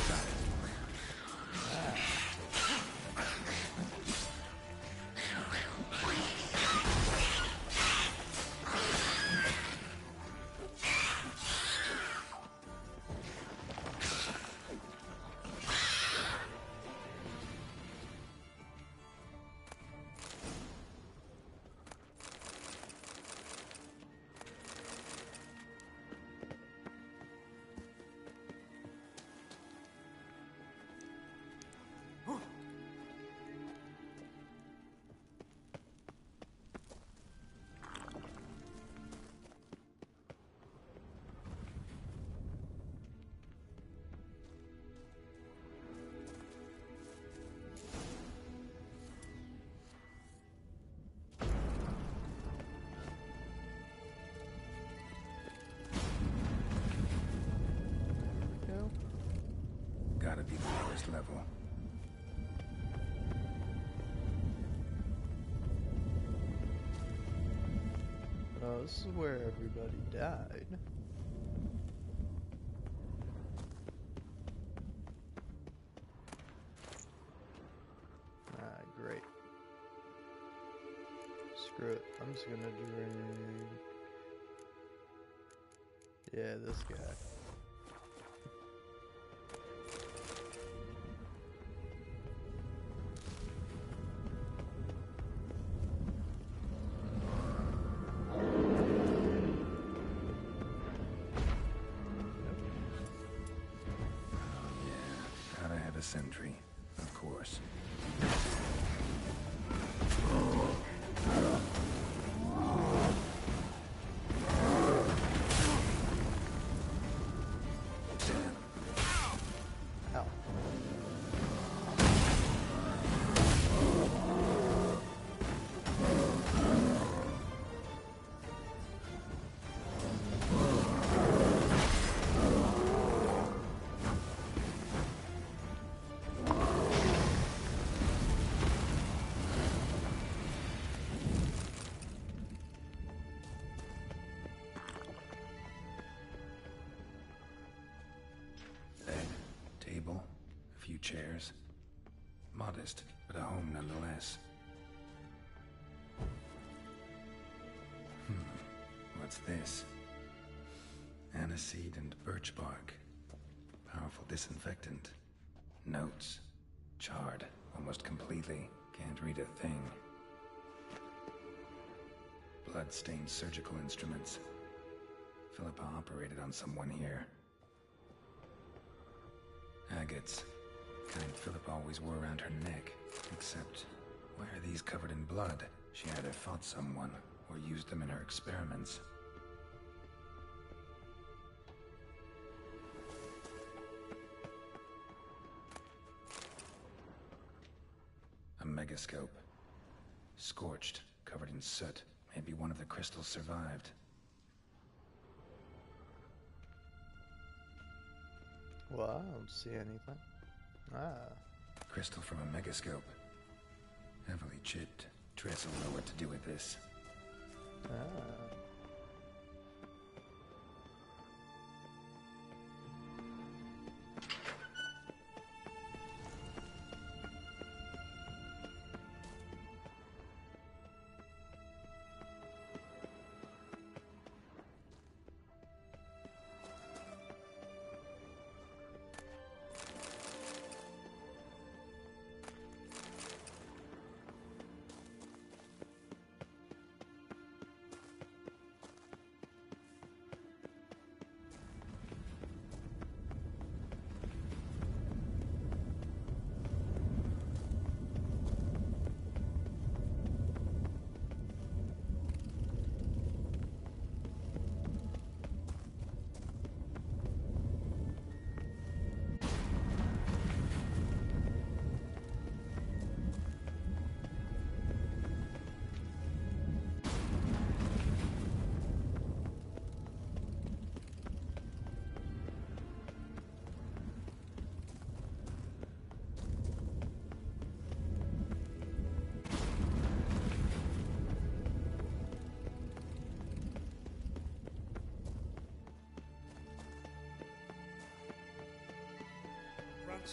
Speaker 2: Gotta be the lowest level.
Speaker 1: Oh, this is where everybody died. Who's gonna drink? Yeah, this guy.
Speaker 2: Gotta have a sentry, of course.
Speaker 1: Ow.
Speaker 2: Table, a few chairs. Modest, but a home nonetheless. What's this? Aniseed and birch bark. Powerful disinfectant. Notes. Charred, almost completely. Can't read a thing. Blood-stained surgical instruments. Philippa operated on someone here. Agates. Kind Philippa always wore around her neck. Except, why are these covered in blood? She either fought someone, or used them in her experiments. A megascope. Scorched, covered in soot. Maybe one of the crystals survived.
Speaker 1: Well, I don't see anything. Ah.
Speaker 2: Crystal from a megascope. Heavily chipped. Triss will know what to do with this.
Speaker 1: Ah.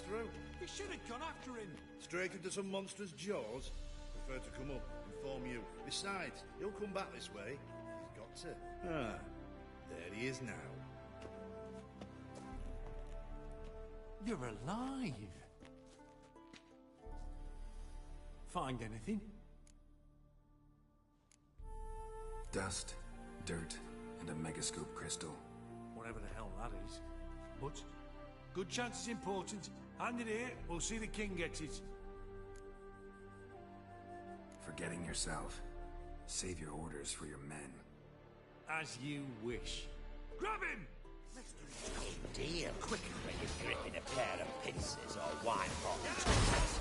Speaker 13: Through. You should have gone after him. Straight into some monster's jaws? Prefer to come up, inform you. Besides, he'll come back this way. He's got to. Ah, there he is now.
Speaker 15: You're alive. Find anything?
Speaker 2: Dust, dirt, and a megascope crystal.
Speaker 16: Whatever the hell that is. But good chance it's important. Hand it here, we'll see the king gets it.
Speaker 2: Forgetting yourself. Save your orders for your men.
Speaker 16: As you wish. Grab him!
Speaker 4: Deal quicker when you're gripping a pair of pincers or wine bottles.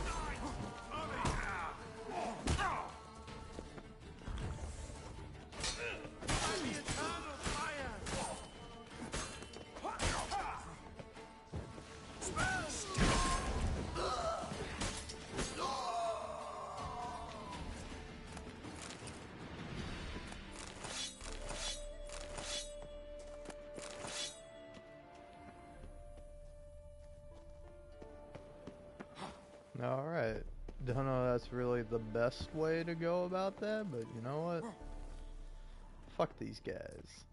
Speaker 1: Alright. Don't know if that's really the best way to go about that, but you know what? fuck these guys.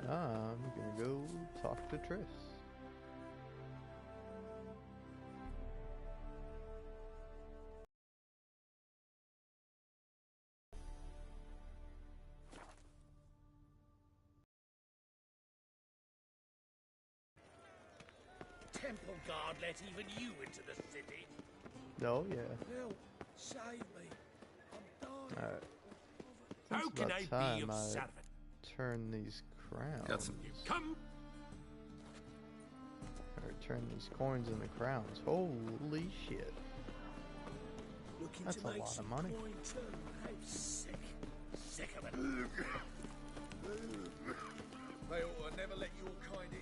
Speaker 1: I'm gonna go talk to Triss.
Speaker 16: Temple guard let even you into the city.
Speaker 1: Oh yeah.
Speaker 16: Now, save me. I'm dying.
Speaker 1: Alright.
Speaker 16: How
Speaker 1: It's
Speaker 16: can
Speaker 1: about
Speaker 16: I be
Speaker 1: time
Speaker 16: of
Speaker 1: I
Speaker 16: servant?
Speaker 1: turn these crowns.
Speaker 2: Got some.
Speaker 16: Come.
Speaker 1: Or turn these coins into crowns. Holy shit.
Speaker 16: Looking
Speaker 1: That's
Speaker 16: to
Speaker 1: a
Speaker 16: make
Speaker 1: lot of
Speaker 16: some
Speaker 1: money.
Speaker 16: coin too. I'm sick. Sick of it.
Speaker 17: They ought to never let your kind in.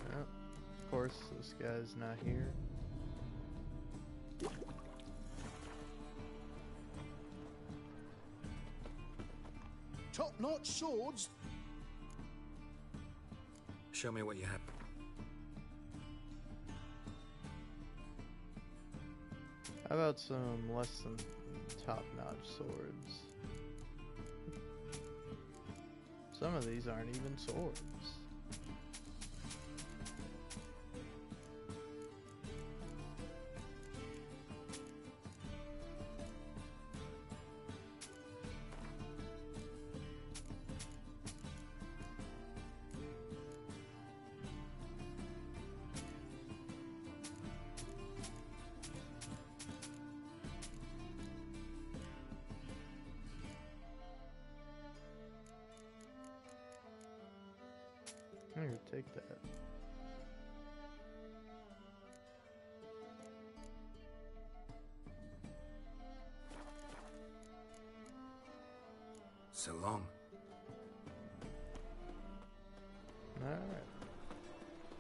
Speaker 1: Well, of course, this guy's not here.
Speaker 13: Top-notch swords.
Speaker 2: Show me what you have.
Speaker 1: How about some less than top-notch swords? Some of these aren't even swords. Here, take that.
Speaker 2: So long.
Speaker 1: Alright.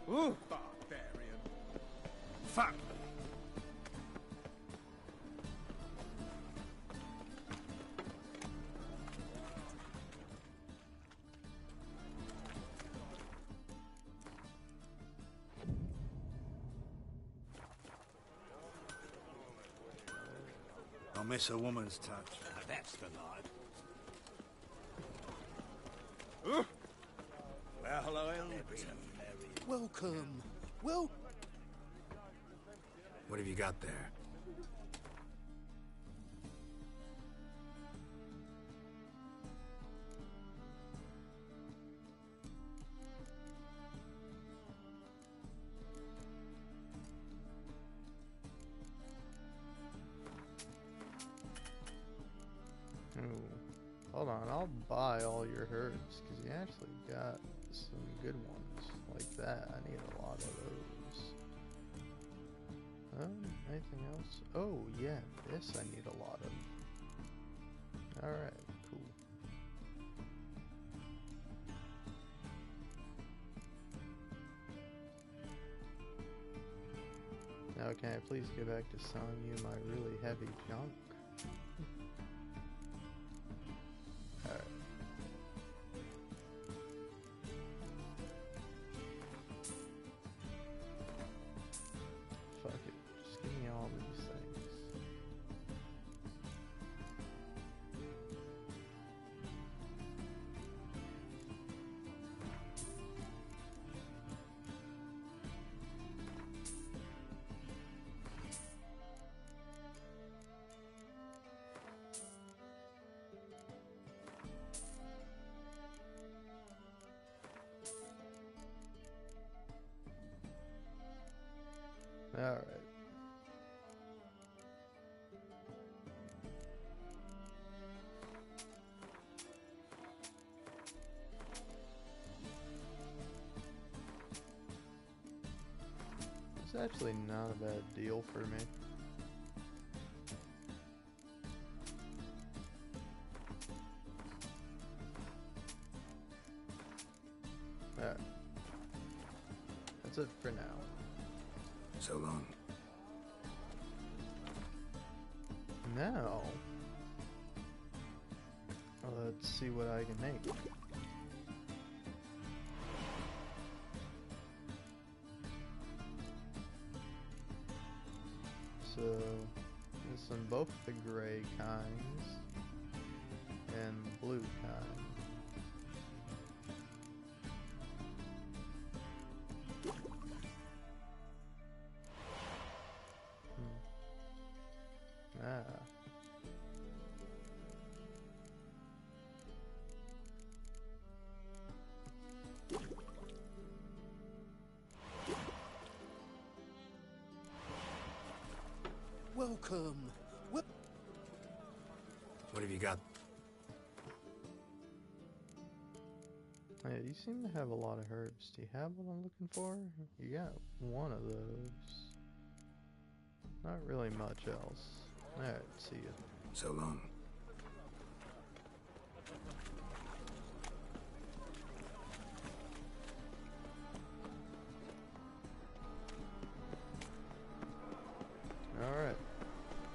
Speaker 17: Ooh, barbarian. Fuck.
Speaker 13: I miss a woman's touch.
Speaker 16: That's the line.
Speaker 17: Well, hello,
Speaker 13: Welcome. Well,
Speaker 2: What have you got there?
Speaker 1: Ooh. Hold on, I'll buy all your herbs, because you actually got some good ones like that. I need a lot of those. Anything else? Oh, yeah, this I need a lot of. Alright, cool. Now, can I please get back to selling you my really heavy junk? Alright. Fuck it. Just give me all these things. Alright. It's actually not a bad deal for me. Alright. That's it for now.
Speaker 2: So long.
Speaker 1: Now, let's see what I can make. So, both the gray kinds and blue kind. Ah.
Speaker 14: Welcome.
Speaker 2: What have you got?
Speaker 1: Hey, you seem to have a lot of herbs. Do you have what I'm looking for? You got one of those. Not really much else. Alright, see ya.
Speaker 2: So long.
Speaker 1: Alright.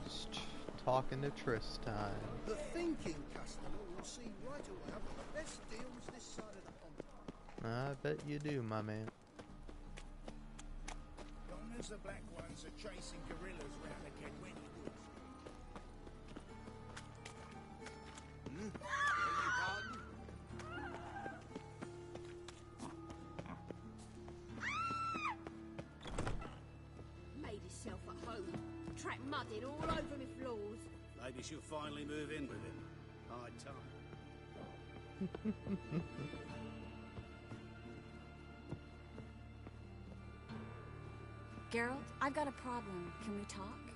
Speaker 1: Just talking to Triss time.
Speaker 14: The thinking customer will see right away I've got the best deals this side of the pond.
Speaker 1: I bet you do, my man.
Speaker 4: Long as the black ones are chasing gorillas round the Kedwini woods.
Speaker 20: Made herself at home. Track mudded all over me floors.
Speaker 13: Maybe she'll finally move in with him. High time.
Speaker 19: Geralt, I've got a problem. Can we talk?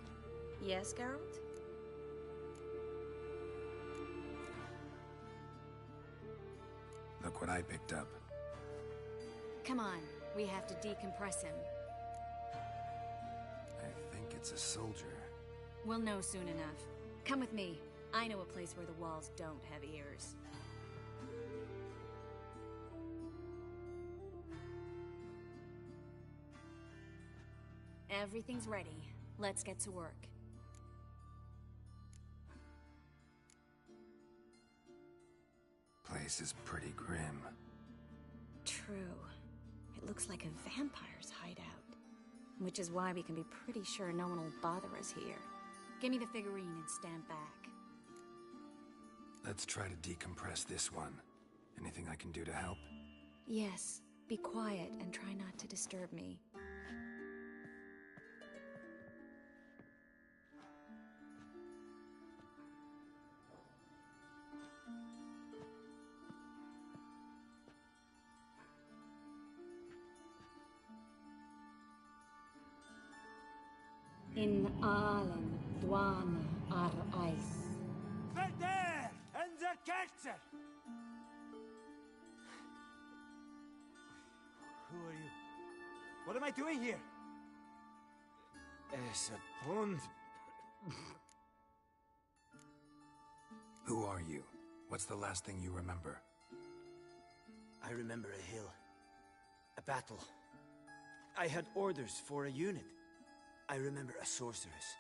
Speaker 19: Yes, Geralt?
Speaker 2: Look what I picked up.
Speaker 19: Come on, we have to decompress him.
Speaker 2: I think it's a soldier.
Speaker 19: We'll know soon enough. Come with me. I know a place where the walls don't have ears. Everything's ready. Let's get to work.
Speaker 2: Place is pretty grim.
Speaker 19: True. It looks like a vampire's hideout. Which is why we can be pretty sure no one will bother us here. Give me the figurine and stand back.
Speaker 2: Let's try to decompress this one. Anything I can do to help?
Speaker 19: Yes. Be quiet and try not to disturb me. In Aalen, Dwana, ar Eis.
Speaker 3: Verder! And the Kerzer! Who are you? What am I doing here? Es a pond.
Speaker 2: Who are you? What's the last thing you remember?
Speaker 3: I remember a hill. A battle. I had orders for a unit. I remember a sorceress.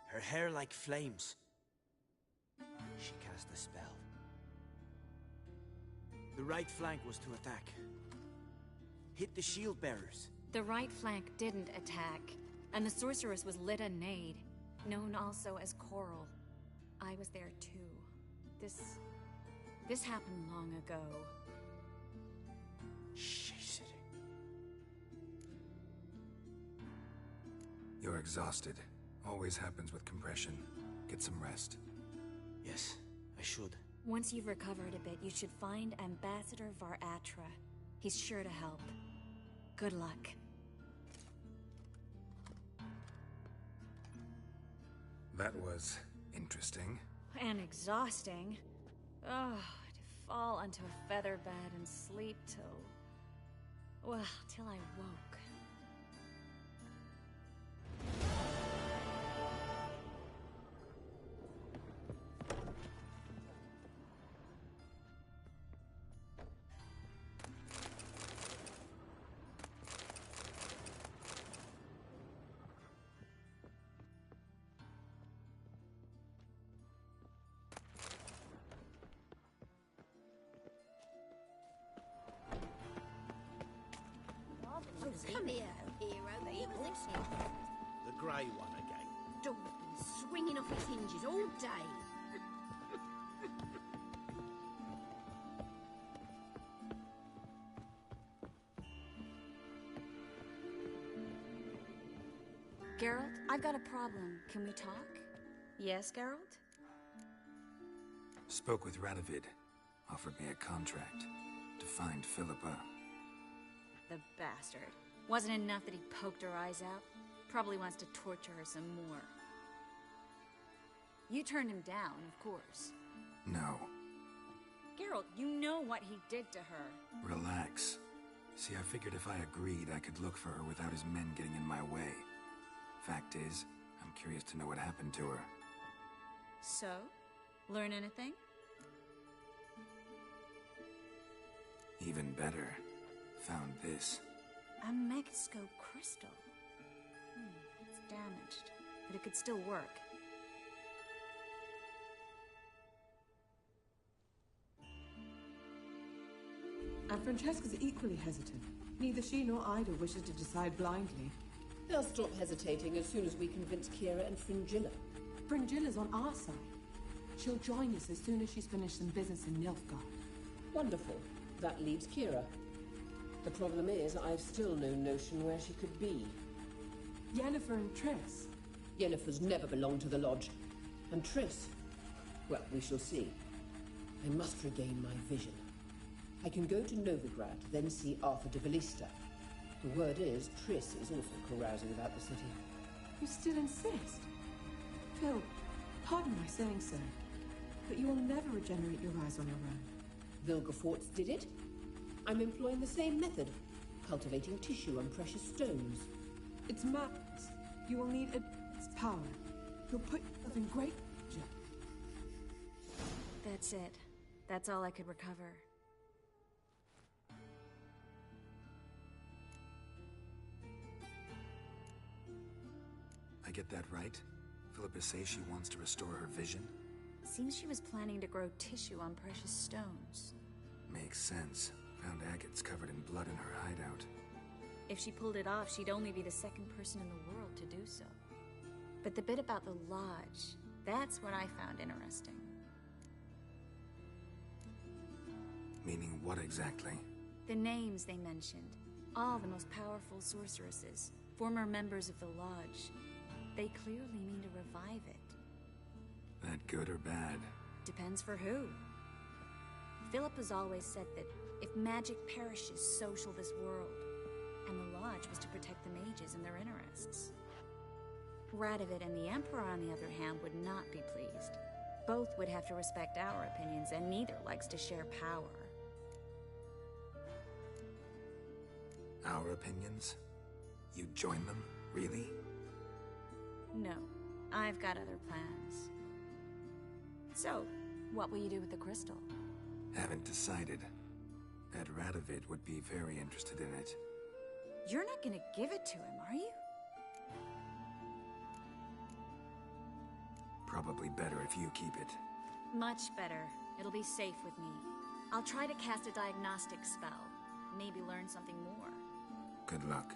Speaker 3: Her hair like flames. She cast a spell. The right flank was to attack. Hit the shield bearers.
Speaker 19: The right flank didn't attack, and the sorceress was Lyda Nade, known also as Coral. I was there too. This happened long ago.
Speaker 2: You're exhausted. Always happens with compression. Get some rest.
Speaker 3: Yes, I should.
Speaker 19: Once you've recovered a bit, you should find Ambassador Var-Atra. He's sure to help. Good luck.
Speaker 2: That was interesting.
Speaker 19: And exhausting. Oh, to fall onto a feather bed and sleep till... well, till I woke.
Speaker 20: Come here, hero.
Speaker 14: The grey one again.
Speaker 20: Don't be
Speaker 21: swinging off its hinges all day.
Speaker 19: Geralt, I've got a problem. Can we talk? Yes, Geralt?
Speaker 2: Spoke with Radovid. Offered me a contract to find Philippa.
Speaker 19: The bastard. Wasn't enough that he poked her eyes out? Probably wants to torture her some more. You turned him down, of course.
Speaker 2: No.
Speaker 19: Geralt, you know what he did to her.
Speaker 2: Relax. See, I figured if I agreed, I could look for her without his men getting in my way. Fact is, I'm curious to know what happened to her.
Speaker 19: So? Learn anything?
Speaker 2: Even better. Found this.
Speaker 19: A Megascope crystal. It's damaged, but it could still work.
Speaker 7: And Francesca's equally hesitant. Neither she nor Ida wishes to decide blindly.
Speaker 11: They'll stop hesitating as soon as we convince Kira and Fringilla.
Speaker 7: Fringilla's on our side. She'll join us as soon as she's finished some business in Nilfgaard.
Speaker 11: Wonderful. That leaves Kira. The problem is, I've still no notion where she could be.
Speaker 7: Yennefer and Triss.
Speaker 11: Yennefer's never belonged to the Lodge. And Triss? Well, we shall see. I must regain my vision. I can go to Novigrad, then see Arthur de Valista. The word is, Triss is also carousing about the city.
Speaker 7: You still insist? Phil, pardon my saying so, but you will never regenerate your eyes on your own.
Speaker 11: Vilgefortz did it. I'm employing the same method, cultivating tissue and precious stones.
Speaker 7: It's madness. You will need its power. You'll put yourself in great danger.
Speaker 19: That's it. That's all I could recover.
Speaker 2: I get that right? Philippa says she wants to restore her vision?
Speaker 19: Seems she was planning to grow tissue on precious stones.
Speaker 2: Makes sense. Found agates covered in blood in her hideout.
Speaker 19: If she pulled it off, she'd only be the second person in the world to do so. But the bit about the Lodge, that's what I found interesting.
Speaker 2: Meaning what exactly?
Speaker 19: The names they mentioned. All the most powerful sorceresses, former members of the Lodge. They clearly mean to revive it.
Speaker 2: That good or bad?
Speaker 19: Depends for who. Philip has always said that if magic perishes, so shall this world. And the Lodge was to protect the mages and their interests. Radovid and the Emperor, on the other hand, would not be pleased. Both would have to respect our opinions, and neither likes to share power.
Speaker 2: Our opinions? You'd join them? Really?
Speaker 19: No, I've got other plans. So, what will you do with the crystal?
Speaker 2: Haven't decided. Ed Radovid would be very interested in it.
Speaker 19: You're not gonna give it to him, are you?
Speaker 2: Probably better if you keep it.
Speaker 19: Much better. It'll be safe with me. I'll try to cast a diagnostic spell. Maybe learn something more.
Speaker 2: Good luck.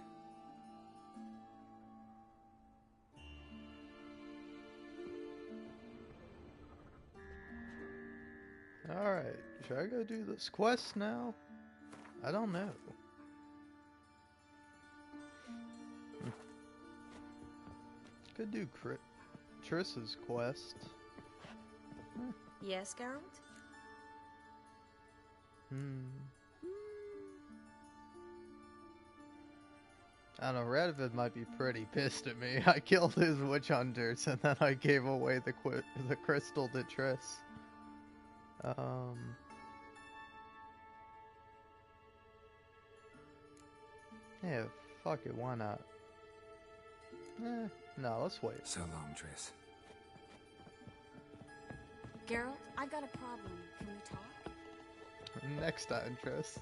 Speaker 1: Alright, should I go do this quest now? I don't know. Could do Triss's quest.
Speaker 19: Yes, Geralt?
Speaker 1: I don't know, Radovid might be pretty pissed at me. I killed his witch hunters and then I gave away the crystal to Triss. Yeah, fuck it, why not? No, let's wait.
Speaker 2: So long, Triss.
Speaker 19: Geralt, I've got a problem. Can we talk?
Speaker 1: Next time, Triss.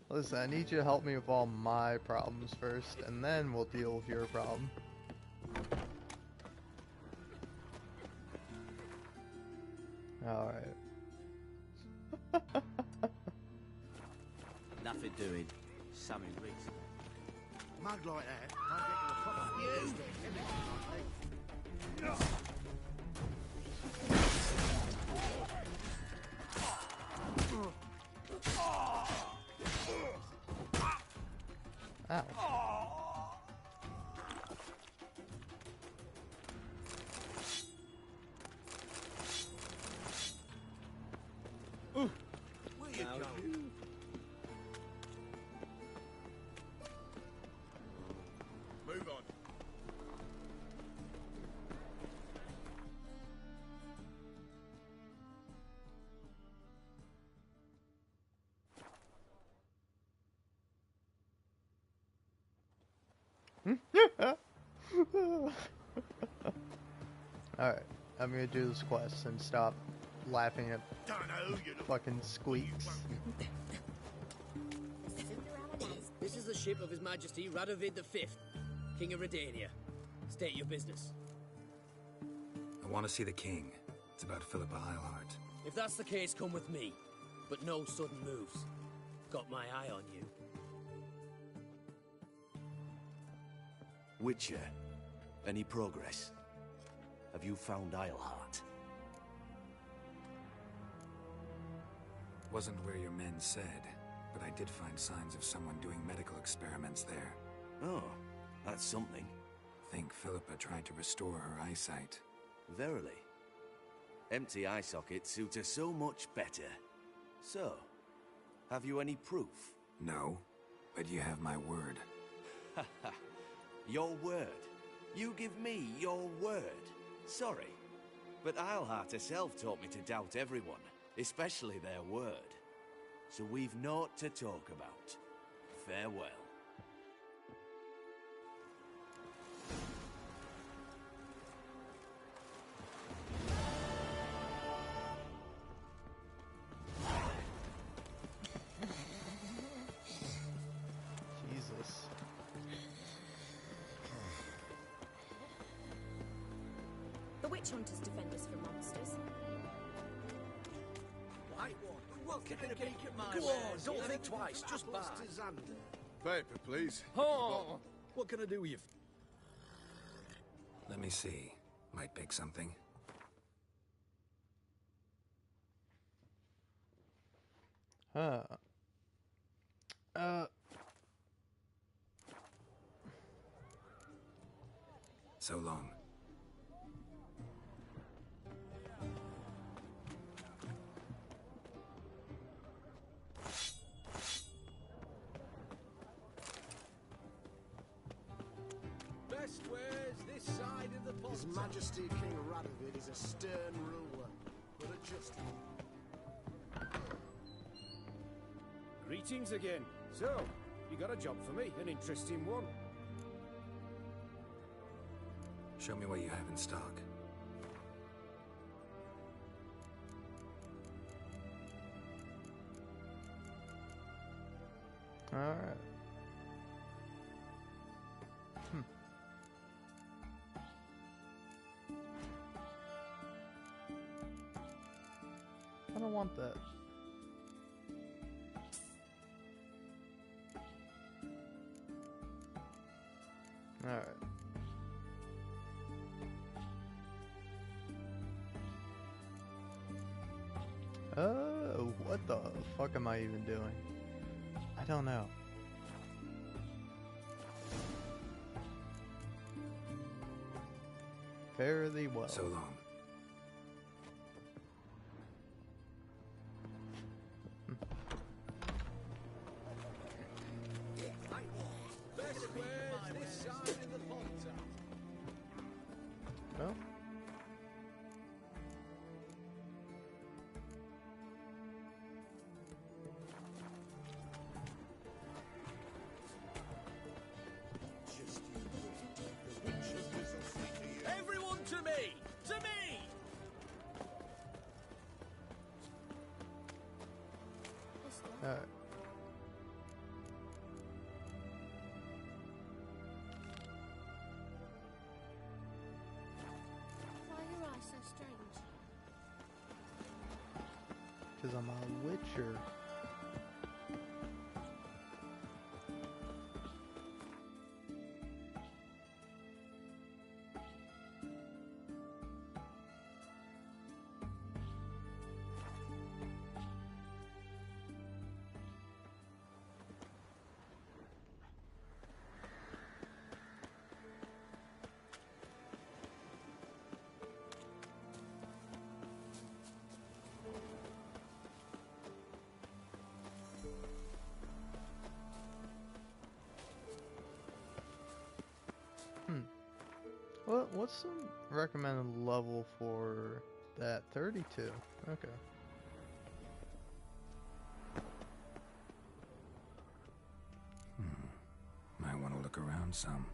Speaker 1: Listen, I need you to help me with all my problems first, and then we'll deal with your problem. Alright.
Speaker 3: Nothing doing. Some in risk.
Speaker 14: Mug like that, can't get to the top of you.
Speaker 1: Alright, I'm gonna do this quest and stop laughing at fucking squeaks.
Speaker 6: This is the ship of His Majesty Radovid V, King of Redania. State your business.
Speaker 2: I want to see the king. It's about Philippa Eilhart.
Speaker 6: If that's the case, come with me. But no sudden moves. Got my eye on you.
Speaker 18: Witcher, any progress? Have you found Eilhart?
Speaker 2: Wasn't where your men said, but I did find signs of someone doing medical experiments there.
Speaker 18: Oh, that's something.
Speaker 2: Think Philippa tried to restore her eyesight.
Speaker 18: Verily. Empty eye sockets suit her so much better. So, have you any proof?
Speaker 2: No, but you have my word.
Speaker 18: Haha. Your word? You give me your word? Sorry, but Eilhart herself taught me to doubt everyone, especially their word. So we've naught to talk about. Farewell.
Speaker 1: Jesus.
Speaker 19: The witch hunters defend us from monsters.
Speaker 14: What can I get at my
Speaker 17: Go on, don't think twice, just buy. Paper, please.
Speaker 15: Oh, what can I do with you?
Speaker 2: Let me see. Might pick something.
Speaker 1: Huh.
Speaker 2: So long.
Speaker 17: Best wares this side of the pond.
Speaker 14: His Majesty King Radovid is a stern ruler, but a just one.
Speaker 5: Greetings again. So, you got a job for me, an interesting one.
Speaker 2: Show me what you have in stock.
Speaker 1: Alright. I don't want that. Alright. What the fuck am I even doing? I don't know. Fare thee well.
Speaker 2: So long.
Speaker 17: Best wares this side of the pond.
Speaker 1: Well.
Speaker 6: Everyone to me! To me!
Speaker 1: Alright.
Speaker 20: Why are your eyes so strange?
Speaker 1: Because I'm a witcher. What's the recommended level for that? 32. Okay.
Speaker 2: Might want to look around some.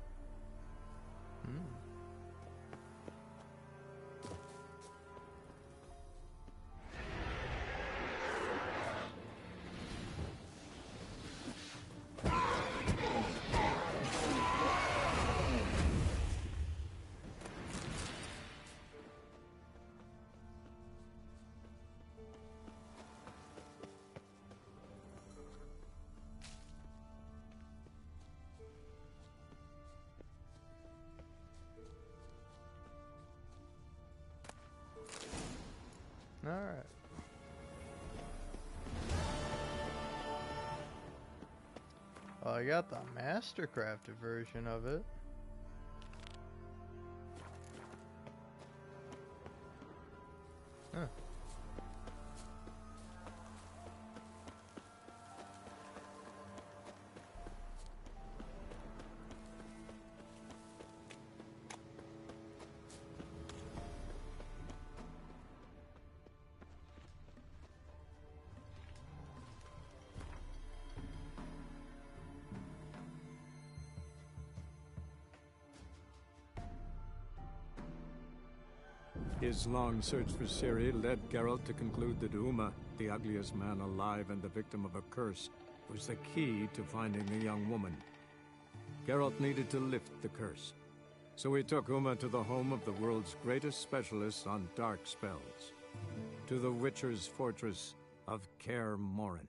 Speaker 1: Alright. Oh, I got the Mastercrafted version of it. Huh.
Speaker 5: His long search for Ciri led Geralt to conclude that Uma, the ugliest man alive and the victim of a curse, was the key to finding the young woman. Geralt needed to lift the curse, so he took Uma to the home of the world's greatest specialist on dark spells, to the Witcher's fortress of Kaer Morhen.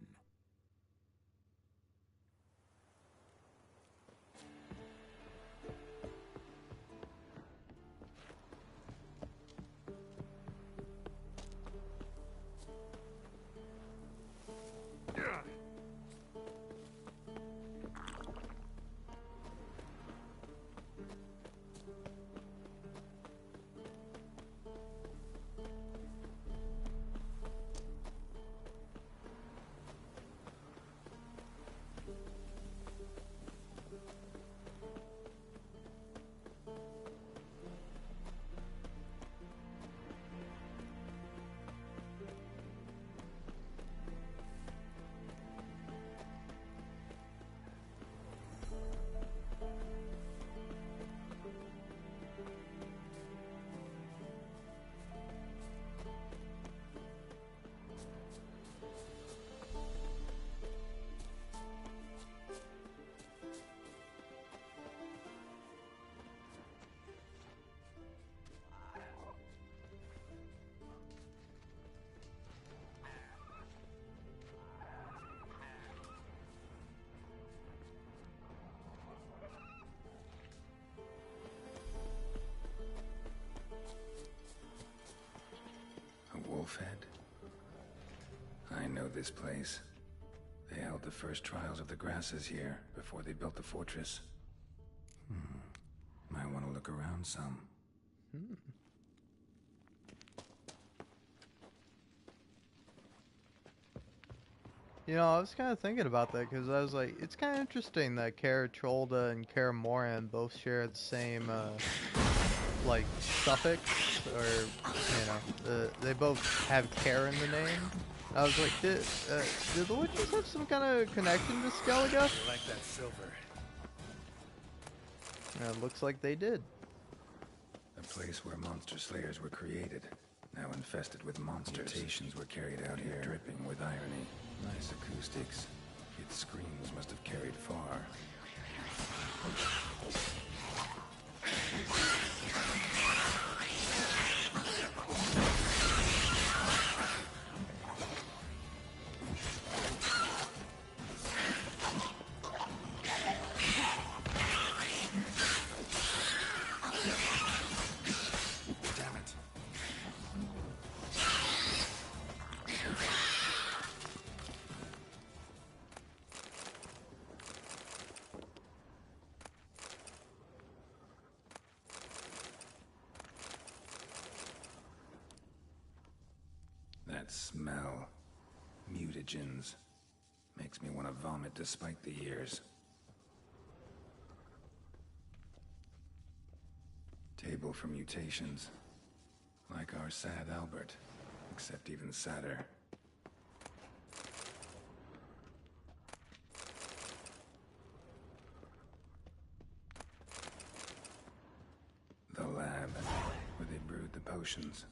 Speaker 2: Wolfhead? I know this place. They held the first trials of the grasses here before they built the fortress. Might want to look around some.
Speaker 1: You know, I was kind of thinking about that because I was like, it's kind of interesting that Kaer Trolde and Kaer Morhen both share the same, like, suffix, or, you know, they both have Kaer in the name. I was like, did the Witches have some kind of connection to Skellige?
Speaker 4: I like that silver.
Speaker 1: Yeah, it looks like they did.
Speaker 2: The place where monster slayers were created, now infested with monsters. Mutations were carried out here, dripping with irony. Nice acoustics. Its screams must have carried far. That smell. Mutagens. Makes me want to vomit despite the years. Table for mutations. Like our sad Albert. Except even sadder. The lab, where they brewed the potions.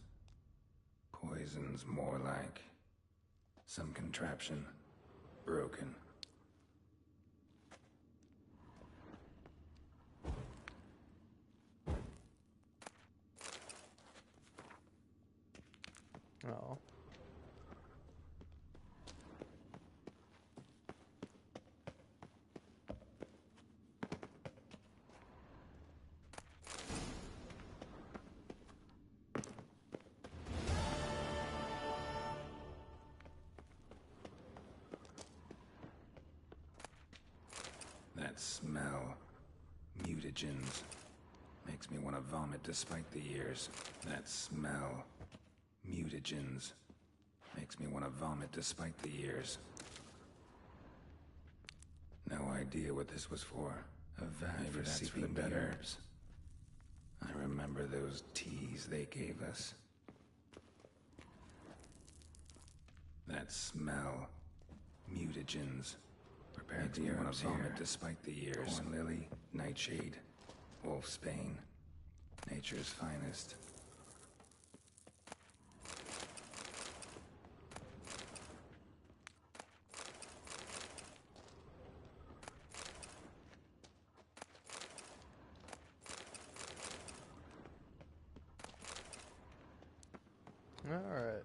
Speaker 2: Poisons, more like. Some contraption. Broken.
Speaker 1: Oh.
Speaker 2: That smell. Mutagens. Makes me want to vomit despite the years. That smell. Mutagens. Makes me want to vomit despite the years. No idea what this was for. A vat for seeping herbs. I remember those teas they gave us. That smell. Mutagens. Makes me want to vomit despite the years. Corn lily, nightshade, wolfsbane, nature's finest.
Speaker 1: All right.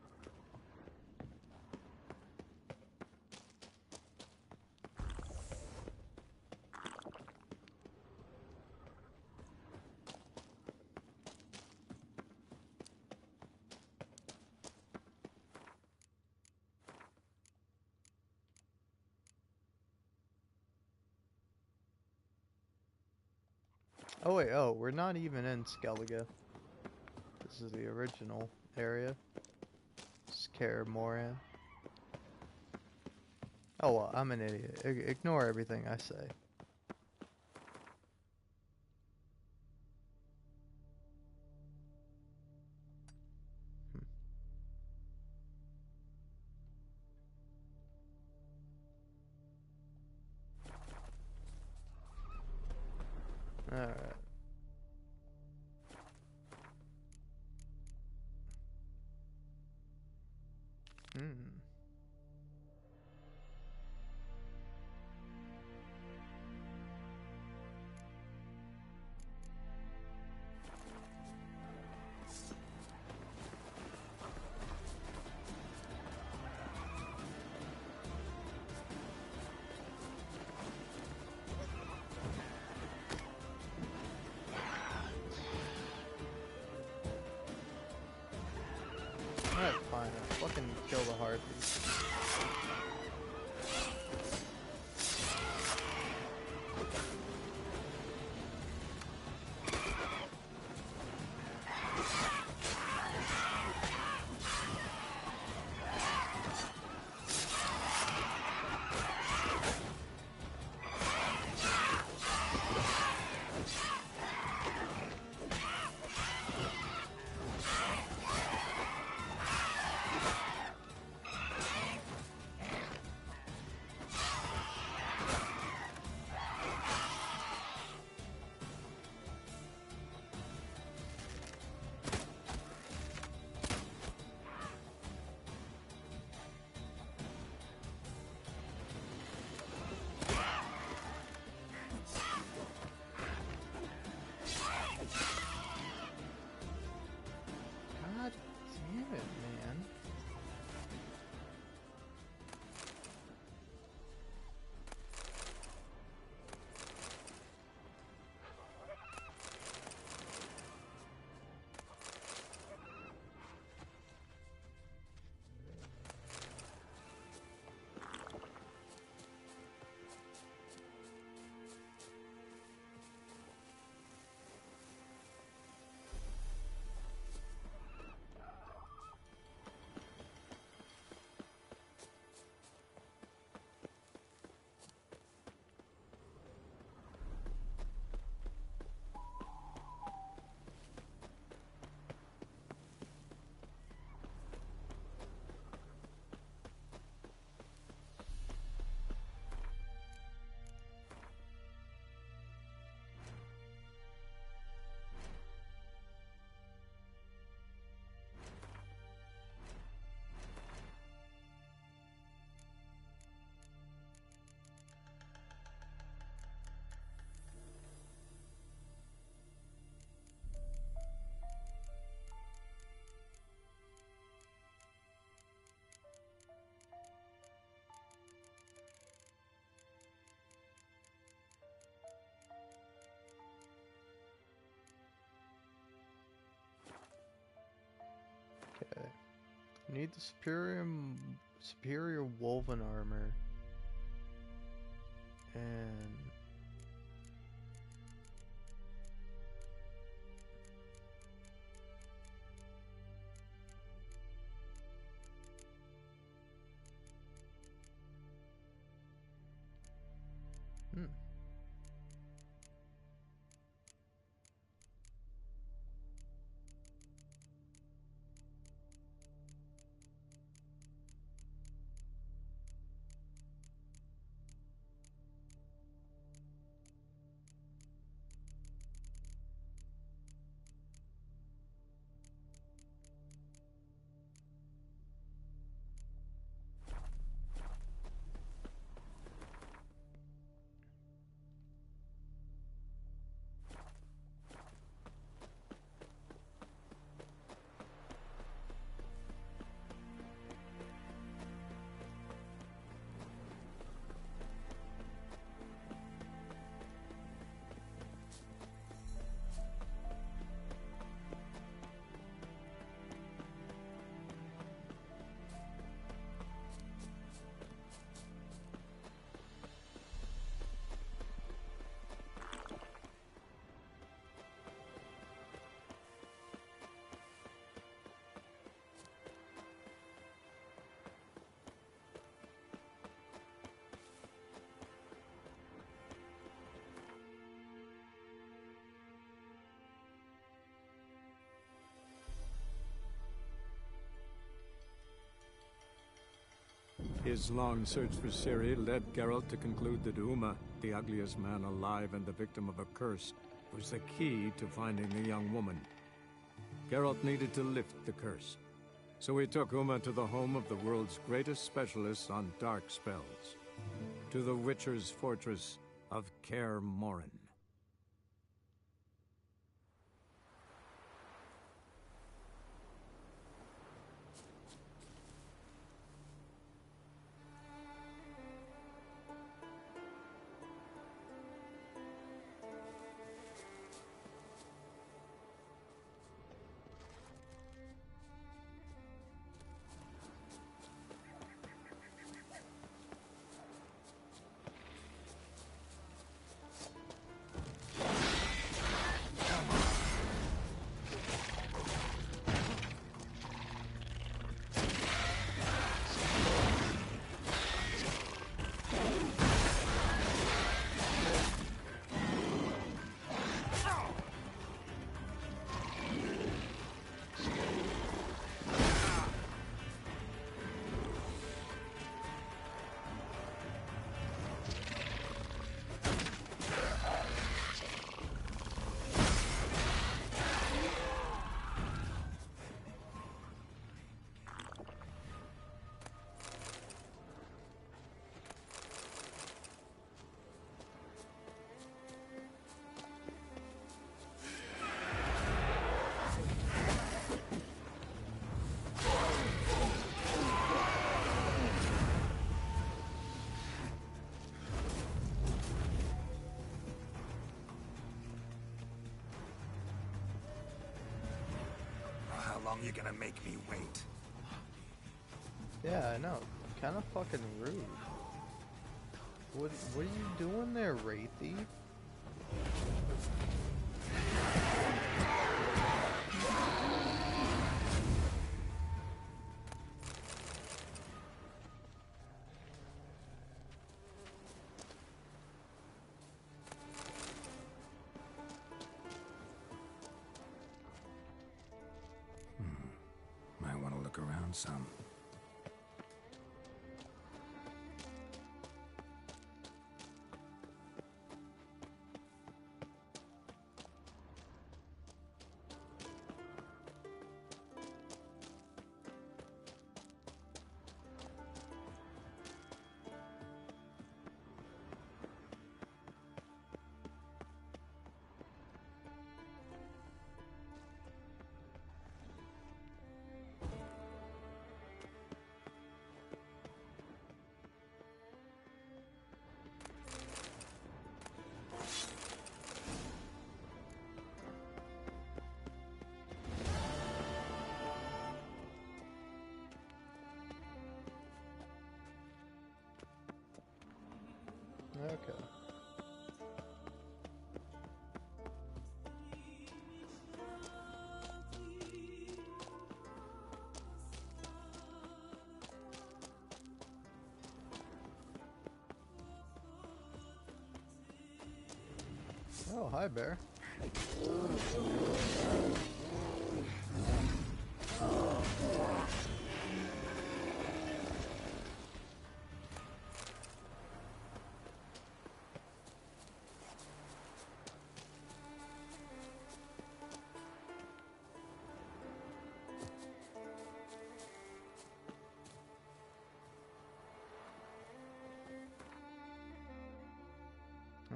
Speaker 1: Oh wait, oh, we're not even in Skellige. This is the original area. Kaer Morhen. Oh well, I'm an idiot. Ignore everything I say. Alright. Alright, fine. I'll fucking kill the harpies. God damn it, man. Okay. Need the superior woven armor. And
Speaker 5: His long search for Ciri led Geralt to conclude that Uma, the ugliest man alive and the victim of a curse, was the key to finding the young woman. Geralt needed to lift the curse, so he took Uma to the home of the world's greatest specialists on dark spells, to the Witcher's fortress of Kaer Morhen.
Speaker 2: How long you gonna make me wait?
Speaker 1: Yeah, I know. Kind of fucking rude. What are you doing there, Wraith Thief?
Speaker 2: Might want to look around some.
Speaker 1: Okay. Oh, hi, Bear.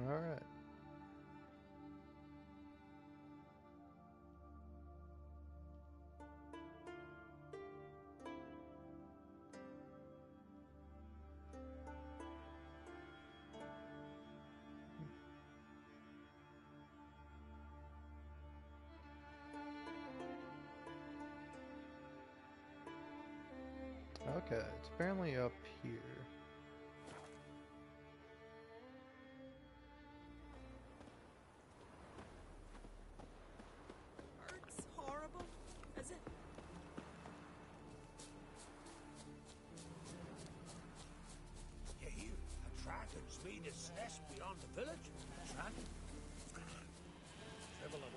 Speaker 1: All right. Okay, it's apparently up here.
Speaker 9: Hurts horrible, is it?
Speaker 4: You hear? A dragon's made its nest beyond the village. Dragon? Travel alone.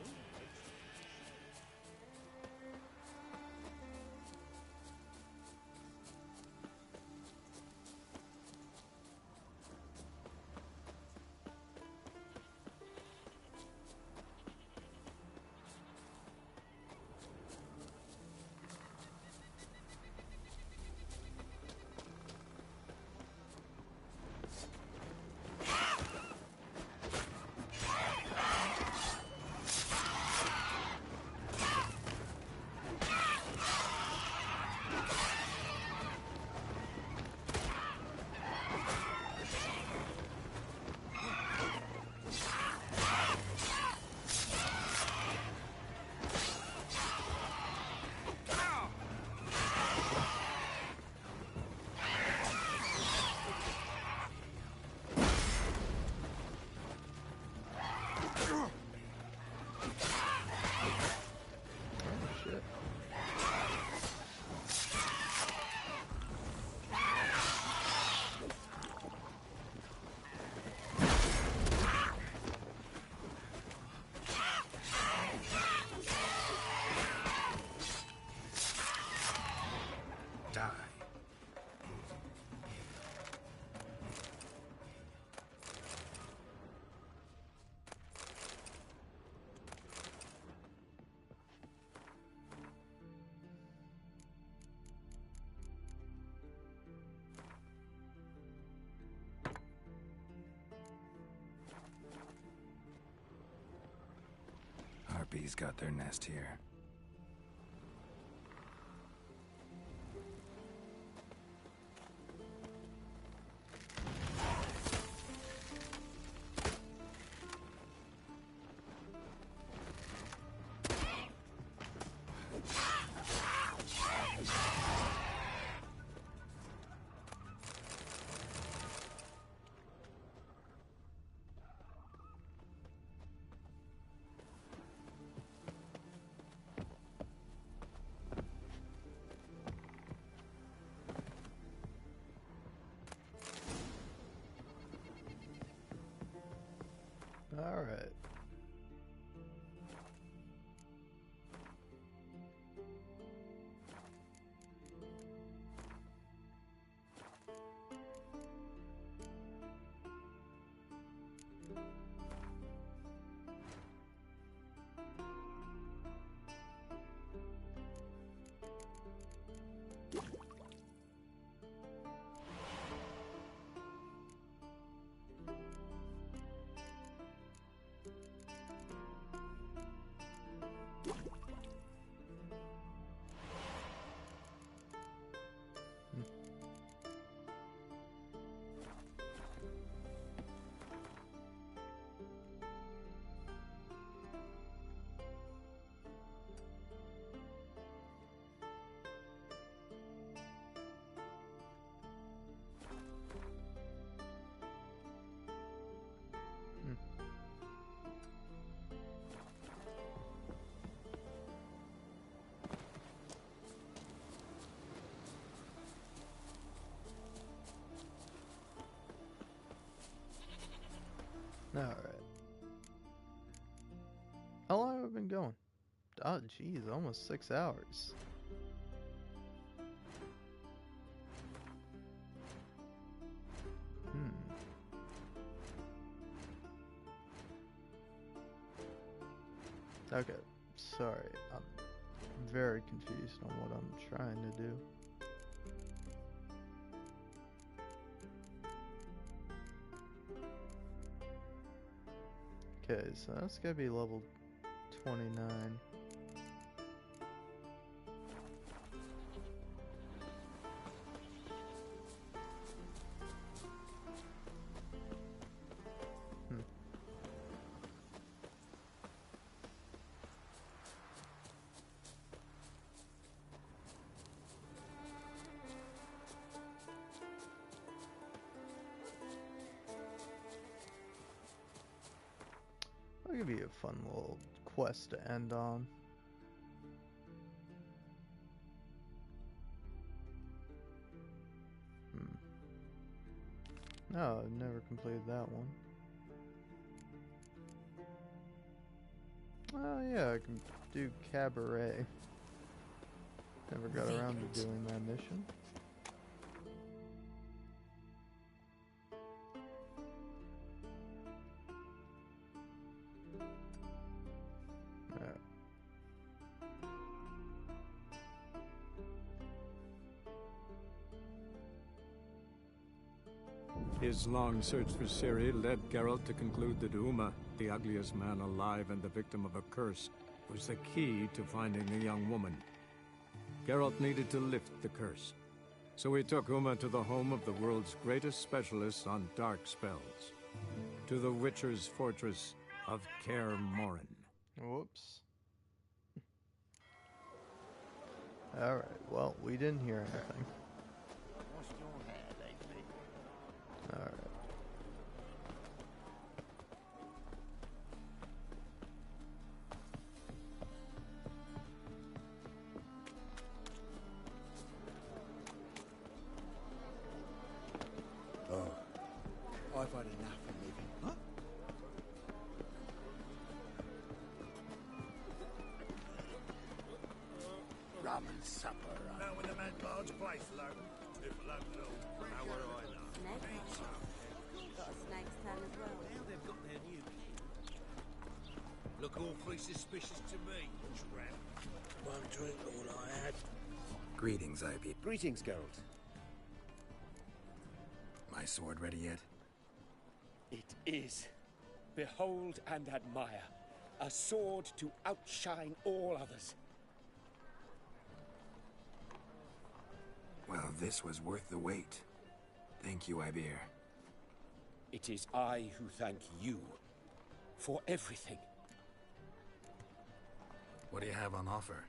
Speaker 2: Nobody's got their nest here.
Speaker 1: All right. All right. How long have we been going? Oh, geez, almost 6 hours. Okay, sorry. I'm very confused on what I'm trying to do. Okay, so that's gotta be level 29. That could be a fun little quest to end on. No, I've never completed that one. Oh yeah, I can do Cabaret. Never got around to doing that mission.
Speaker 5: His long search for Ciri led Geralt to conclude that Uma, the ugliest man alive and the victim of a curse, was the key to finding the young woman. Geralt needed to lift the curse, so he took Uma to the home of the world's greatest specialist on dark spells, to the Witcher's fortress of Kaer Morhen.
Speaker 1: Whoops. Alright, well, we didn't hear anything.
Speaker 4: What's your hair lately?
Speaker 1: Alright.
Speaker 14: Oh, I've had enough of living. Huh?
Speaker 4: Rum and supper. Now when the man large place alone. If alone at all. Now what do I know?
Speaker 10: Got a snake's tail as well.
Speaker 4: Now they've got their new kid. Look awfully suspicious to me. Tramp. One drink all I had.
Speaker 2: Greetings, Ivy.
Speaker 3: Greetings, Geralt.
Speaker 2: My sword ready yet?
Speaker 3: It is. Behold and admire.
Speaker 12: A sword to outshine all others.
Speaker 2: Well, this was worth the wait. Thank you, Iber.
Speaker 12: It is I who thank you for everything.
Speaker 2: What do you have on offer?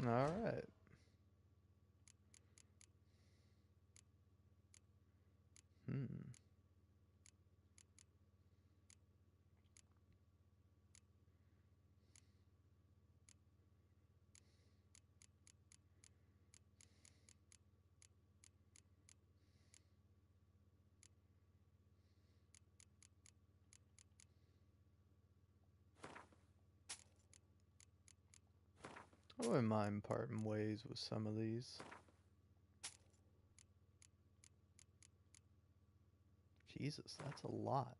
Speaker 1: All right. I wouldn't mind parting ways with some of these. Jesus, that's a lot.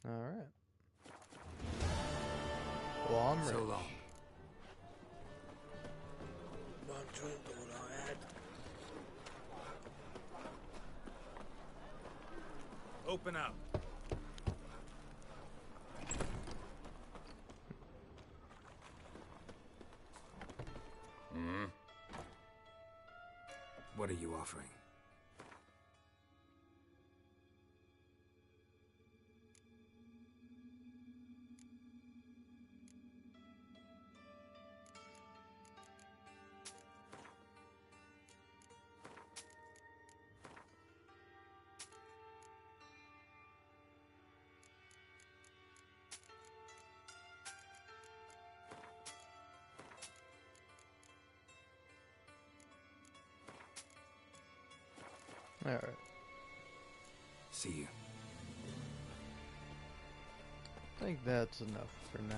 Speaker 1: Alright. Well, I'm rich.
Speaker 2: So long.
Speaker 16: One drink, all I had.
Speaker 22: Open up.
Speaker 2: What are you offering?
Speaker 1: Alright.
Speaker 2: See you.
Speaker 1: I think that's enough for now.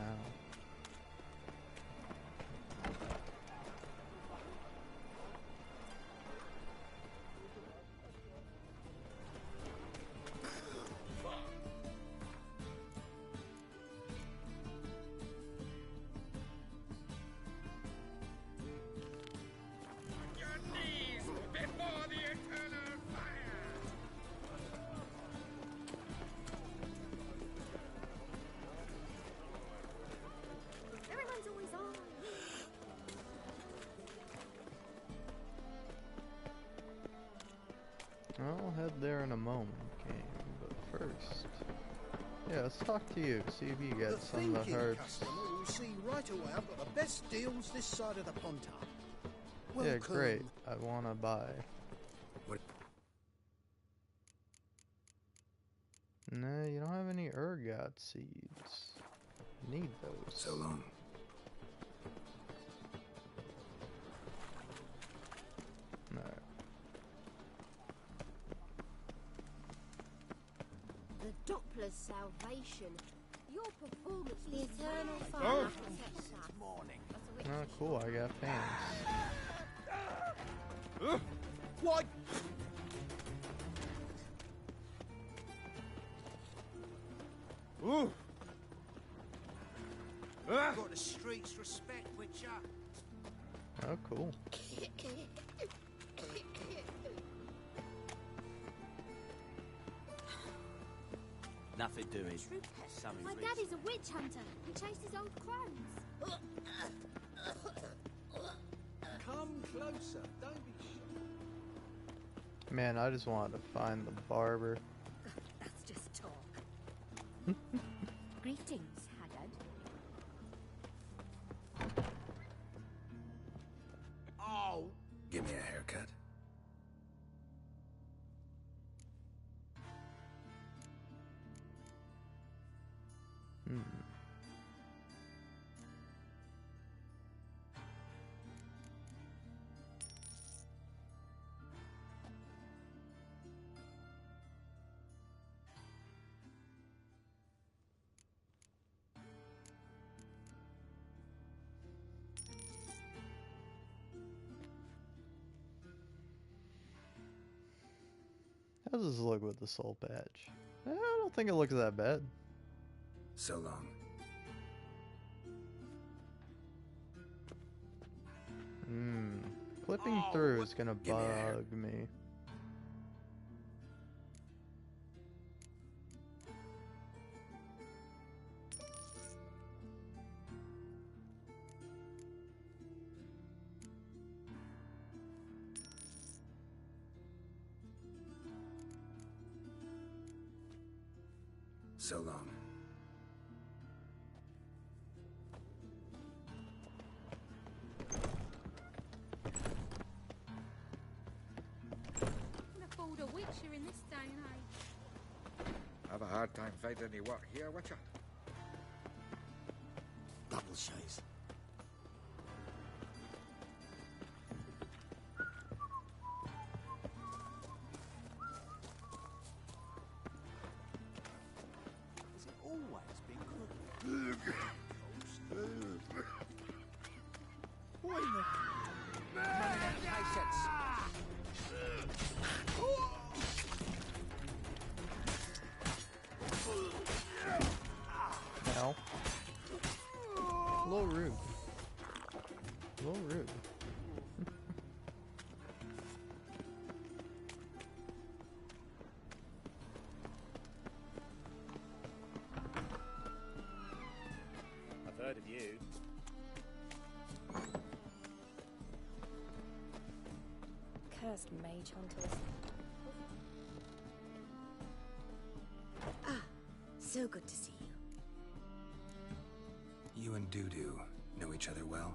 Speaker 20: Everyone's always on.
Speaker 1: I'll head there in a moment, game, but first... Yeah, let's talk to you, see if you get some of the herbs.
Speaker 14: Customer will see right away I've got the best deals this side of the Pontar.
Speaker 1: Yeah, great. I wanna buy.
Speaker 2: What?
Speaker 1: No, you don't have any ergot seeds. Need those.
Speaker 2: So long.
Speaker 1: Alright.
Speaker 20: The Doppler's salvation. Your performance. The eternal
Speaker 1: Oh.
Speaker 20: fire protects us. Morning.
Speaker 1: Oh, cool, I got fans.
Speaker 14: What?
Speaker 12: Ooh.
Speaker 14: Got the streets respect, Witcher.
Speaker 1: Oh, cool.
Speaker 23: Nothing doing.
Speaker 20: My daddy's a witch hunter. He chases old crones.
Speaker 14: Come closer. Don't be shy.
Speaker 1: Man, I just wanted to find the barber.
Speaker 20: That's just talk. Greetings, Haggard.
Speaker 14: Oh.
Speaker 2: Give me a haircut.
Speaker 1: How does this look with the soul patch? I don't think it looks that bad.
Speaker 2: So long.
Speaker 1: Flipping through is gonna bug me.
Speaker 2: So long.
Speaker 20: Can afford a witcher in this day and age.
Speaker 8: Have a hard time finding any work here, Witcher.
Speaker 3: Double shows.
Speaker 23: Has it always been crooked? What in the... Running out of patience.
Speaker 1: Ow. A little rude. A little rude.
Speaker 16: I've heard of you.
Speaker 19: Cursed mage hunters.
Speaker 13: Ah, so good to see you.
Speaker 2: You and Dudu know each other well?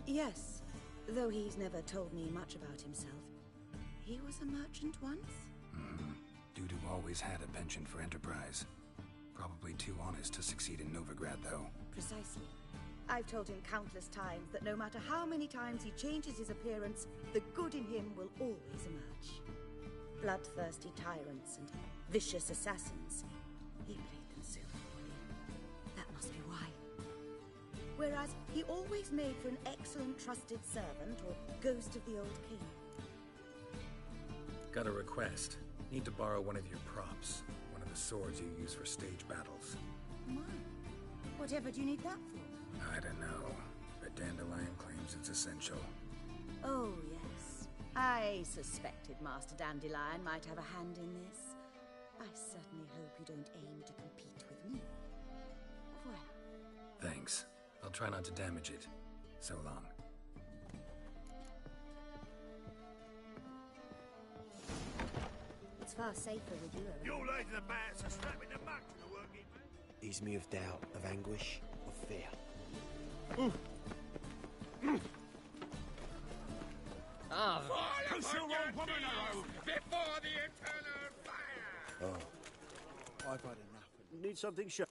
Speaker 13: Yes, though he's never told me much about himself. He was a merchant once?
Speaker 2: Dudu always had a penchant for enterprise. Probably too honest to succeed in Novigrad, though.
Speaker 13: Precisely. I've told him countless times that no matter how many times he changes his appearance, the good in him will always emerge. Bloodthirsty tyrants and vicious assassins. He played them so poorly. That must be why. Whereas he always made for an excellent trusted servant or ghost of the old king.
Speaker 2: Got a request. Need to borrow one of your props. One of the swords you use for stage battles.
Speaker 13: My, whatever do you need that for?
Speaker 2: I don't know, but Dandelion claims it's essential.
Speaker 13: Oh, yes. I suspected Master Dandelion might have a hand in this. I certainly hope you don't aim to compete with me. Well,
Speaker 2: Thanks. I'll try not to damage it. So long.
Speaker 13: it's far safer with you around.
Speaker 4: You're laid to the bats and strapping the muck to the working man.
Speaker 3: Ease me of doubt, of anguish, of fear.
Speaker 6: Ah,
Speaker 4: Push your old woman around before the eternal fire!
Speaker 3: Oh, I've had enough.
Speaker 6: need something sharp.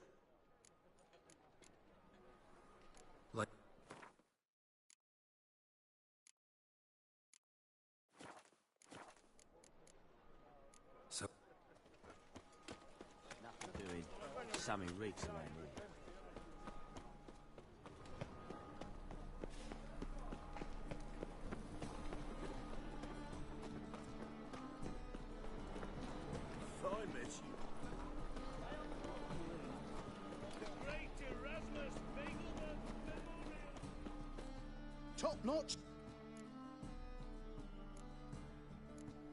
Speaker 2: Like... So...
Speaker 23: Nothing doing. Sammy reeks around here.
Speaker 16: I miss you. The great Erasmus Beagleman Memorial.
Speaker 14: Top notch.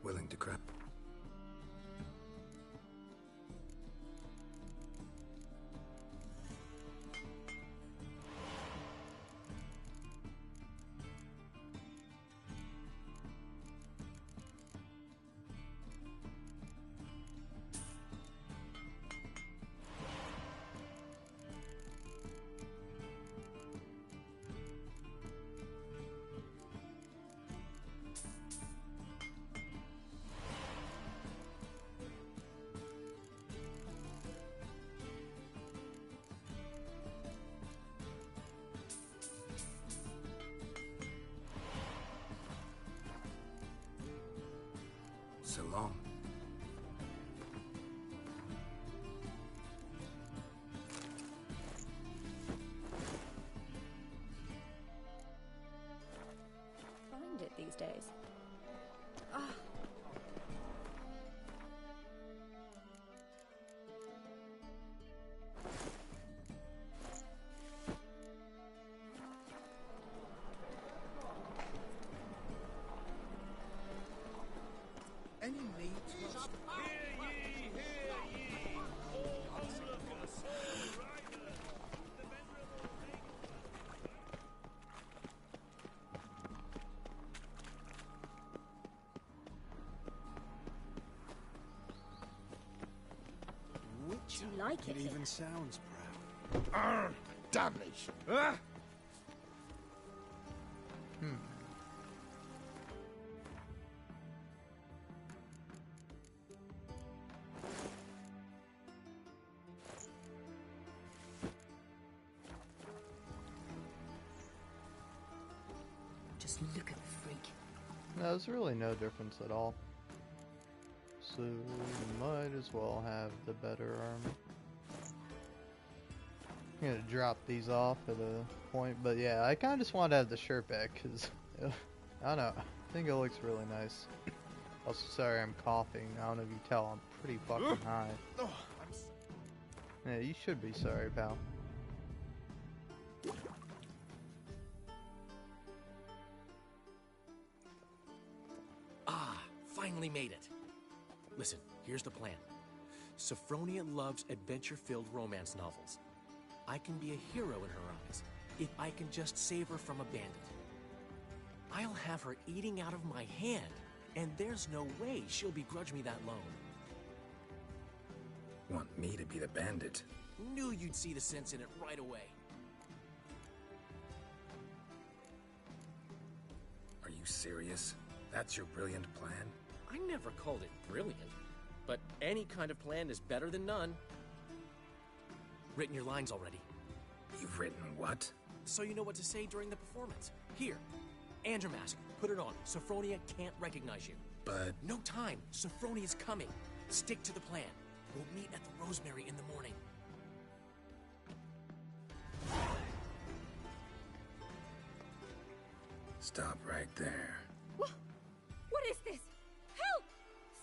Speaker 2: Willing to crack.
Speaker 19: you like it.
Speaker 17: It even sounds proud.
Speaker 14: Damnation!
Speaker 19: Just look at the freak.
Speaker 1: No, there's really no difference at all. So you might as well have the better armor. I'm gonna drop these off at a point, but yeah, I kinda just want to have the shirt back, because, I don't know, I think it looks really nice. Also, sorry I'm coughing, I don't know if you can tell, I'm pretty fucking high. Yeah, you should be sorry, pal.
Speaker 11: Ah, finally made it. Listen, here's the plan. Sophronia loves adventure-filled romance novels. I can be a hero in her eyes if I can just save her from a bandit. I'll have her eating out of my hand, and there's no way she'll begrudge me that loan.
Speaker 2: Want me to be the bandit?
Speaker 11: Knew you'd see the sense in it right away.
Speaker 2: Are you serious? That's your brilliant plan?
Speaker 11: I never called it brilliant, but any kind of plan is better than none. Written your lines already.
Speaker 2: You've written what?
Speaker 11: So you know what to say during the performance. Here, Andromask, put it on. Sophronia can't recognize you.
Speaker 2: But...
Speaker 11: No time. Sophronia's coming. Stick to the plan. We'll meet at the Rosemary in the morning.
Speaker 2: Stop right there.
Speaker 19: What is this? Help!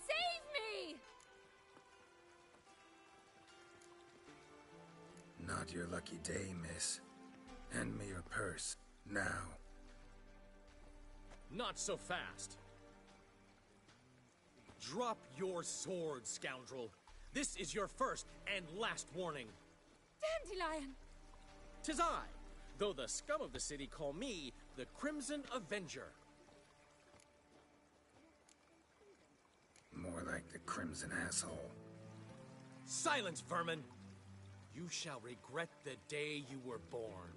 Speaker 19: Save me!
Speaker 2: Not your lucky day, miss. Hand me your purse, now.
Speaker 11: Not so fast. Drop your sword, scoundrel. This is your first and last warning.
Speaker 19: Dandelion!
Speaker 11: 'Tis I, though the scum of the city call me the Crimson Avenger.
Speaker 2: More like the Crimson Asshole.
Speaker 11: Silence, vermin! You shall regret the day you were born.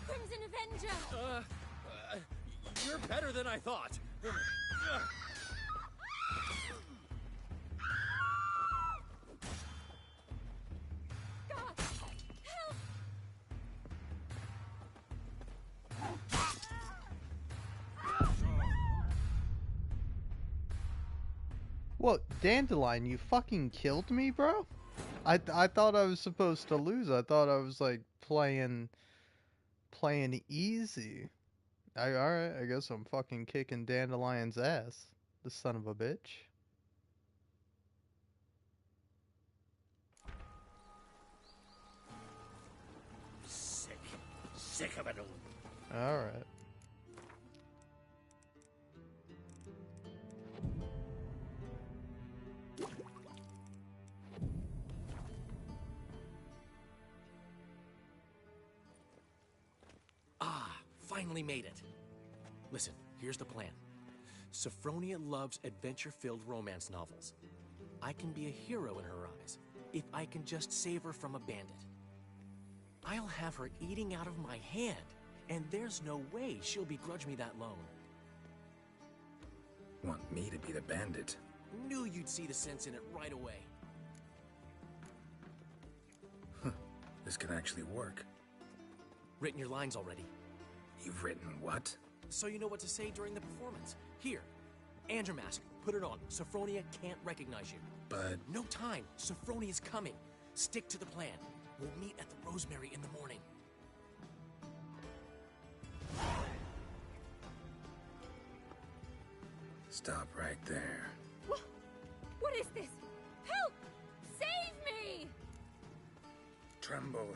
Speaker 19: Crimson Avenger!
Speaker 11: You're better than I thought.
Speaker 19: God, help!
Speaker 1: What, Dandelion, you fucking killed me, bro? I thought I was supposed to lose. I thought I was like playing easy. Alright, I guess I'm fucking kicking Dandelion's ass. The son of a bitch.
Speaker 4: Sick of it all.
Speaker 1: Alright.
Speaker 11: Finally made it. Listen, here's the plan. Sophronia loves adventure-filled romance novels. I can be a hero in her eyes if I can just save her from a bandit. I'll have her eating out of my hand, and there's no way she'll begrudge me that loan.
Speaker 2: Want me to be the bandit?
Speaker 11: Knew you'd see the sense in it right away.
Speaker 2: This could actually work.
Speaker 11: Written your lines already.
Speaker 2: You've written what?
Speaker 11: So you know what to say during the performance. Here, Andromask, put it on. Sophronia can't recognize you.
Speaker 2: But...
Speaker 11: No time. Sophronia's coming. Stick to the plan. We'll meet at the Rosemary in the morning.
Speaker 2: Stop right there.
Speaker 19: What is this? Help! Save me!
Speaker 2: Tremble,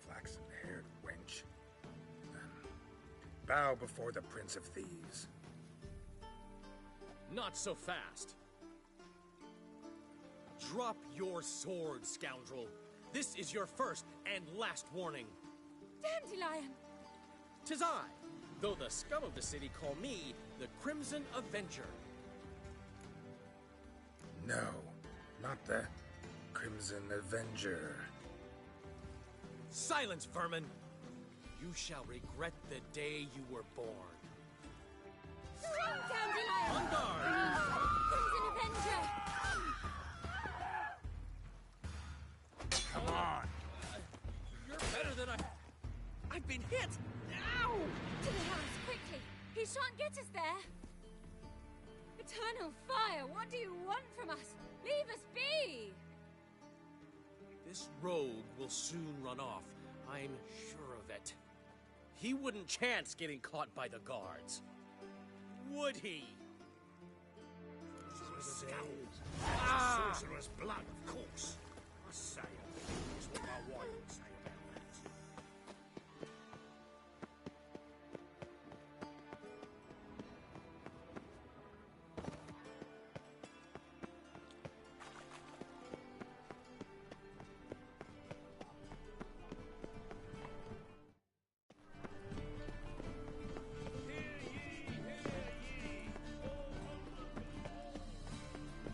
Speaker 2: flaxen-haired wench. Bow before the Prince of Thieves.
Speaker 11: Not so fast. Drop your sword, scoundrel. This is your first and last warning.
Speaker 19: Dandelion!
Speaker 11: 'Tis I, though the scum of the city call me the Crimson Avenger.
Speaker 2: No, not the Crimson Avenger.
Speaker 11: Silence, vermin! You shall regret the day you were born.
Speaker 20: Dandelion!
Speaker 11: On guard!
Speaker 20: Crimson Avenger!
Speaker 15: Come on!
Speaker 11: You're better than I've been hit! Ow!
Speaker 20: To the house, quickly! He shan't get us there! Eternal fire, what do you want from us? Leave us be!
Speaker 11: This rogue will soon run off. I'm sure of it. He wouldn't chance getting caught by the guards. Would he?
Speaker 4: Sorcerer's blood, of course. I say it's what my wife would say about that.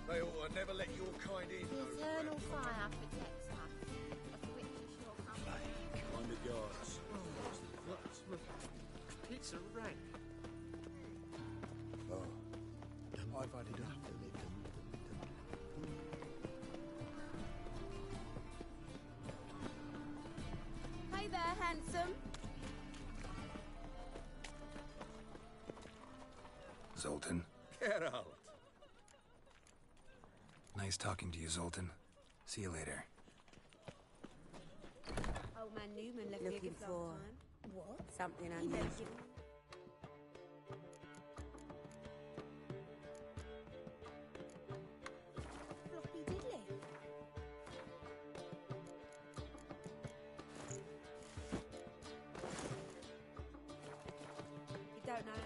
Speaker 14: They ought to never let your kind in.
Speaker 10: The eternal fire protects us. Of which is your company.
Speaker 15: On the guards.
Speaker 11: Pizza rank.
Speaker 14: I've had enough.
Speaker 10: Hey there, handsome.
Speaker 2: Zoltan.
Speaker 15: Get out.
Speaker 2: Nice talking to you, Zoltan. See you later.
Speaker 10: Old man Newman left me a
Speaker 19: Looking
Speaker 10: gift
Speaker 19: for
Speaker 10: last time. What?
Speaker 19: something
Speaker 10: He left
Speaker 19: unusual.
Speaker 10: you- Floppy diddly. You don't know.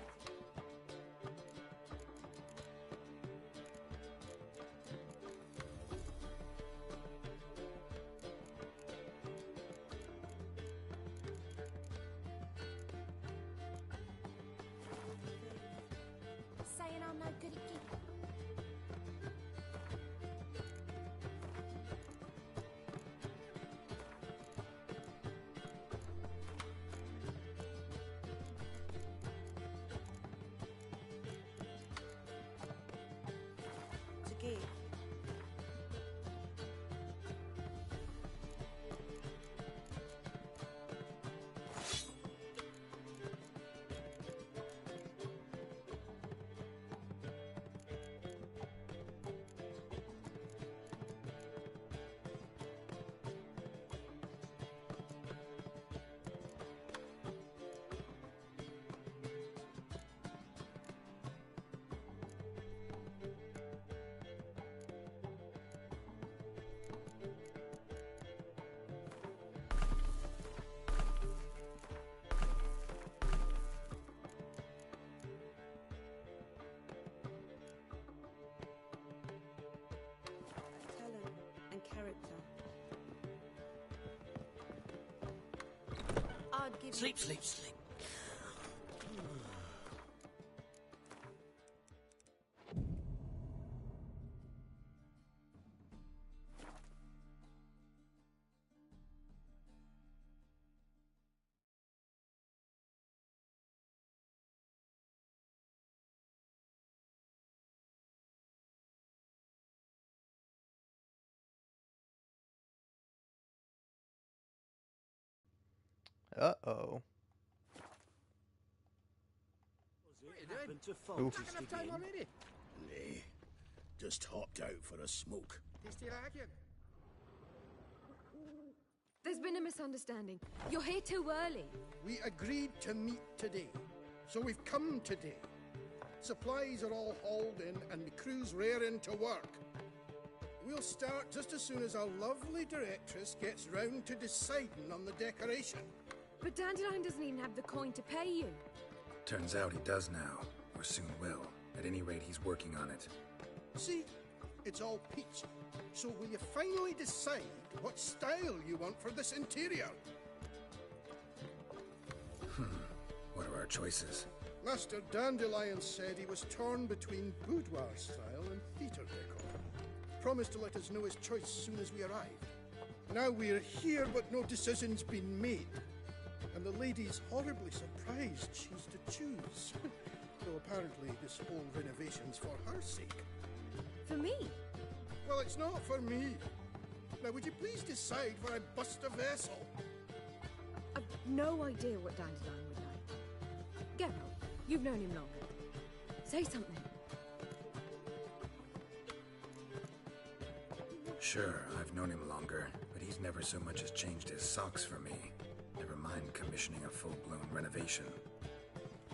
Speaker 10: Saying I'm no good at giggling. It's a gig. Talent and character. I'd give
Speaker 11: Sleep,
Speaker 10: it-
Speaker 11: sleep, sleep.
Speaker 1: Uh-oh.
Speaker 16: Happened to
Speaker 1: Oof.
Speaker 16: folks
Speaker 23: Taking enough time already?
Speaker 4: Nay, just hopped out for a smoke.
Speaker 23: Tasty lagging.
Speaker 7: There's been a misunderstanding. You're here too early.
Speaker 23: We agreed to meet today, so we've come today. Supplies are all hauled in and the crew's raring to work. We'll start just as soon as our lovely directress gets round to deciding on the decoration.
Speaker 7: But Dandelion doesn't even have the coin to pay you.
Speaker 2: Turns out he does now, or soon will. At any rate, he's working on it.
Speaker 23: See, it's all peachy. So will you finally decide what style you want for this interior?
Speaker 2: What are our choices?
Speaker 23: Master Dandelion said he was torn between boudoir style and theatre decor. promised to let us know his choice as soon as we arrived. Now we're here, but no decision's been made. And the lady's horribly surprised she's to choose. Though apparently this whole renovation's for her sake.
Speaker 7: For me?
Speaker 23: Well, it's not for me. Now, would you please decide where I bust a vessel?
Speaker 7: I've no idea what Dandelion would like. Geralt, you've known him longer. Say something.
Speaker 2: Sure, I've known him longer, but he's never so much as changed his socks for me. Never mind commissioning a full-blown renovation.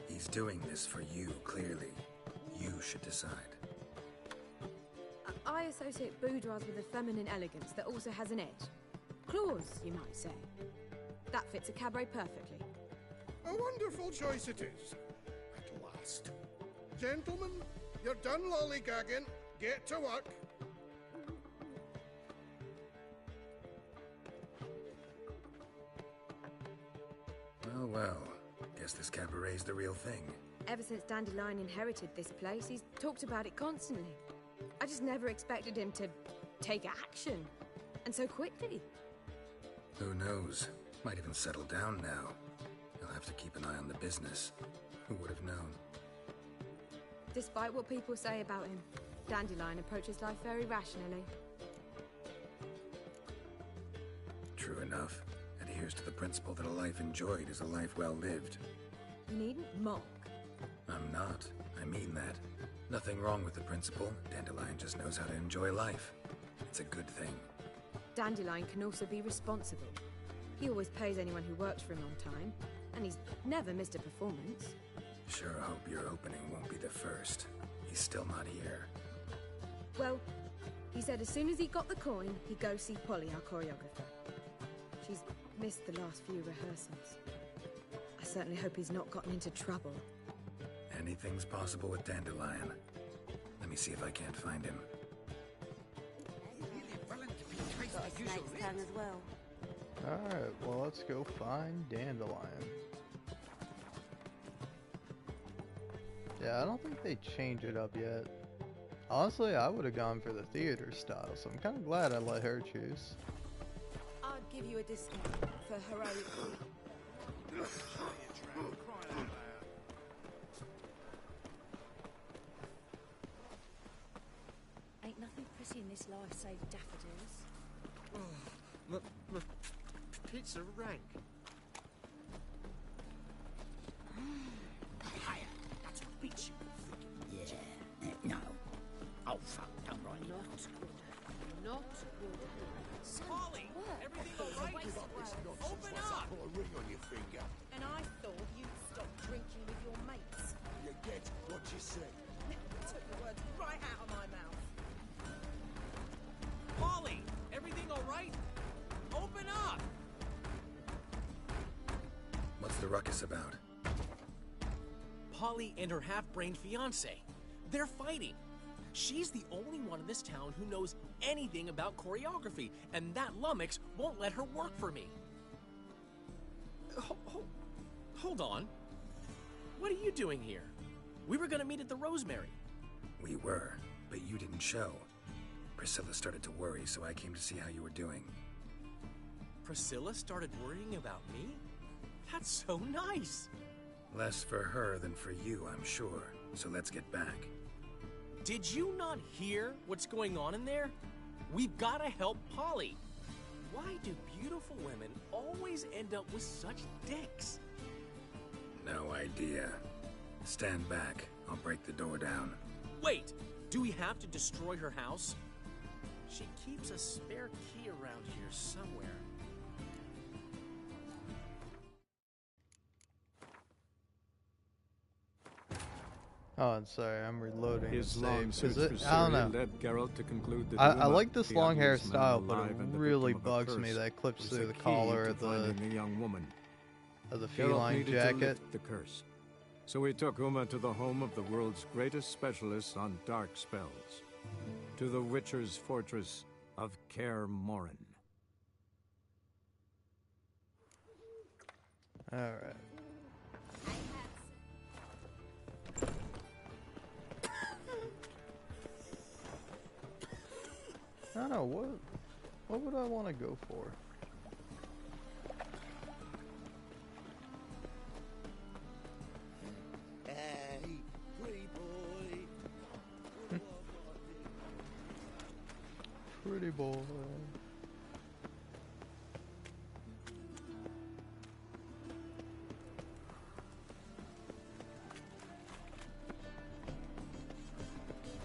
Speaker 2: He's doing this for you, clearly. You should decide.
Speaker 7: I associate boudoirs with a feminine elegance that also has an edge. Claws, you might say. That fits a cabaret perfectly.
Speaker 23: A wonderful choice it is. At last. Gentlemen, you're done lollygagging. Get to work.
Speaker 2: Well, well. Guess this cabaret's the real thing.
Speaker 7: Ever since Dandelion inherited this place, he's talked about it constantly. I just never expected him to take action. And so quickly.
Speaker 2: Who knows? Might even settle down now. He'll have to keep an eye on the business. Who would have known?
Speaker 7: Despite what people say about him, Dandelion approaches life very rationally.
Speaker 2: True enough. Adheres to the principle that a life enjoyed is a life well lived.
Speaker 7: You needn't mock.
Speaker 2: I'm not. I mean that. Nothing wrong with the principle. Dandelion just knows how to enjoy life. It's a good thing.
Speaker 7: Dandelion can also be responsible. He always pays anyone who works for him on time, and he's never missed a performance.
Speaker 2: Sure hope your opening won't be the first. He's still not here.
Speaker 7: Well, he said as soon as he got the coin, he'd go see Polly, our choreographer. She's missed the last few rehearsals. I certainly hope he's not gotten into trouble.
Speaker 2: Anything's possible with Dandelion. Let me see if I can't find him.
Speaker 10: Got a snake's tongue as well.
Speaker 1: Alright, well let's go find Dandelion. Yeah, I don't think they changed it up yet. Honestly, I would have gone for the theater style, so I'm kind of glad I let her choose.
Speaker 9: I'd give you a discount for heroic.
Speaker 10: Ain't nothing pretty in this life save daffodils.
Speaker 17: Oh, my pizza rank.
Speaker 4: Higher. That's what beats you.
Speaker 12: Yeah. No. Oh, fuck. Don't write it.
Speaker 9: Not good.
Speaker 15: Polly, everything all right? Open up!
Speaker 4: Put a ring on your finger.
Speaker 9: And I thought you'd stop drinking with your mates.
Speaker 4: You get what you say.
Speaker 9: Took the words right out of my mouth.
Speaker 15: Polly, everything all right? Open up!
Speaker 2: What's the ruckus about?
Speaker 11: Polly and her half-brained fiancé. They're fighting. She's the only one in this town who knows anything about choreography, and that lummox won't let her work for me. Hold on. What are you doing here? We were gonna meet at the Rosemary.
Speaker 2: We were, but you didn't show. Priscilla started to worry, so I came to see how you were doing.
Speaker 11: Priscilla started worrying about me? That's so nice.
Speaker 2: Less for her than for you, I'm sure. So let's get back.
Speaker 11: Did you not hear what's going on in there? We've got to help Polly. Why do beautiful women always end up with such dicks?
Speaker 2: No idea. Stand back. I'll break the door down.
Speaker 11: Wait, do we have to destroy her house? She keeps a spare key around here somewhere.
Speaker 1: Oh, I'm sorry, I'm reloading.
Speaker 5: His
Speaker 1: to
Speaker 5: long
Speaker 1: save.
Speaker 5: search for
Speaker 1: I don't know.
Speaker 5: Ciri led Geralt to conclude that
Speaker 1: I
Speaker 5: Duma,
Speaker 1: like this
Speaker 5: the
Speaker 1: long
Speaker 5: ugliest man
Speaker 1: hairstyle, but
Speaker 5: alive
Speaker 1: it
Speaker 5: and the
Speaker 1: really
Speaker 5: victim of a
Speaker 1: bugs me
Speaker 5: curse,
Speaker 1: that it clips
Speaker 5: was
Speaker 1: through the
Speaker 5: key
Speaker 1: collar
Speaker 5: to
Speaker 1: of the
Speaker 5: finding the young woman. Geralt
Speaker 1: feline
Speaker 5: needed
Speaker 1: jacket.
Speaker 5: to lift the curse. So he took Uma to the home of the world's greatest specialist on dark spells, to the Witcher's fortress of Kaer Morhen.
Speaker 1: All right. I don't know, what would I want to go for?
Speaker 14: Hey, pretty boy.
Speaker 1: Pretty boy.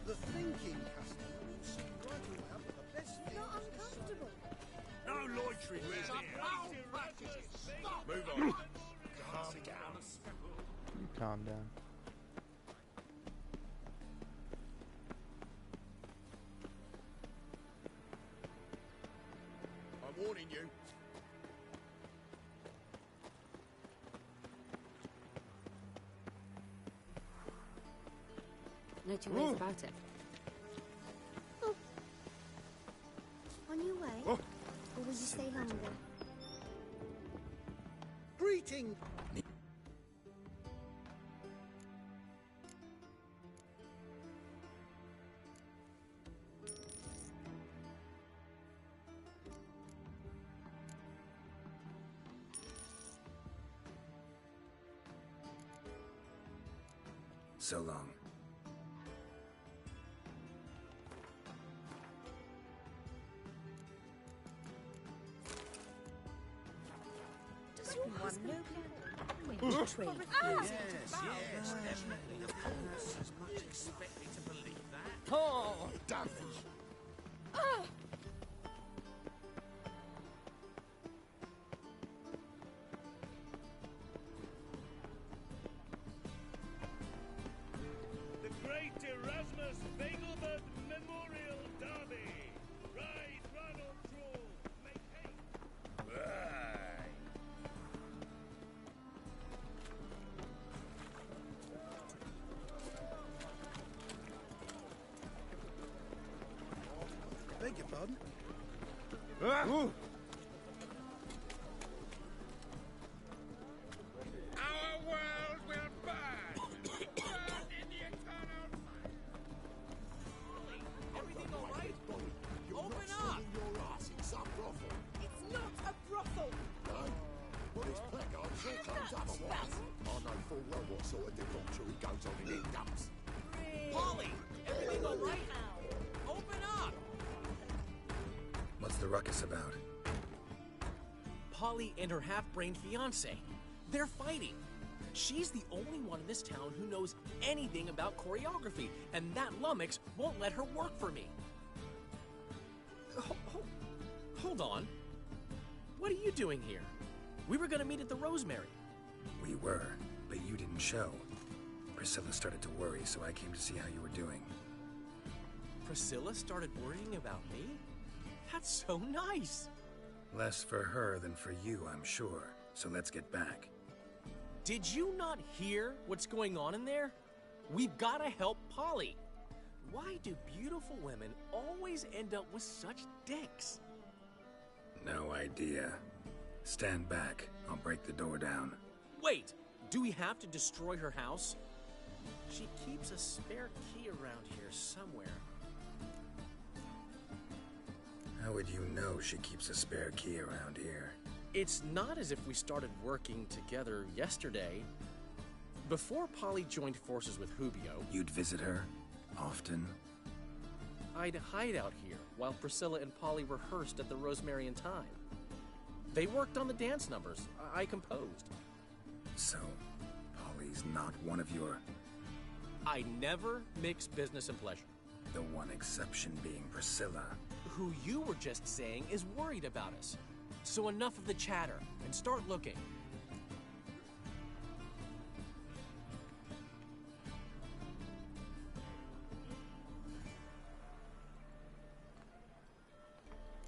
Speaker 14: The thinking customer will see right away up with the best deals.
Speaker 9: Not uncomfortable.
Speaker 16: No loitering round here. Move on. Calm down.
Speaker 1: You calm down.
Speaker 14: I'm warning you.
Speaker 19: No two ways about it.
Speaker 20: Oh. On your way?
Speaker 14: Oh.
Speaker 20: Or will you stay longer?
Speaker 14: Greeting.
Speaker 2: So long.
Speaker 9: Does your husband know
Speaker 14: Yes,
Speaker 9: trade?
Speaker 15: definitely. Of course. As much expect me to believe that.
Speaker 14: Oh, damn.
Speaker 16: The Great Erasmus Begelbert Memorial Derby. Ride, run, or draw. Make haste.
Speaker 12: Right.
Speaker 14: Beg your pardon?
Speaker 12: Our world will burn! Burn in the eternal
Speaker 15: Everything all right? Open up!
Speaker 14: Your ass in some brothel.
Speaker 9: It's not a brothel.
Speaker 14: No? Well, this placard sure comes otherwise. I know full well what sort of debauchery goes on in these dumps.
Speaker 15: Polly! Everything all right? Open up!
Speaker 2: What's the ruckus about?
Speaker 11: Polly and her half-brained fiancé. They're fighting. She's the only one in this town who knows anything about choreography, and that lummox won't let her work for me. Hold on. What are you doing here? We were gonna meet at the Rosemary.
Speaker 2: We were, but you didn't show. Priscilla started to worry, so I came to see how you were doing.
Speaker 11: Priscilla started worrying about me? That's so nice.
Speaker 2: Less for her than for you, I'm sure. So let's get back.
Speaker 11: Did you not hear what's going on in there? We've got to help Polly. Why do beautiful women always end up with such dicks?
Speaker 2: No idea. Stand back. I'll break the door down.
Speaker 11: Wait, do we have to destroy her house? She keeps a spare key around here somewhere.
Speaker 2: How would you know she keeps a spare key around here?
Speaker 11: It's not as if we started working together yesterday. Before Polly joined forces with Hubio,
Speaker 2: You'd visit her? Often?
Speaker 11: I'd hide out here while Priscilla and Polly rehearsed at the Rosemary and Thyme. They worked on the dance numbers I composed.
Speaker 2: So, Polly's not one of your...
Speaker 11: I never mix business and pleasure.
Speaker 2: The one exception being Priscilla.
Speaker 11: Who you were just saying is worried about us. So enough of the chatter, and start looking.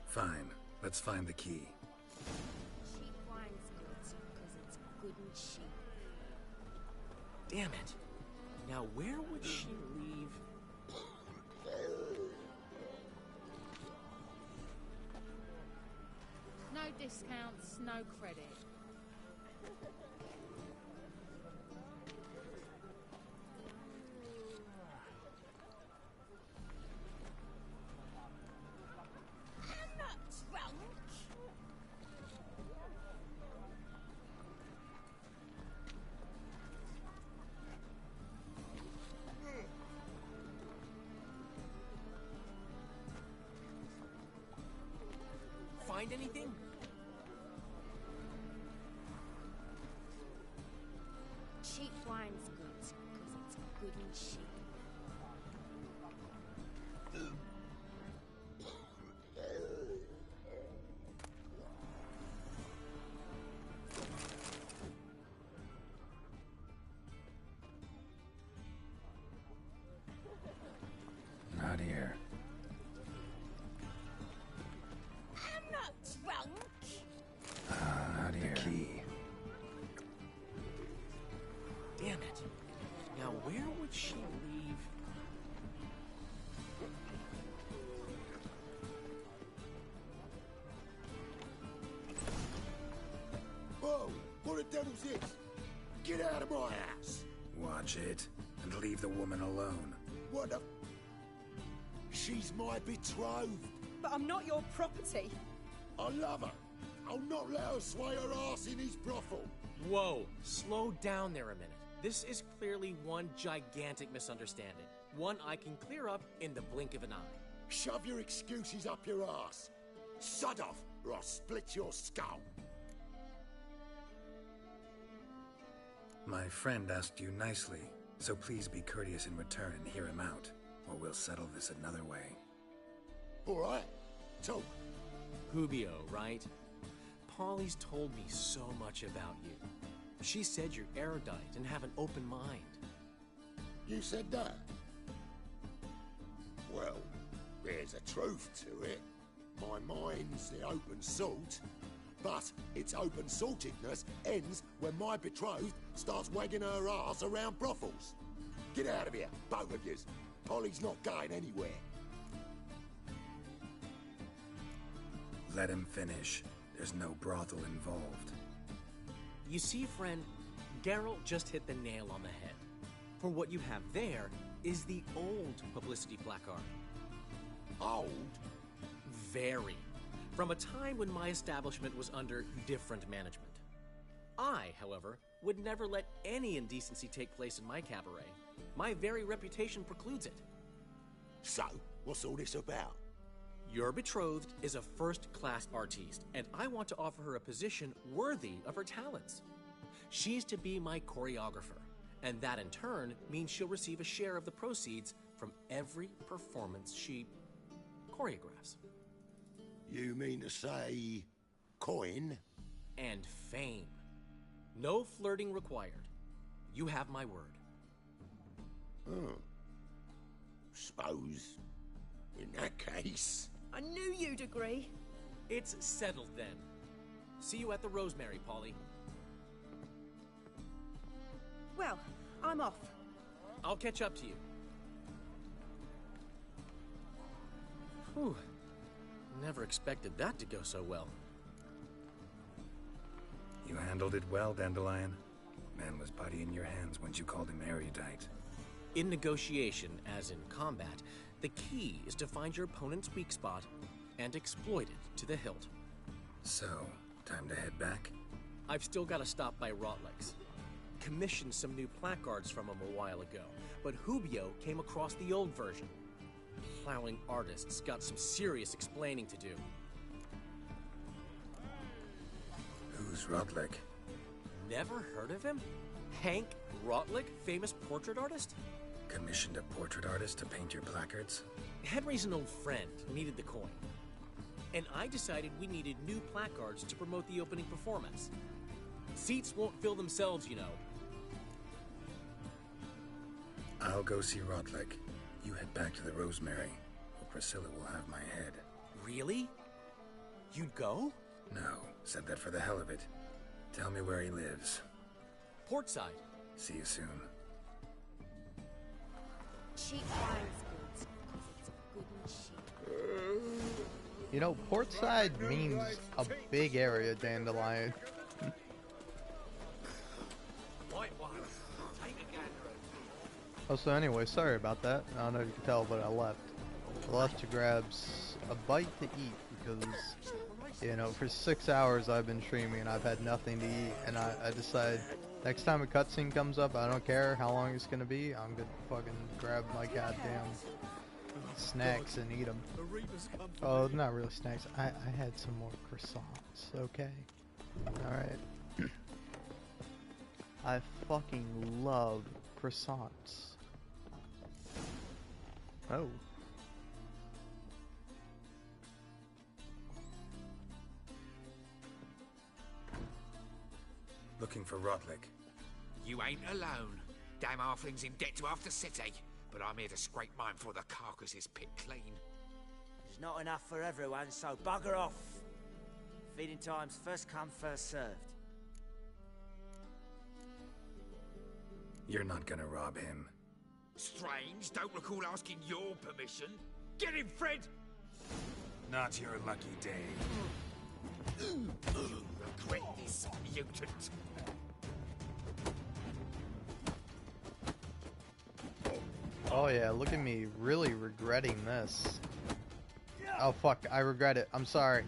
Speaker 2: Fine. Let's find the key.
Speaker 10: Cheap wine's good because it's good and cheap.
Speaker 11: Damn it. Now where would she leave...
Speaker 10: No discounts, no credit.
Speaker 11: find anything?
Speaker 10: Cheap wine's good, because it's good and cheap.
Speaker 2: Not here.
Speaker 9: I'm not drunk.
Speaker 2: Not here. The key.
Speaker 11: Damn it. Now, where would she leave?
Speaker 14: Whoa! What the devil's this? Get out of my house!
Speaker 2: Watch it, and leave the woman alone.
Speaker 14: What the... She's my betrothed.
Speaker 9: But I'm not your property.
Speaker 14: I love her. I'll not let her sway her ass in his brothel.
Speaker 11: Whoa, slow down there a minute. This is clearly one gigantic misunderstanding. One I can clear up in the blink of an eye.
Speaker 14: Shove your excuses up your ass. Sod off, or I'll split your skull.
Speaker 2: My friend asked you nicely, so please be courteous in return and hear him out, or we'll settle this another way.
Speaker 14: All right, talk.
Speaker 11: Hubio, right? Polly's told me so much about you. She said you're erudite and have an open mind.
Speaker 14: You said that? Well, there's a truth to it. My mind's the open salt, but its open saltedness ends when my betrothed starts wagging her ass around brothels. Get out of here, both of yous. Polly's not going anywhere.
Speaker 2: Let him finish. There's no brothel involved.
Speaker 11: You see, friend, Geralt just hit the nail on the head. For what you have there is the old publicity placard.
Speaker 14: Old?
Speaker 11: Very. From a time when my establishment was under different management. I, however, would never let any indecency take place in my cabaret. My very reputation precludes it.
Speaker 14: So, what's all this about?
Speaker 11: Your betrothed is a first-class artiste, and I want to offer her a position worthy of her talents. She's to be my choreographer, and that in turn means she'll receive a share of the proceeds from every performance she choreographs.
Speaker 14: You mean to say... coin?
Speaker 11: And fame. No flirting required. You have my word.
Speaker 14: Suppose, in that case...
Speaker 9: I knew you'd agree.
Speaker 11: It's settled then. See you at the Rosemary, Polly.
Speaker 9: Well, I'm off.
Speaker 11: I'll catch up to you. Whew. Never expected that to go so well.
Speaker 2: You handled it well, Dandelion. Man was putty in your hands once you called him erudite.
Speaker 11: In negotiation, as in combat, the key is to find your opponent's weak spot and exploit it to the hilt.
Speaker 2: So, time to head back?
Speaker 11: I've still got to stop by Rotlex. Commissioned some new placards from him a while ago, but Hubio came across the old version. Plowing artists got some serious explaining to do.
Speaker 2: Who's Rotlick?
Speaker 11: Never heard of him? Hank Rotlick, famous portrait artist?
Speaker 2: Commissioned a portrait artist to paint your placards?
Speaker 11: Henry's an old friend, needed the coin. And I decided we needed new placards to promote the opening performance. Seats won't fill themselves, you know.
Speaker 2: I'll go see Rotlick. You head back to the Rosemary, or Priscilla will have my head.
Speaker 11: Really? You'd go?
Speaker 2: No, said that for the hell of it. Tell me where he lives.
Speaker 11: Portside.
Speaker 2: See you soon.
Speaker 10: Cheap wine's good, because it's good and cheap.
Speaker 1: You know, Portside means a big area, Dandelion. Oh, so anyway, sorry about that. I don't know if you can tell, but I left. I left to grab a bite to eat because, you know, for 6 hours I've been streaming and I've had nothing to eat. And I decided next time a cutscene comes up, I don't care how long it's gonna be, I'm gonna fucking grab my goddamn snacks and eat them. Oh, not really snacks. I had some more croissants. Okay. All right. I fucking love croissants. Oh.
Speaker 2: Looking for Rodlick.
Speaker 8: You ain't alone. Damn halfling's in debt to half the city. But I'm here to scrape mine before the carcass is picked clean.
Speaker 3: There's not enough for everyone, so bugger off. Feeding time's first come, first served.
Speaker 2: You're not gonna rob him.
Speaker 8: Strange, don't recall asking your permission. Get him, Fred!
Speaker 2: Not your lucky day.
Speaker 8: You regret this, mutant.
Speaker 1: Oh yeah, look at me really regretting this. Oh fuck, I regret it. I'm sorry.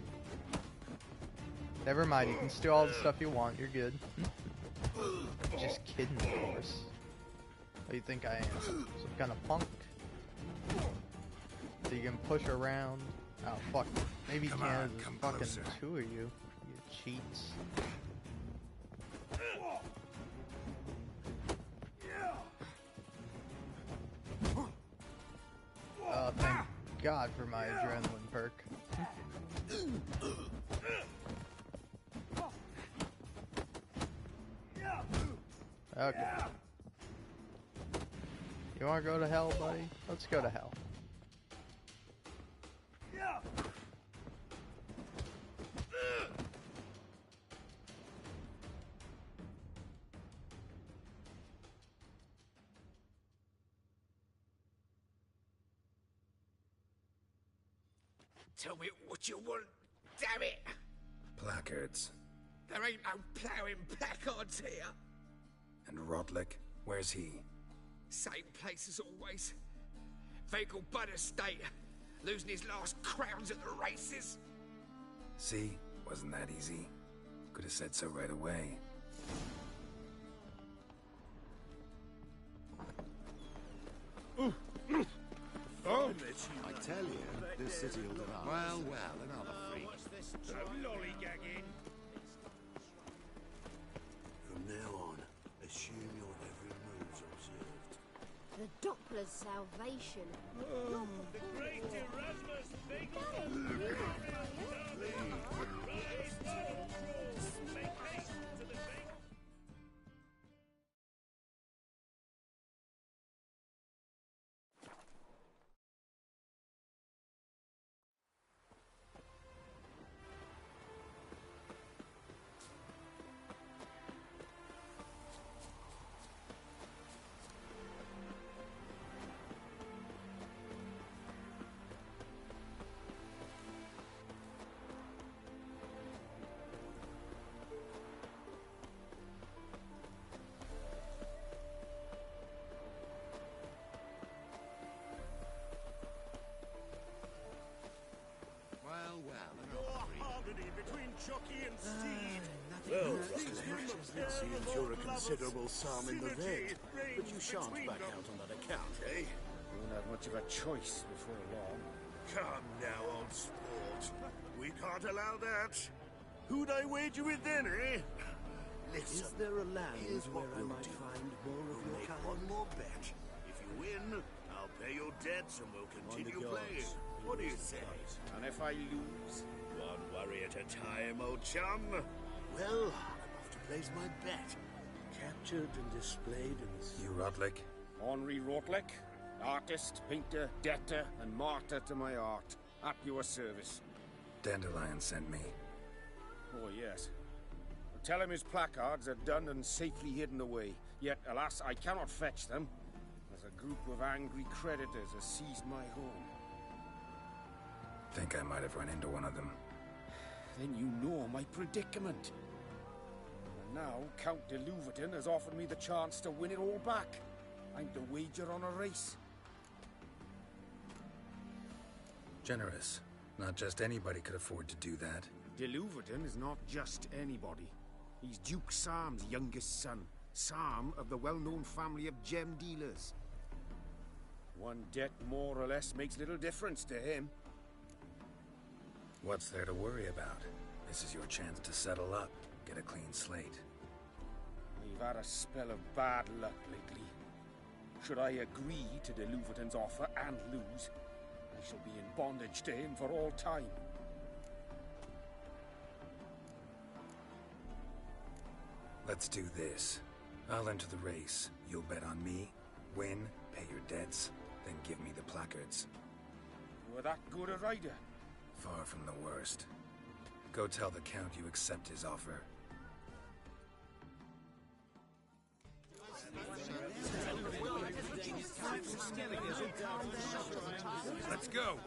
Speaker 1: Never mind, you can steal all the stuff you want. You're good. Just kidding, of course. What do you think I am? Some kind of punk? So you can push around? Oh fuck. Maybe you can. There's fucking closer. Two of you. You cheats. Oh, thank God for my adrenaline perk. Okay. You wanna go to hell, buddy? Let's go to hell.
Speaker 8: Tell me what you want, damn it!
Speaker 2: Placards.
Speaker 8: There ain't no ploughing placards here.
Speaker 2: And Rodlick, where's he?
Speaker 8: Same place as always. Vehicle Bud Estate. Losing his last crowns at the races.
Speaker 2: See? Wasn't that easy? Could have said so right away.
Speaker 18: Oh, I tell you, this city will deny. Well, another freak.
Speaker 16: Lollygagging.
Speaker 4: From now on, assume your every move's observed.
Speaker 20: The Doppler's salvation.
Speaker 16: The great Erasmus between jockey and steed.
Speaker 18: Well, it seems you're a considerable sum in the red, but you shan't back out on that account, eh?
Speaker 12: You won't have much of a choice before long.
Speaker 4: Come now, old sport. We can't allow that. Who'd I wager with then, eh? Listen,
Speaker 18: Is there a land where I
Speaker 4: we'll
Speaker 18: might
Speaker 4: do.
Speaker 18: find more of
Speaker 4: We'll
Speaker 18: your
Speaker 4: make
Speaker 18: kind?
Speaker 4: one more bet. If you win, I'll pay your debts and we'll continue playing. What do you say?
Speaker 12: And if I lose?
Speaker 4: One worry at a time, old chum. Well, I'm off to place my bet. Captured and displayed in the...
Speaker 2: You Rodlick?
Speaker 12: Henri Rodlick, artist, painter, debtor, and martyr to my art. At your service.
Speaker 2: Dandelion sent me.
Speaker 12: Oh, yes. Tell him his placards are done and safely hidden away. Yet, alas, I cannot fetch them, as a group of angry creditors has seized my home.
Speaker 2: Think I might have run into one of them.
Speaker 12: Then you know my predicament. And now, Count de Louverton has offered me the chance to win it all back. I'm to wager on a race.
Speaker 2: Generous. Not just anybody could afford to do that.
Speaker 12: De Louverton is not just anybody. He's Duke Sam's youngest son. Sam of the well-known family of gem dealers. One debt more or less makes little difference to him.
Speaker 2: What's there to worry about? This is your chance to settle up, get a clean slate.
Speaker 12: We've had a spell of bad luck lately. Should I agree to de Louverton's offer and lose, I shall be in bondage to him for all time.
Speaker 2: Let's do this. I'll enter the race. You'll bet on me, win, pay your debts, then give me the placards.
Speaker 12: You're that good a rider?
Speaker 2: Far from the worst. Go tell the Count you accept his offer.
Speaker 4: Let's go!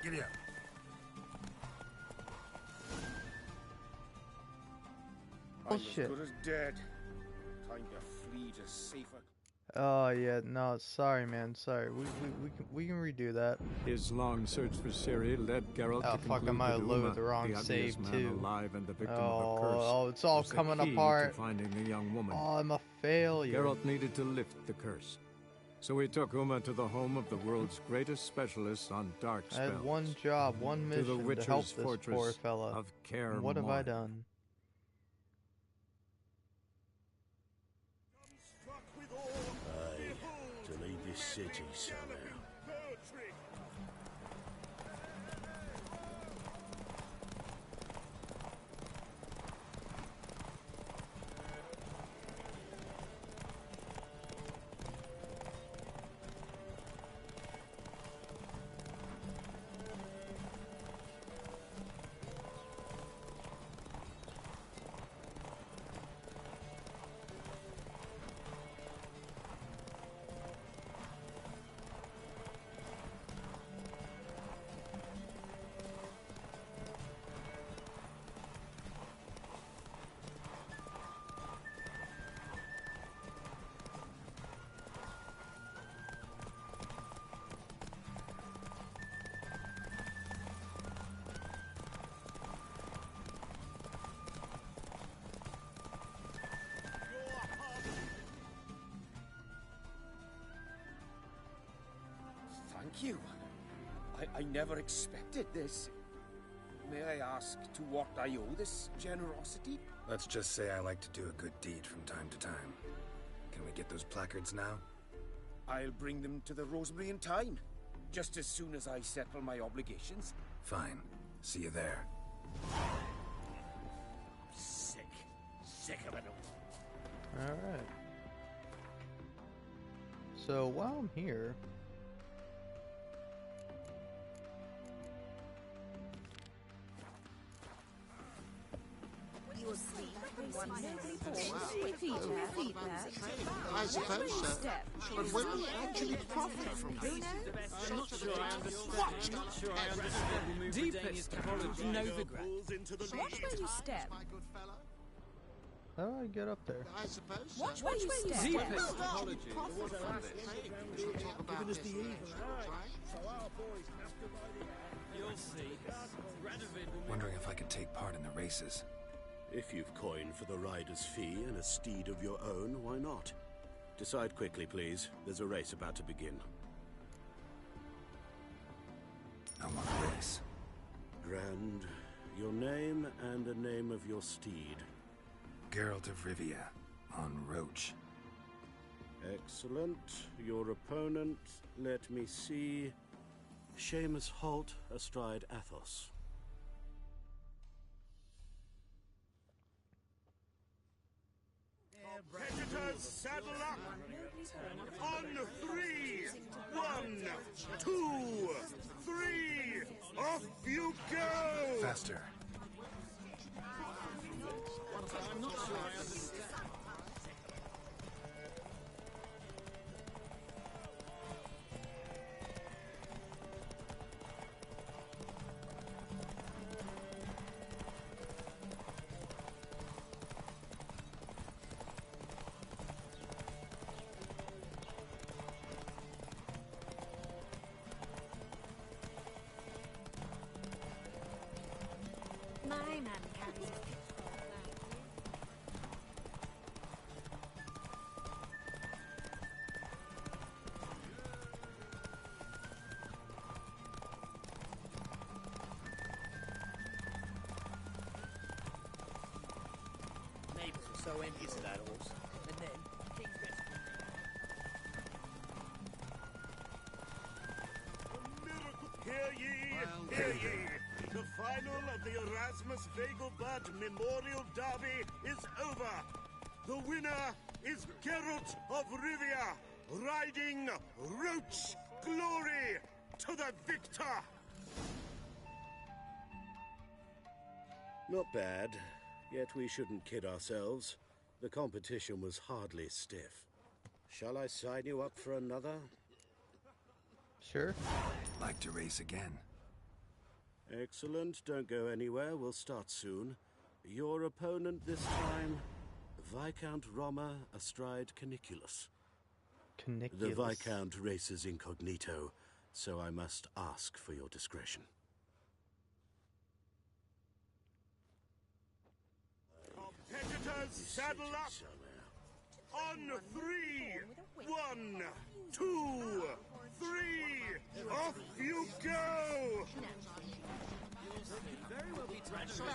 Speaker 4: Giddy up.
Speaker 12: I'm
Speaker 1: Bullshit.
Speaker 12: as good as dead. Time to flee to safer.
Speaker 1: Oh yeah, no, sorry man, sorry. We can redo that.
Speaker 5: His long search for Ciri led Geralt
Speaker 1: Oh
Speaker 5: to
Speaker 1: fuck, I
Speaker 5: conclude
Speaker 1: might
Speaker 5: that
Speaker 1: have loaded
Speaker 5: Uma,
Speaker 1: the wrong
Speaker 5: the
Speaker 1: save
Speaker 5: ugliest man
Speaker 1: too.
Speaker 5: alive and the victim of a curse,
Speaker 1: Oh, it's all
Speaker 5: was the
Speaker 1: coming
Speaker 5: key
Speaker 1: apart.
Speaker 5: to finding the young woman.
Speaker 1: Oh, I'm a failure.
Speaker 5: Geralt needed to lift the curse. So he took Uma to the home of the world's greatest specialist on dark
Speaker 1: I
Speaker 5: spells.
Speaker 1: had one job, one
Speaker 5: to the
Speaker 1: mission to
Speaker 5: Witcher's
Speaker 1: help this
Speaker 5: fortress
Speaker 1: poor fella.
Speaker 5: of Kaer
Speaker 1: And what have I
Speaker 5: Morhen.
Speaker 1: done?
Speaker 18: Aye, to leave this city somehow.
Speaker 12: Thank you. I never expected this. May I ask to what I owe this generosity?
Speaker 2: Let's just say I like to do a good deed from time to time. Can we get those placards now?
Speaker 12: I'll bring them to the Rosebery in time, just as soon as I settle my obligations.
Speaker 2: Fine. See you there.
Speaker 4: Sick. Sick of it all.
Speaker 1: Alright. So while I'm here,
Speaker 9: You'll see.
Speaker 14: I suppose so. But will we actually profit from this?
Speaker 6: I'm not sure I understand. I'm not sure I understand. Deepest apology. Novigrad.
Speaker 9: Watch where you step.
Speaker 1: how do I get up there?
Speaker 14: I suppose so.
Speaker 9: Watch where you step.
Speaker 6: Deepest apology.
Speaker 14: We shall talk about this later, right?
Speaker 6: You'll see. Radovid will
Speaker 2: Wondering if I could take part in the races.
Speaker 18: If you've coin for the rider's fee and a steed of your own, why not? Decide quickly, please. There's a race about to begin.
Speaker 2: I want a race.
Speaker 18: Grand. Your name and the name of your steed.
Speaker 2: Geralt of Rivia, on Roach.
Speaker 18: Excellent. Your opponent, let me see. Seamus Holt astride Athos.
Speaker 4: saddle up! On 3! 1, 2, 3! Off you go!
Speaker 2: Faster.
Speaker 23: I'm not sure I understand.
Speaker 10: My man carries a pitchfork.
Speaker 6: Neighbours were so envious of that horse. And then, King's Best.
Speaker 4: Hear ye, hear ye! The final of the Erasmus Vegelbud Memorial Derby is over. The winner is Geralt of Rivia, riding Roach Glory to the victor!
Speaker 18: Not bad. Yet we shouldn't kid ourselves. The competition was hardly stiff. Shall I sign you up for another?
Speaker 1: Sure.
Speaker 2: Like to race again.
Speaker 18: Excellent. Don't go anywhere. We'll start soon. Your opponent this time, Viscount Roma astride Caniculus.
Speaker 1: Caniculus.
Speaker 18: The Viscount races incognito, so I must ask for your discretion.
Speaker 4: Competitors, saddle up! On 3! 1, 2, 3! Off you go!
Speaker 6: Very well be traditional.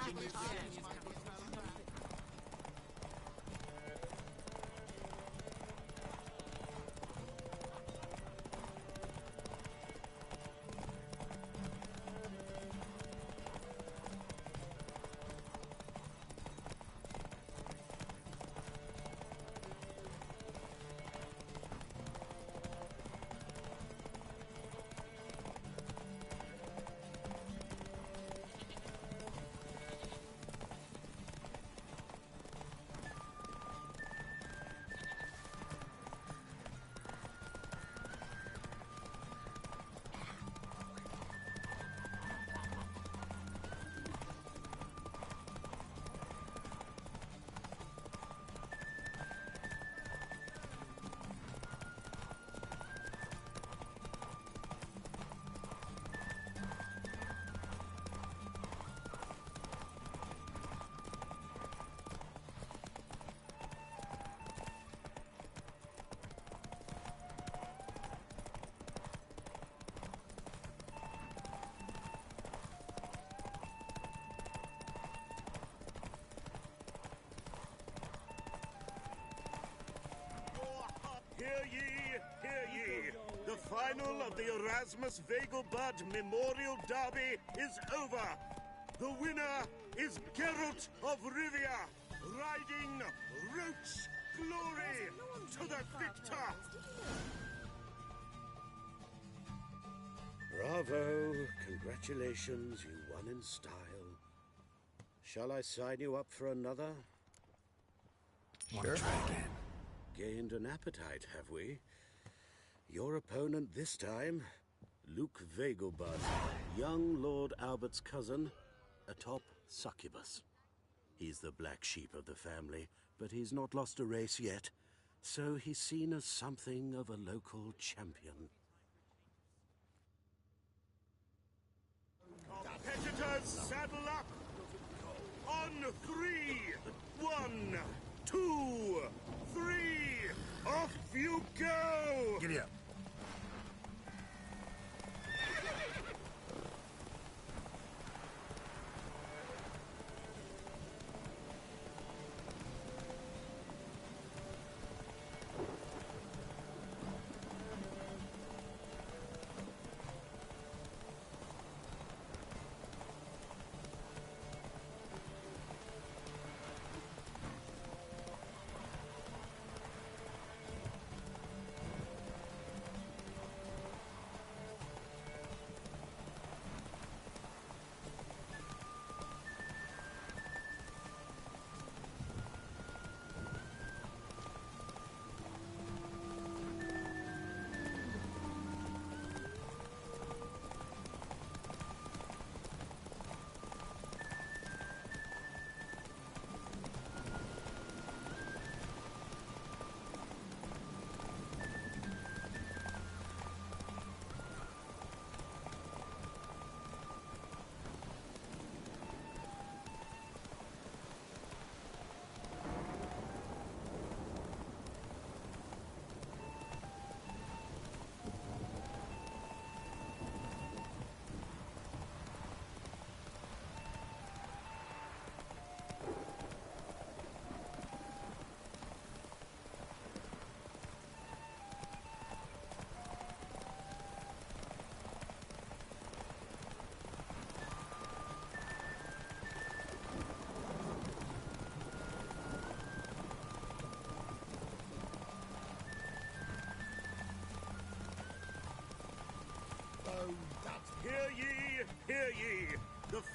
Speaker 4: Hear ye, hear ye! The final of the Erasmus Vegelbud Memorial Derby is over. The winner is Geralt of Rivia, riding Roach Glory to the victor!
Speaker 18: Bravo! Congratulations, you won in style. Shall I sign you up for another?
Speaker 2: Want to try again?
Speaker 18: Gained an appetite, have we? Your opponent this time, Luke Vegelbud, young Lord Albert's cousin, atop Succubus. He's the black sheep of the family, but he's not lost a race yet, so he's seen as something of a local champion.
Speaker 4: Competitors, saddle up! On 3! 1, 2, 3! Off you go!
Speaker 2: Giddy up.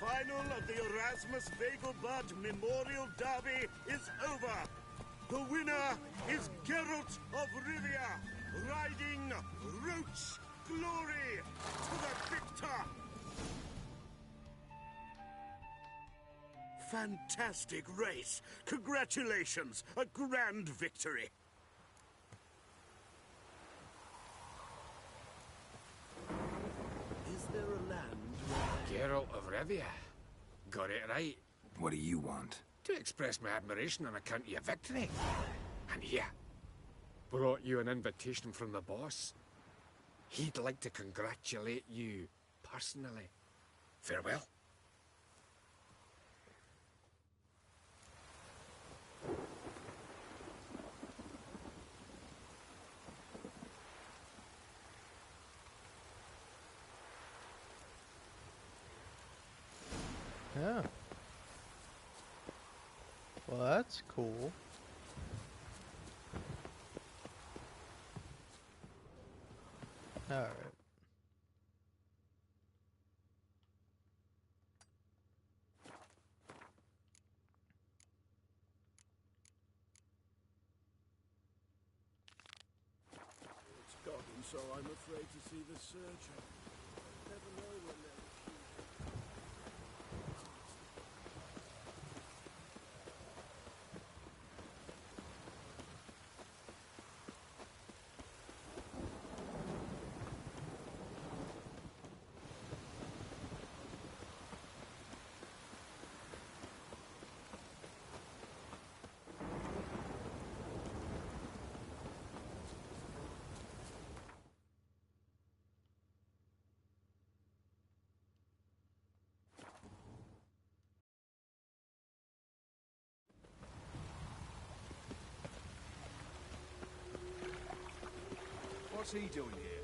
Speaker 13: final of the Erasmus Vegelbud Memorial Derby is over. The winner is Geralt of Rivia, riding Roach Glory to the victor. Fantastic race. Congratulations. A grand victory.
Speaker 3: Is there a land
Speaker 8: Geralt of Rivia. Got it right.
Speaker 2: What do you want?
Speaker 8: To express my admiration on account of your victory. And here, brought you an invitation from the boss. He'd like to congratulate you personally. Farewell.
Speaker 1: Yeah. Well, that's cool. Alright.
Speaker 23: It's gotten so I'm afraid to see the searcher. Never know when they'll
Speaker 17: What's he doing here?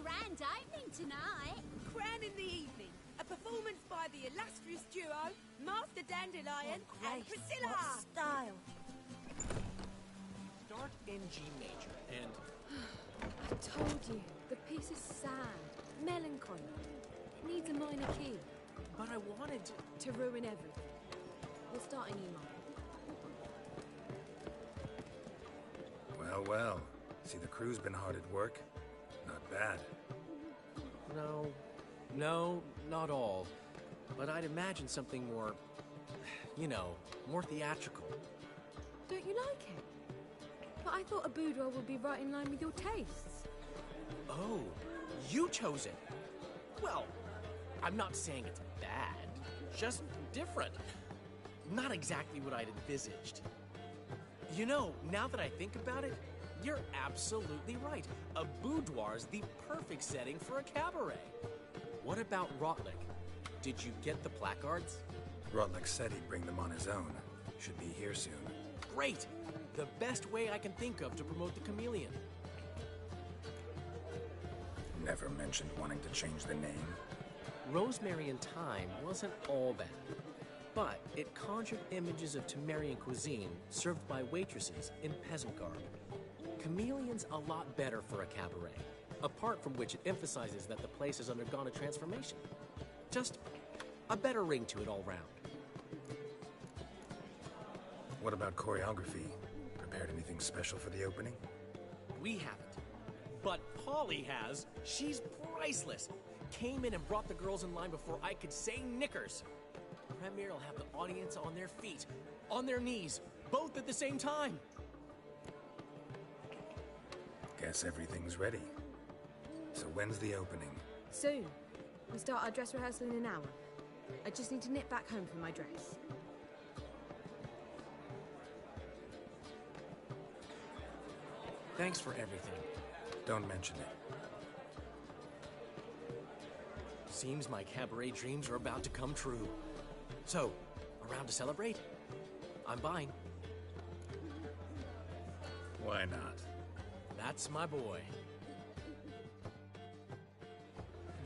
Speaker 9: Grand opening tonight.
Speaker 21: Crown in the evening. A performance by the illustrious duo, Master Dandelion and Priscilla.
Speaker 19: What style?
Speaker 11: Start in G major and...
Speaker 7: I told you, the piece is sad, melancholy. It needs a minor key.
Speaker 11: But I wanted
Speaker 7: to ruin everything. We'll start in E minor.
Speaker 2: Well, well. See, the crew's been hard at work. Not bad.
Speaker 11: No, not all. But I'd imagine something more, you know, more theatrical.
Speaker 7: Don't you like it? But I thought a boudoir would be right in line with your tastes.
Speaker 11: Oh, you chose it. Well, I'm not saying it's bad, just different. Not exactly what I'd envisaged. You know, now that I think about it, you're absolutely right. A boudoir's the perfect setting for a cabaret. What about Rotlick? Did you get the placards?
Speaker 2: Rotlick said he'd bring them on his own. Should be here soon.
Speaker 11: Great! The best way I can think of to promote the Chameleon.
Speaker 2: Never mentioned wanting to change the name.
Speaker 11: Rosemary and Thyme wasn't all bad, but it conjured images of Temerian cuisine served by waitresses in peasant garb. Chameleon's a lot better for a cabaret, apart from which it emphasizes that the place has undergone a transformation. Just a better ring to it all round.
Speaker 2: What about choreography? Prepared anything special for the opening?
Speaker 11: We haven't. But Polly has. She's priceless. Came in and brought the girls in line before I could say knickers. Premier will have the audience on their feet, on their knees, both at the same time.
Speaker 2: Guess everything's ready. So when's the opening?
Speaker 7: Soon. We start our dress rehearsal in an hour. I just need to nip back home for my dress.
Speaker 11: Thanks for everything.
Speaker 2: Don't mention it.
Speaker 11: Seems my cabaret dreams are about to come true. So, around to celebrate? I'm buying.
Speaker 2: Why not?
Speaker 11: That's my boy.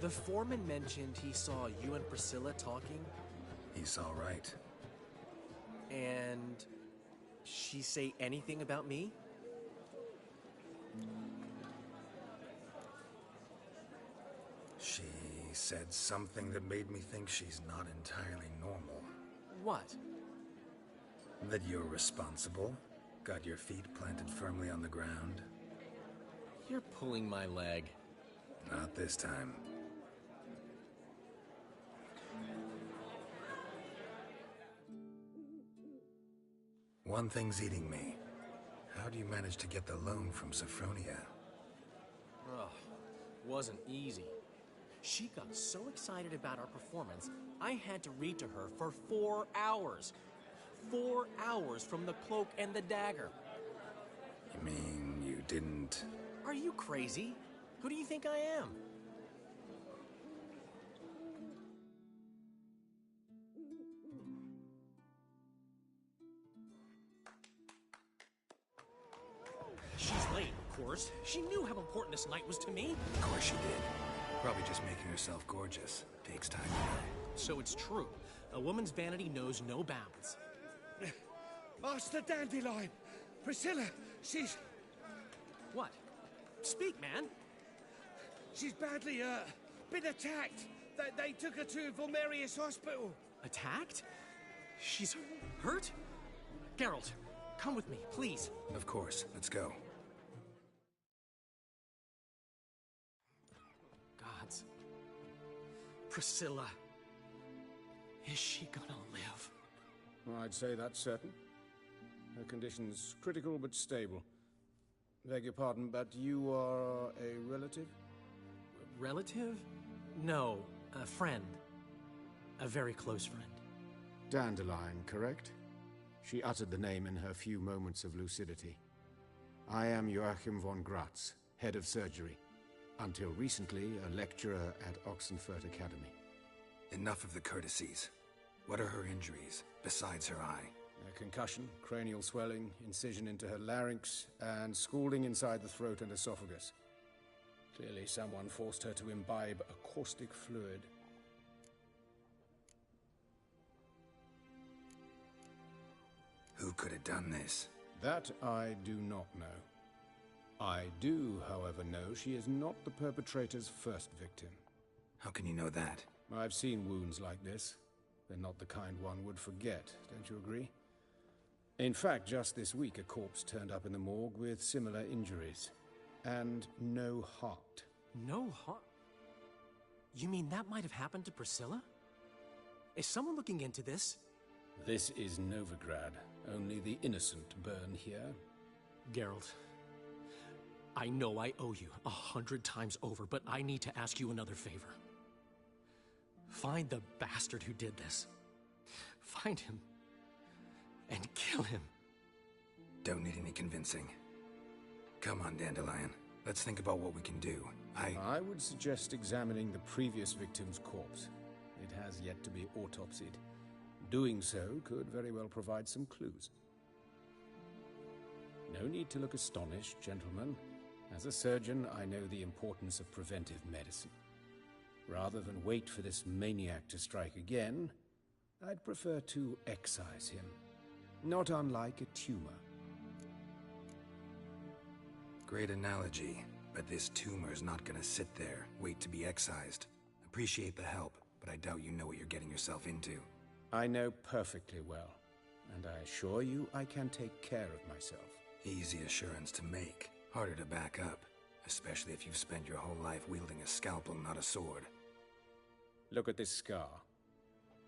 Speaker 11: The foreman mentioned he saw you and Priscilla talking.
Speaker 2: He saw right.
Speaker 11: And she say anything about me?
Speaker 2: She said something that made me think she's not entirely normal.
Speaker 11: What?
Speaker 2: That you're responsible, got your feet planted firmly on the ground.
Speaker 11: You're pulling my leg.
Speaker 2: Not this time. One thing's eating me. How do you manage to get the loan from Sophronia?
Speaker 11: Ugh, wasn't easy. She got so excited about our performance, I had to read to her for 4 hours. 4 hours from the Cloak and the Dagger.
Speaker 2: You mean you didn't...
Speaker 11: Are you crazy? Who do you think I am? She's late, of course. She knew how important this night was to me.
Speaker 2: Of course she did. Probably just making herself gorgeous. Takes time.
Speaker 11: So it's true. A woman's vanity knows no bounds.
Speaker 16: Master Dandelion! Priscilla, she's...
Speaker 11: What? Speak, man.
Speaker 16: She's badly, been attacked. They took her to Vulmerius Hospital.
Speaker 11: Attacked? She's hurt? Geralt, come with me, please.
Speaker 2: Of course. Let's go.
Speaker 11: Gods. Priscilla. Is she gonna live?
Speaker 12: I'd say that's certain. Her condition's critical but stable. Beg your pardon, but you are a relative?
Speaker 11: Relative? No, a friend. A very close friend.
Speaker 12: Dandelion, correct? She uttered the name in her few moments of lucidity. I am Joachim von Gratz, head of surgery. Until recently, a lecturer at Oxenfurt Academy.
Speaker 2: Enough of the courtesies. What are her injuries, besides her eye?
Speaker 12: A concussion, cranial swelling, incision into her larynx, and scalding inside the throat and esophagus. Clearly someone forced her to imbibe a caustic fluid.
Speaker 2: Who could have done this?
Speaker 12: That I do not know. I do, however, know she is not the perpetrator's first victim.
Speaker 2: How can you know that?
Speaker 12: I've seen wounds like this. They're not the kind one would forget, don't you agree? In fact, just this week a corpse turned up in the morgue with similar injuries. And no heart.
Speaker 11: No heart? You mean that might have happened to Priscilla? Is someone looking into this?
Speaker 12: This is Novigrad. Only the innocent burn here.
Speaker 11: Geralt, I know I owe you 100 times over, but I need to ask you another favor. Find the bastard who did this. Find him. And kill him.
Speaker 2: Don't need any convincing. Come on, Dandelion. Let's think about what we can do.
Speaker 12: I would suggest examining the previous victim's corpse. It has yet to be autopsied. Doing so could very well provide some clues. No need to look astonished, gentlemen. As a surgeon, I know the importance of preventive medicine. Rather than wait for this maniac to strike again, I'd prefer to excise him. Not unlike a tumor.
Speaker 2: Great analogy, but this tumor's not gonna sit there, wait to be excised. Appreciate the help, but I doubt you know what you're getting yourself into.
Speaker 12: I know perfectly well, and I assure you I can take care of myself.
Speaker 2: Easy assurance to make, harder to back up, especially if you've spent your whole life wielding a scalpel, not a sword.
Speaker 12: Look at this scar.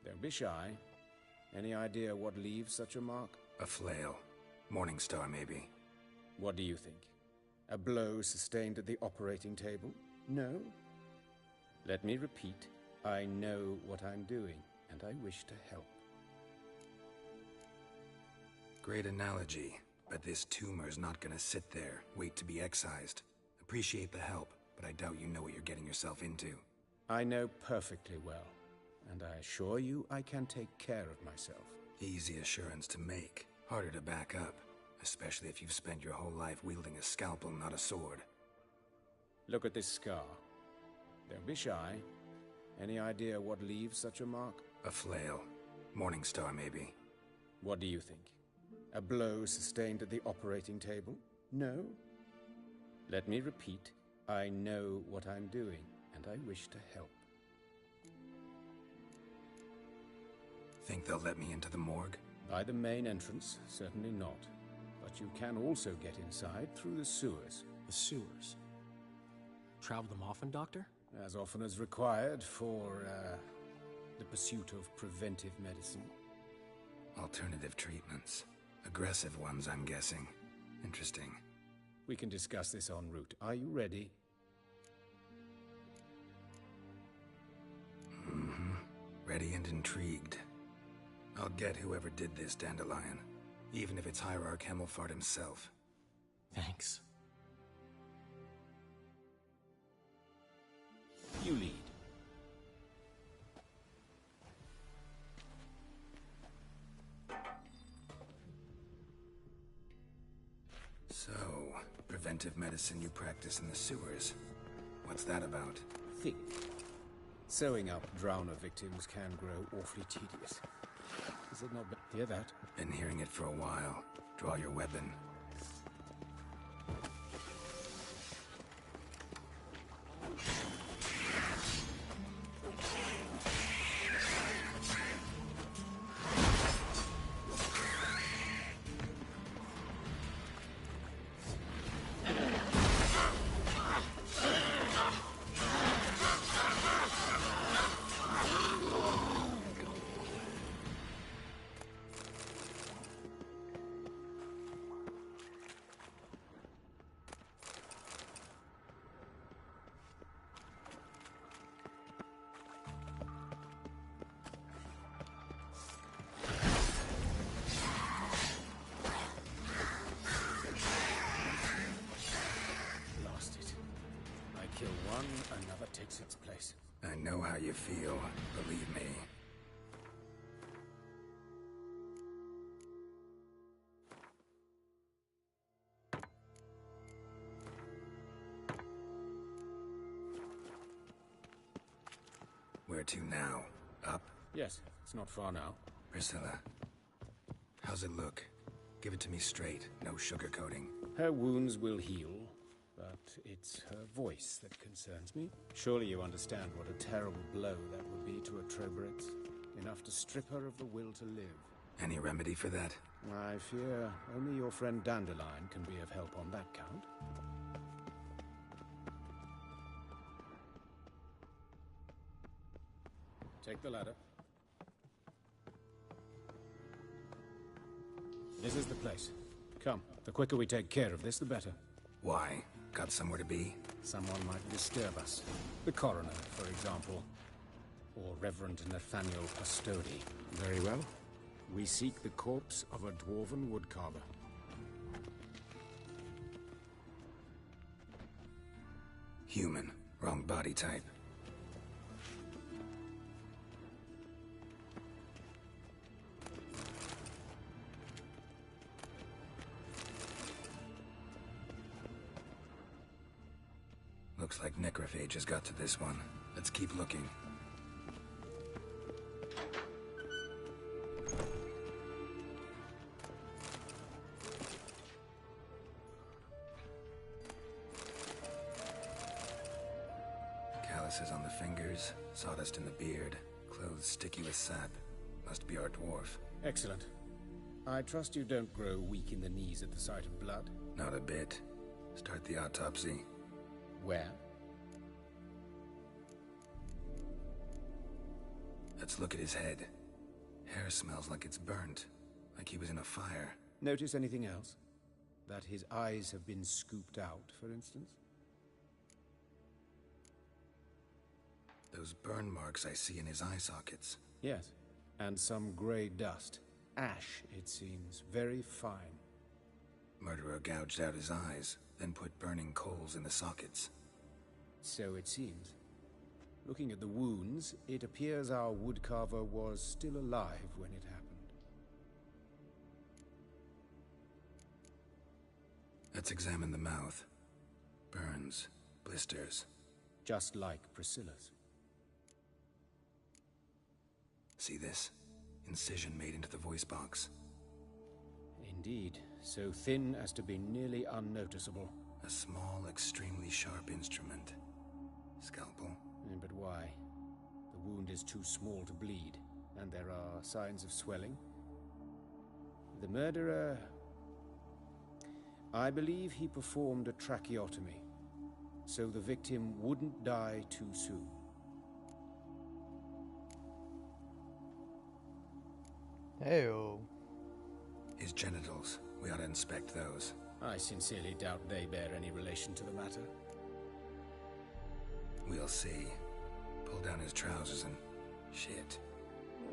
Speaker 12: Don't be shy. Any idea what leaves such a mark?
Speaker 2: A flail. Morningstar, maybe.
Speaker 12: What do you think? A blow sustained at the operating table? No? Let me repeat. I know what I'm doing, and I wish to help.
Speaker 2: Great analogy, but this tumor's not gonna sit there, wait to be excised. Appreciate the help, but I doubt you know what you're getting yourself into.
Speaker 12: I know perfectly well, and I assure you I can take care of myself.
Speaker 2: Easy assurance to make, harder to back up, especially if you've spent your whole life wielding a scalpel, not a sword.
Speaker 12: Look at this scar. Don't be shy. Any idea what leaves such a mark?
Speaker 2: A flail. Morningstar, maybe.
Speaker 12: What do you think? A blow sustained at the operating table? No? Let me repeat. I know what I'm doing, and and I wish to help.
Speaker 2: Think they'll let me into the morgue?
Speaker 12: By the main entrance, certainly not. But you can also get inside through the sewers.
Speaker 11: The sewers? Travel them often, Doctor?
Speaker 12: As often as required for, the pursuit of preventive medicine.
Speaker 2: Alternative treatments. Aggressive ones, I'm guessing. Interesting.
Speaker 12: We can discuss this en route. Are you ready?
Speaker 2: Mm-hmm. Ready and intrigued. I'll get whoever did this, Dandelion. Even if it's Hierarch Hemelfart himself.
Speaker 11: Thanks.
Speaker 12: You lead.
Speaker 2: So, preventive medicine you practice in the sewers. What's that about?
Speaker 12: Think. Sewing up drowner victims can grow awfully tedious. Is it not? Hear that?
Speaker 2: Been hearing it for a while. Draw your weapon.
Speaker 12: Another takes its place.
Speaker 2: I know how you feel, believe me. Where to now? Up?
Speaker 12: Yes, it's not far now.
Speaker 2: Priscilla, how's it look? Give it to me straight, no sugarcoating.
Speaker 12: Her wounds will heal. But it's her voice that concerns me. Surely you understand what a terrible blow that would be to a Trobrex. Enough to strip her of the will to live.
Speaker 2: Any remedy for that?
Speaker 12: I fear only your friend Dandelion can be of help on that count. Take the ladder. This is the place. Come, the quicker we take care of this, the better.
Speaker 2: Why? Got somewhere to be?
Speaker 12: Someone might disturb us. The coroner, for example. Or Reverend Nathaniel Pastodi. Very well. We seek the corpse of a dwarven woodcarver.
Speaker 2: Human. Wrong body type. Looks like necrophage has got to this one. Let's keep looking. Calluses on the fingers, sawdust in the beard, clothes sticky with sap. Must be our dwarf.
Speaker 12: Excellent. I trust you don't grow weak in the knees at the sight of blood?
Speaker 2: Not a bit. Start the autopsy.
Speaker 12: Where?
Speaker 2: Let's look at his head. Hair smells like it's burnt, like he was in a fire.
Speaker 12: Notice anything else? That his eyes have been scooped out, for instance?
Speaker 2: Those burn marks I see in his eye sockets.
Speaker 12: Yes, and some grey dust. Ash, it seems. Very fine.
Speaker 2: Murderer gouged out his eyes, then put burning coals in the sockets.
Speaker 12: So it seems. Looking at the wounds, it appears our woodcarver was still alive when it happened.
Speaker 2: Let's examine the mouth. Burns, blisters.
Speaker 12: Just like Priscilla's.
Speaker 2: See this? Incision made into the voice box.
Speaker 12: Indeed, so thin as to be nearly unnoticeable.
Speaker 2: A small, extremely sharp instrument. Scalpel?
Speaker 12: But why? The wound is too small to bleed, and there are signs of swelling. The murderer... I believe he performed a tracheotomy, so the victim wouldn't die too soon.
Speaker 1: Ew.
Speaker 2: His genitals. We ought to inspect those.
Speaker 12: I sincerely doubt they bear any relation to the matter.
Speaker 2: We'll see. Pull down his trousers and... shit.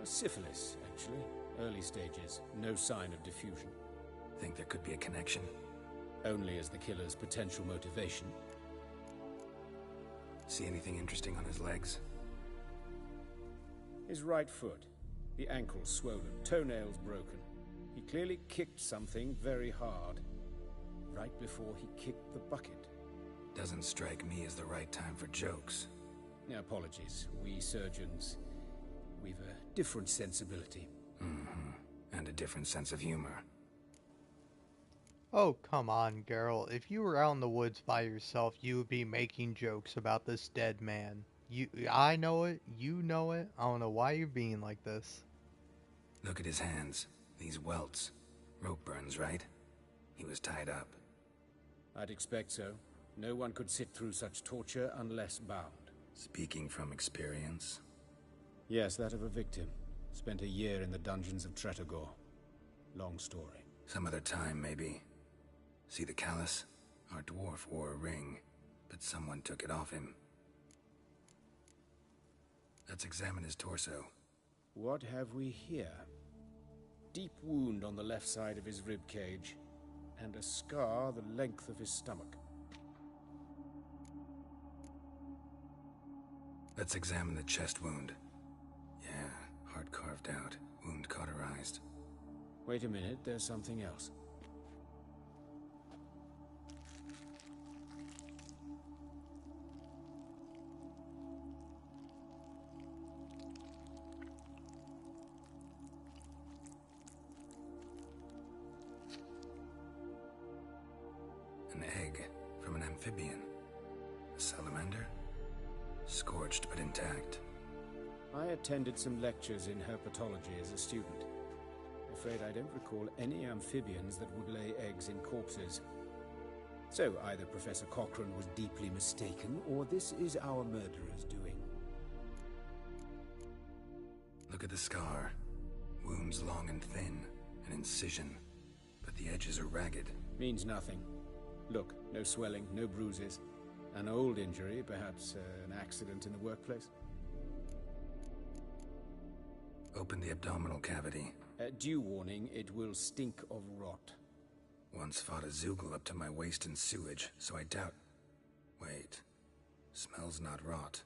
Speaker 12: Syphilis, actually. Early stages. No sign of diffusion.
Speaker 2: Think there could be a connection?
Speaker 12: Only as the killer's potential motivation.
Speaker 2: See anything interesting on his legs?
Speaker 12: His right foot. The ankle swollen, toenails broken. He clearly kicked something very hard. Right before he kicked the bucket.
Speaker 2: Doesn't strike me as the right time for jokes.
Speaker 12: Apologies. We surgeons, we've a different sensibility.
Speaker 2: Mm-hmm. And a different sense of humor.
Speaker 1: Oh, come on, Geralt. If you were out in the woods by yourself, you would be making jokes about this dead man. I know it. You know it. I don't know why you're being like this.
Speaker 2: Look at his hands. These welts. Rope burns, right? He was tied up.
Speaker 12: I'd expect so. No one could sit through such torture unless bound.
Speaker 2: Speaking from experience?
Speaker 12: Yes, that of a victim. Spent a year in the dungeons of Tretogor. Long story.
Speaker 2: Some other time, maybe. See the callus? Our dwarf wore a ring, but someone took it off him. Let's examine his torso.
Speaker 12: What have we here? Deep wound on the left side of his rib cage, and a scar the length of his stomach.
Speaker 2: Let's examine the chest wound. Yeah, heart carved out, wound cauterized.
Speaker 12: Wait a minute, there's something else.
Speaker 2: An egg from an amphibian. A salamander? Scorched but intact.
Speaker 12: I attended some lectures in herpetology as a student. Afraid I don't recall any amphibians that would lay eggs in corpses. So either Professor Cochrane was deeply mistaken, or this is our murderer's doing.
Speaker 2: Look at the scar. Wounds long and thin, an incision, but the edges are ragged.
Speaker 12: Means nothing. Look, no swelling, no bruises. An old injury, perhaps an accident in the workplace.
Speaker 2: Open the abdominal cavity.
Speaker 12: Due warning, it will stink of rot.
Speaker 2: Once fought a Zeugle up to my waist in sewage, so I doubt... Wait. Smells not rot.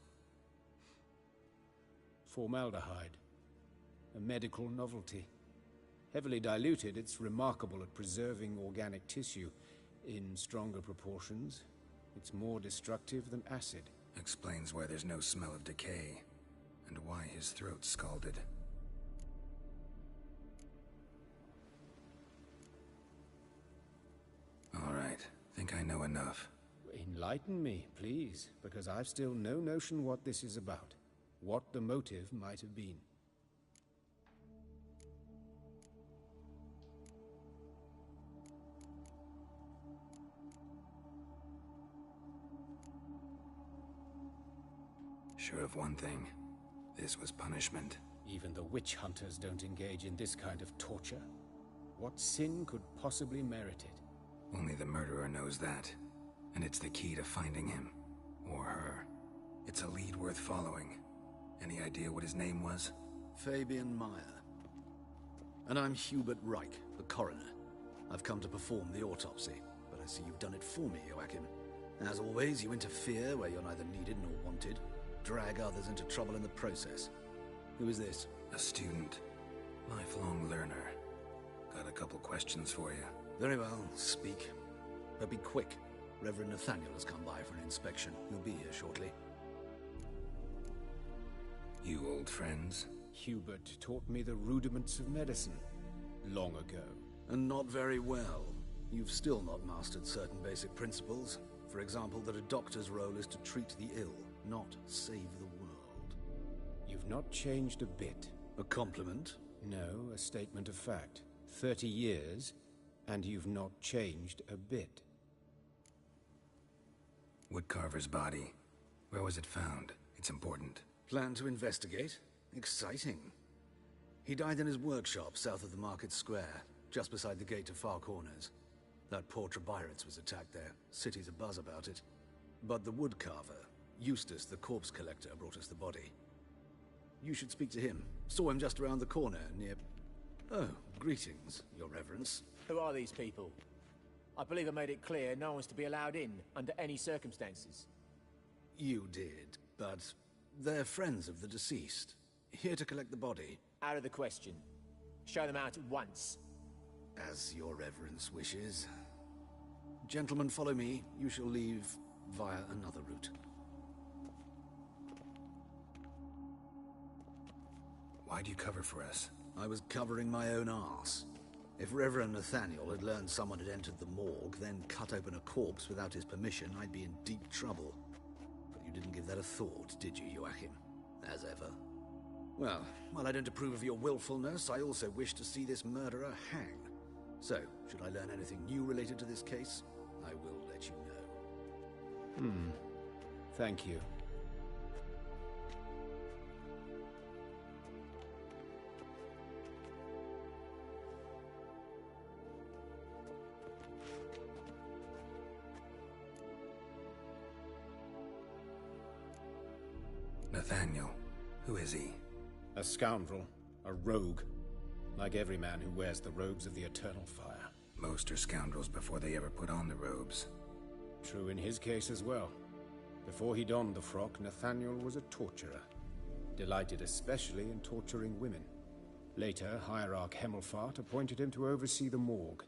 Speaker 12: Formaldehyde. A medical novelty. Heavily diluted, it's remarkable at preserving organic tissue. In stronger proportions, it's more destructive than acid.
Speaker 2: Explains why there's no smell of decay, and why his throat's scalded. All right, think I know enough.
Speaker 12: Enlighten me, please, because I've still no notion what this is about. What the motive might have been.
Speaker 2: Sure of one thing. This was punishment.
Speaker 12: Even the witch hunters don't engage in this kind of torture. What sin could possibly merit it?
Speaker 2: Only the murderer knows that. And it's the key to finding him. Or her. It's a lead worth following. Any idea what his name was?
Speaker 15: Fabian Meyer. And I'm Hubert Reich, the coroner. I've come to perform the autopsy, but I see you've done it for me, Joachim. As always, you interfere where you're neither needed nor wanted. Drag others into trouble in the process. Who is this?
Speaker 2: A student. Lifelong learner. Got a couple questions for you.
Speaker 15: Very well, speak. But be quick. Reverend Nathaniel has come by for an inspection. He'll be here shortly.
Speaker 2: You old friends?
Speaker 12: Hubert taught me the rudiments of medicine. Long ago.
Speaker 15: And not very well. You've still not mastered certain basic principles. For example, that a doctor's role is to treat the ill. not save the world.
Speaker 12: You've not changed a bit.
Speaker 15: A compliment?
Speaker 12: No, a statement of fact. 30 years, and you've not changed a bit.
Speaker 2: Woodcarver's body. Where was it found? It's important.
Speaker 15: Plan to investigate? Exciting. He died in his workshop south of the market square, just beside the gate to Far Corners. That poor Trebyritz was attacked there. City's abuzz about it. But the woodcarver, Eustace the corpse collector, brought us the body. You should speak to him. Saw him just around the corner near... Oh, greetings, Your Reverence.
Speaker 5: Who are these people? I believe I made it clear no one's to be allowed in, under any circumstances.
Speaker 15: You did, but they're friends of the deceased. Here to collect the body.
Speaker 5: Out of the question. Show them out at once.
Speaker 15: As Your Reverence wishes. Gentlemen, follow me. You shall leave via another route.
Speaker 2: Why do you cover for us?
Speaker 15: I was covering my own arse. If Reverend Nathaniel had learned someone had entered the morgue, then cut open a corpse without his permission, I'd be in deep trouble. But you didn't give that a thought, did you, Joachim? As ever. Well, while I don't approve of your willfulness, I also wish to see this murderer hang. So, should I learn anything new related to this case, I will let you know.
Speaker 12: Thank you.
Speaker 2: Nathaniel. Who is he?
Speaker 12: A scoundrel. A rogue. Like every man who wears the robes of the Eternal Fire.
Speaker 2: Most are scoundrels before they ever put on the robes.
Speaker 12: True in his case as well. Before he donned the frock, Nathaniel was a torturer. Delighted especially in torturing women. Later, Hierarch Hemmelfart appointed him to oversee the morgue.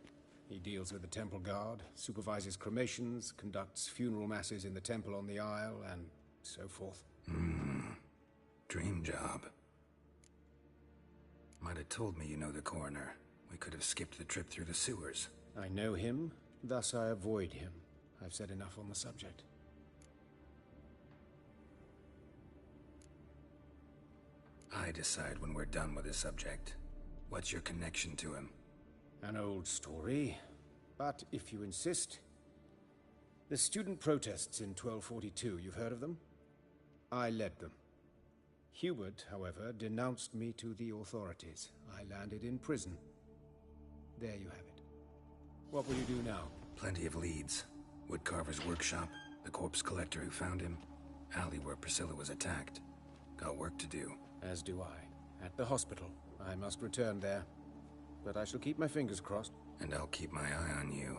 Speaker 12: He deals with the temple guard, supervises cremations, conducts funeral masses in the temple on the Isle, and so forth.
Speaker 2: Dream job. Might have told me you know the coroner. We could have skipped the trip through the sewers.
Speaker 12: I know him, thus I avoid him. I've said enough on the subject.
Speaker 2: I decide when we're done with the subject. What's your connection to him?
Speaker 12: An old story, but if you insist... The student protests in 1242, you've heard of them? I led them. Hubert, however, denounced me to the authorities. I landed in prison. There you have it. What will you do now?
Speaker 2: Plenty of leads. Woodcarver's workshop, the corpse collector who found him, alley where Priscilla was attacked. Got work to do.
Speaker 12: As do I. At the hospital. I must return there. But I shall keep my fingers crossed.
Speaker 2: And I'll keep my eye on you.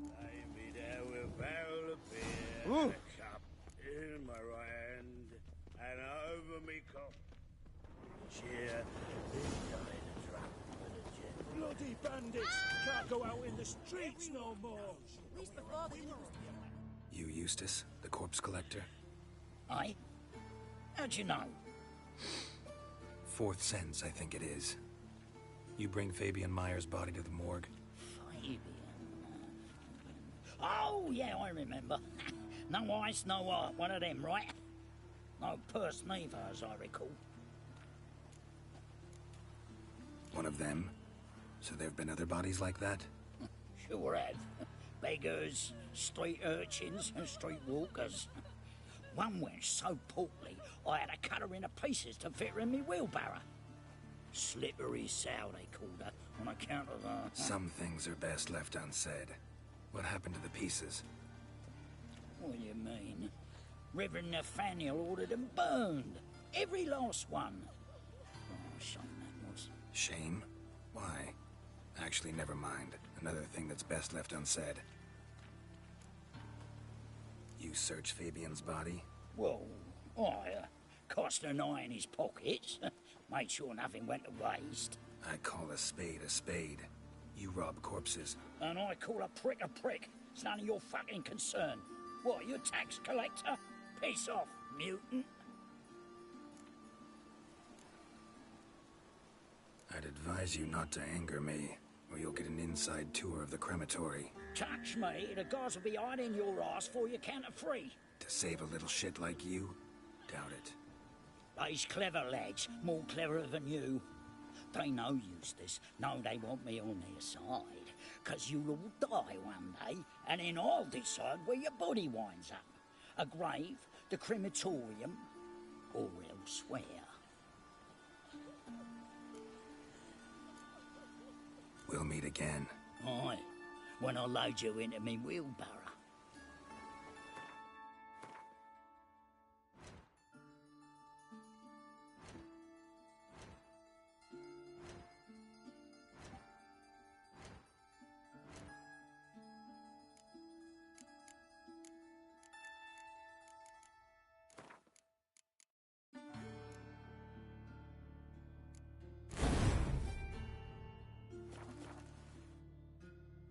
Speaker 4: Lay me down with a barrel of beer and a cup in my right hand, and over me cup. Cheer,
Speaker 16: Bloody bandits! Can't go out in the streets no more!
Speaker 9: At least before they used to.
Speaker 2: You Eustace, the corpse collector?
Speaker 20: Aye? How'd you know?
Speaker 2: Fourth sense, I think it is. You bring Fabian Meyer's body to the morgue?
Speaker 20: Fabian. Oh, yeah, I remember. No ice, no art, one of them, right? No purse neither, as I recall.
Speaker 2: One of them? So there've been other bodies like that?
Speaker 20: Sure have. Beggars, street urchins, and street walkers. One went so portly, I had to cut her into pieces to fit her in me wheelbarrow. Slippery sow, they called her, on account of her.
Speaker 2: Some things are best left unsaid. What happened to the pieces?
Speaker 20: What do you mean? Reverend Nathaniel ordered them burned. Every last one. Oh, shame that was.
Speaker 2: Shame? Why? Actually, never mind. Another thing that's best left unsaid. You search Fabian's body?
Speaker 20: Well, I cast an eye in his pockets. Made sure nothing went to waste.
Speaker 2: I call a spade a spade. You rob corpses.
Speaker 20: And I call a prick a prick. It's none of your fucking concern. What, you tax collector? Piss off, mutant.
Speaker 2: I'd advise you not to anger me, or you'll get an inside tour of the crematory.
Speaker 20: Touch me, the guards will be hiding your ass for your count of 3.
Speaker 2: To save a little shit like you? Doubt it.
Speaker 20: These clever lads, more cleverer than you. They know Eustace, know they want me on their side, 'cause you'll all die one day, and then I'll decide where your body winds up. A grave, the crematorium, or elsewhere.
Speaker 2: We'll meet again.
Speaker 20: Aye, when I load you into me wheelbarrow.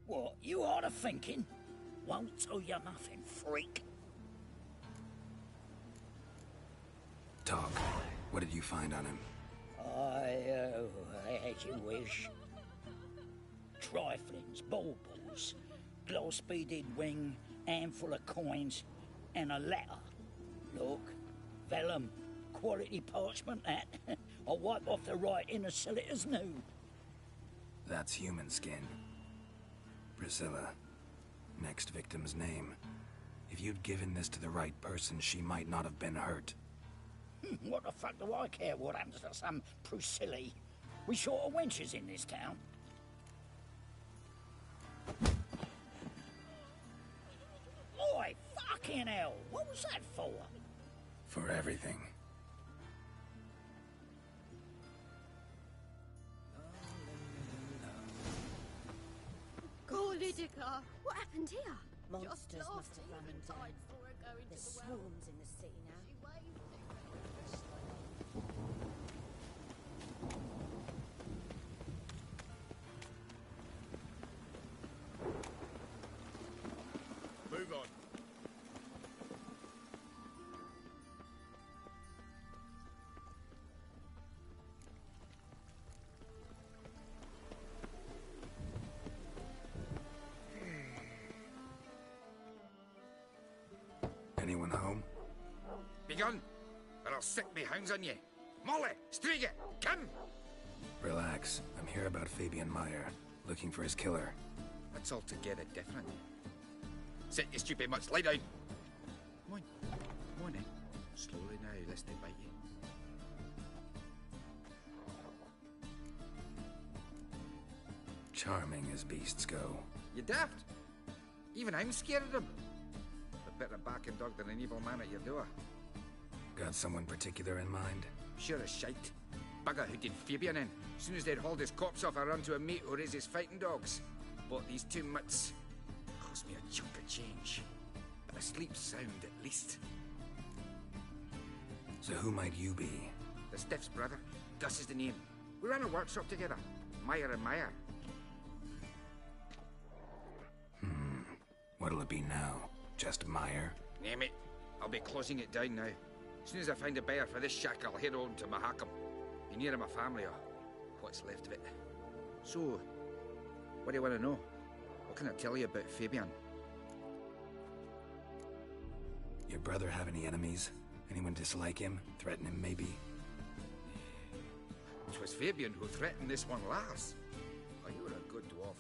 Speaker 20: What, you are thinking? Won't tell you nothing, freak.
Speaker 2: Talk. What did you find on him?
Speaker 20: As you wish. Triflings, baubles, gloss-beaded ring, handful of coins, and a letter. Look, vellum, quality parchment, that. I'll wipe off the writing and sell it as new.
Speaker 2: That's human skin. Priscilla. Next victim's name. If you'd given this to the right person, she might not have been hurt.
Speaker 20: What the fuck do I care what happens to some Priscilla? We short of wenches in this town. Oi, fucking hell! What was that for?
Speaker 2: For everything.
Speaker 9: Go, Lydica! What happened here?
Speaker 19: Monsters must have run him down. There's swarms in the city now.
Speaker 8: Move on.
Speaker 2: Anyone home?
Speaker 8: Begun, or I'll sick me hounds on you. Molly, Striga, come!
Speaker 2: Relax. I'm here about Fabian Meyer, looking for his killer.
Speaker 8: That's altogether different. Sit, you stupid mutts, lie down. Come on then. Slowly now, lest they bite you.
Speaker 2: Charming as beasts go.
Speaker 8: You daft? Even I'm scared of them. A better barking dog than an evil man at your door.
Speaker 2: Got someone particular in mind?
Speaker 8: Sure as shite. Bugger who did Fabian in. As soon as they'd hauled his corpse off, I run to a mate who raises fighting dogs. Bought these 2 mutts. Cost me a chunk of change. But I sleep sound at least.
Speaker 2: So who might you be?
Speaker 8: The Stiff's brother. Gus is the name. We ran a workshop together. Meyer and Meyer.
Speaker 2: What'll it be now? Just Meyer?
Speaker 8: Name it. I'll be closing it down now. As soon as I find a buyer for this shack, I'll head on to Mahakam. Be near my family, or what's left of it. So, what do you want to know? What can I tell you about Fabian?
Speaker 2: Your brother have any enemies? Anyone dislike him? Threaten him, maybe?
Speaker 8: It was Fabian who threatened this one last. Oh, you were a good dwarf.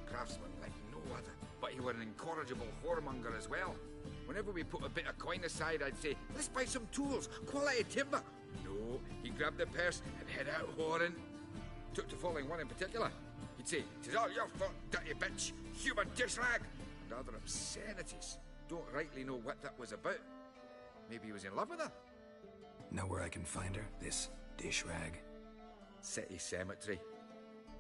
Speaker 8: Craftsman like no other. But you were an incorrigible whoremonger as well. Whenever we put a bit of coin aside, I'd say, let's buy some tools, quality timber. No, he grabbed the purse and head out whoring. Took to following one in particular. He'd say, "'Tis all your fault, dirty bitch, human dish rag," and other obscenities. Don't rightly know what that was about. Maybe he was in love with her.
Speaker 2: Know where I can find her? This dish rag?
Speaker 8: City Cemetery.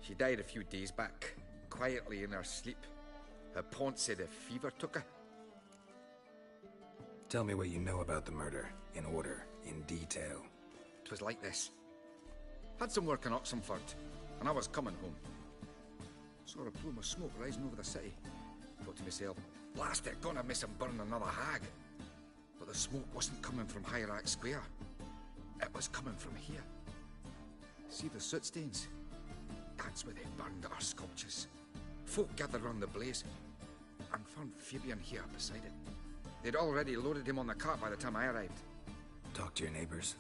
Speaker 8: She died a few days back, quietly in her sleep. Her pont said a fever took her.
Speaker 2: Tell me what you know about the murder, in order, in detail.
Speaker 8: 'Twas like this. Had some work in Oxenford, and I was coming home. Saw a plume of smoke rising over the city. Thought to myself, blast it, gonna miss him burn another hag. But the smoke wasn't coming from Hierarch Square. It was coming from here. See the soot stains? That
Speaker 17: That's where they burned our sculptures. Folk gathered round the blaze and found Fabian here beside it. They'd already loaded him on the cart by the time I arrived.
Speaker 2: Talk to your neighbors.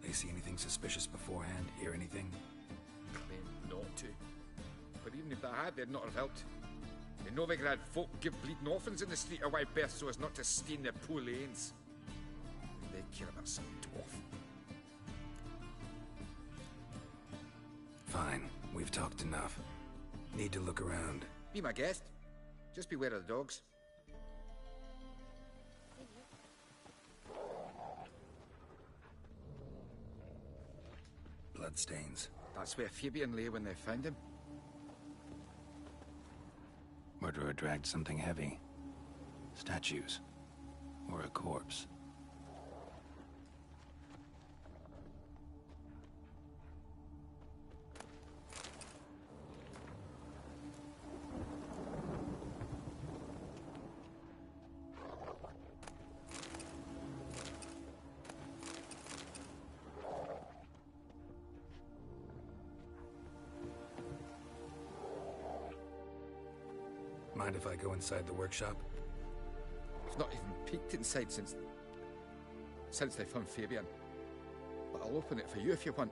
Speaker 2: They see anything suspicious beforehand? Hear anything?
Speaker 17: Claim not to. But even if they had, they'd not have helped. They know they could have folk give bleeding orphans in the street of Whitebeth so as not to stain their poor lanes. They care about some dwarf.
Speaker 2: Fine, we've talked enough. Need to look around.
Speaker 17: Be my guest. Just beware of the dogs.
Speaker 2: Bloodstains.
Speaker 17: That's where Fabian lay when they found him.
Speaker 2: Murderer dragged something heavy. Statues. Or a corpse. Mind if I go inside the workshop?
Speaker 17: It's not even peeked inside since they found Fabian. But I'll open it for you if you want.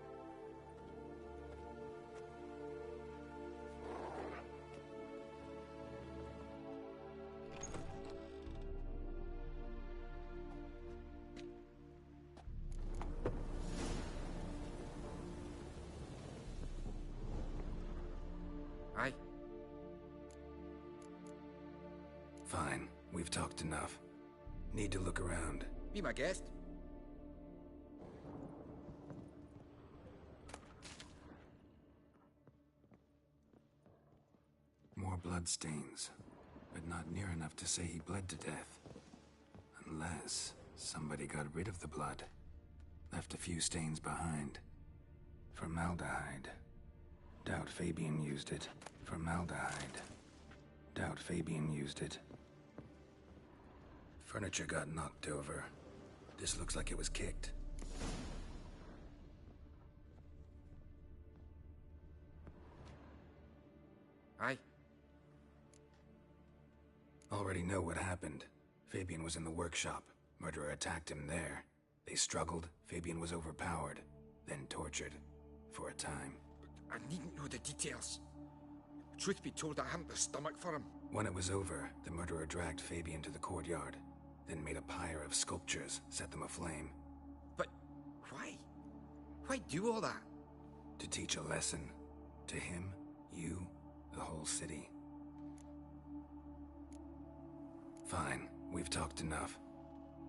Speaker 17: Aye.
Speaker 2: Fine, we've talked enough. Need to look around.
Speaker 17: Be my guest.
Speaker 2: More bloodstains, but not near enough to say he bled to death. Unless somebody got rid of the blood. Left a few stains behind. Formaldehyde. Doubt Fabian used it. Formaldehyde. Doubt Fabian used it. Furniture got knocked over. This looks like it was kicked.
Speaker 17: Aye.
Speaker 2: Already know what happened. Fabian was in the workshop. Murderer attacked him there. They struggled. Fabian was overpowered, then tortured. For a time.
Speaker 17: I needn't know the details. Truth be told, I hadn't the stomach for him.
Speaker 2: When it was over, the murderer dragged Fabian to the courtyard, then made a pyre of sculptures, set them aflame.
Speaker 17: But why? Why do all that?
Speaker 2: To teach a lesson. To him, you, the whole city. Fine, we've talked enough.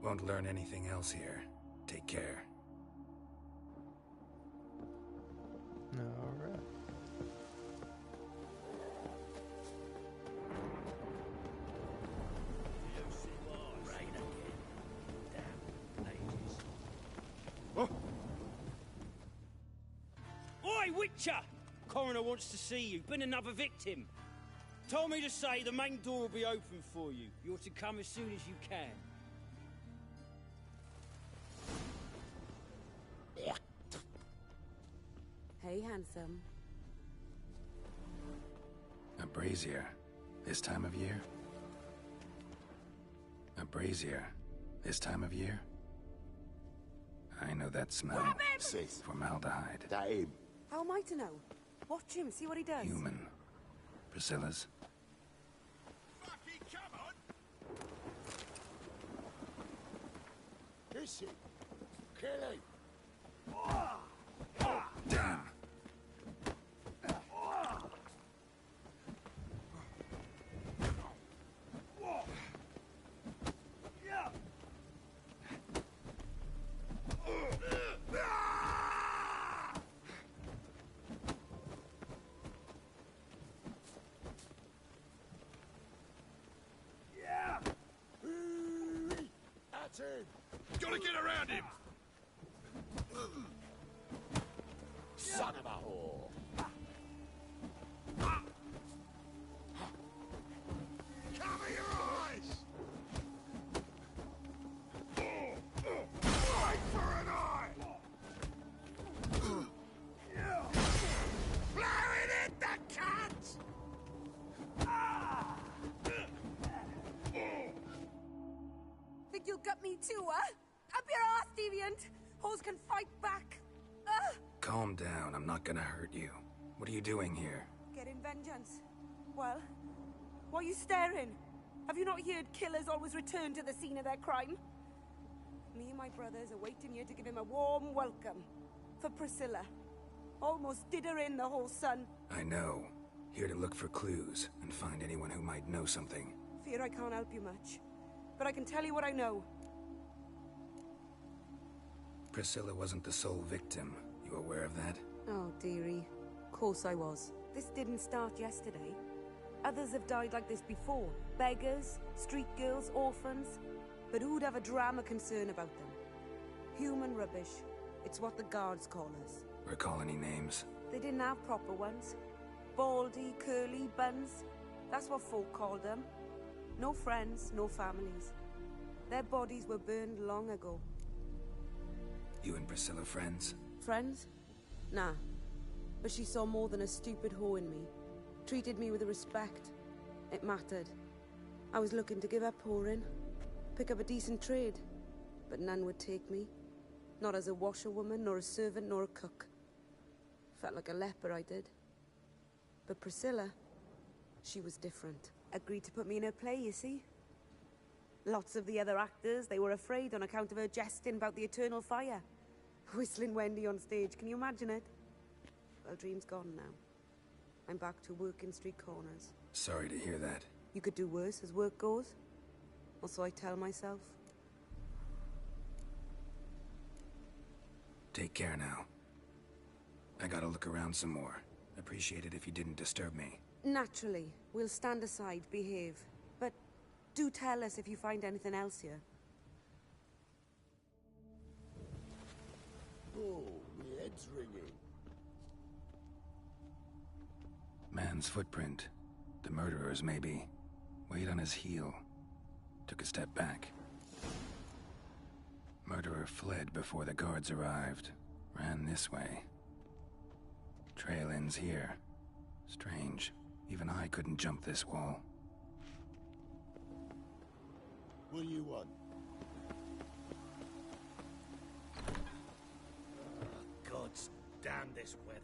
Speaker 2: Won't learn anything else here. Take care.
Speaker 1: Alright.
Speaker 10: Oi, Witcher! Coroner wants to see you. Been another victim. Told me to say the main door will be open for you. You're to come as soon as you can.
Speaker 14: Hey, handsome.
Speaker 2: A brazier. This time of year? A brazier. This time of year? I know that smell.
Speaker 14: Sis.
Speaker 2: Formaldehyde.
Speaker 14: That him. How am I to know? Watch him, see what he does.
Speaker 2: Human. Priscilla's.
Speaker 4: Is he? Kill him.
Speaker 2: Damn.
Speaker 4: That's him.
Speaker 13: Gotta get around him!
Speaker 4: Son of a whore. Cover your eyes! Fight for an eye! Blowing it the
Speaker 14: to, Up your ass, deviant! Hoes can fight back!
Speaker 2: Calm down, I'm not gonna hurt you. What are you doing here?
Speaker 14: Getting vengeance. Well, why are you staring? Have you not heard killers always return to the scene of their crime? Me and my brothers are waiting here to give him a warm welcome. For Priscilla. Almost did her in, the whole son.
Speaker 2: I know. Here to look for clues and find anyone who might know something.
Speaker 14: Fear I can't help you much. But I can tell you what I know.
Speaker 2: Priscilla wasn't the sole victim. You aware of that?
Speaker 14: Oh, dearie. Of course I was. This didn't start yesterday. Others have died like this before. Beggars, street girls, orphans. But who'd have a drama concern about them? Human rubbish. It's what the guards call us.
Speaker 2: Recall any names?
Speaker 14: They didn't have proper ones. Baldy, curly, buns. That's what folk called them. No friends, no families. Their bodies were burned long ago.
Speaker 2: You and Priscilla friends?
Speaker 14: Friends? Nah. But she saw more than a stupid whore in me. Treated me with respect. It mattered. I was looking to give up whoring. Pick up a decent trade. But none would take me. Not as a washerwoman, nor a servant, nor a cook. Felt like a leper, I did. But Priscilla, she was different. Agreed to put me in her play, you see? Lots of the other actors, they were afraid on account of her jesting about the eternal fire. Whistling Wendy on stage, can you imagine it? Well, dream's gone now. I'm back to working street corners.
Speaker 2: Sorry to hear that.
Speaker 14: You could do worse as work goes. Or so I tell myself.
Speaker 2: Take care now. I gotta look around some more. Appreciate it if you didn't disturb me.
Speaker 14: Naturally. We'll stand aside, behave. But do tell us if you find anything else here.
Speaker 4: Oh, my head's ringing.
Speaker 2: Man's footprint. The murderer's maybe. Weight on his heel. Took a step back. Murderer fled before the guards arrived. Ran this way. Trail ends here. Strange. Even I couldn't jump this wall.
Speaker 4: What do you want?
Speaker 16: God's damn this weather.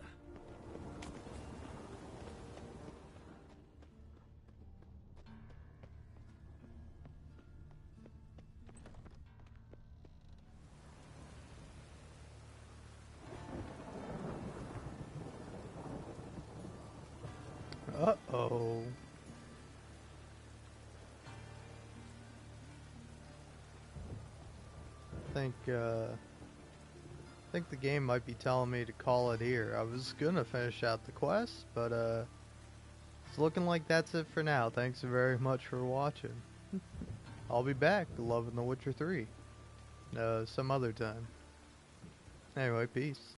Speaker 1: Uh-oh. I think the game might be telling me to call it here. I was gonna finish out the quest, but it's looking like that's it for now. Thanks very much for watching. I'll be back loving The Witcher 3 some other time. Anyway, peace.